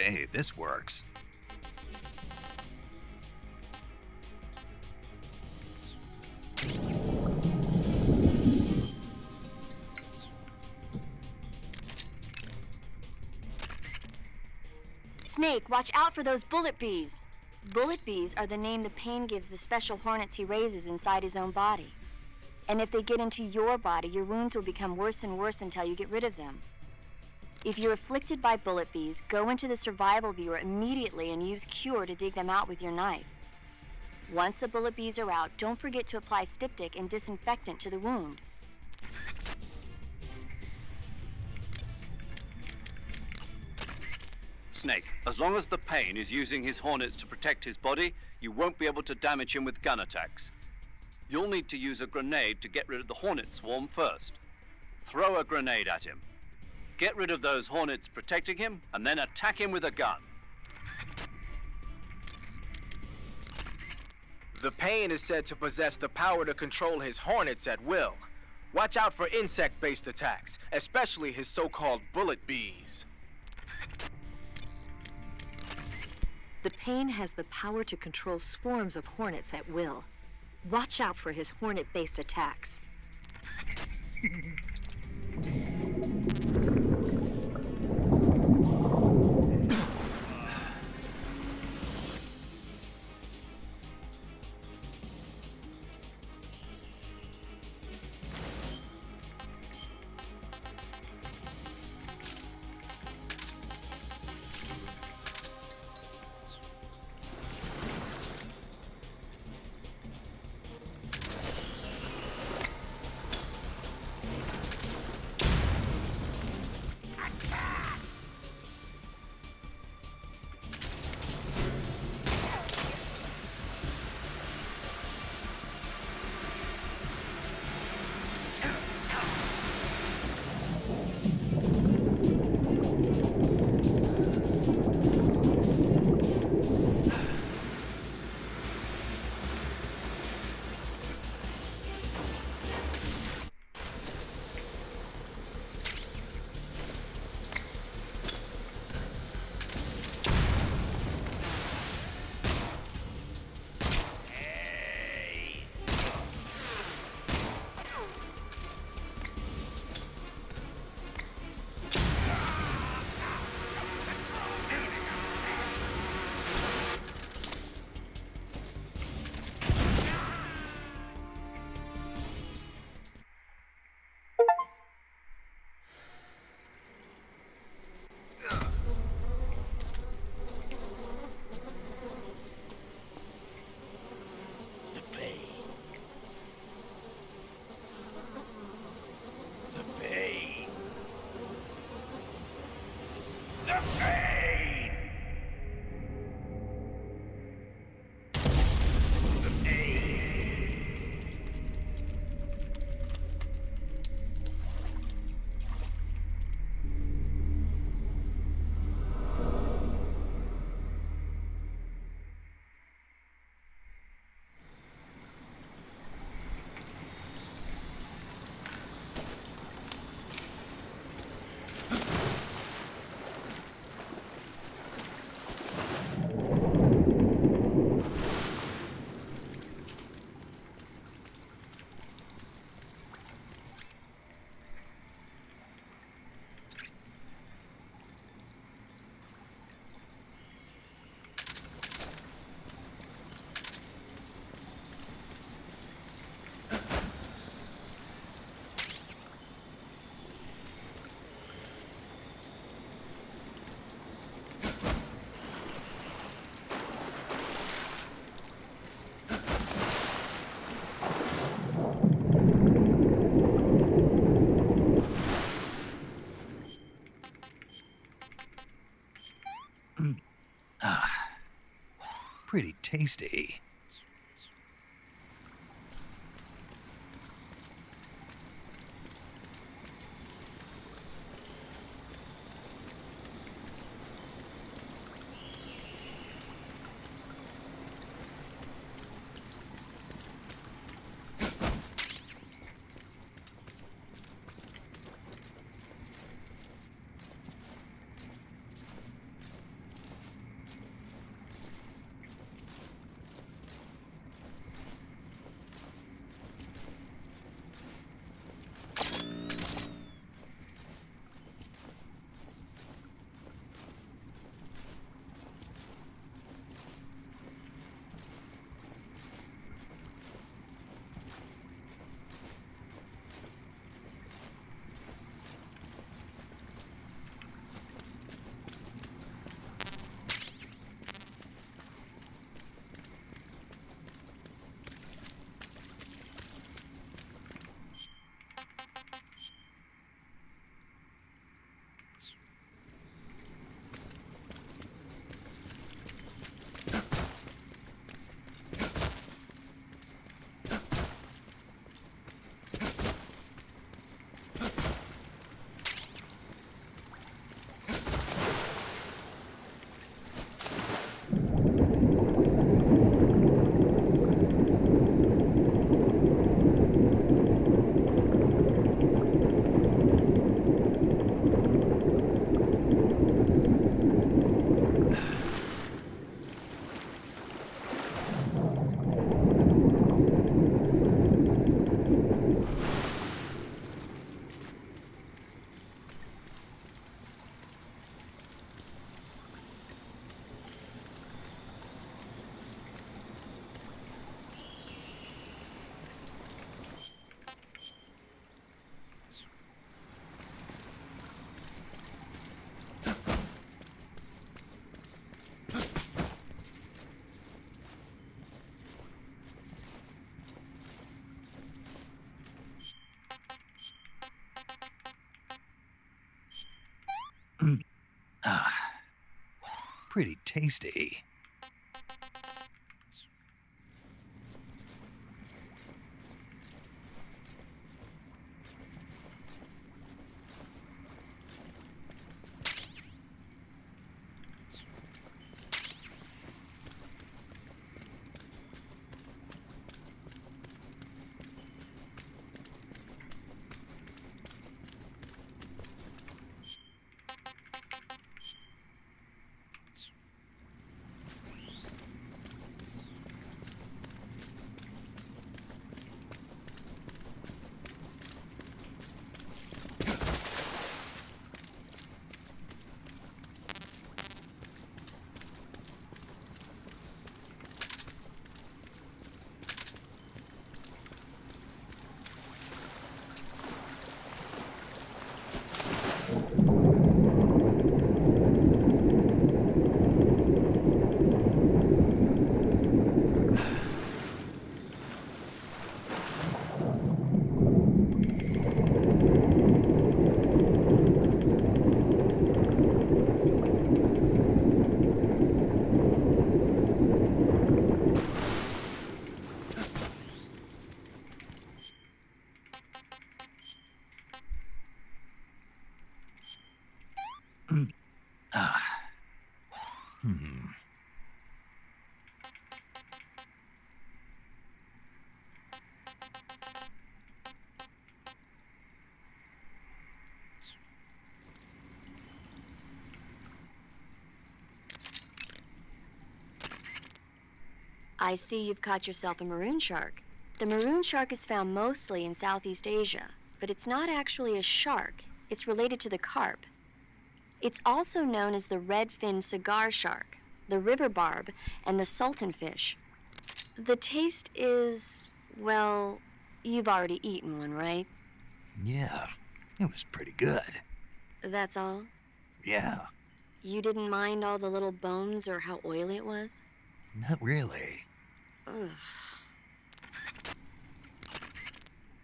Hey, this works.
Snake, watch out for those bullet bees. Bullet bees are the name the Pain gives the special hornets he raises inside his own body. And if they get into your body, your wounds will become worse and worse until you get rid of them. If you're afflicted by bullet bees, go into the survival viewer immediately and use Cure to dig them out with your knife. Once the bullet bees are out, don't forget to apply styptic and disinfectant to the wound.
Snake, as long as the Pain is using his Hornets to protect his body, you won't be able to damage him with gun attacks. You'll need to use a grenade to get rid of the Hornet swarm first. Throw a grenade at him. Get rid of those Hornets protecting him, and then attack him with a gun.
The Pain is said to possess the power to control his Hornets at will. Watch out for insect-based attacks, especially his so-called bullet bees.
The Pain has the power to control swarms of hornets at will. Watch out for his hornet-based attacks.
Pretty tasty. tasty.
I see you've caught yourself a maroon shark. The maroon shark is found mostly in Southeast Asia, but it's not actually a shark. It's related to the carp. It's also known as the red-finned cigar shark, the river barb, and the sultan fish. The taste is, well, you've already eaten one, right?
Yeah, it was pretty good.
That's all?
Yeah,
You didn't mind all the little bones or how oily it was?
not really.
Ugh.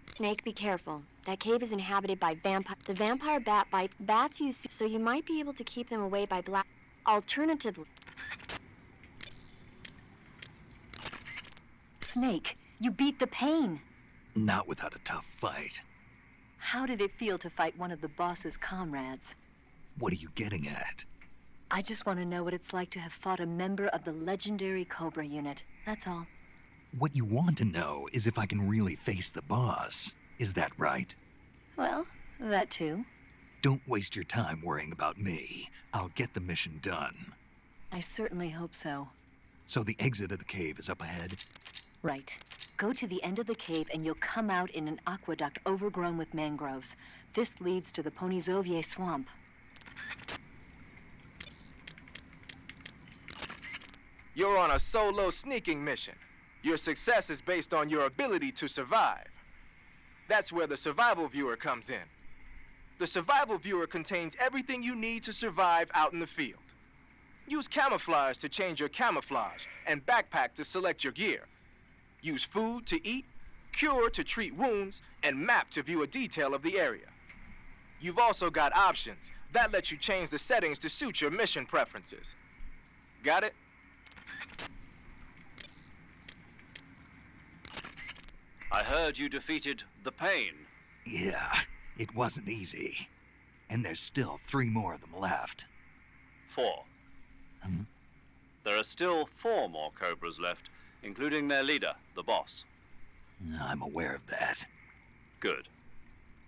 Snake, be careful. That cave is inhabited by vampire. The vampire bat bites bats you, so you might be able to keep them away by black. Alternatively,
Snake, you beat the pain.
Not without a tough fight.
How did it feel to fight one of the boss's comrades?
What are you getting at?
I just want to know what it's like to have fought a member of the legendary Cobra unit. That's all.
What you want to know is if I can really face the boss. Is that right?
Well, that too.
Don't waste your time worrying about me. I'll get the mission done.
I certainly hope so.
So the exit of the cave is up ahead?
Right. Go to the end of the cave and you'll come out in an aqueduct overgrown with mangroves. This leads to the Ponizovie swamp.
You're on a solo sneaking mission. Your success is based on your ability to survive. That's where the survival viewer comes in. The survival viewer contains everything you need to survive out in the field. Use camouflage to change your camouflage, and backpack to select your gear. Use food to eat, cure to treat wounds, and map to view a detail of the area. You've also got options. That lets you change the settings to suit your mission preferences. Got it?
I heard you defeated the Pain.
Yeah, it wasn't easy. And there's still 3 more of them left.
4. There are still 4 more Cobras left, including their leader, the boss.
I'm aware of that.
Good.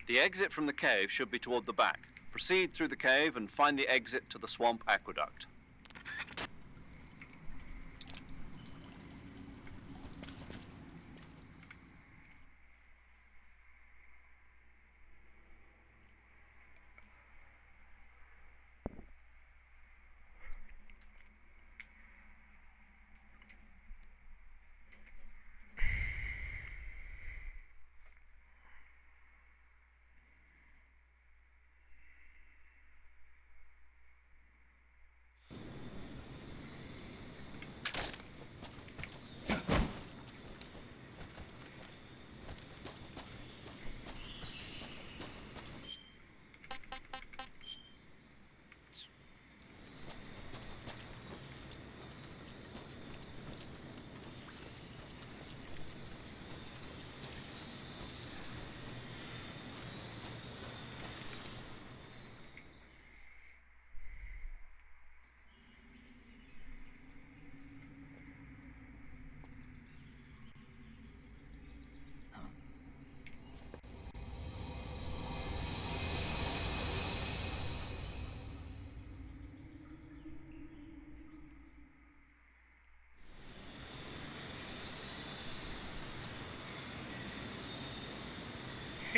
The exit from the cave should be toward the back. Proceed through the cave and find the exit to the swamp aqueduct.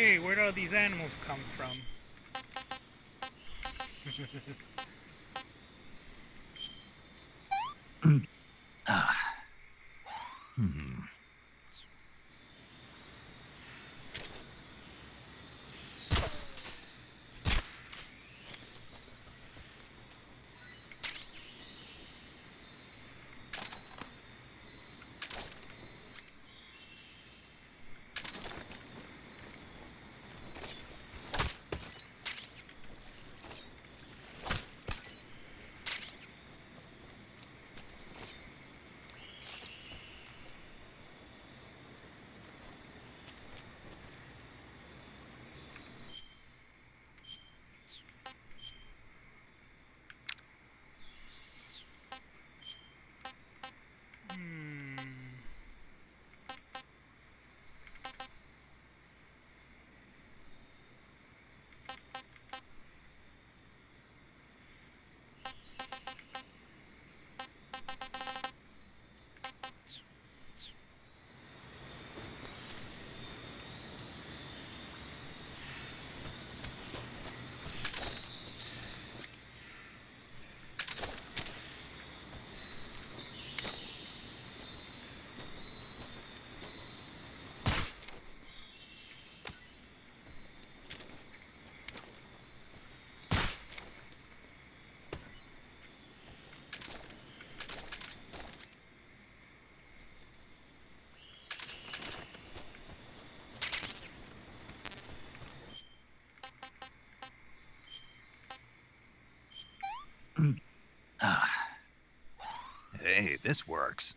Hey, where'd all these animals come from?
Hey, this works.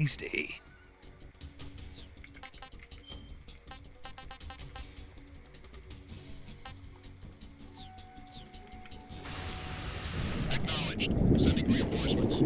tasty.
Acknowledged. Sending reinforcements.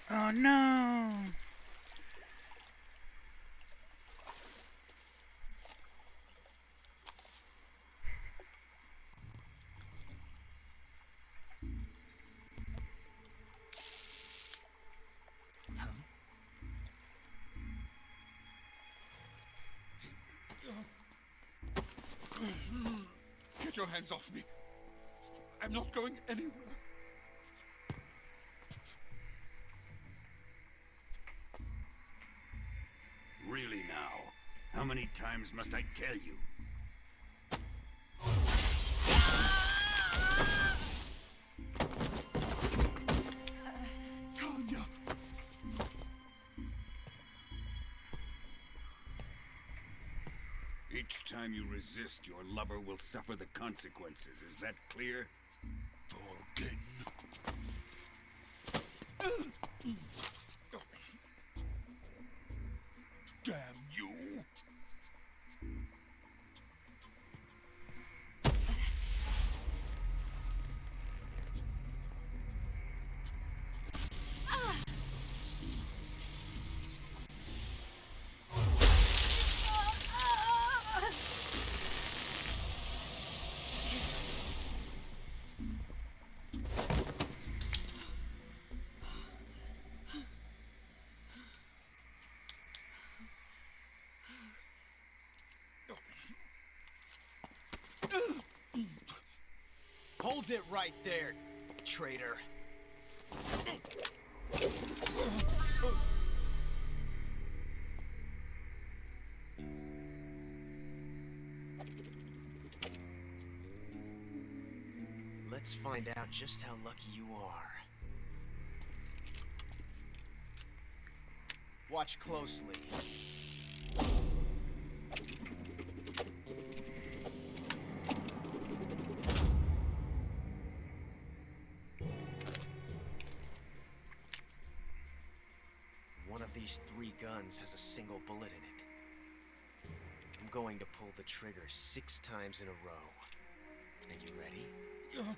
Oh no!
Get your hands off me. I'm not going anywhere.
Really now? How many times must I tell you?
Tanya!
Each time you resist, your lover will suffer the consequences. Is that clear?
Vulcan. Damn you!
Hold it right there, traitor. Let's find out just how lucky you are. Watch closely. One of these 3 guns has a single bullet in it. I'm going to pull the trigger 6 times in a row. Are you ready? Huh.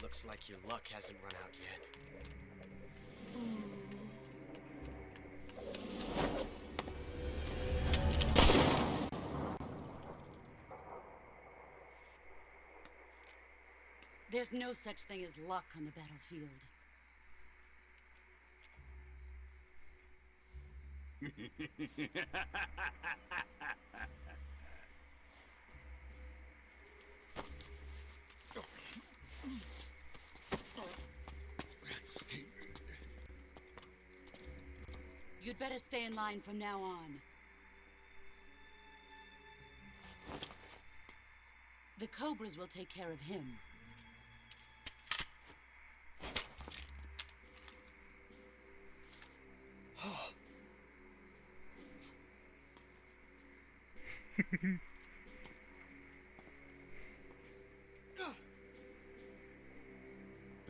Looks like your luck hasn't run out yet.
There's no such thing as luck on the battlefield. You'd better stay in line from now on. The Cobras will take care of him.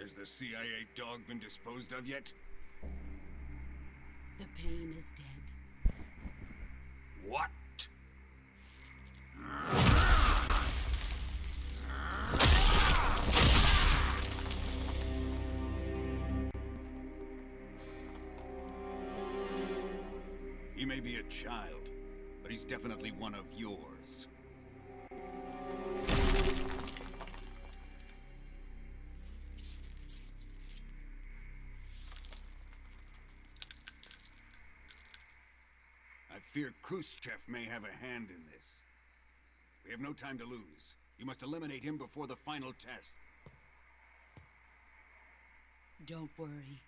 Has the CIA dog been disposed of yet?
The pain is dead.
What? He may be a child, but he's definitely one of yours. I fear Khrushchev may have a hand in this. We have no time to lose. You must eliminate him before the final test.
Don't worry.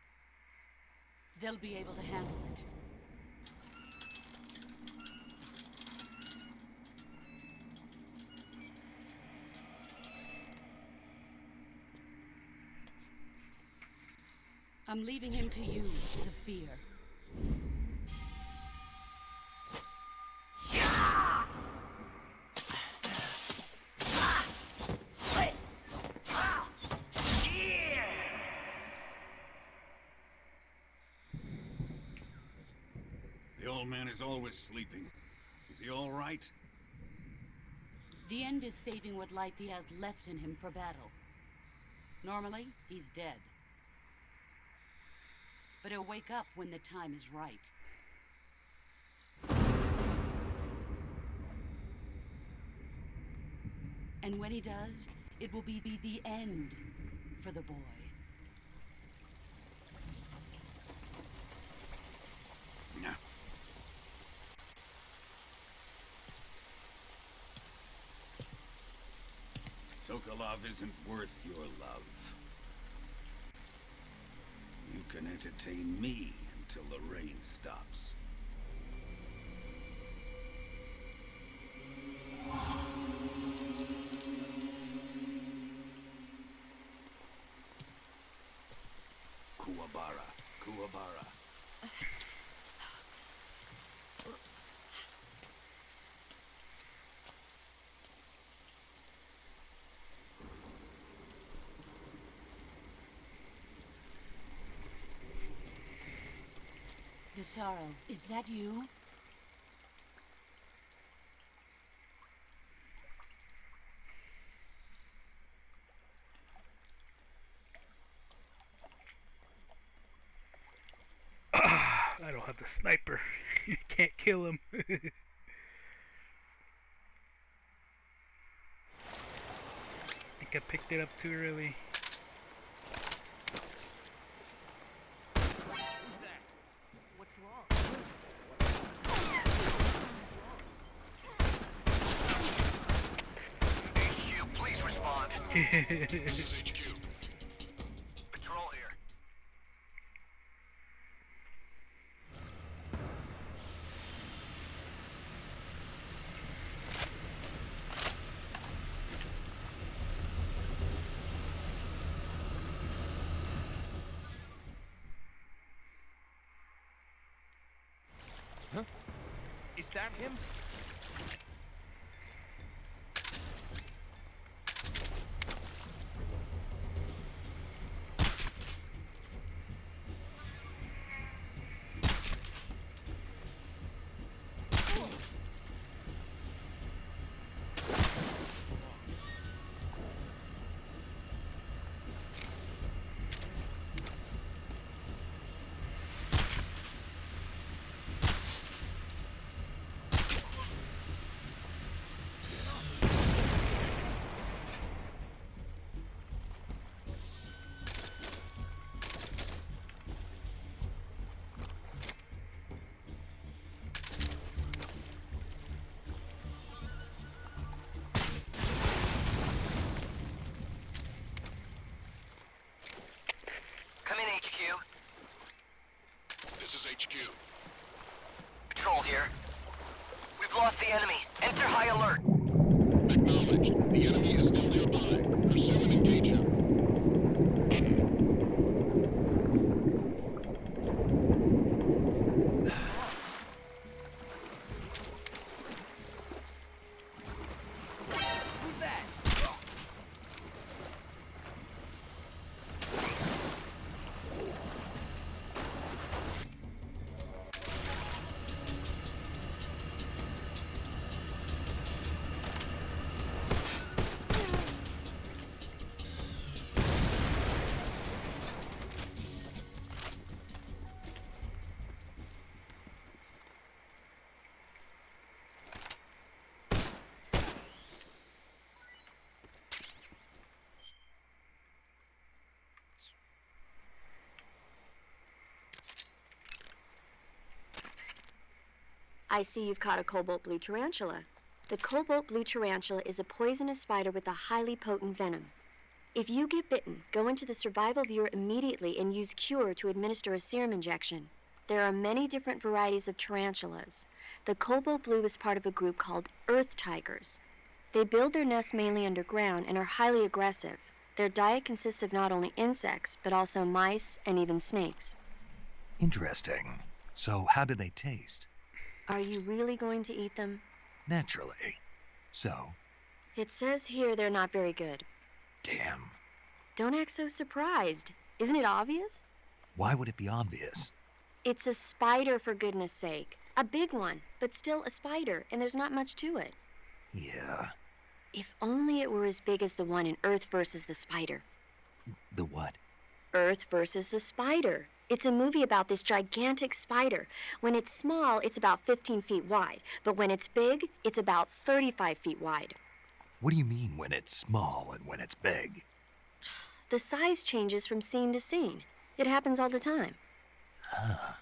They'll be able to handle it. I'm leaving him to you, the fear.
The old man is always sleeping. Is he all right?
The end is saving what life he has left in him for battle. Normally, he's dead. But he'll wake up when the time is right. And when he does, it will be the end for the boy.
No. Sokolov isn't worth your love. You can entertain me until the rain stops. Kuwabara, Kuwabara.
The sorrow, is that you?
I don't have the sniper. Can't kill him. I think I picked it up too early.
HQ, please respond.
This is HQ.
Patrol here.
Huh? Is that him?
Come in, HQ.
This is HQ.
Patrol here. We've lost the enemy. Enter high alert.
Acknowledged. The enemy is still nearby. Pursue and engage him.
Who's that?
I see you've caught a cobalt blue tarantula. The cobalt blue tarantula is a poisonous spider with a highly potent venom. If you get bitten, go into the survival viewer immediately and use Cure to administer a serum injection. There are many different varieties of tarantulas. The cobalt blue is part of a group called earth tigers. They build their nests mainly underground and are highly aggressive. Their diet consists of not only insects, but also mice and even snakes.
Interesting. So how do they taste?
Are you really going to eat them?
Naturally. So?
It says here they're not very good.
Damn.
Don't act so surprised. Isn't it obvious?
Why would it be obvious?
It's a spider, for goodness sake. A big one, but still a spider, and there's not much to it.
Yeah.
If only it were as big as the one in Earth versus the Spider.
The what?
Earth versus the Spider. It's a movie about this gigantic spider. When it's small, it's about 15 feet wide. But when it's big, it's about 35 feet wide.
What do you mean when it's small and when it's big?
The size changes from scene to scene. It happens all the time.
Huh.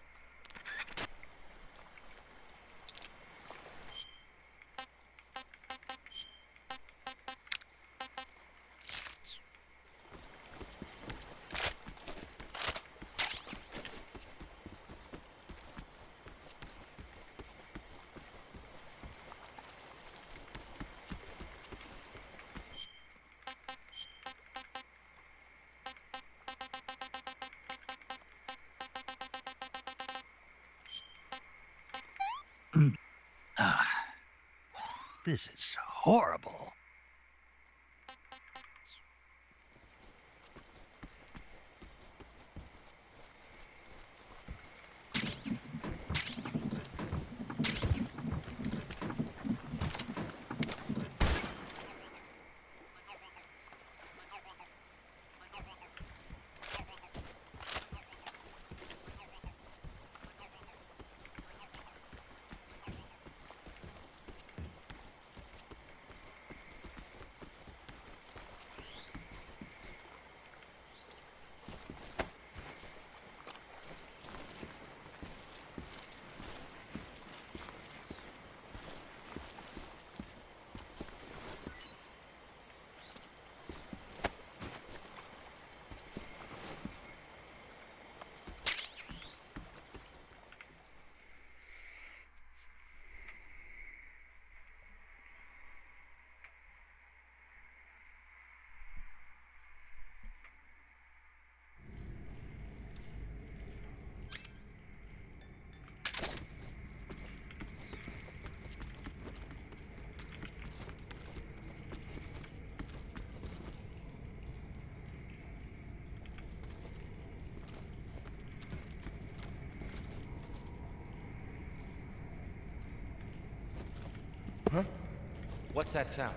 This is horrible.
Huh? What's that sound?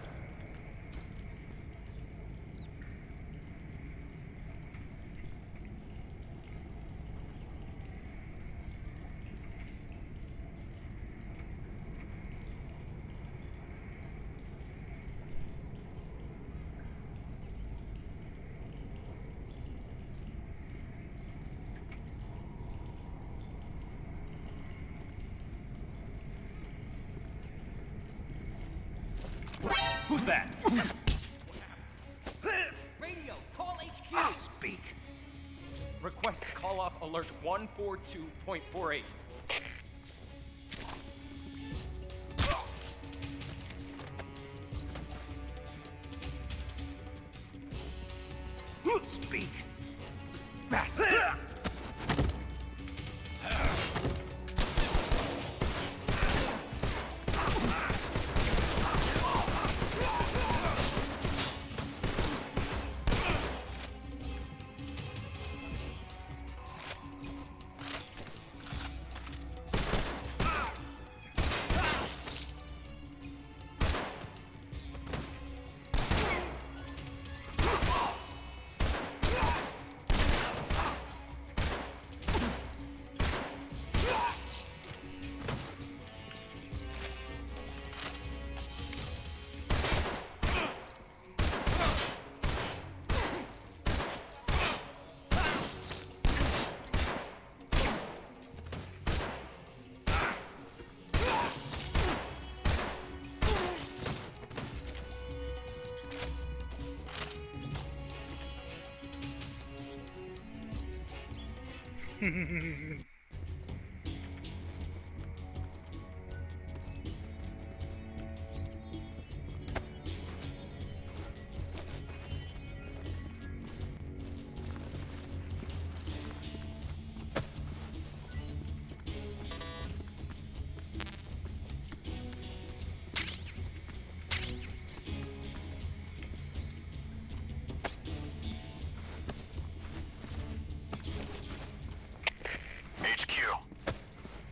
Who's that?
Radio, call HQ!
Speak. Request call off alert 142.48. Speak. Bastard.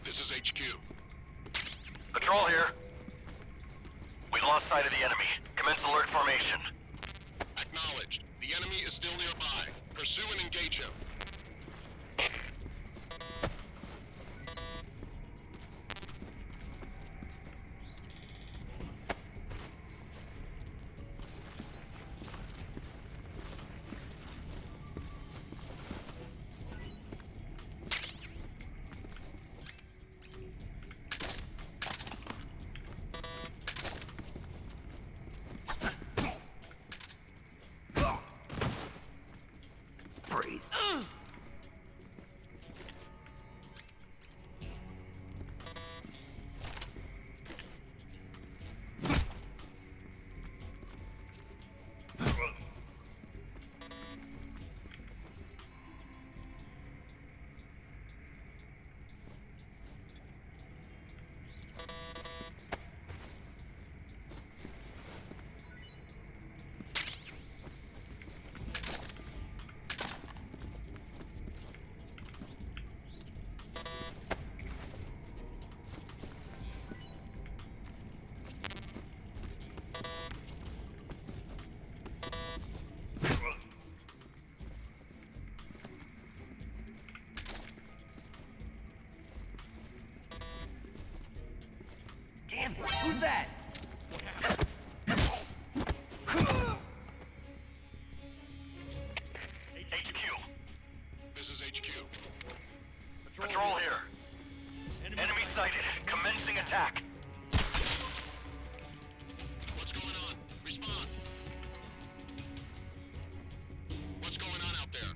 This is HQ.
Patrol here. We've lost sight of the enemy. Commence alert formation.
Acknowledged. The enemy is still nearby. Pursue and engage him.
Freeze.
Damn it! Who's that?
HQ.
This is HQ.
Patrol here. Enemy sighted. Commencing attack.
What's going on? Respond. What's going on out there?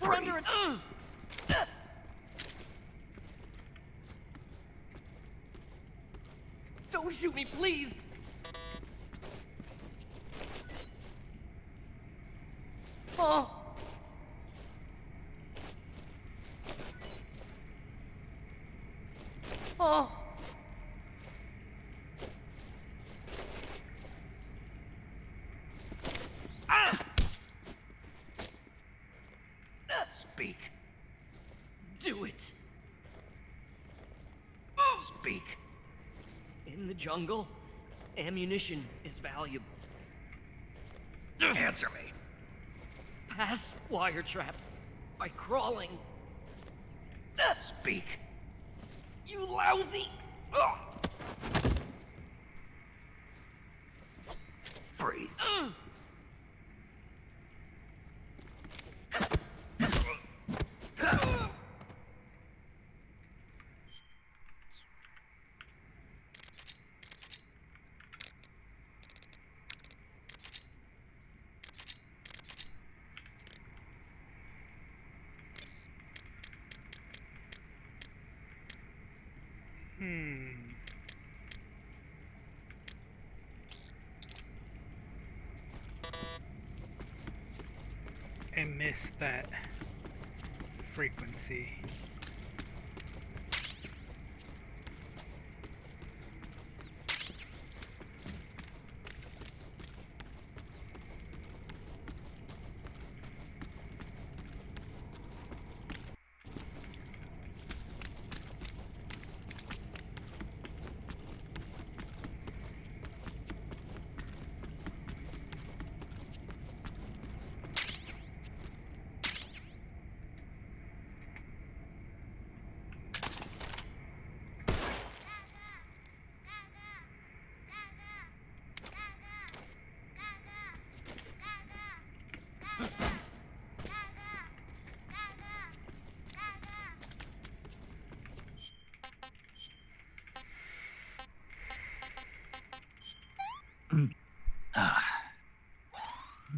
We're under an. Don't shoot me, please! Oh! Oh! Ah!
Speak.
Do it!
Speak.
In the jungle, ammunition is valuable.
Answer me.
Pass wire traps by crawling.
Speak.
You lousy!
Freeze.
I missed that frequency.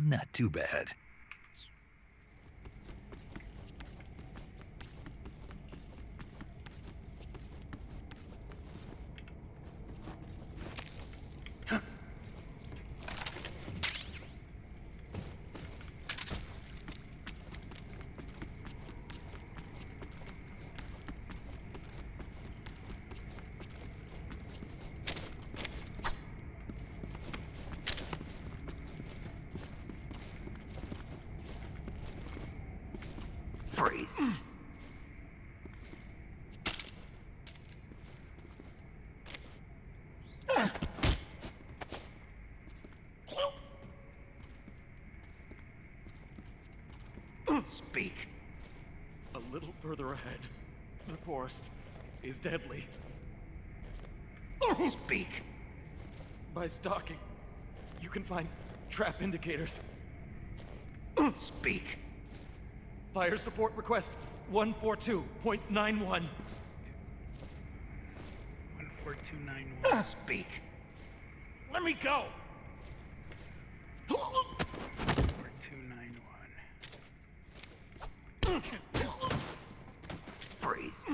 Not too bad. Freeze.
Speak. A little further ahead, the forest is deadly.
Speak.
By stalking, you can find trap indicators.
Speak.
Fire support request 142.91.
14291.
Speak.
Let me go!
4291.
Freeze.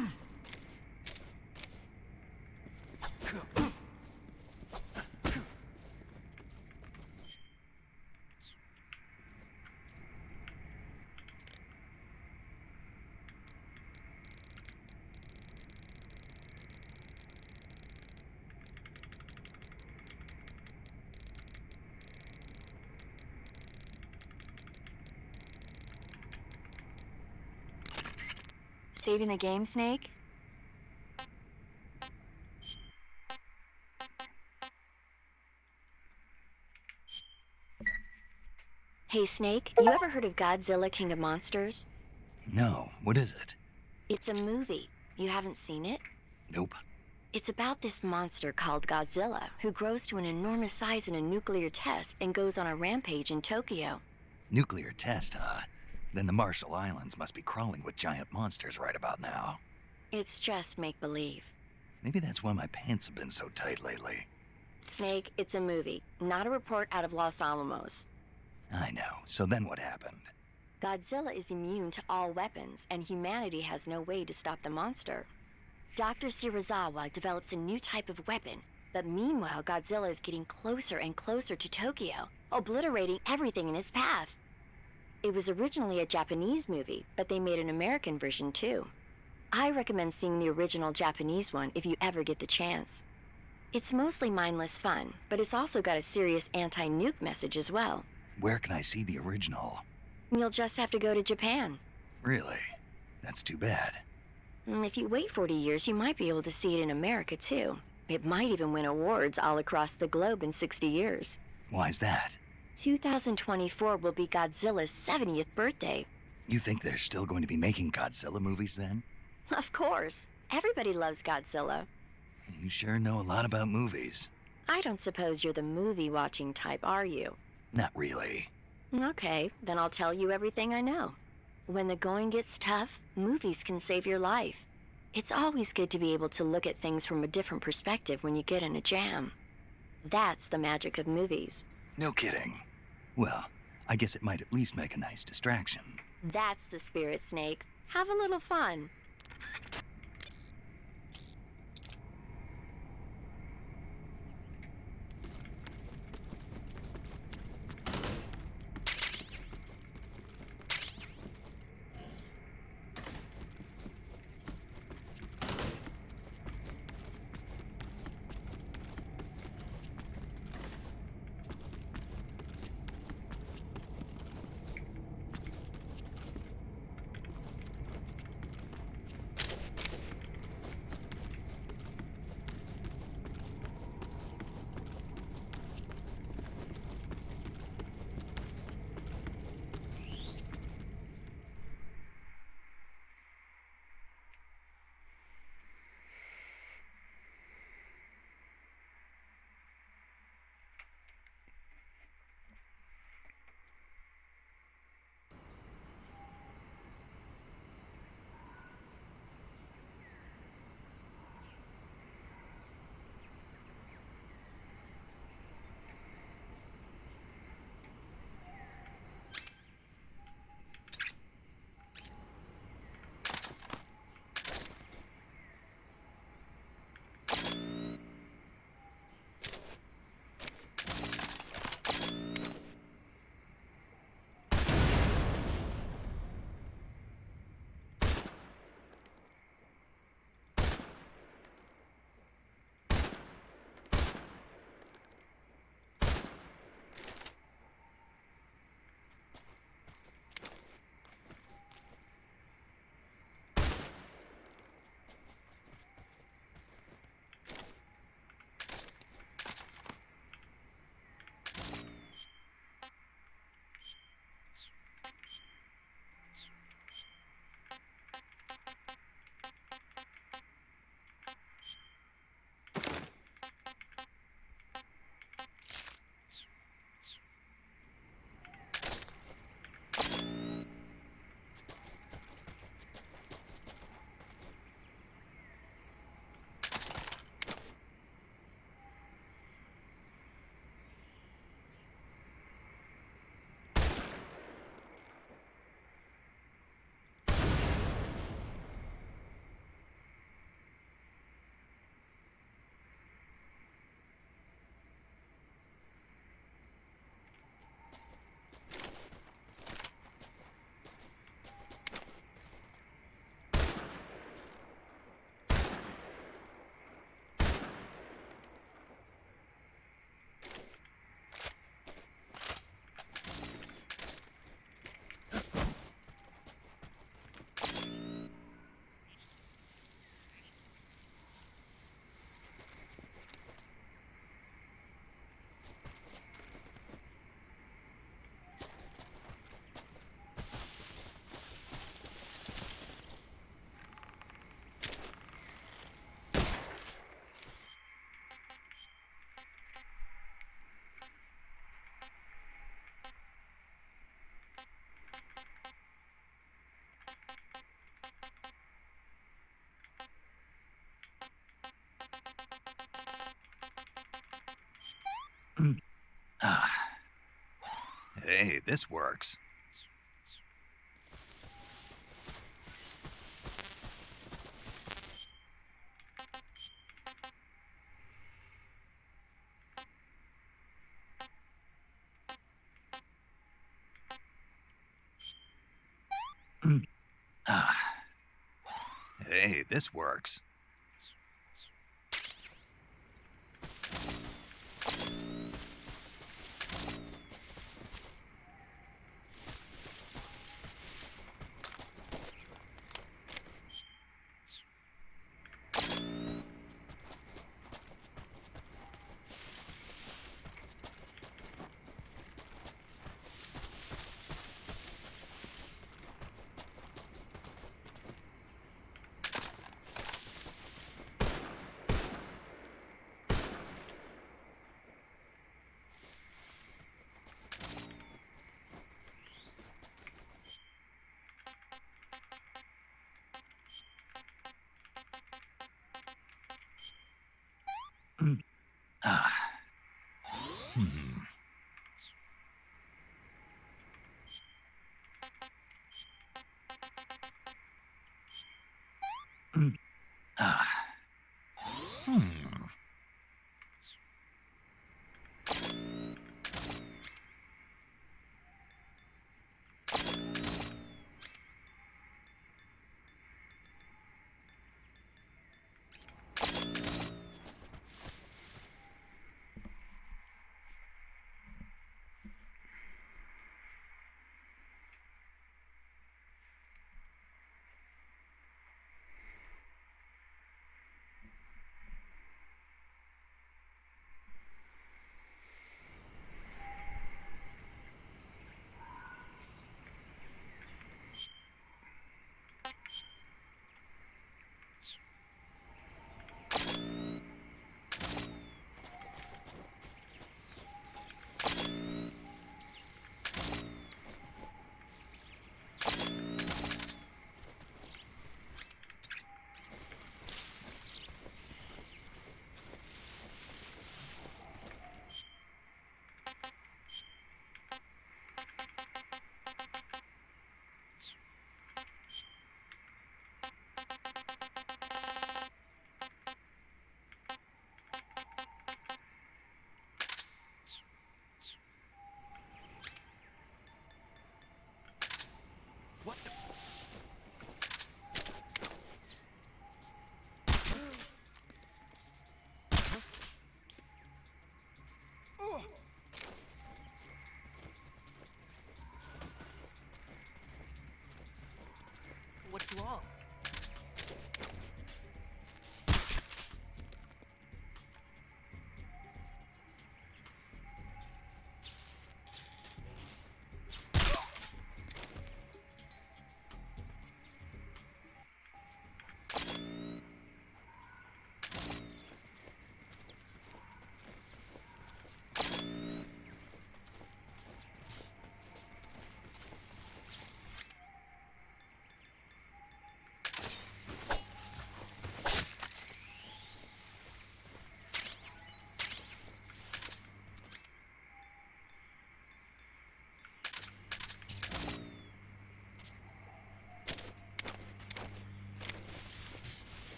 Saving the game, Snake? Hey, Snake, you ever heard of Godzilla King of Monsters?
No, what is it?
It's a movie. You haven't seen it?
Nope.
It's about this monster called Godzilla, who grows to an enormous size in a nuclear test and goes on a rampage in Tokyo.
Nuclear test, huh? Then the Marshall Islands must be crawling with giant monsters right about now.
It's just make-believe.
Maybe that's why my pants have been so tight lately.
Snake, it's a movie, not a report out of Los Alamos.
I know. So then what happened?
Godzilla is immune to all weapons, and humanity has no way to stop the monster. Dr. Shirazawa develops a new type of weapon, but meanwhile Godzilla is getting closer and closer to Tokyo, obliterating everything in his path. It was originally a Japanese movie, but they made an American version too. I recommend seeing the original Japanese one if you ever get the chance. It's mostly mindless fun, but it's also got a serious anti-nuke message as well.
Where can I see the original?
You'll just have to go to Japan.
Really? That's too bad.
If you wait 40 years, you might be able to see it in America too. It might even win awards all across the globe in 60 years.
Why's that?
2024 will be Godzilla's 70th birthday.
You think they're still going to be making Godzilla movies then?
Of course. Everybody loves Godzilla.
You sure know a lot about movies.
I don't suppose you're the movie-watching type, are you?
Not really.
Okay, then I'll tell you everything I know. When the going gets tough, movies can save your life. It's always good to be able to look at things from a different perspective when you get in a jam. That's the magic of movies.
No kidding. Well, I guess it might at least make a nice distraction.
That's the spirit, Snake. Have a little fun.
Hey, this works. Hey, this works.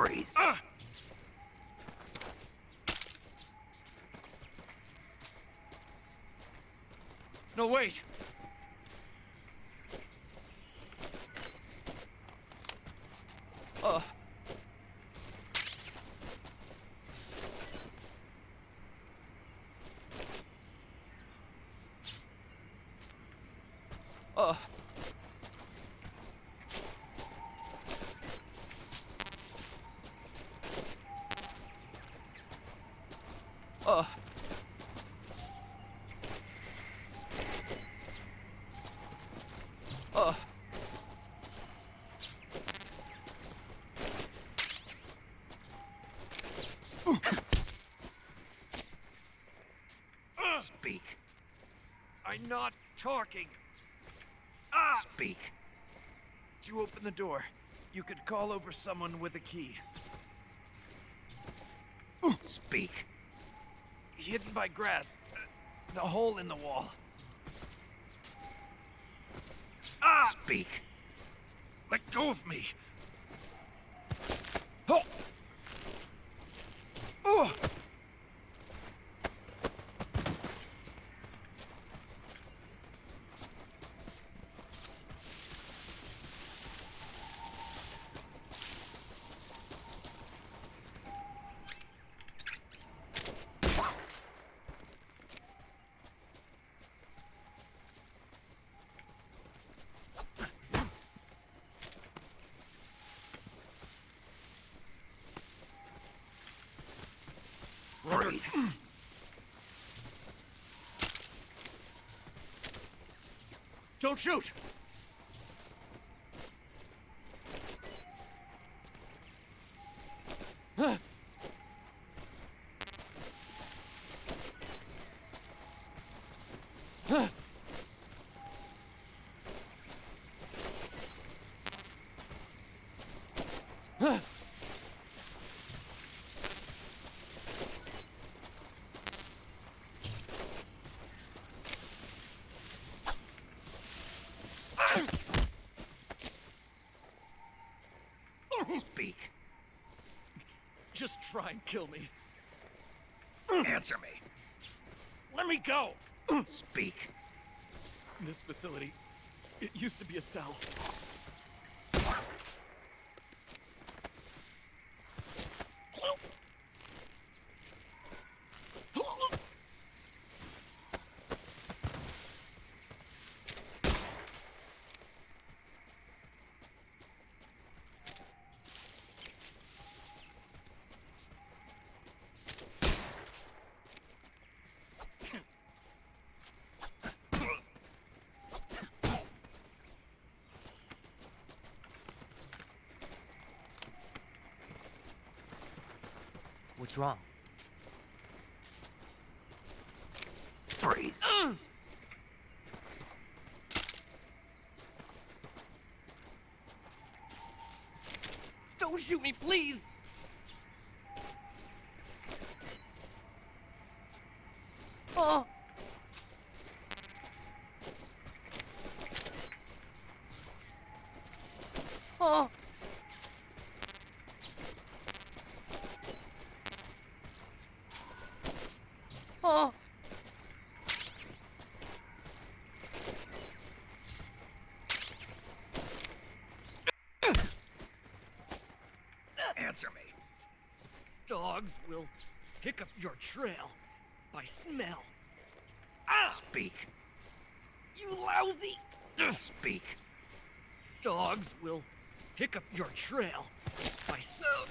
Freeze.
No, wait!
Speak. I'm not talking. Speak. Did you open the door? You could call over someone with a key. Speak. Hidden by grass. The hole in the wall. Speak. Let go of me. Oh. Oh. Freeze.
Don't shoot!
Speak.
Just try and kill me.
Answer me.
Let me go!
Speak.
This facility, it used to be a cell.
What's wrong?
Freeze.
Don't shoot me, please! Oh! Oh! Oh!
Answer me.
Dogs will pick up your trail by smell.
Speak.
You lousy!
Speak.
Dogs will pick up your trail by smell.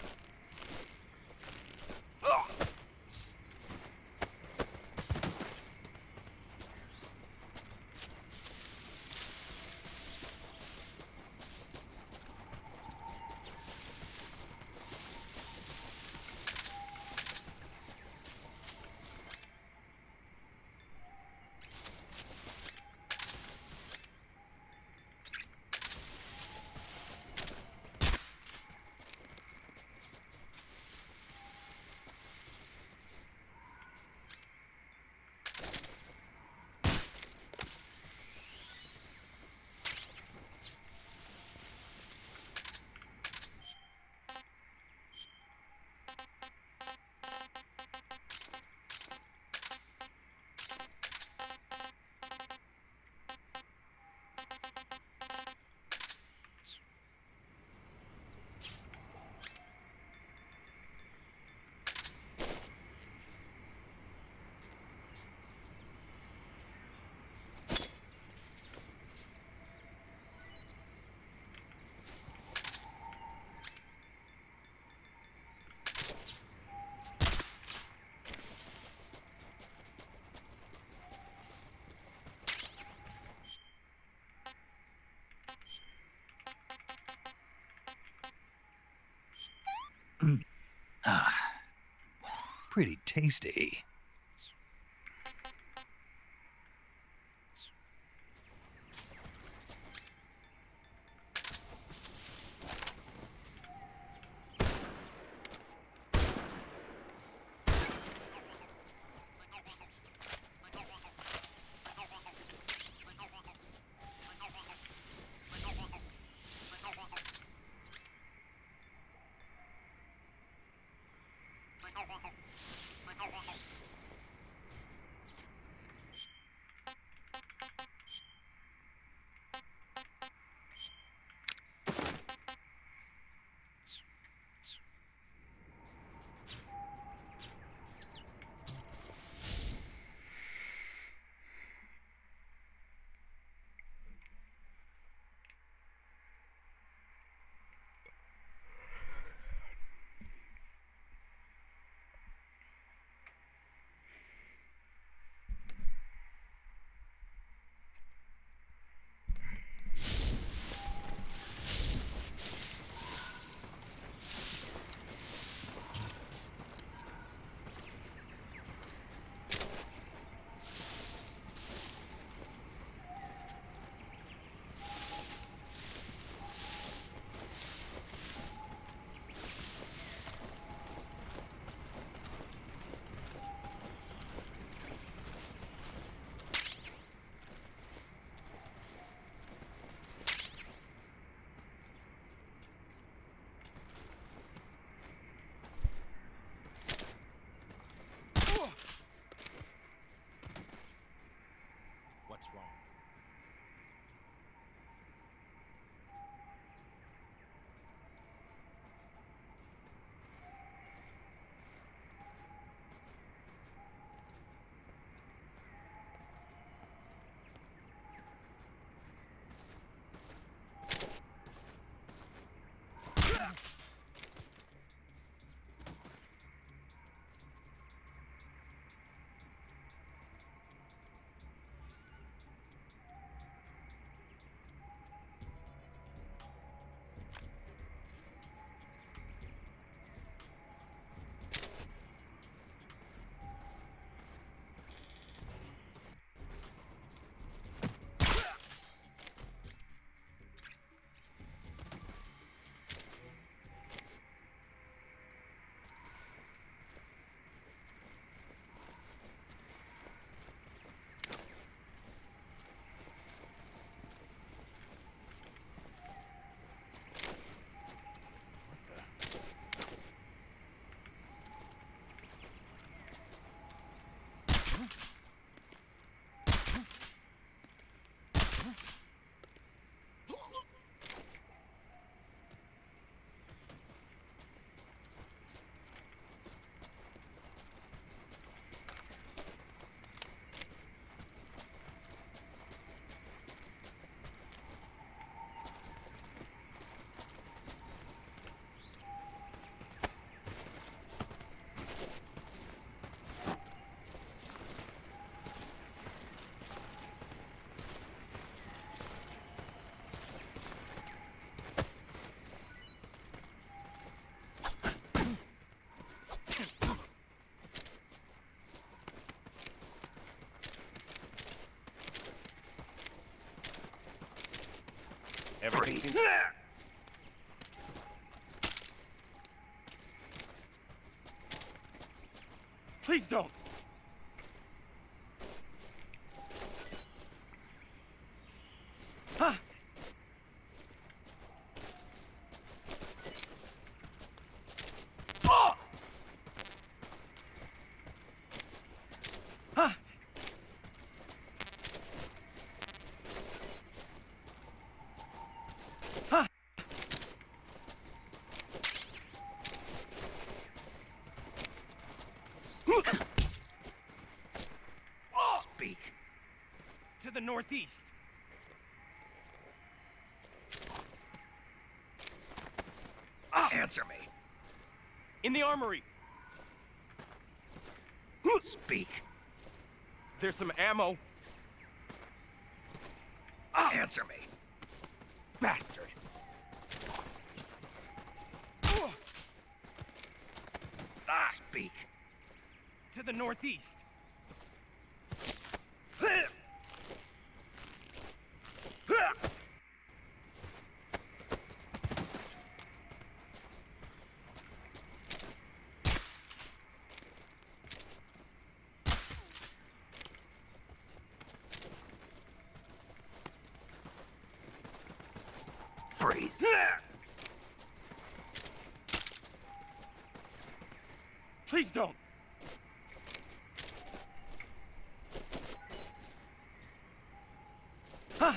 Pretty tasty.
What's wrong?
Everything seems... Please don't! Huh? Oh! Huh? Huh? Speak. To the northeast.
Answer me.
In the armory.
Speak.
There's some ammo.
Answer me.
Bastard. to the northeast.
Freeze.
Please don't. Huh.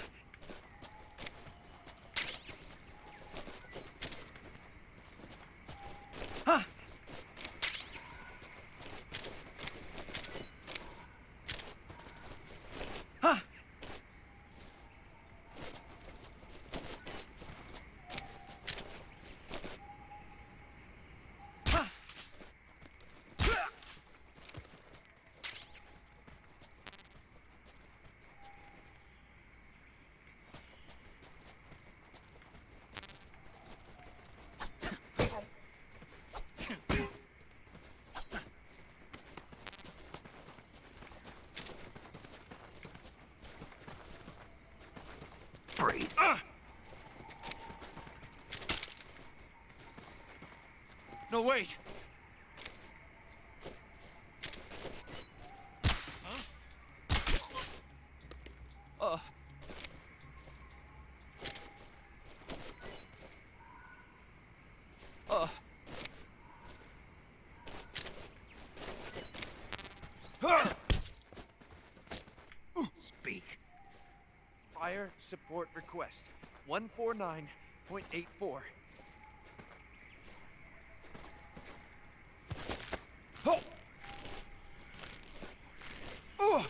Huh. Huh.
Freeze.
No, wait. Huh?
Speak.
Fire support request 149.84. Oh! Oh!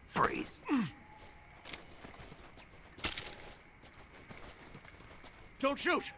Freeze.
Don't shoot!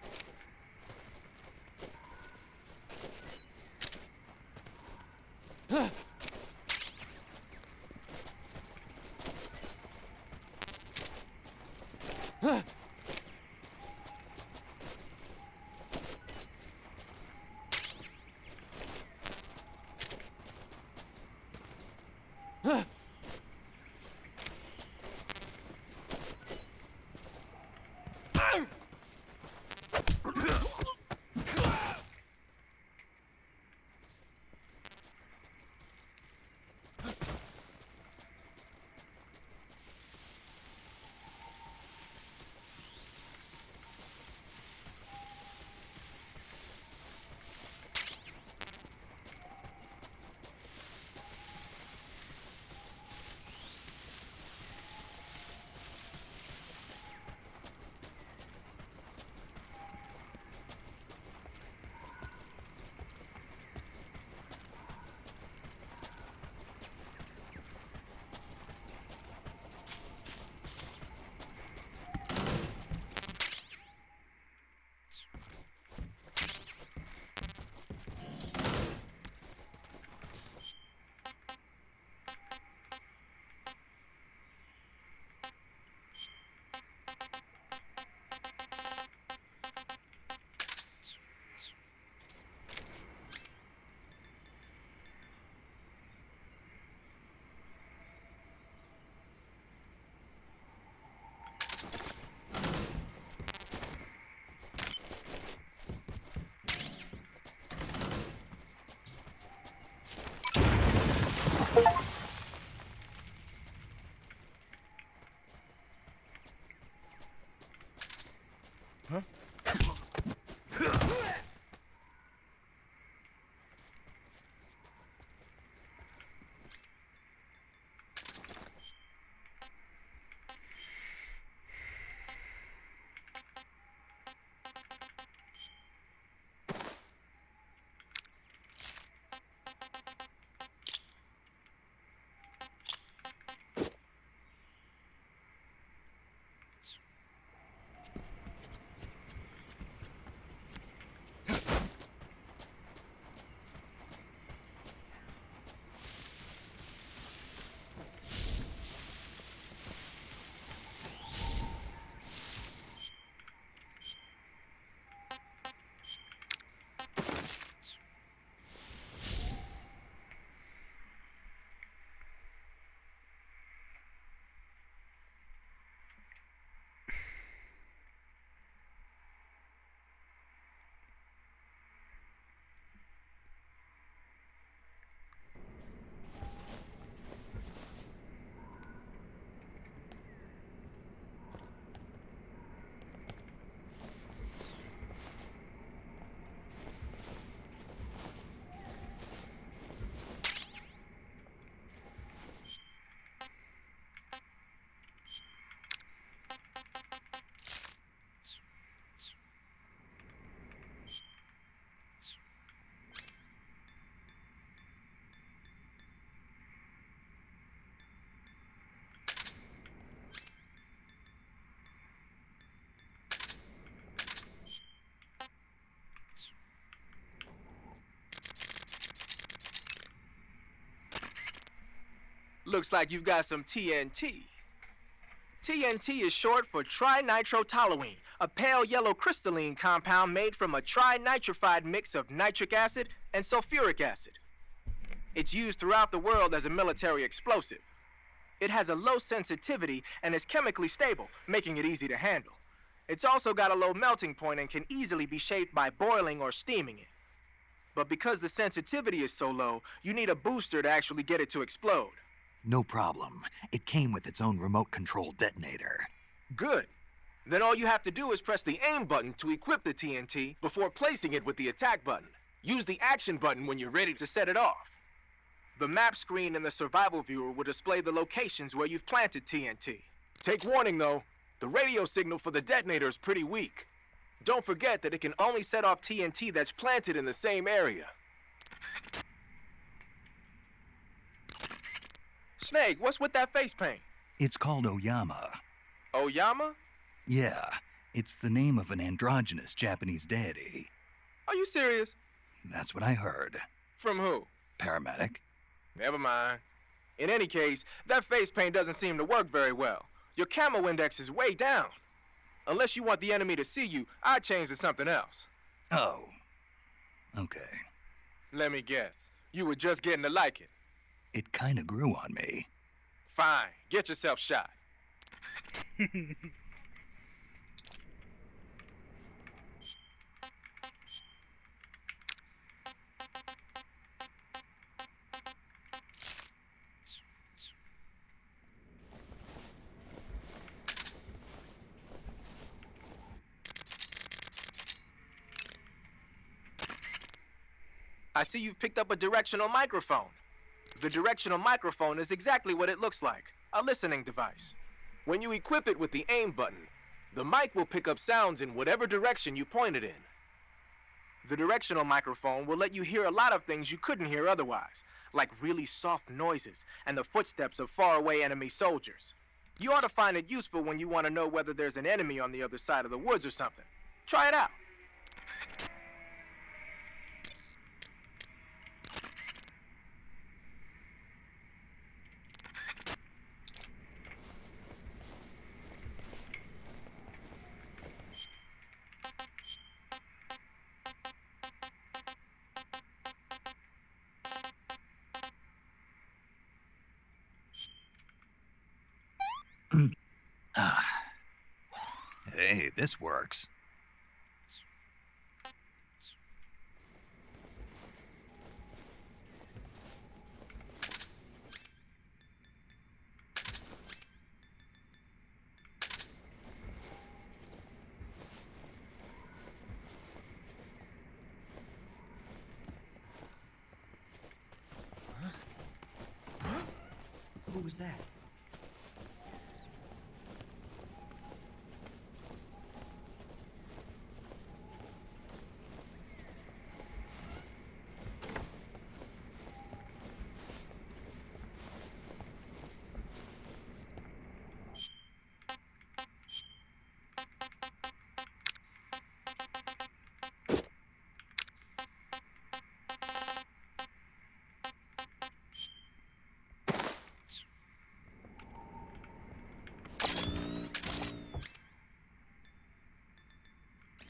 Looks like you've got some TNT. TNT is short for trinitrotoluene, a pale yellow crystalline compound made from a trinitrified mix of nitric acid and sulfuric acid. It's used throughout the world as a military explosive. It has a low sensitivity and is chemically stable, making it easy to handle. It's also got a low melting point and can easily be shaped by boiling or steaming it. But because the sensitivity is so low, you need a booster to actually get it to explode.
No problem. It came with its own remote control detonator.
Good. Then all you have to do is press the aim button to equip the TNT before placing it with the attack button. Use the action button when you're ready to set it off. The map screen in the survival viewer will display the locations where you've planted TNT. Take warning though, the radio signal for the detonator is pretty weak. Don't forget that it can only set off TNT that's planted in the same area. Snake, what's with that face paint?
It's called Oyama.
Oyama?
Yeah, it's the name of an androgynous Japanese deity.
Are you serious?
That's what I heard.
From who?
Paramedic.
Never mind. In any case, that face paint doesn't seem to work very well. Your camo index is way down. Unless you want the enemy to see you, I'd change to something else.
Oh. Okay.
Let me guess. You were just getting to like it.
It kinda grew on me.
Fine. Get yourself shot. I see you've picked up a directional microphone. The directional microphone is exactly what it looks like, a listening device. When you equip it with the aim button, the mic will pick up sounds in whatever direction you point it in. The directional microphone will let you hear a lot of things you couldn't hear otherwise, like really soft noises and the footsteps of faraway enemy soldiers. You ought to find it useful when you want to know whether there's an enemy on the other side of the woods or something. Try it out.
Hey, this works.
Who was that?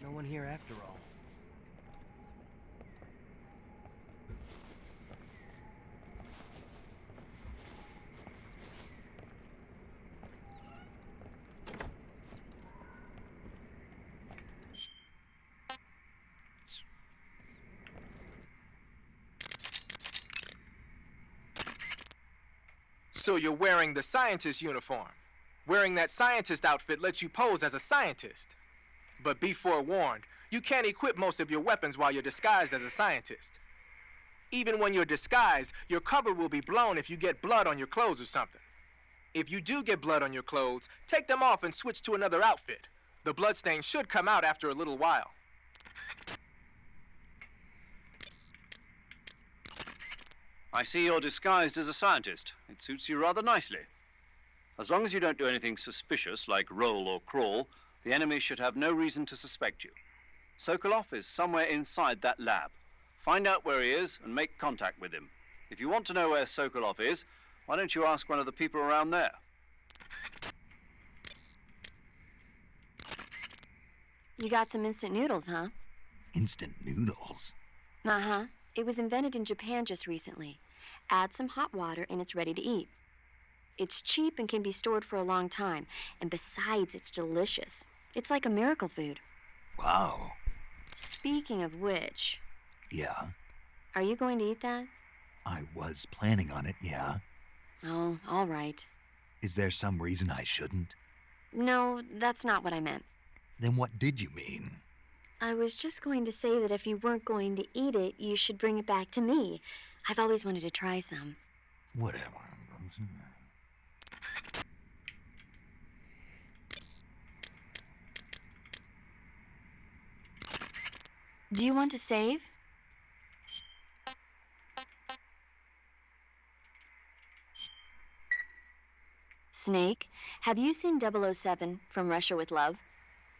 No one here after all.
So you're wearing the scientist uniform. Wearing that scientist outfit lets you pose as a scientist. But be forewarned, you can't equip most of your weapons while you're disguised as a scientist. Even when you're disguised, your cover will be blown if you get blood on your clothes or something. If you do get blood on your clothes, take them off and switch to another outfit. The bloodstain should come out after a little while.
I see you're disguised as a scientist. It suits you rather nicely. As long as you don't do anything suspicious, like roll or crawl, the enemy should have no reason to suspect you. Sokolov is somewhere inside that lab. Find out where he is and make contact with him. If you want to know where Sokolov is, Why don't you ask one of the people around there?
You got some instant noodles, huh?
Instant noodles?
Uh-huh. It was invented in Japan just recently. Add some hot water and it's ready to eat. It's cheap and can be stored for a long time. And besides, it's delicious. It's like a miracle food.
Wow.
Speaking of which...
Yeah?
Are you going to eat that?
I was planning on it, yeah.
Oh, all right.
Is there some reason I shouldn't?
No, that's not what I meant.
Then what did you mean?
I was just going to say that if you weren't going to eat it, you should bring it back to me. I've always wanted to try some.
Whatever.
Do you want to save? Snake, have you seen 007 from Russia with Love?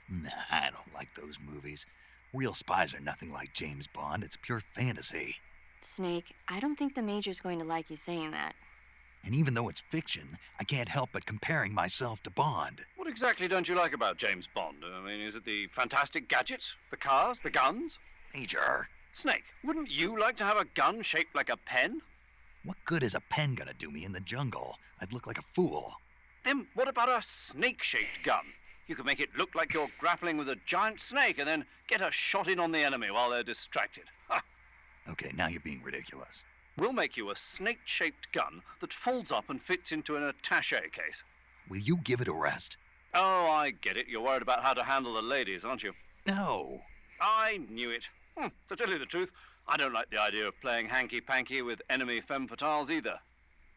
Nah, I don't like those movies. Real spies are nothing like James Bond. It's pure fantasy.
Snake, I don't think the Major's going to like you saying that.
And even though it's fiction, I can't help but comparing myself to Bond.
What exactly don't you like about James Bond? I mean, is it the fantastic gadgets? The cars? The guns?
Major.
Snake, wouldn't you like to have a gun shaped like a pen?
What good is a pen gonna do me in the jungle? I'd look like a fool.
Then what about a snake-shaped gun? You could make it look like you're grappling with a giant snake and then get a shot in on the enemy while they're distracted. Ha!
Okay, now you're being ridiculous.
We'll make you a snake-shaped gun that folds up and fits into an attaché case.
Will you give it a rest?
Oh, I get it. You're worried about how to handle the ladies, aren't you?
No.
I knew it. To tell you the truth, I don't like the idea of playing hanky-panky with enemy femme fatales either.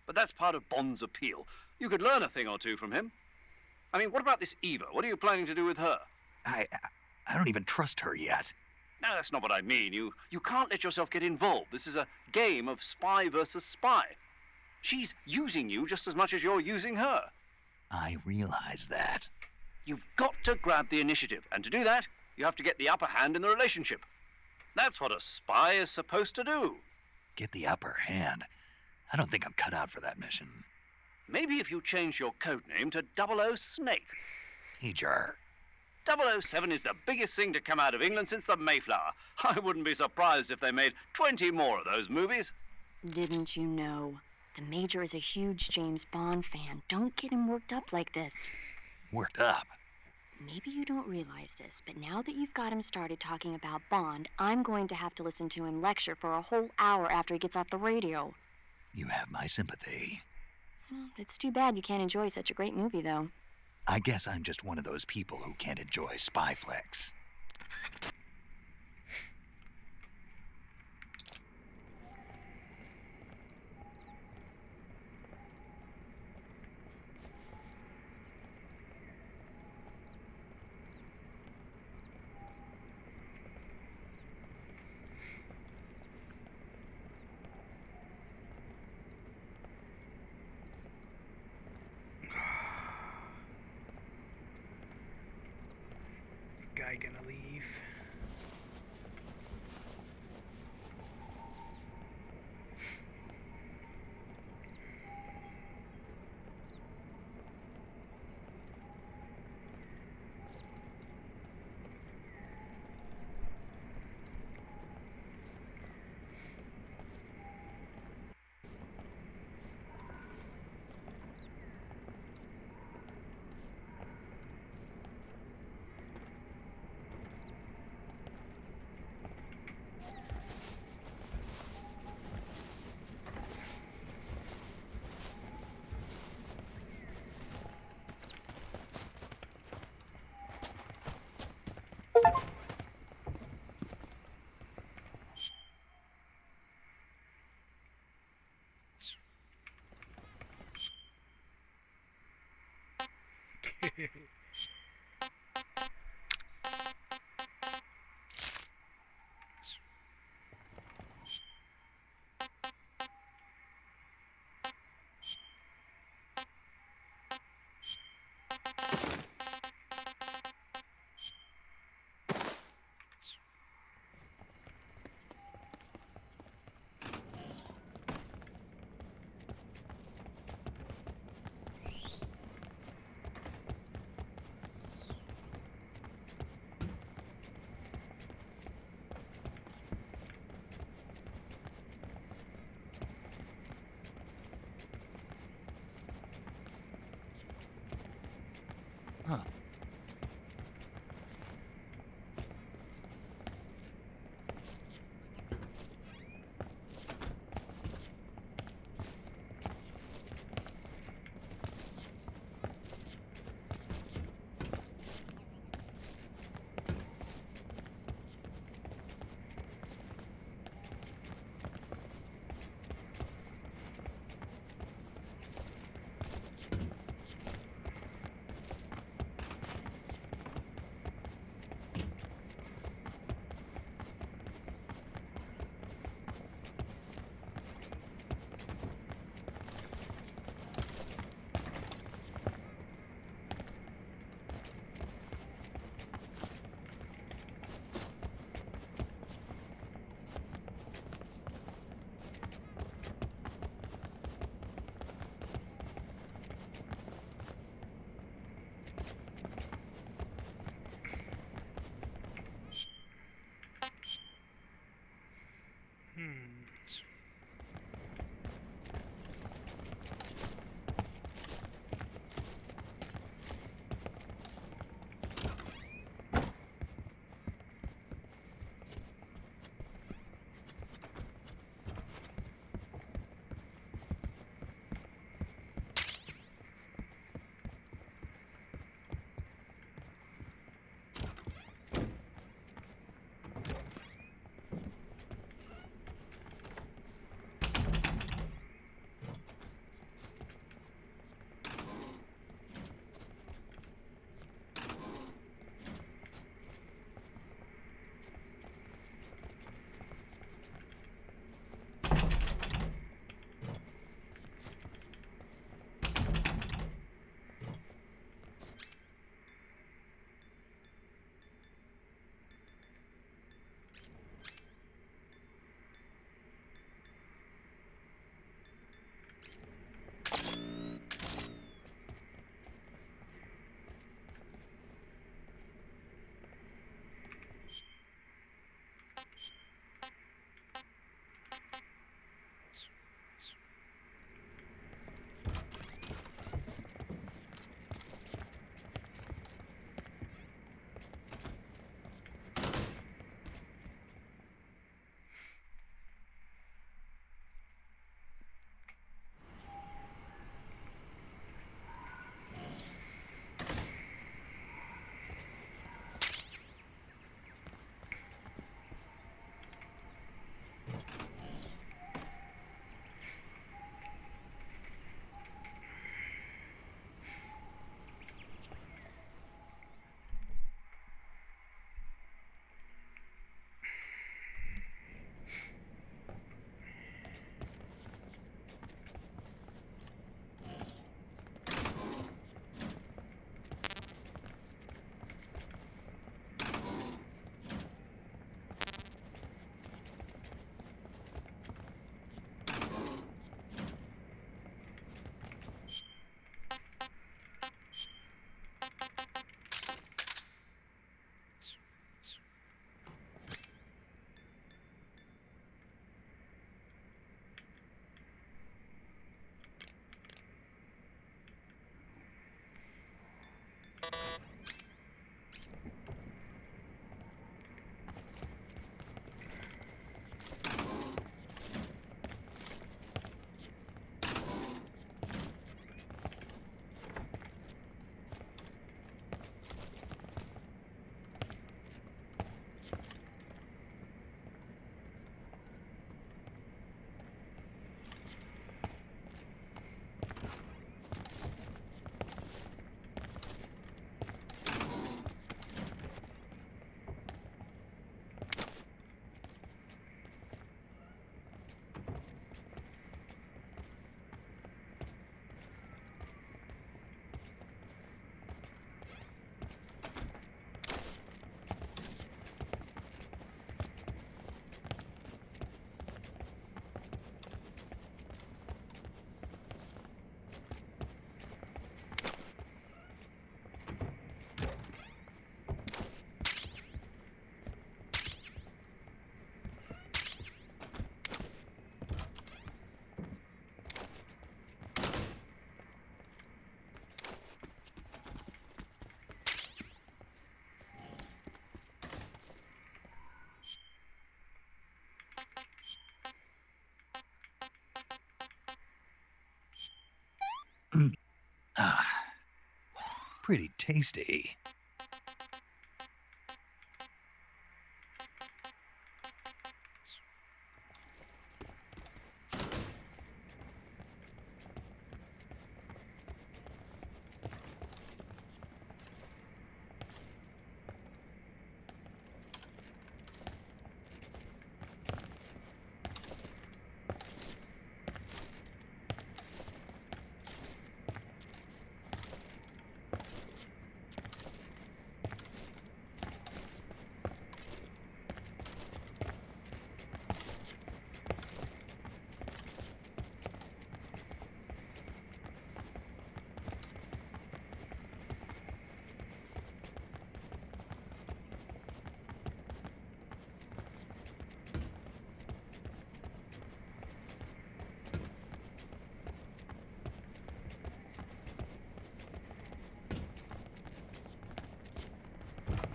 But that's part of Bond's appeal. You could learn a thing or two from him. I mean, what about this Eva? What are you planning to do with her?
I don't even trust her yet.
No, that's not what I mean. You can't let yourself get involved. This is a game of spy versus spy. She's using you just as much as you're using her.
I realize that.
You've got to grab the initiative, and to do that, you have to get the upper hand in the relationship. That's what a spy is supposed to do.
Get the upper hand? I don't think I'm cut out for that mission.
Maybe if you change your code name to 00 Snake.
Major.
007 is the biggest thing to come out of England since the Mayflower. I wouldn't be surprised if they made 20 more of those movies.
Didn't you know? The Major is a huge James Bond fan. Don't get him worked up like this.
Worked up?
Maybe you don't realize this, but now that you've got him started talking about Bond, I'm going to have to listen to him lecture for a whole hour after he gets off the radio.
You have my sympathy.
It's too bad you can't enjoy such a great movie, though.
I guess I'm just one of those people who can't enjoy spy flicks.
Guy gonna leave.
Huh. Pretty tasty.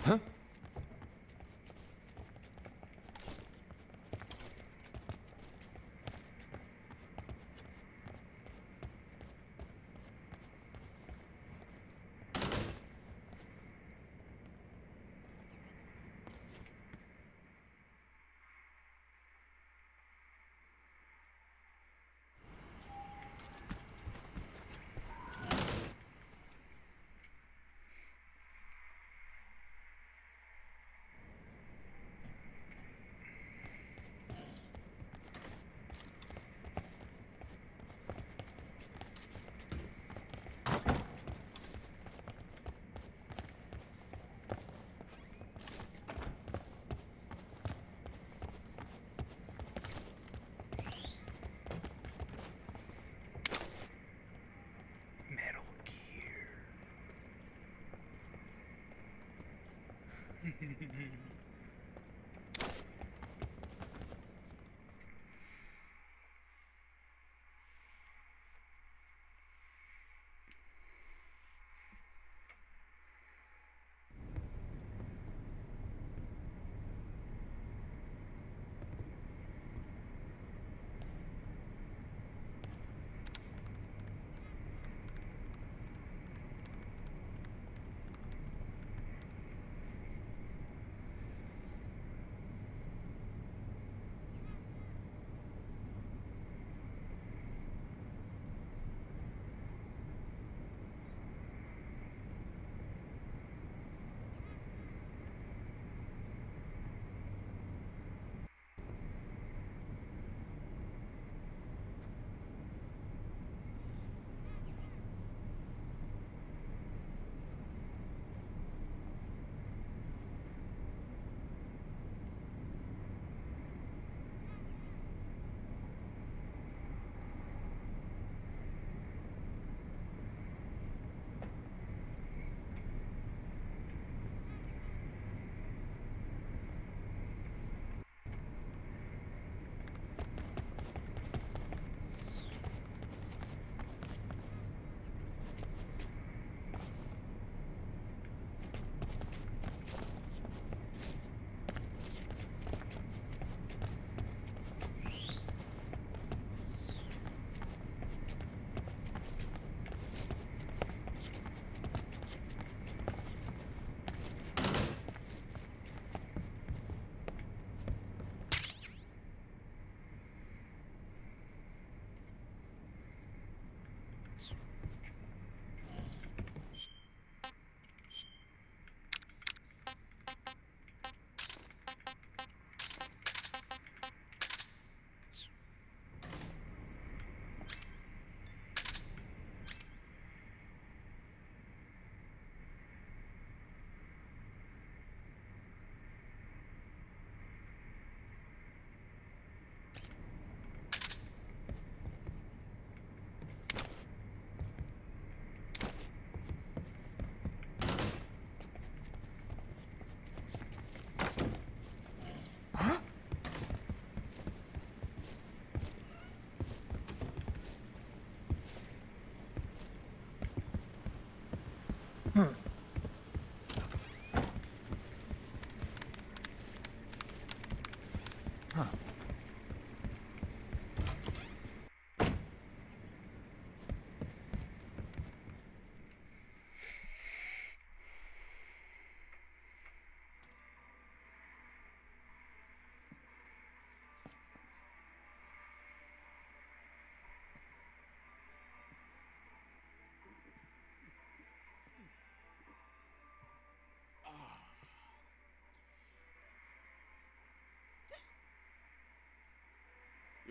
Huh?
Metal Gear.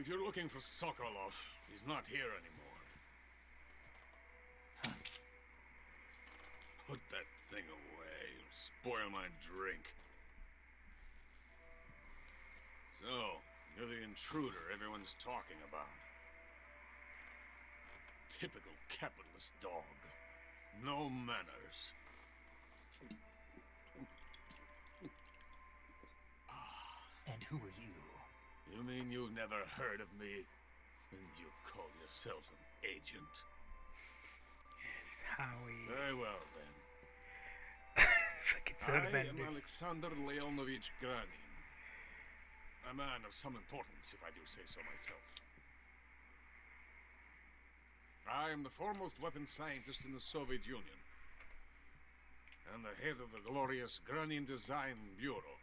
If you're looking for Sokolov, he's not here anymore. Put that thing away. You'll spoil my drink. So, you're the intruder everyone's talking about. Typical capitalist dog. No manners.
And who are you?
You mean you've never heard of me? And you call yourself an agent?
Yes, Howie.
Very well, then.
Fucking
I am Alexander Leonovich Granin. A man of some importance, if I do say so myself. I am the foremost weapons scientist in the Soviet Union, and the head of the glorious Granin Design Bureau.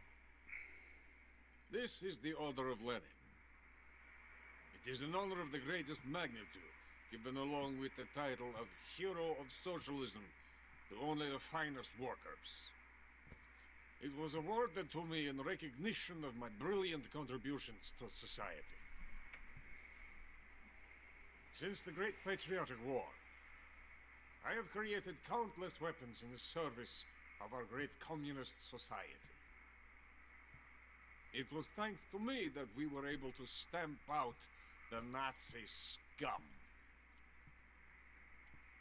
This is the Order of Lenin. It is an honor of the greatest magnitude, given along with the title of Hero of Socialism to only the finest workers. It was awarded to me in recognition of my brilliant contributions to society. Since the Great Patriotic War, I have created countless weapons in the service of our great communist society. It was thanks to me that we were able to stamp out the Nazi scum.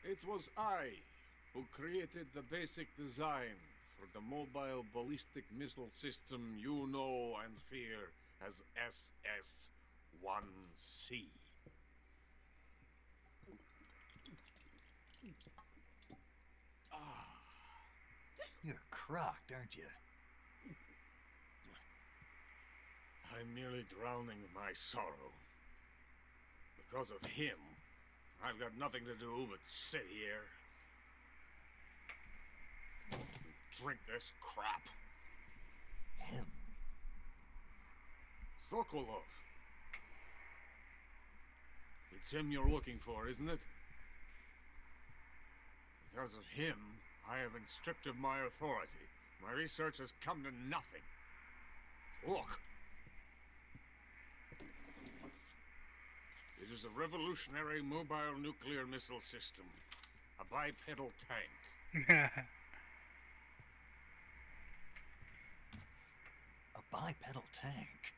It was I who created the basic design for the mobile ballistic missile system you know and fear as SS-1C.
You're crocked, aren't you?
I'm merely drowning my sorrow. Because of him, I've got nothing to do but sit here and drink this crap.
Him?
Sokolov. It's him you're looking for, isn't it? Because of him, I have been stripped of my authority. My research has come to nothing. Look. It is a revolutionary mobile nuclear missile system. A bipedal tank.
A bipedal tank?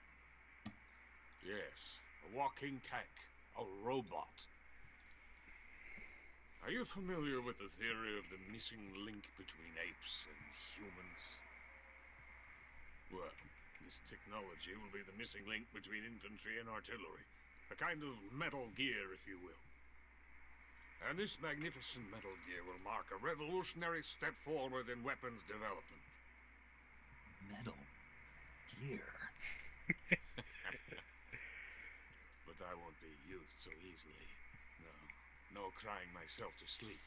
Yes, a walking tank. A robot. Are you familiar with the theory of the missing link between apes and humans? Well, this technology will be the missing link between infantry and artillery. A kind of metal gear, if you will. And this magnificent metal gear will mark a revolutionary step forward in weapons development.
Metal gear?
But I won't be used so easily. No crying myself to sleep.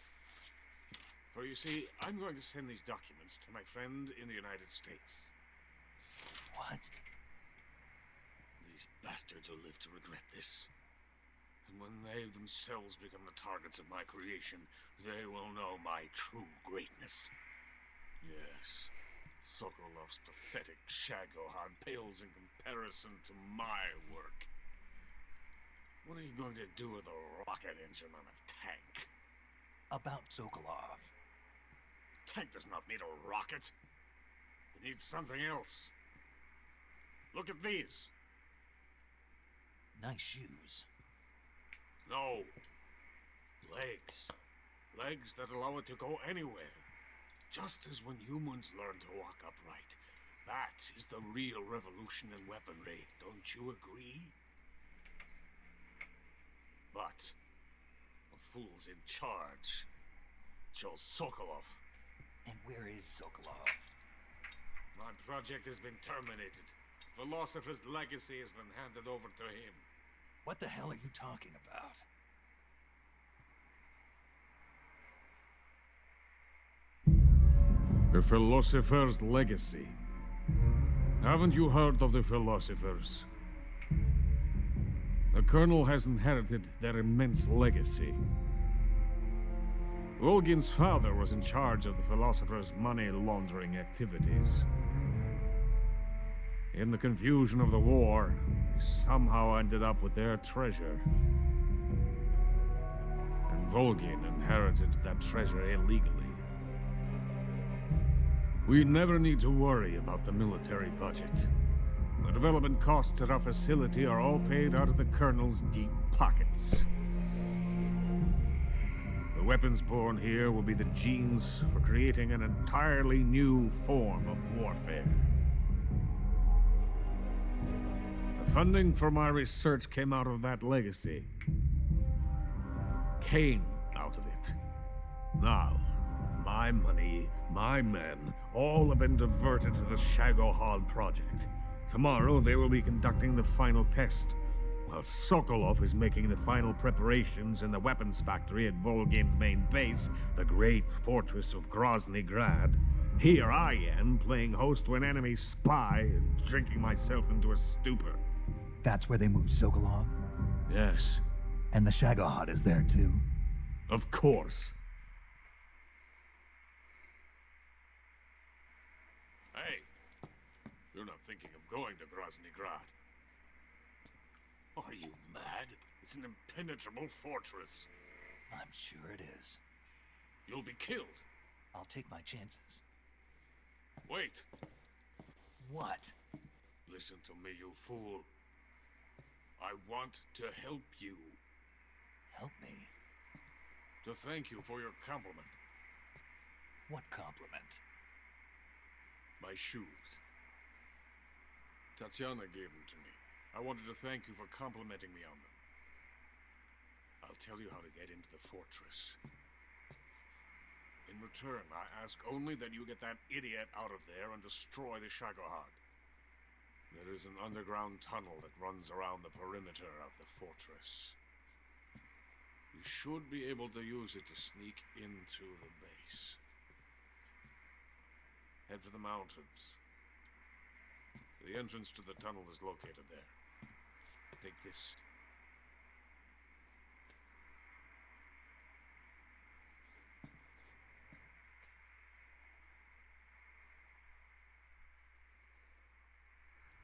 For you see, I'm going to send these documents to my friend in the United States.
What?
These bastards will live to regret this. And when they themselves become the targets of my creation, they will know my true greatness. Yes, Sokolov's pathetic shagohod pales in comparison to my work. What are you going to do with a rocket engine on a tank?
About Sokolov.
A tank does not need a rocket. It needs something else. Look at these.
Nice shoes.
No. Legs. Legs that allow it to go anywhere. Just as when humans learn to walk upright. That is the real revolution in weaponry. Don't you agree? But the fool's in charge. Joe Sokolov.
And where is Sokolov?
My project has been terminated. Philosopher's legacy has been handed over to him.
What the hell are you talking about?
The Philosopher's legacy. Haven't you heard of the Philosophers? The Colonel has inherited their immense legacy. Volgin's father was in charge of the Philosophers' money laundering activities. In the confusion of the war,
somehow ended up with their treasure. And Volgin inherited that treasure illegally. We never need to worry about the military budget. The development costs at our facility are all paid out of the Colonel's deep pockets. The weapons born here will be the genes for creating an entirely new form of warfare. The funding for my research came out of that legacy. Came out of it. Now, my money, my men, all have been diverted to the Shagohod project. Tomorrow, they will be conducting the final test, while Sokolov is making the final preparations in the weapons factory at Volgin's main base, the great fortress of Grozny Grad. Here I am, playing host to an enemy spy and drinking myself into a stupor.
That's where they moved Sokolov?
Yes.
And the Shagohod is there too?
Of course.
Hey, you're not thinking of going to Grozny Grad. Are you mad? It's an impenetrable fortress.
I'm sure it is.
You'll be killed.
I'll take my chances.
Wait.
What?
Listen to me, you fool. I want to help you.
Help me?
To thank you for your compliment.
What compliment?
My shoes. Tatiana gave them to me. I wanted to thank you for complimenting me on them. I'll tell you how to get into the fortress. In return, I ask only that you get that idiot out of there and destroy the Shagohod. There is an underground tunnel that runs around the perimeter of the fortress. You should be able to use it to sneak into the base. Head for the mountains. The entrance to the tunnel is located there. Take this.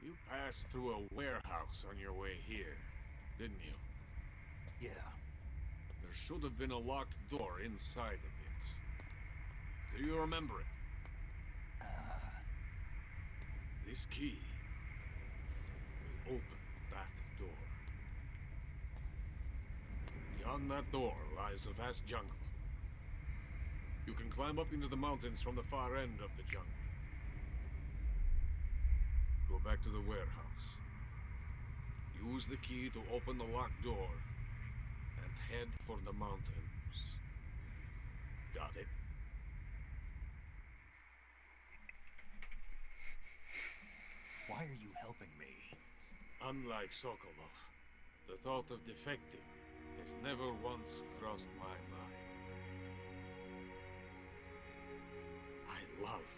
You passed through a warehouse on your way here, didn't you?
Yeah.
There should have been a locked door inside of it. Do you remember it? This key will open that door. Beyond that door lies the vast jungle. You can climb up into the mountains from the far end of the jungle. Go back to the warehouse. Use the key to open the locked door and head for the mountains. Got it?
Why are you helping me?
Unlike Sokolov, the thought of defecting has never once crossed my mind. I love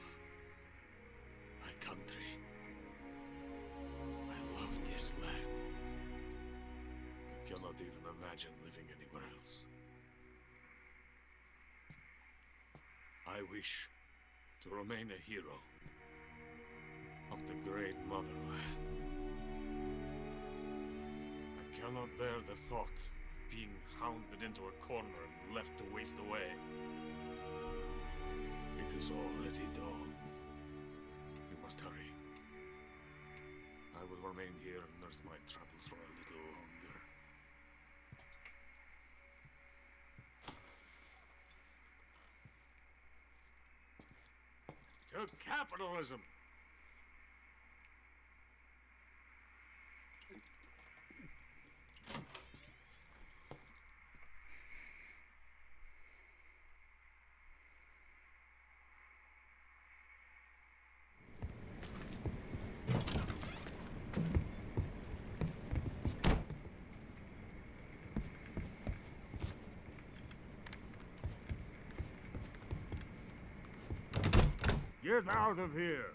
my country. I love this land. I cannot even imagine living anywhere else. I wish to remain a hero of the great motherland. I cannot bear the thought of being hounded into a corner and left to waste away. It is already dawn. We must hurry. I will remain here and nurse my troubles for a little longer. To capitalism!
Get out of here!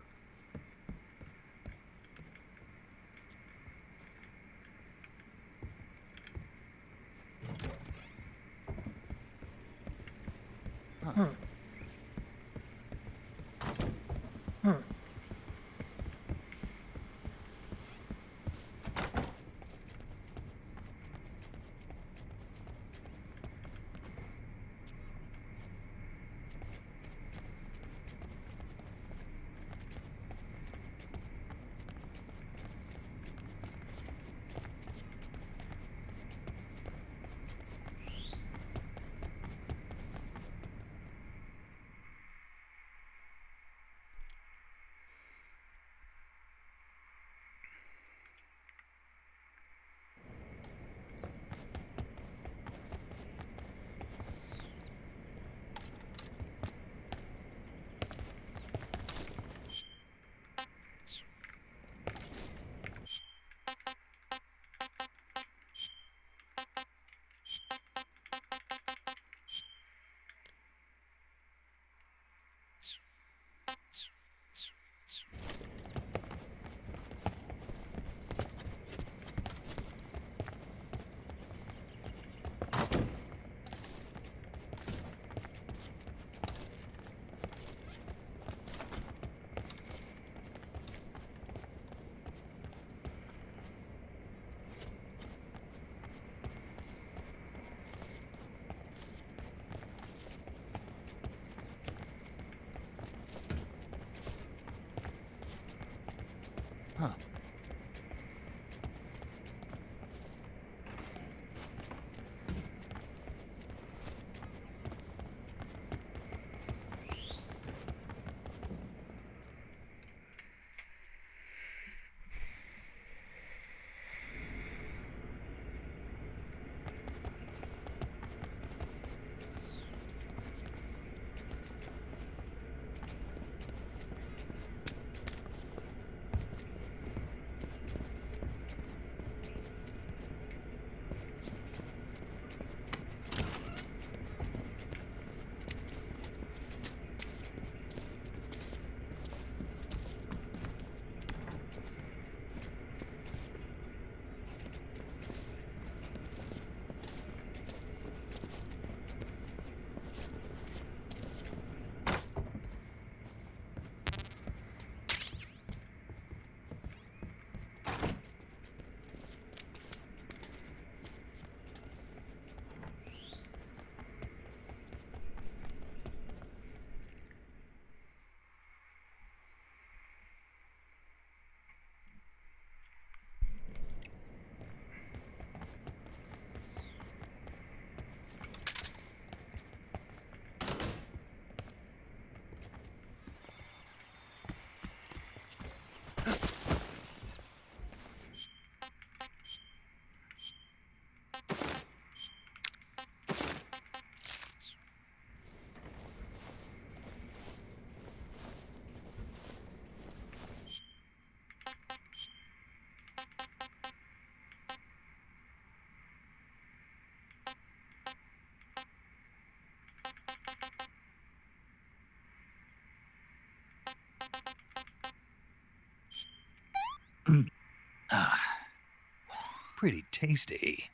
Pretty tasty.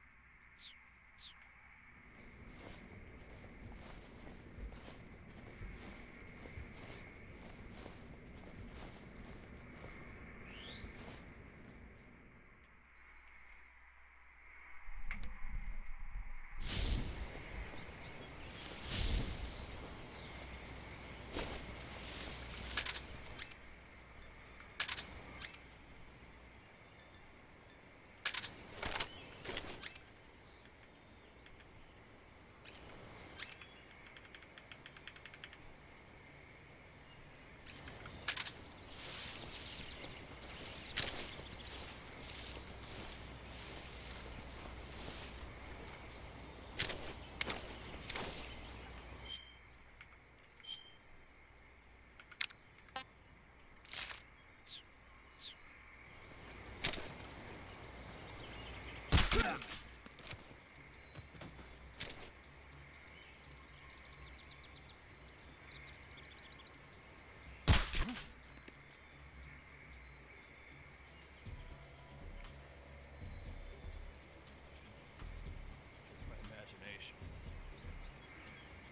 Imagination.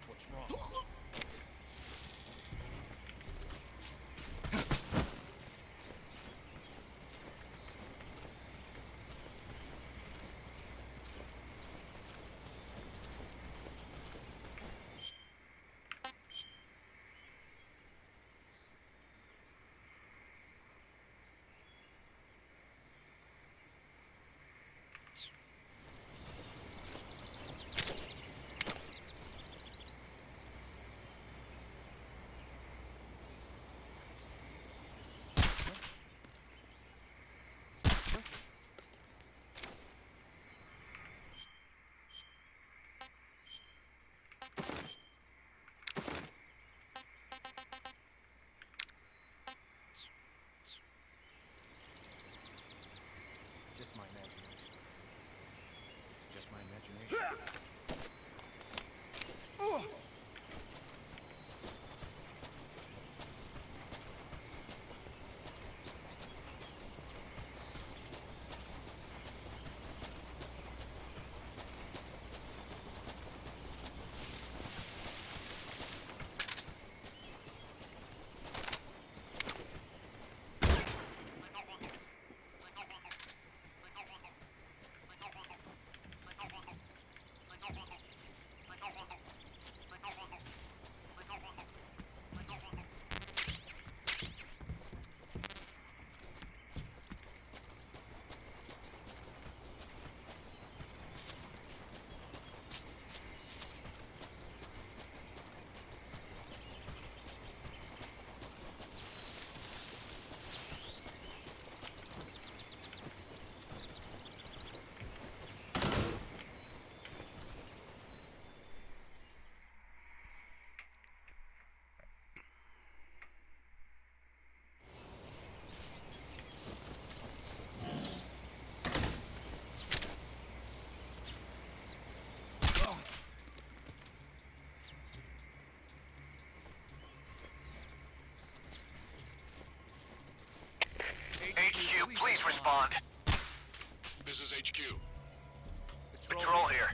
What's wrong? Just my imagination. Just my imagination.
HQ, please respond.
This is HQ.
Patrol here.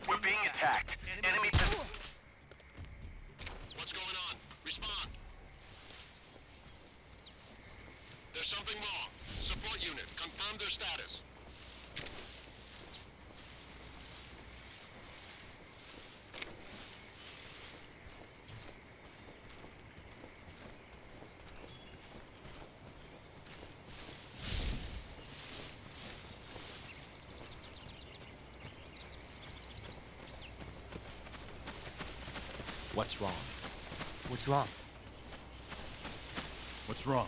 We're being attacked. Enemy position.
What's going on? Respond. There's something wrong. Support unit, confirm their status.
What's wrong? What's wrong? What's wrong?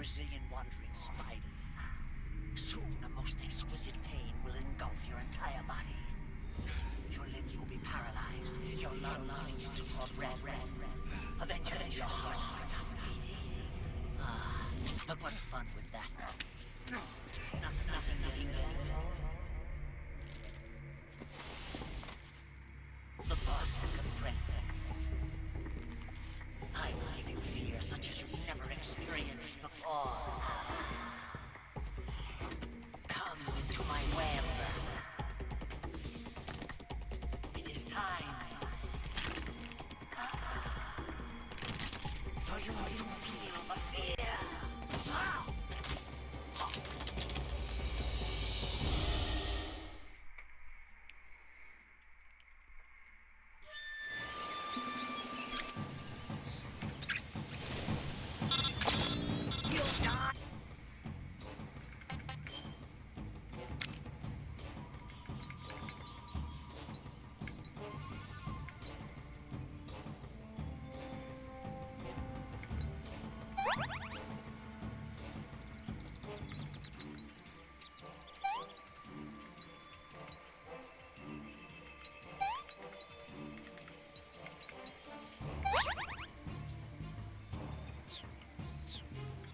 Brazilian wandering spider. Soon, a most exquisite pain will engulf your entire body. Your limbs will be paralyzed, your lungs cease to draw breath. Eventually, your heart will stop beating. Ah, but what fun would that be? Not getting better. The boss's apprentice. I will give you fear such as you've never experienced before. Come into my web. It is time for you to feel the fear.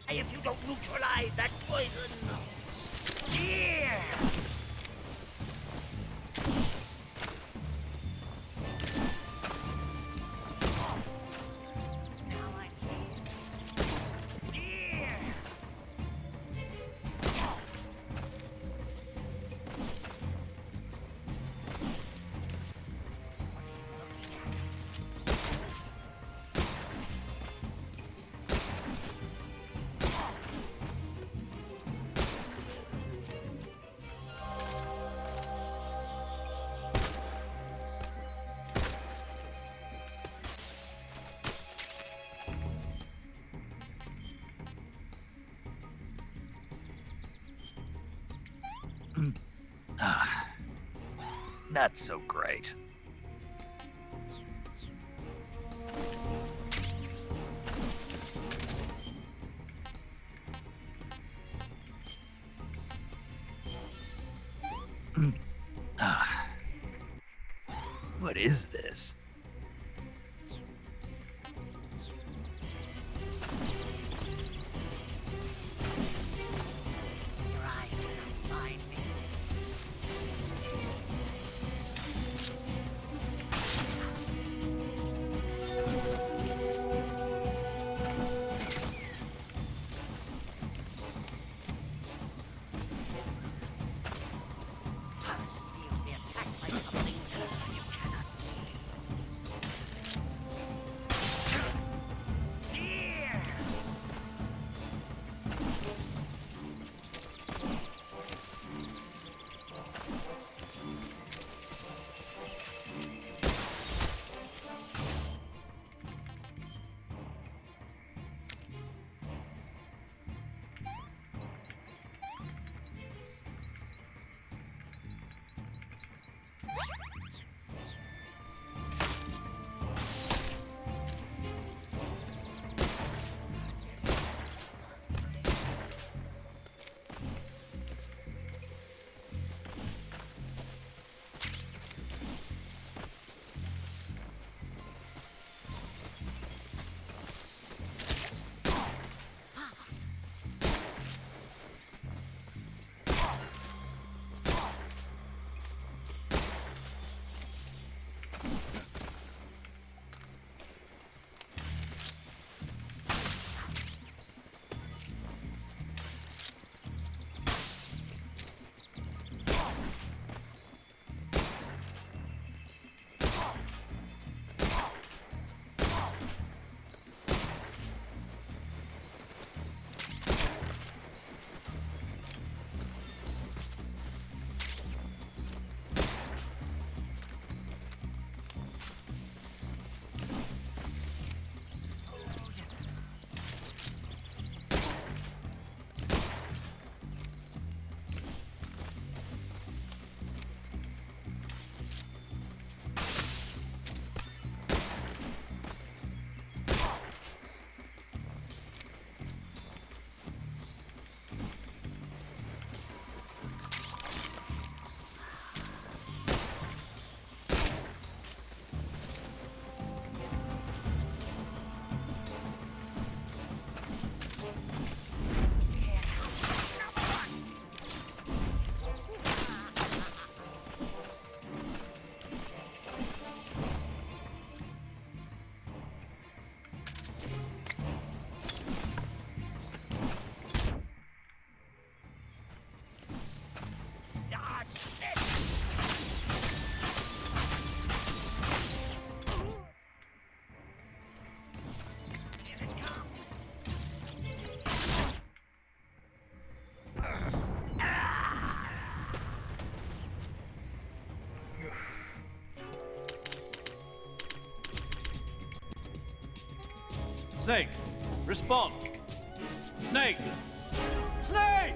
If you don't neutralize that poison, here! Now I'm here. Here!
Not so great. What is this?
Your eyes do not find me. How does it feel to be attacked by something you cannot see?
Snake, respond. Snake! Snake!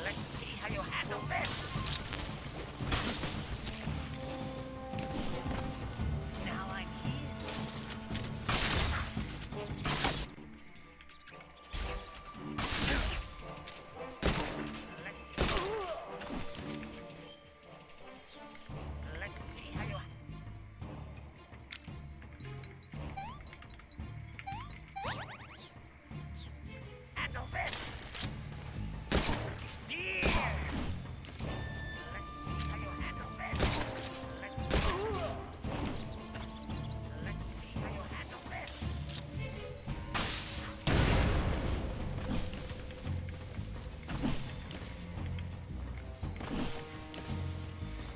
Let's see how you handle this. Now I'm here. Let's see how you handle this. Here. Let's see how you handle this. Let's see how you handle this.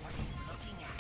What are you looking at?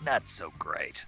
Not so great.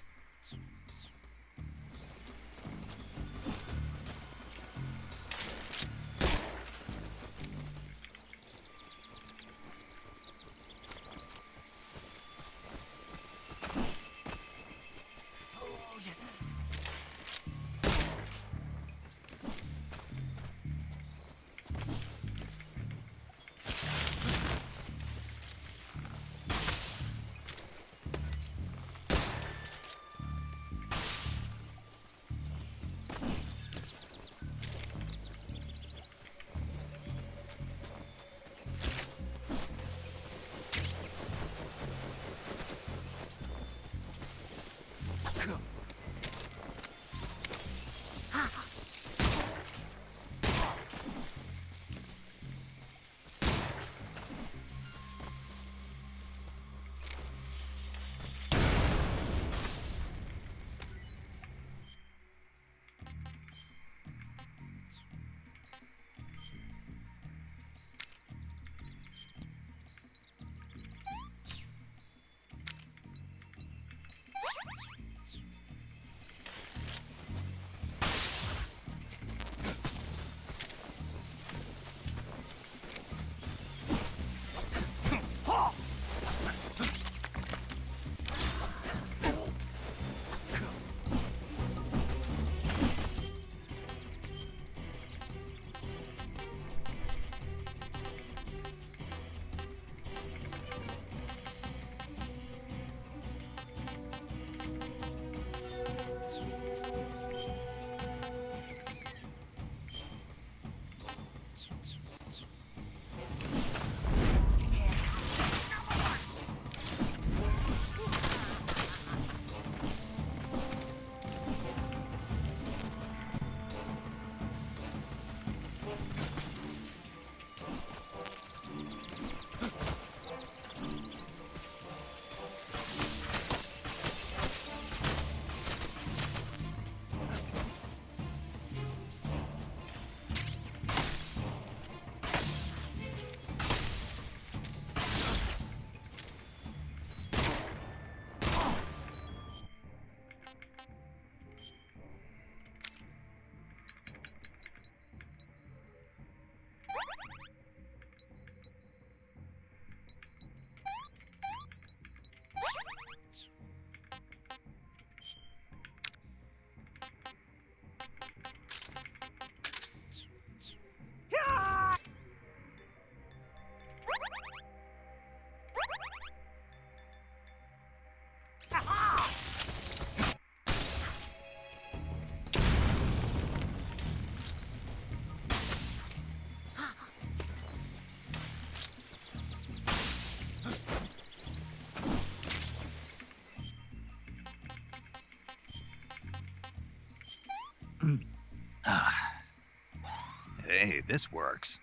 this works.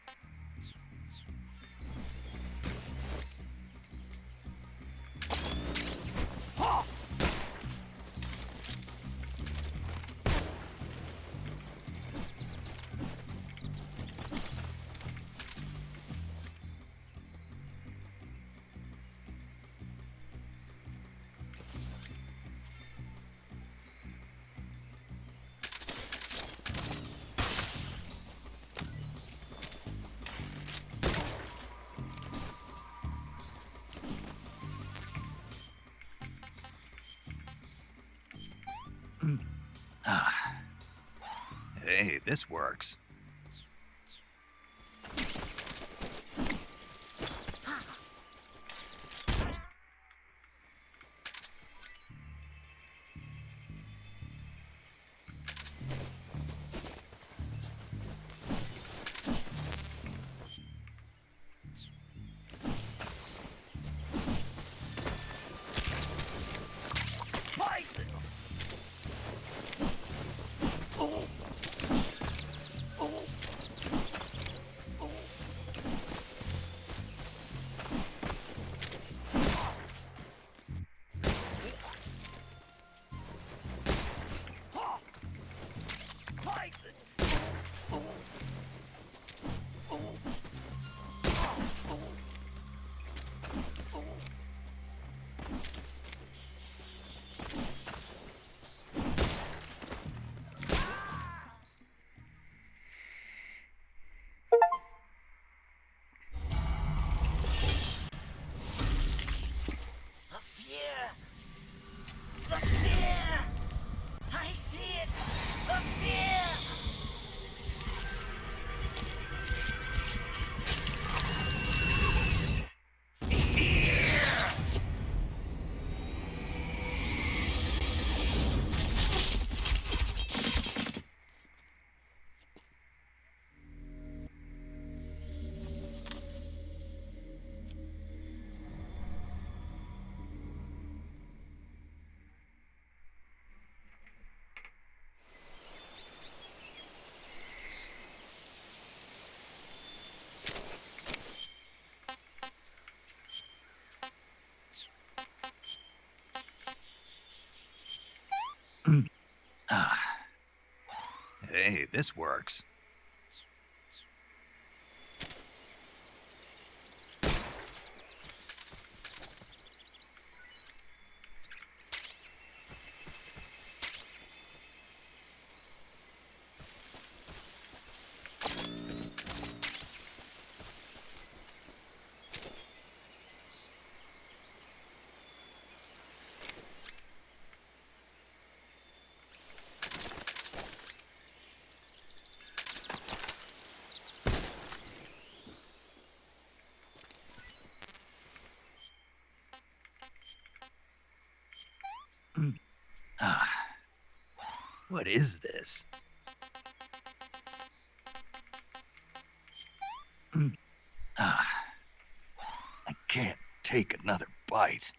Hey, this works. Hey, this works. What is this? I can't take another bite.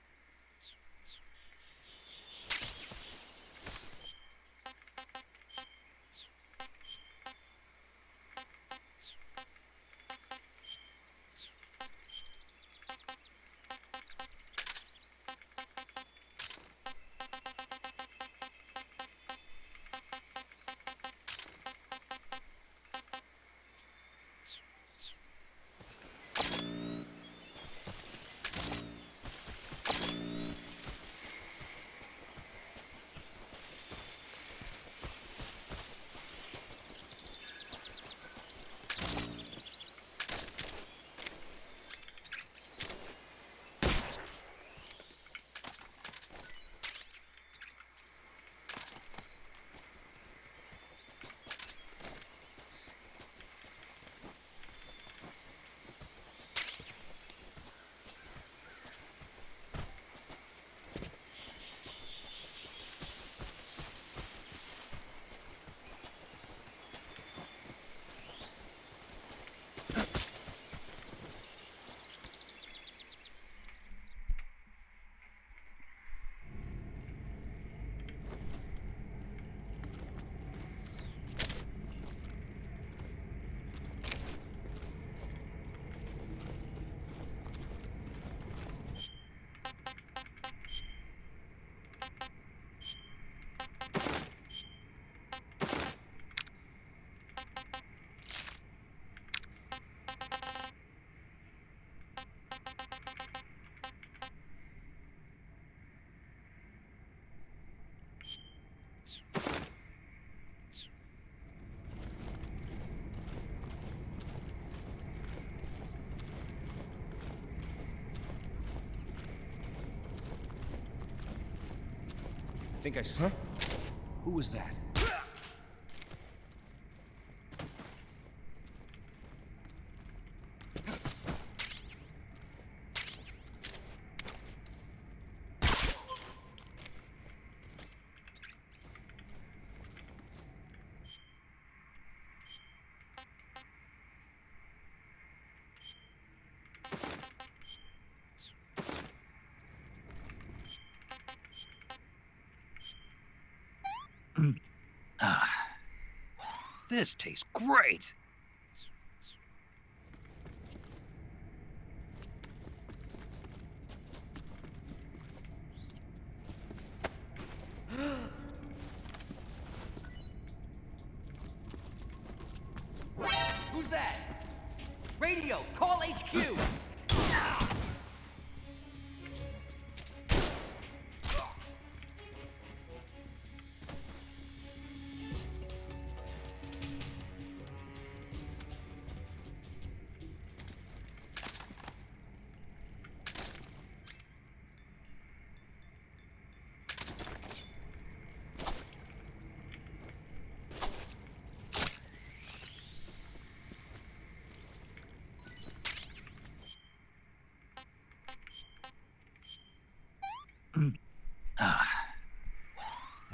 I think I saw. Huh? Who was that?
This tastes great!
Who's that? Radio, call HQ!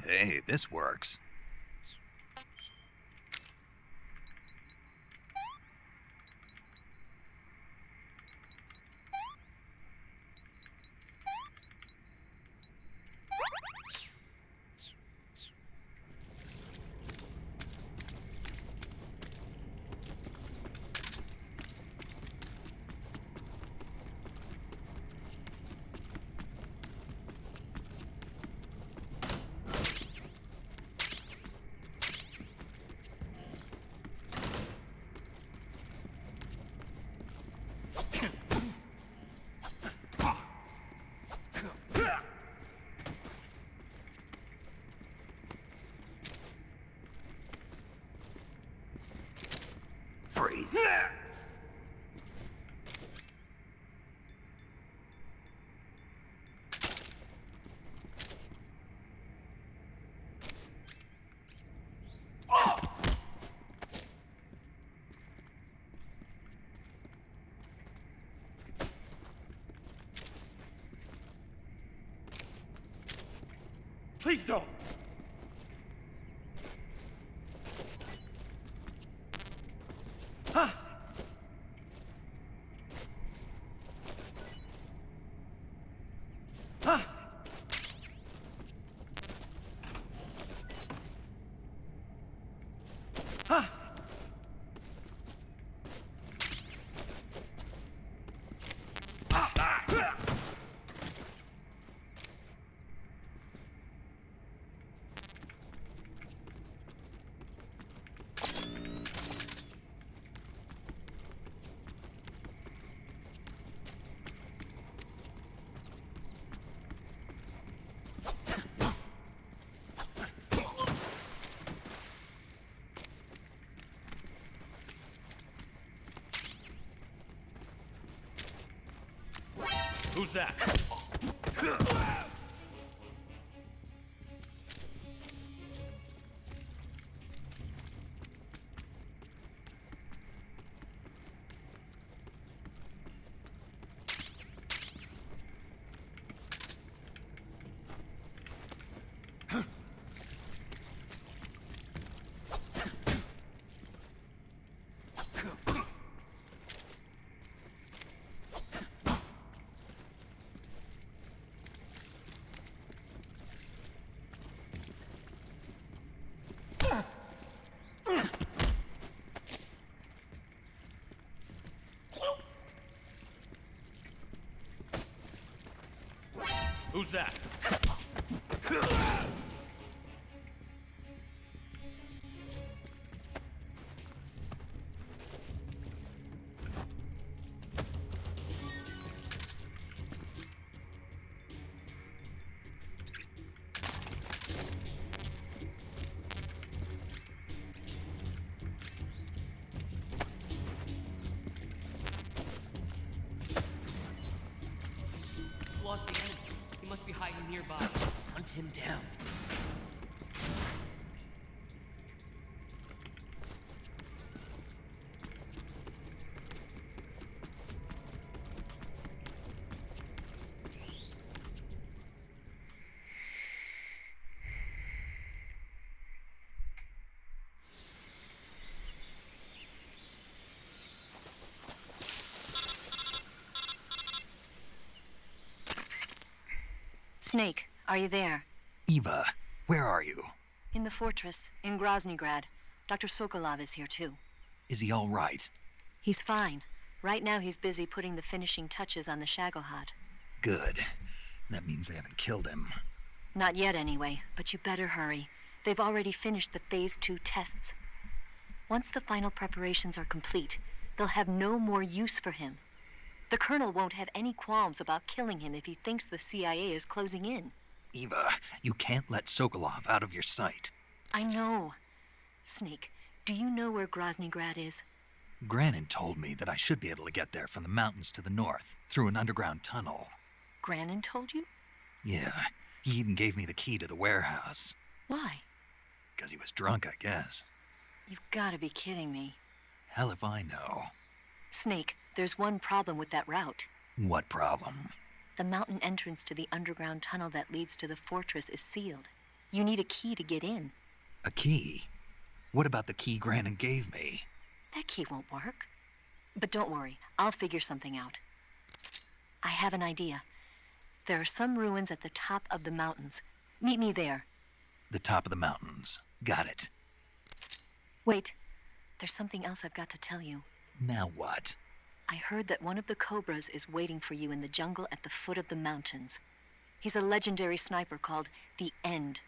Hey, this works. Freeze.
Please don't! Huh? Huh? Huh? Who's that? Who's that?
Lost the enemy. He must be hiding lying nearby. Hunt him down.
Snake, are you there?
Eva, where are you?
In the fortress, in Groznygrad. Dr. Sokolov is here too.
Is he all right?
He's fine. Right now he's busy putting the finishing touches on the Shagohod.
Good. That means they haven't killed him.
Not yet anyway, but you better hurry. They've already finished the Phase 2 tests. Once the final preparations are complete, they'll have no more use for him. The Colonel won't have any qualms about killing him if he thinks the CIA is closing in.
Eva, you can't let Sokolov out of your sight.
I know. Snake, do you know where Groznygrad is?
Granin told me that I should be able to get there from the mountains to the north, through an underground tunnel.
Granin told you?
Yeah, he even gave me the key to the warehouse.
Why?
Because he was drunk, I guess.
You've got to be kidding me.
Hell if I know.
Snake, there's one problem with that route.
What problem?
The mountain entrance to the underground tunnel that leads to the fortress is sealed. You need a key to get in.
A key? What about the key Granin gave me?
That key won't work. But don't worry, I'll figure something out. I have an idea. There are some ruins at the top of the mountains. Meet me there.
The top of the mountains. Got it.
Wait, there's something else I've got to tell you.
Now what?
I heard that one of the Cobras is waiting for you in the jungle at the foot of the mountains. He's a legendary sniper called the End.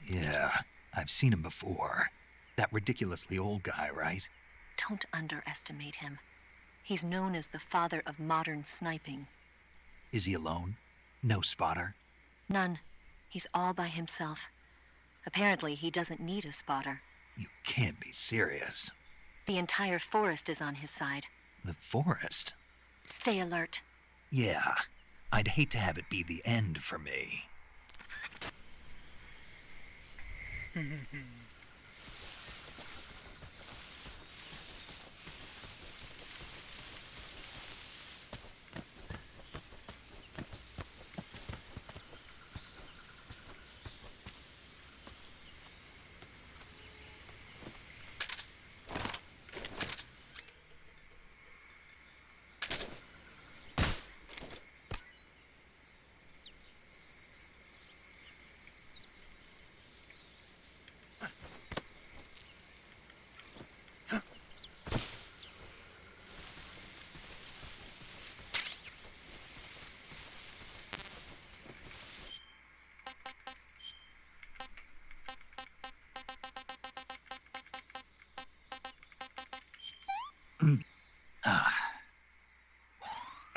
Yeah, I've seen him before. That ridiculously old guy, right?
Don't underestimate him. He's known as the father of modern sniping.
Is he alone? No spotter?
None. He's all by himself. Apparently, he doesn't need a spotter.
You can't be serious.
The entire forest is on his side.
The forest?
Stay alert.
Yeah, I'd hate to have it be the end for me.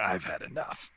I've had enough.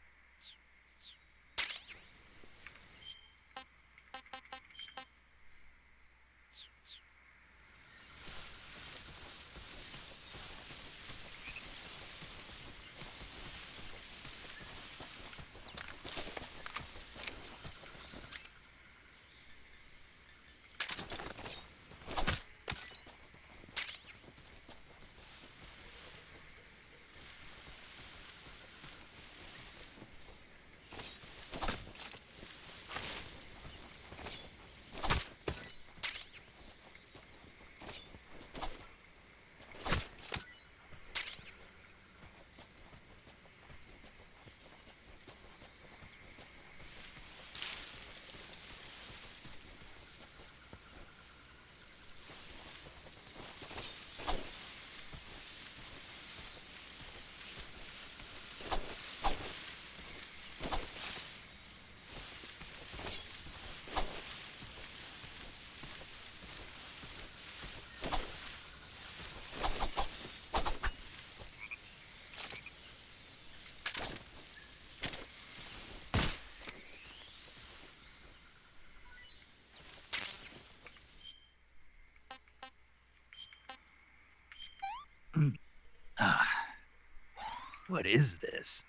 What is this?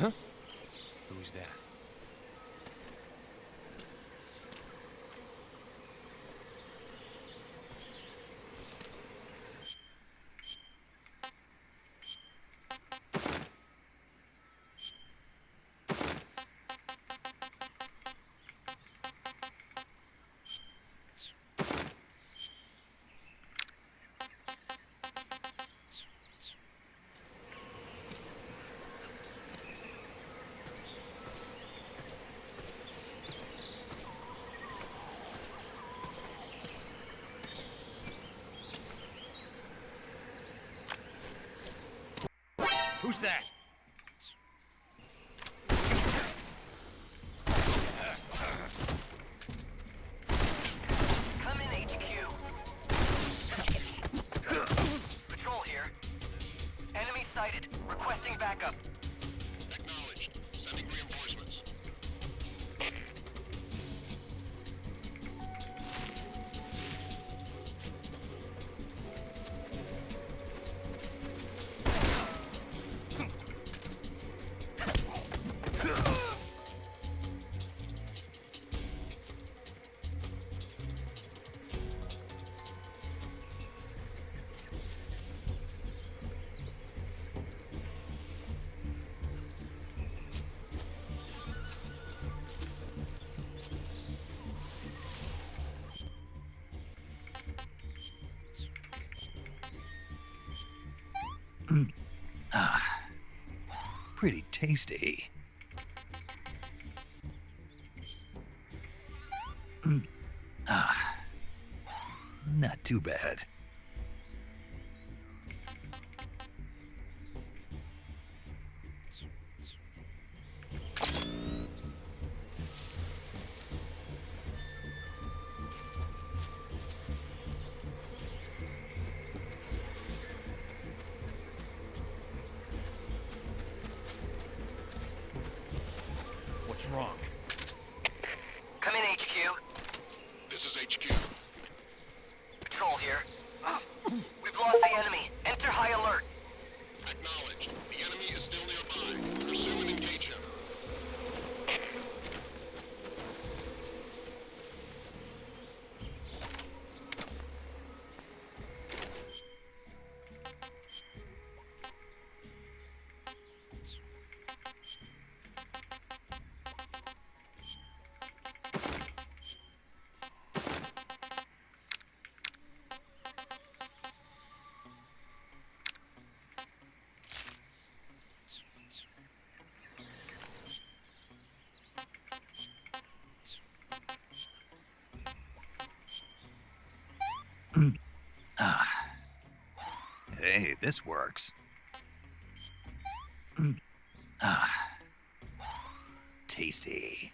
Huh? Who's that?
Who's that?
Come in, HQ. Patrol here. Enemy sighted. Requesting backup.
Acknowledged. Sending reinforcements.
Pretty tasty. Not too bad.
What's wrong?
Come in, HQ.
This is HQ.
Patrol here. We've lost the enemy. Enter high alert.
Acknowledged. The enemy is still nearby. Pursue and engage him.
Hey, this works. Tasty.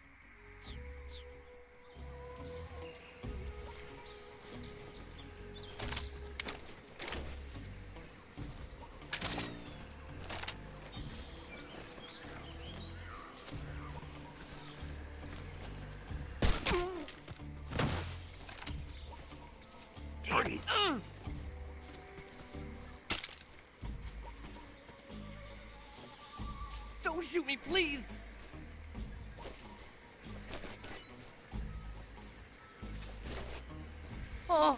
Freeze.
Don't shoot me, please! Oh!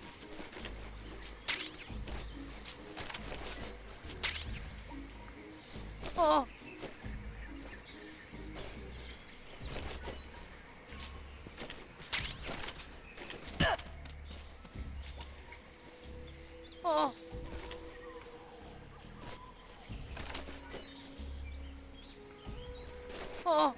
Oh! Oh! Oh!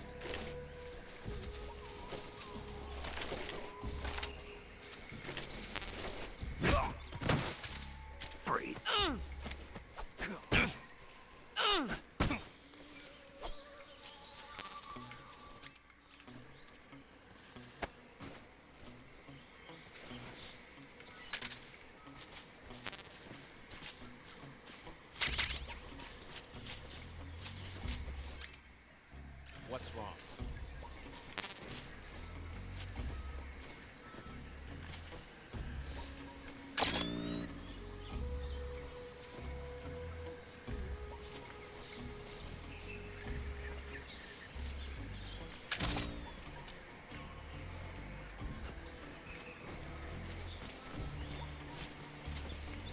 Freeze.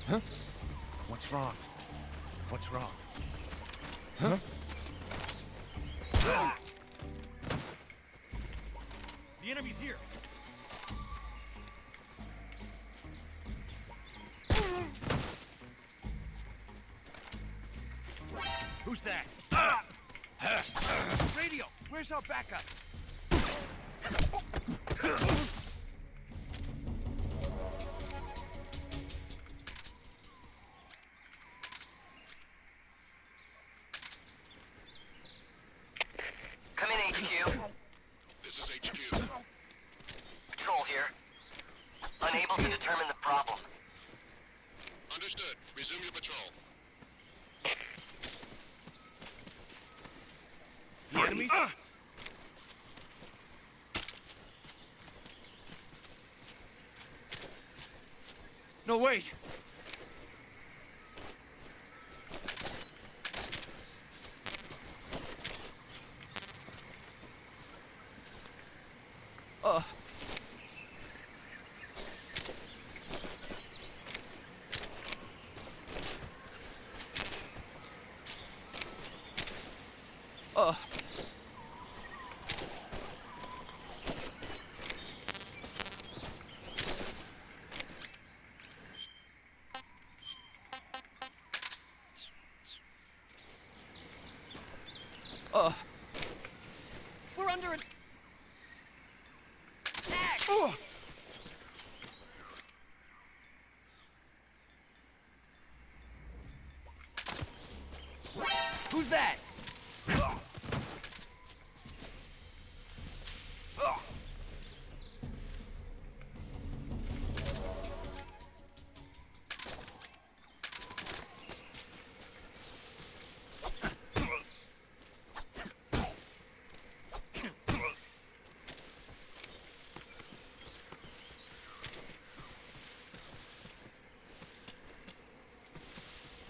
Huh? What's wrong? What's wrong? Huh?
The enemy's here.
Who's that? Radio, where's our backup?
Come in, HQ.
This is HQ.
Patrol here. Unable to determine the problem.
Understood. Resume your patrol.
The enemies? No, wait!
We're under attack!
Who's that?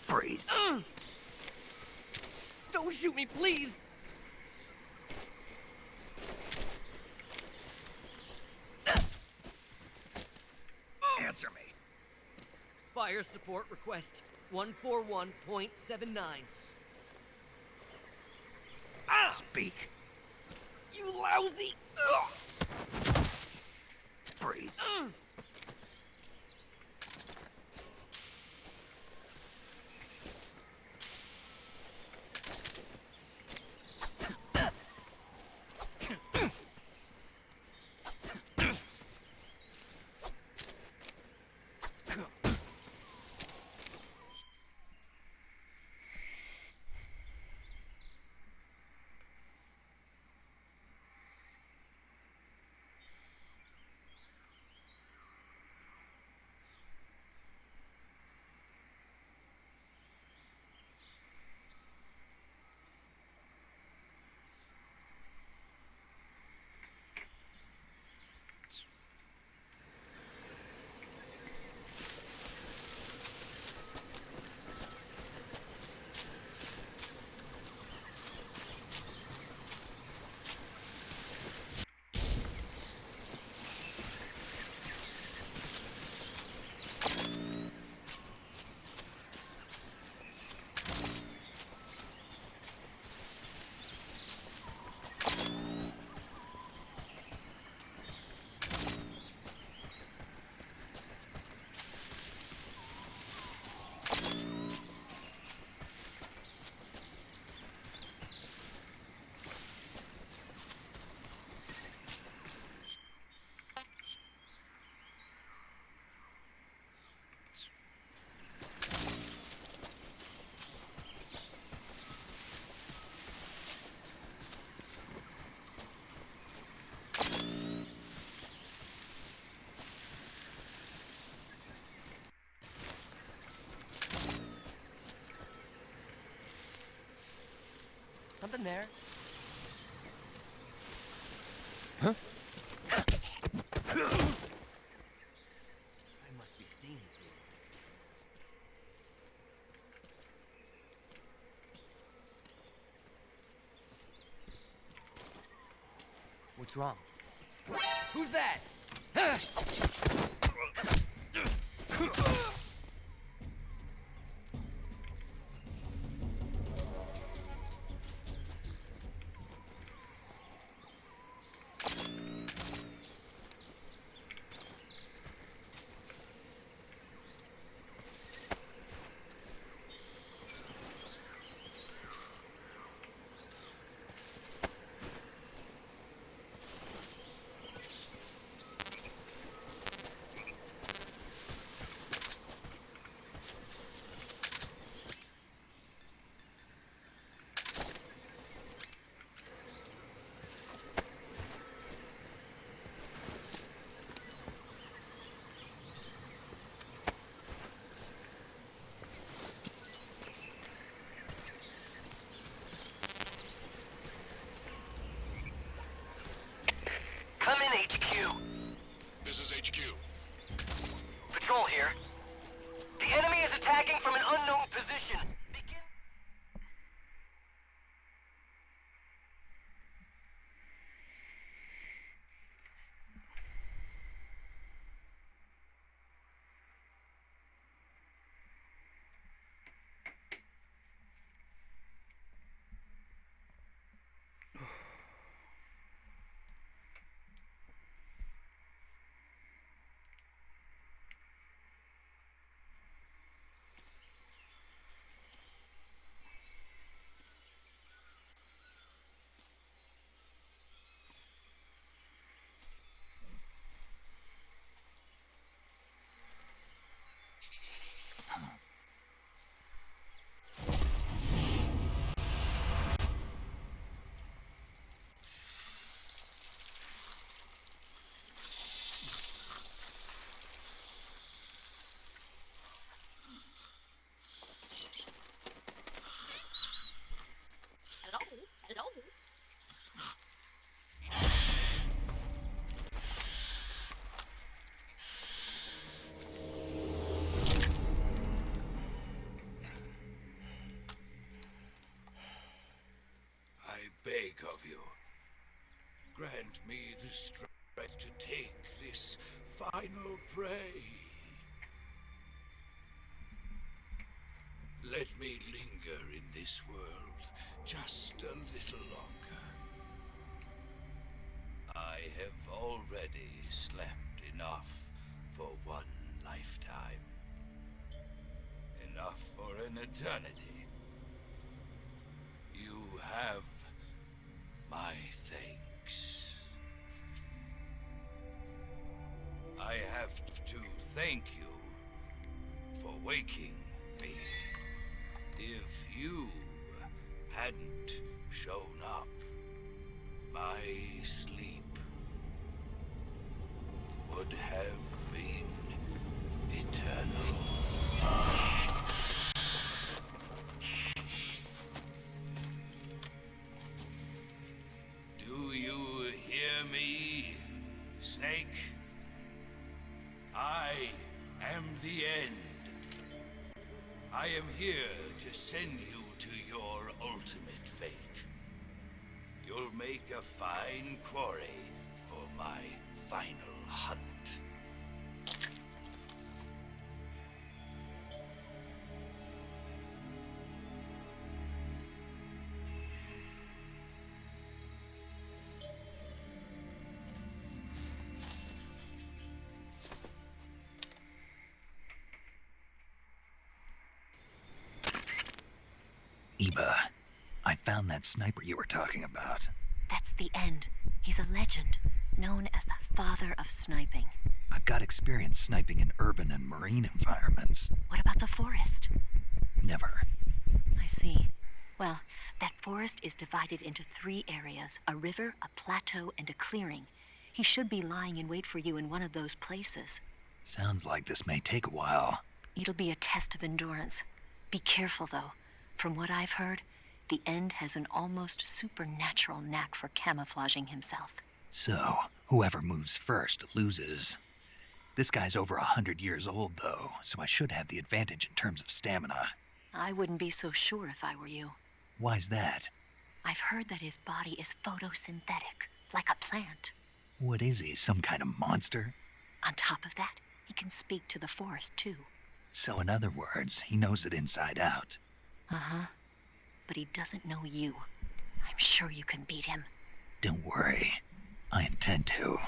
Freeze. Don't shoot me, please!
Answer me.
Fire support request 141.79.
Speak.
You lousy!
Freeze.
Something there.
Huh?
I must be seeing things. What's wrong? Who's that?
strength to take this final prey. Let me linger in this world just a little longer. I have already slept enough for one lifetime. Enough for an eternity. You have my thanks. I have to thank you for waking me. If you hadn't shown up, my sleep would have been eternal. Do you hear me, Snake? I am the end. I am here to send you to your ultimate fate. You'll make a fine quarry for my final hunt.
Eva, I found that sniper you were talking about.
That's the end. He's a legend, known as the father of sniping.
I've got experience sniping in urban and marine environments.
What about the forest?
Never.
I see. Well, that forest is divided into 3 areas: a river, a plateau, and a clearing. He should be lying in wait for you in one of those places.
Sounds like this may take a while.
It'll be a test of endurance. Be careful, though. From what I've heard, the End has an almost supernatural knack for camouflaging himself.
So, whoever moves first loses. This guy's over 100 years old, though, so I should have the advantage in terms of stamina.
I wouldn't be so sure if I were you.
Why's that?
I've heard that his body is photosynthetic, like a plant.
What is he, some kind of monster?
On top of that, he can speak to the forest, too.
So in other words, he knows it inside out.
Uh-huh. But he doesn't know you. I'm sure you can beat him.
Don't worry. I intend to.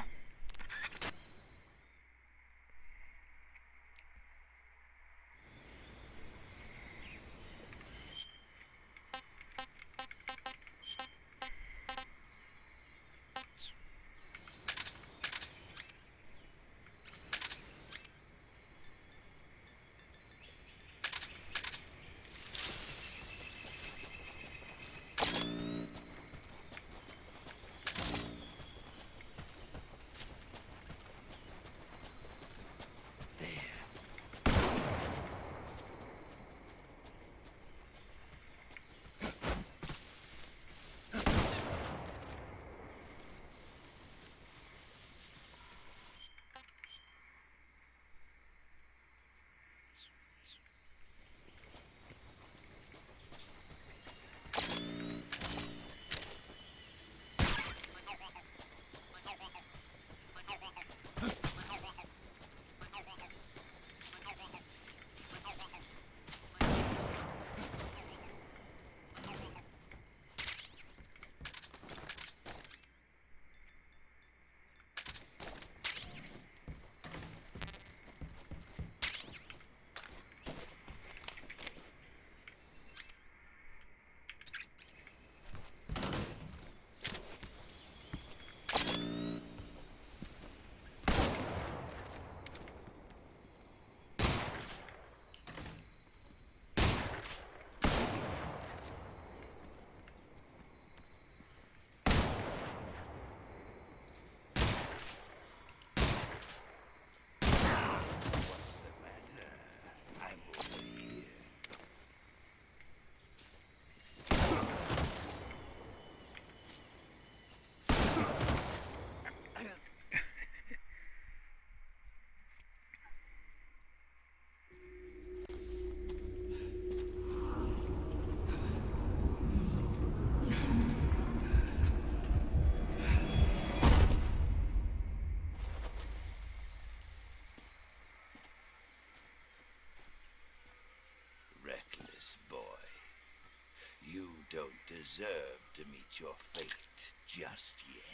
don't deserve to meet your fate just yet.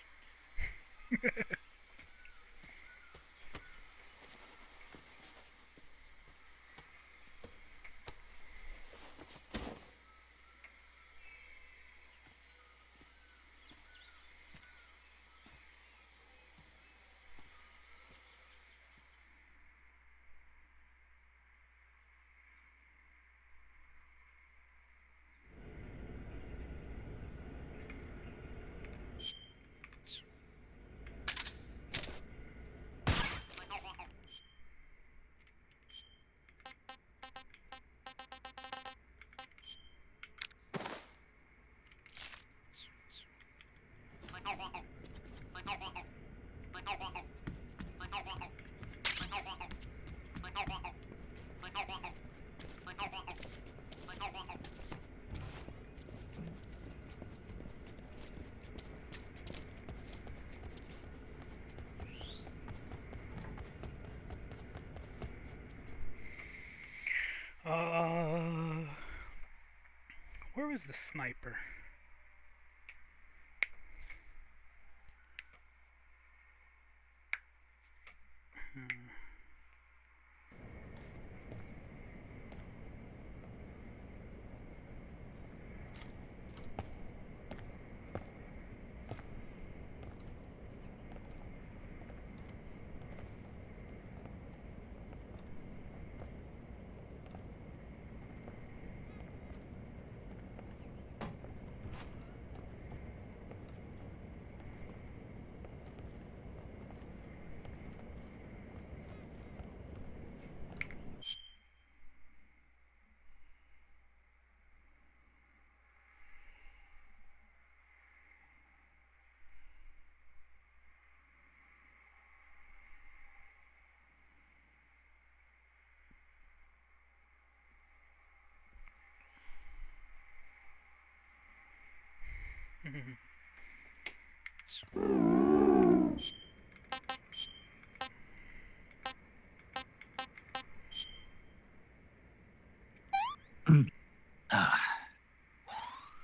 Where is the sniper?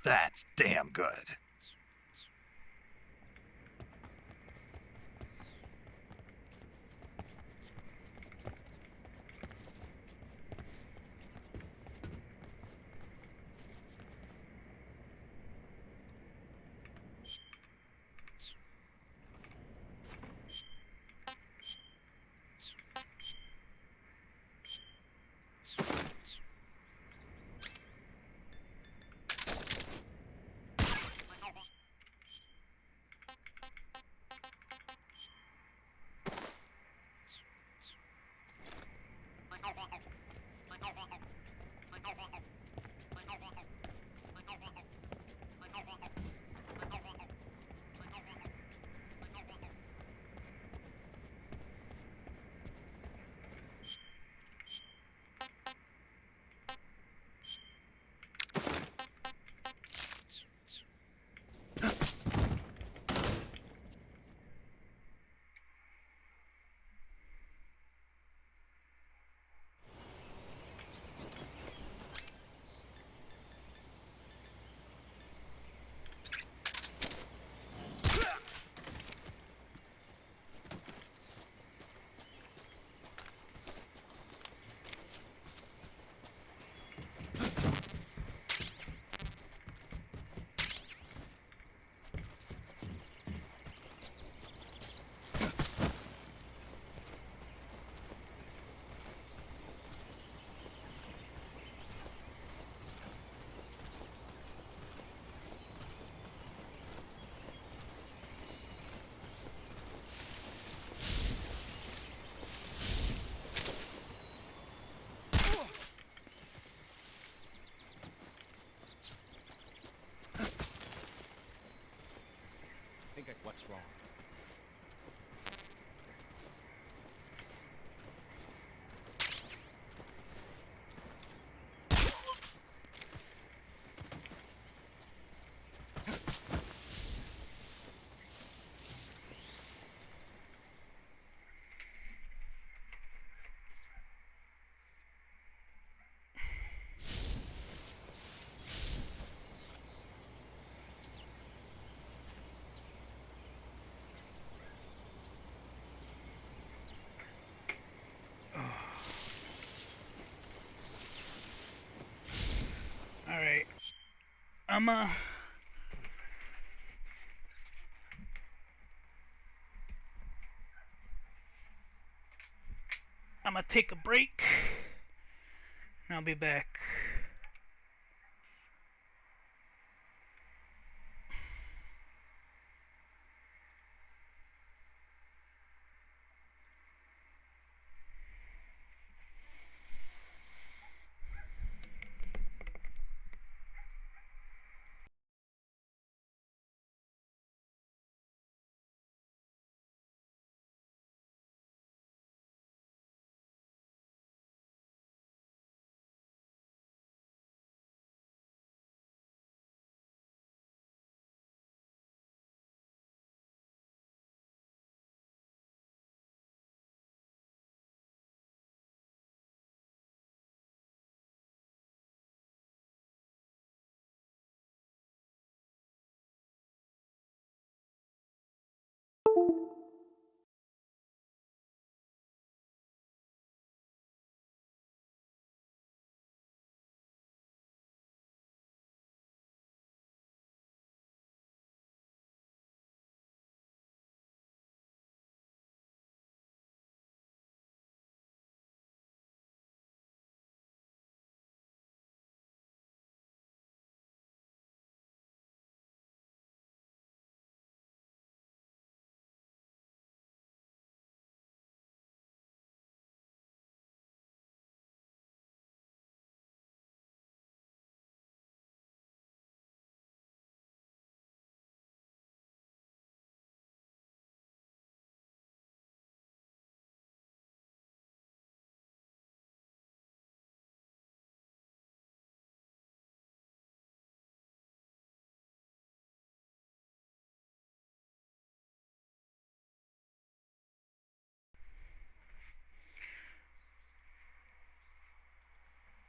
That's damn good. What's wrong?
I'm gonna take a break, and I'll be back.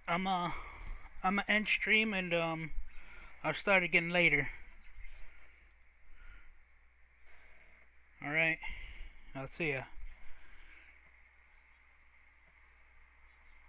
I'm a end stream, and I'll start again later. All right, I'll see ya.